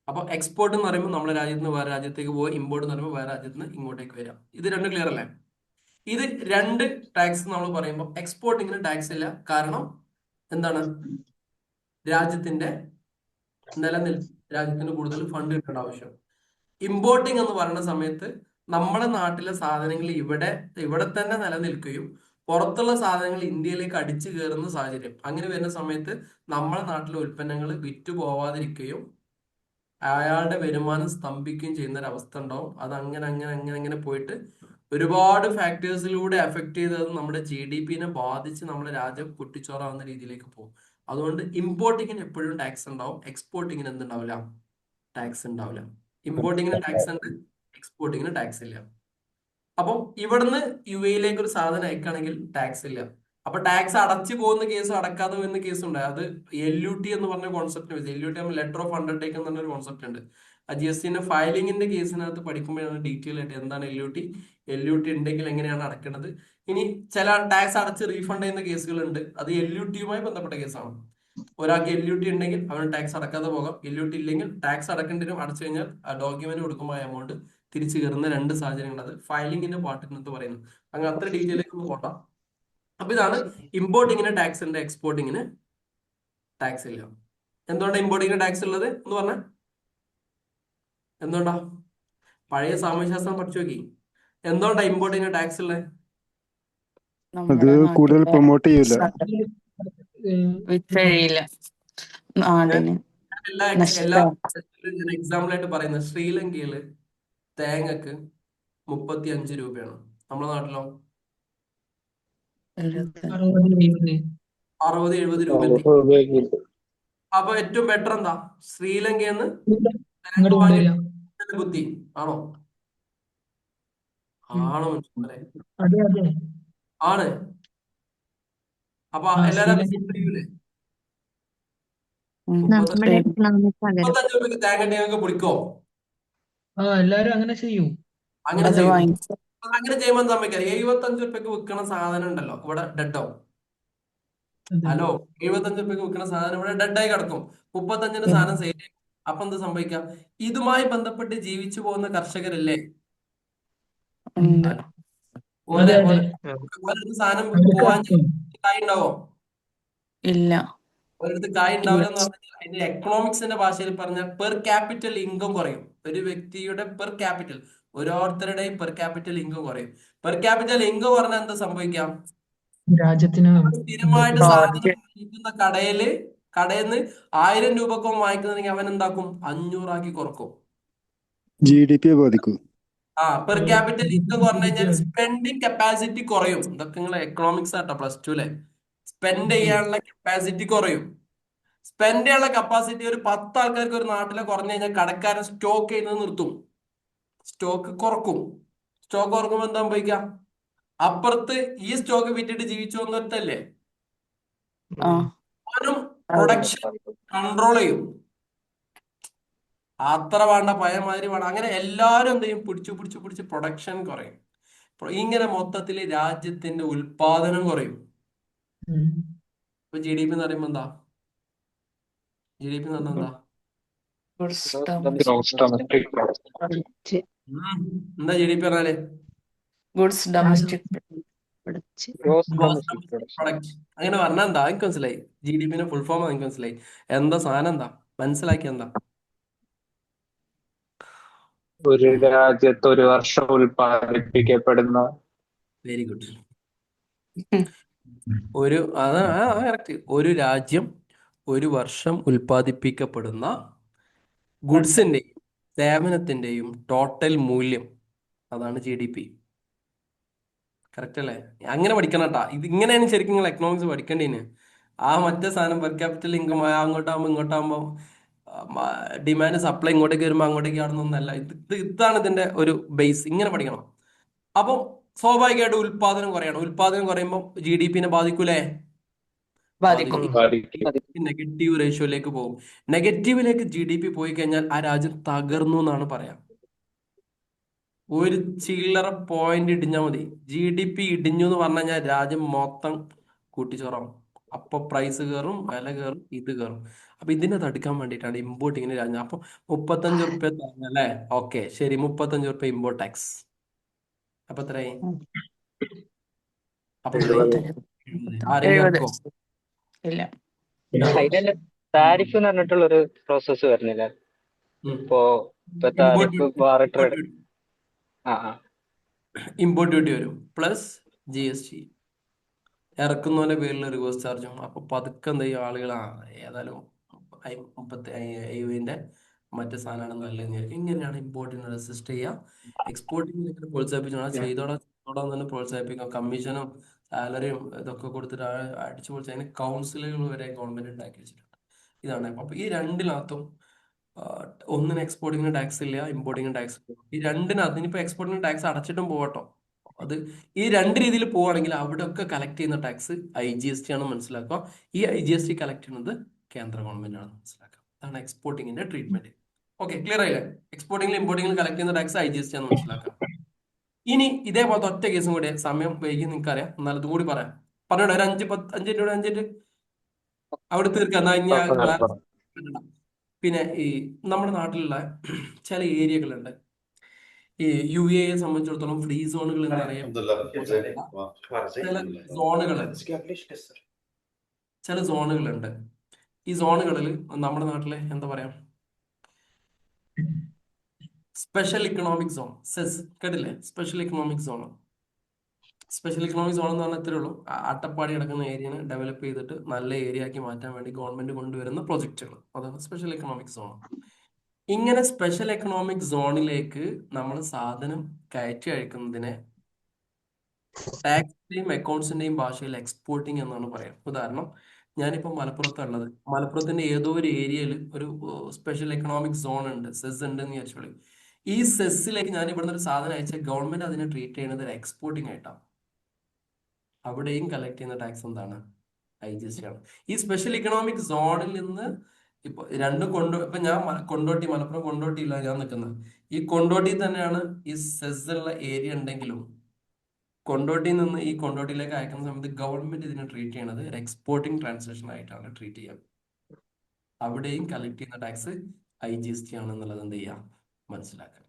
അപ്പൊ എക്സ്പോർട്ട് എന്ന് പറയുമ്പോൾ നമ്മുടെ രാജ്യത്ത് നിന്ന് വേറെ രാജ്യത്തേക്ക് പോവുക, ഇമ്പോർട്ട് എന്ന് പറയുമ്പോൾ വേറെ രാജ്യത്ത് നിന്ന് ഇങ്ങോട്ടേക്ക് വരാം. ഇത് 2 ക്ലിയർ അല്ലേ? ഇത് 2 ടാക്സ് നമ്മൾ പറയുമ്പോൾ എക്സ്പോർട്ടിങ്ങിന് ടാക്സ് ഇല്ല. കാരണം എന്താണ്? രാജ്യത്തിന്റെ രാജ്യത്തിന് കൂടുതൽ ഫണ്ട് കിട്ടേണ്ട ആവശ്യം. ഇമ്പോർട്ടിങ് എന്ന് പറയുന്ന സമയത്ത് നമ്മുടെ നാട്ടിലെ സാധനങ്ങൾ ഇവിടെ തന്നെ നിലനിൽക്കുകയും പുറത്തുള്ള സാധനങ്ങൾ ഇന്ത്യയിലേക്ക് അടിച്ചു കയറുന്ന സാഹചര്യം. അങ്ങനെ വരുന്ന സമയത്ത് നമ്മുടെ നാട്ടിലെ ഉൽപ്പന്നങ്ങൾ വിറ്റു പോവാതിരിക്കുകയും അയാളുടെ വരുമാനം സ്തംഭിക്കുകയും ചെയ്യുന്ന ഒരു അവസ്ഥ ഉണ്ടാവും. അത് അങ്ങനെ പോയിട്ട് ഒരുപാട് ഫാക്ടേഴ്സിലൂടെ എഫക്ട് ചെയ്തത് നമ്മുടെ GDP-നെ ബാധിച്ച് നമ്മുടെ രാജ്യം കുട്ടിച്ചോറാവുന്ന രീതിയിലേക്ക് പോകും. അതുകൊണ്ട് ഇമ്പോർട്ടിങ്ങിന് എപ്പോഴും ടാക്സ് ഉണ്ടാവും, എക്സ്പോർട്ടിങ്ങിന് എന്തുണ്ടാവില്ല? ടാക്സ് ഉണ്ടാവില്ല. ഇമ്പോർട്ടിങ്ങിന് ടാക്സ് ഉണ്ട്, എക്സ്പോർട്ടിങ്ങിന് ടാക്സ് ഇല്ല. അപ്പം ഇവിടുന്ന് UAE-ലേക്ക് ഒരു സാധനം അയക്കുകയാണെങ്കിൽ ടാക്സ് ഇല്ല. അപ്പൊ ടാക്സ് അടച്ചു പോകുന്ന കേസും അടക്കാതെ പോകുന്ന കേസും ഉണ്ട്. അത് LUT എന്ന് പറഞ്ഞ കോൺസെപ്റ്റ് വെച്ച്, LUT ലെറ്റർ ഓഫ് അണ്ടർടേക്ക് എന്ന് പറഞ്ഞൊരു കോൺസെപ്റ്റ് ഉണ്ട്. GST-ന്റെ ഫയലിംഗിന്റെ കേസിനകത്ത് പഠിക്കുമ്പോഴാണ് ഡീറ്റെയിൽ ആയിട്ട് എന്താണ് LUT ഉണ്ടെങ്കിൽ എങ്ങനെയാണ് അടക്കേണ്ടത്. ഇനി ചില ടാക്സ് അടച്ച് റീഫണ്ട് ചെയ്യുന്ന കേസുകളുണ്ട്. അത് LUT-യുമായി ബന്ധപ്പെട്ട കേസാണ്. ഒരാൾക്ക് LUT ഉണ്ടെങ്കിൽ അവന് ടാക്സ് അടക്കാതെ പോകാം. LUT ഇല്ലെങ്കിൽ ടാക്സ് അടക്കേണ്ടി വരും. അടച്ചു കഴിഞ്ഞാൽ ആ ഡോക്യുമെന്റ് കൊടുക്കുമ്പോൾ ആ എമൗണ്ട് തിരിച്ചു കയറുന്ന 2 സാഹചര്യങ്ങൾ. അത് ഫയലിംഗിന്റെ പാർട്ടിനകത്ത് പറയുന്നത്. അങ്ങനെ അത്ര ഡീറ്റെയിലേക്ക് ഒന്നും പോകണ്ട. അപ്പൊ ഇതാണ് ഇമ്പോർട്ടിങ്ങിന് ടാക്സ് ഉണ്ട്, എക്സ്പോർട്ടിങ്ങിന് ടാക്സ് ഇല്ല. എന്തുകൊണ്ടാണ് ഇമ്പോർട്ടിങ്ങിന് ടാക്സ് ഉള്ളത് എന്ന് പറഞ്ഞാൽ? എന്തുകൊണ്ടാ? പഴയ സാമൂഹ്യശാസ്ത്രം പഠിച്ചു നോക്കി. എന്തുകൊണ്ടാ ഇമ്പോർട്ടിങ്ങിന് ടാക്സ് ഉള്ളത്? അത് കൂടുതൽ പ്രൊമോട്ട് ചെയ്യൂല, എല്ലാ എക്സാമ്പിൾ ആയിട്ട് പറയുന്നത് ശ്രീലങ്കയില് തേങ്ങക്ക് 35 രൂപയാണ്. നമ്മുടെ നാട്ടിലോ 60-70 രൂപ. അപ്പൊ ഏറ്റവും ബെറ്റർ എന്താ? ശ്രീലങ്കന്ന് ബുദ്ധി ആണോ? ആണ്. അപ്പൊ എല്ലാരും 35 രൂപയ്ക്ക് തേങ്ങ ഞങ്ങൾക്ക് പൊളിക്കോ? എല്ലാരും അങ്ങനെ ചെയ്യും. അങ്ങനെ ചെയ്യുമ്പോൾ സംഭവിക്കാം 75 രൂപയ്ക്ക് വിൽക്കണ സാധനം ഉണ്ടല്ലോ ഇവിടെ ഡെഡാവും. ഹലോ 75 റുപ്യക്ക് വിൽക്കുന്ന സാധനം ഇവിടെ ഡെഡായി കിടക്കും. 35-ന് സാധനം സെയിൽ ചെയ്യും. അപ്പൊ എന്ത് സംഭവിക്കാം? ഇതുമായി ബന്ധപ്പെട്ട് ജീവിച്ചു പോകുന്ന കർഷകരില്ലേ? ഹലോ. ഒരിടത്ത് സാധനം പോവാൻ കായ് ഉണ്ടാവോ? ഇല്ല. ഒരിടത്ത് കായ് ഉണ്ടാവില്ല എന്ന് പറഞ്ഞാൽ അതിന്റെ എക്കണോമിക്സിന്റെ ഭാഷയിൽ പറഞ്ഞാൽ പെർ ക്യാപിറ്റൽ ഇൻകം കുറയും. ഒരു വ്യക്തിയുടെ പെർ ക്യാപിറ്റൽ, ഓരോരുത്തരുടെയും പെർ ക്യാപിറ്റൽ ഇൻകം കുറയും. പെർ ക്യാപിറ്റൽ ഇൻകം പറഞ്ഞാൽ എന്താ സംഭവിക്കാം? രാജ്യത്തിന് സ്ഥിരമായിട്ട് സാധനം വാങ്ങിക്കുന്ന കടയിൽ നിന്ന് 1000 രൂപക്കോ വാങ്ങിക്കുന്നെങ്കിൽ അവൻ എന്താക്കും? 500 ആക്കി കുറക്കും. GDP ബാധിക്കും. പെർ ക്യാപിറ്റൽ ഇൻകം പറഞ്ഞു കഴിഞ്ഞാൽ സ്പെൻഡിങ് കപ്പാസിറ്റി കുറയും. ഇതൊക്കെ നിങ്ങൾ എക്കണോമിക്സ് ആട്ടോ +2 സ്പെൻഡ് ചെയ്യാനുള്ള കപ്പാസിറ്റി കുറയും. സ്പെൻഡ് ചെയ്യാനുള്ള കപ്പാസിറ്റി ഒരു 10 ആൾക്കാർക്ക് ഒരു നാട്ടിലെ കുറഞ്ഞു കഴിഞ്ഞാൽ കടക്കാരൻ സ്റ്റോക്ക് ചെയ്യുന്നത് നിർത്തും, സ്റ്റോക്ക് കുറക്കും. സ്റ്റോക്ക് കുറക്കുമ്പോൾ എന്താ സംഭവിക്കാം? അപ്പുറത്ത് ഈ സ്റ്റോക്ക് വിറ്റിട്ട് ജീവിച്ചു വന്നിട്ടല്ലേ അവനും പ്രൊഡക്ഷൻ കൺട്രോൾ ചെയ്യും. അത്ര വേണ്ട, പഴയമാതിരി വേണ്ട, അങ്ങനെ എല്ലാവരും എന്ത് ചെയ്യും? പിടിച്ച് പ്രൊഡക്ഷൻ കുറയും. ഇങ്ങനെ മൊത്തത്തിൽ രാജ്യത്തിന്റെ ഉൽപാദനം കുറയും. ഇപ്പൊ GDP എന്ന് പറയുമ്പോ എന്താ? GDP എന്ന് പറഞ്ഞാൽ എന്താ? എന്താ GDP പറഞ്ഞാല്? Goods domestic product. അങ്ങനെ പറഞ്ഞാൽ എന്താ? എനിക്ക് മനസ്സിലായി. GDP ഫുൾ ഫോം എനിക്ക് മനസ്സിലായി. എന്താ സാധനം? എന്താ മനസ്സിലാക്കി? എന്താ? ഒരു രാജ്യത്ത് ഒരു വർഷം ഉൽപ്പാദിപ്പിക്കപ്പെടുന്ന. Very good. കറക്റ്റ്. ഒരു രാജ്യം ഒരു വർഷം ഉൽപ്പാദിപ്പിക്കപ്പെടുന്ന ഗുഡ്സിന്റെയും സേവനത്തിന്റെയും ടോട്ടൽ മൂല്യം, അതാണ് GDP. കറക്റ്റ് അല്ലേ? അങ്ങനെ പഠിക്കണം കേട്ടാ. ഇത് ഇങ്ങനെയാണ് ശരിക്കും നിങ്ങൾ എക്കണോമിക്സ് പഠിക്കേണ്ടതിന്. മറ്റേ സാധനം പെർ ക്യാപിറ്റൽ ഇൻകം ഇങ്ങോട്ടാകുമ്പോൾ ഡിമാൻഡ് സപ്ലൈ ഇങ്ങോട്ടേക്ക് വരുമ്പോൾ അങ്ങോട്ടേക്ക് ആണെന്നൊന്നല്ല. ഇതാണ് ഇതിന്റെ ഒരു ബേസ്. ഇങ്ങനെ പഠിക്കണം. അപ്പം സ്വാഭാവികമായിട്ട് ഉൽപാദനം കുറയണം. ഉൽപാദനം കുറയുമ്പോൾ GDP ബാധിക്കൂലേ? ബാധിക്കും. നെഗറ്റീവ് റേഷ്യോയിലേക്ക് പോകും. നെഗറ്റീവിലേക്ക് GDP പോയി കഴിഞ്ഞാൽ ആ രാജ്യം തകർന്നു എന്നാണ് പറയാം. ഒരു ചില്ലറ പോയിന്റ് ഇടിഞ്ഞാൽ മതി, GDP ഇടിഞ്ഞു എന്ന് പറഞ്ഞു കഴിഞ്ഞാൽ രാജ്യം മൊത്തം കൂട്ടിച്ചോറാവും. അപ്പൊ പ്രൈസ് കയറും, വില കയറും, ഇത് കയറും. അപ്പൊ ഇതിനെ തടുക്കാൻ വേണ്ടിയിട്ടാണ് ഇമ്പോർട്ടിങ്ങിന് രാജ്യം. അപ്പൊ 35 റുപ്യ അല്ലേ? ഓക്കെ ശരി, 35 റുപ്യ ഇമ്പോർട്ട് ടാക്സ്. അപ്പൊ എത്രയായി? അപ്പൊ ആരെങ്കിലും ഇറക്കോ? ഇല്ല. അതിന്റെ താരിഫ് എന്ന് പറഞ്ഞിട്ടുള്ള ഒരു പ്രോസസ് വരുന്നില്ല. ഇപ്പോ താരിഫ് ഇമ്പോർട്ട് ഡ്യൂട്ടി വരും പ്ലസ് GST, ഇറക്കുന്നവന്റെ പേരിൽ റിവേഴ്സ് ചാർജും. അപ്പൊ പതുക്കെ എന്ത് ചെയ്യും ആളുകൾ? ഏതായാലും 70 മറ്റു സാധനമാണ് നല്ലതെന്ന് വിചാരിക്കും. ഇങ്ങനെയാണ് ഇമ്പോർട്ടിനെ റെസിസ്റ്റ് ചെയ്യുക. എക്സ്പോർട്ടിങ്ങിനെ പ്രോത്സാഹിപ്പിച്ചാൽ ചെയ്തോടാൻ തന്നെ പ്രോത്സാഹിപ്പിക്കാം. കമ്മീഷനും സാലറിയും ഇതൊക്കെ കൊടുത്തിട്ട് അടിച്ചു പൊളിച്ച് അതിന് കൗൺസിലുകൾ വരെ ഗവൺമെന്റ് ഉണ്ടാക്കി വെച്ചിട്ടുണ്ട്. ഇതാണ്. അപ്പൊ ഈ രണ്ടിനകത്തും ഒന്നിന് എക്സ്പോർട്ടിങ്ങിന് ടാക്സ് ഇല്ല, ഇമ്പോർട്ടിങ്ങിന് ടാക്സ് ഇല്ല. ഈ രണ്ടിന് അതിനിപ്പോ എക്സ്പോർട്ടിങ്ങിന് ടാക്സ് അടച്ചിട്ടും പോകട്ടോ. അത് ഈ രണ്ട് രീതിയിൽ പോവുകയാണെങ്കിൽ അവിടെ ഒക്കെ കളക്ട് ചെയ്യുന്ന ടാക്സ് IGST ആണ് മനസ്സിലാക്കുക. ഈ IGST കളക്ട് ചെയ്യുന്നത് കേന്ദ്ര ഗവൺമെന്റ് ആണ് മനസ്സിലാക്കുക. അതാണ് എക്സ്പോർട്ടിങ്ങിന്റെ ട്രീറ്റ്മെന്റ്. ഓക്കെ, ക്ലിയർ ആയില്ലേ? എക്സ്പോർട്ടിങ്ങിലും ഇമ്പോർട്ടിങ്ങിലും കളക്ട് ചെയ്യുന്ന ടാക്സ് IGST ആണ് മനസ്സിലാക്കുക. ഇനി ഇതേപോലത്തെ ഒറ്റ കേസും കൂടി, സമയം വൈകി നിങ്ങൾക്കറിയാം, എന്നാലും ഇതുകൂടി പറയാം. പറഞ്ഞോട്ടെ, ഒരു 5 അവിടെ തീർക്കാം. പിന്നെ ഈ നമ്മുടെ നാട്ടിലുള്ള ചില ഏരിയകളുണ്ട്. ഈ UAE സംബന്ധിച്ചിടത്തോളം ഫ്രീ സോണുകൾ ചില സോണുകളുണ്ട്. ഈ സോണുകളിൽ നമ്മുടെ നാട്ടിലെ എന്താ പറയാ, സ്പെഷ്യൽ ഇക്കണോമിക് സോൺ, സെസ് കേട്ടില്ലേ? സ്പെഷ്യൽ ഇക്കണോമിക് സോൺ എന്ന് പറഞ്ഞാൽ ഇത്രേ ഉള്ളൂ. അട്ടപ്പാടി കിടക്കുന്ന ഏരിയനെ ഡെവലപ്പ് ചെയ്തിട്ട് നല്ല ഏരിയ ആക്കി മാറ്റാൻ വേണ്ടി ഗവൺമെന്റ് കൊണ്ടുവരുന്ന പ്രൊജക്റ്റുകൾ, അതാണ് സ്പെഷ്യൽ എക്കണോമിക് സോൺ. ഇങ്ങനെ സ്പെഷ്യൽ എക്കണോമിക് സോണിലേക്ക് നമ്മൾ സാധനം കയറ്റി അയക്കുന്നതിനെ ടാക്സിന്റെയും അക്കൗണ്ട്സിന്റെയും ഭാഷയിൽ എക്സ്പോർട്ടിങ് എന്നാണ് പറയാം. ഉദാഹരണം, ഞാനിപ്പോൾ മലപ്പുറത്തുള്ളത്. മലപ്പുറത്തിന്റെ ഏതോ ഒരു ഏരിയയിൽ ഒരു സ്പെഷ്യൽ എക്കണോമിക് സോൺ ഉണ്ട്, സെസ് ഉണ്ട് എന്ന് വിചാരിച്ചോളൂ. ഈ സെസ്സിലേക്ക് ഞാൻ ഇവിടുന്ന് ഒരു സാധനം അയച്ചാൽ ഗവൺമെന്റ് അതിനെ ട്രീറ്റ് ചെയ്യുന്നത് ഒരു എക്സ്പോർട്ടിങ് ആയിട്ടാണ്. അവിടെയും കളക്ട് ചെയ്യുന്ന ടാക്സ് എന്താണ്? IGST ആണ്. ഈ സ്പെഷ്യൽ ഇക്കണോമിക് സോണിൽ നിന്ന് ഇപ്പൊ രണ്ടും ഇപ്പൊ ഞാൻ മലപ്പുറം കൊണ്ടോട്ടിയില്ല ഞാൻ നിൽക്കുന്നത്. ഈ കൊണ്ടോട്ടി തന്നെയാണ് ഈ സെസ് ഉള്ള ഏരിയ ഉണ്ടെങ്കിലും കൊണ്ടോട്ടിയിൽ നിന്ന് ഈ കൊണ്ടോട്ടിയിലേക്ക് അയക്കുന്ന സമയത്ത് ഗവൺമെന്റ് ഇതിനെ ട്രീറ്റ് ചെയ്യണത് ഒരു എക്സ്പോർട്ടിംഗ് ട്രാൻസാക്ഷൻ ആയിട്ടാണ് ട്രീറ്റ് ചെയ്യുക. അവിടെയും കളക്ട് ചെയ്യുന്ന ടാക്സ് IGST ആണെന്നുള്ളത് എന്ത് ചെയ്യുക, മനസ്സിലാക്കുക.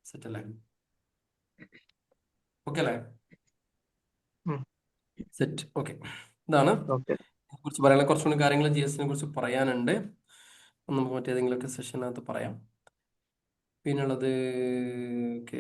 സെറ്റ് അല്ലേ? ഓക്കെ അല്ലേ? സെറ്റ്. ഓക്കെ, ഇതാണ് കുറിച്ച് പറയാനുള്ള കുറച്ചുകൂടി കാര്യങ്ങൾ GST കുറിച്ച് പറയാനുണ്ട്. നമുക്ക് മറ്റേതെങ്കിലുമൊക്കെ സെഷനകത്ത് പറയാം. പിന്നുള്ളത് ഓക്കെ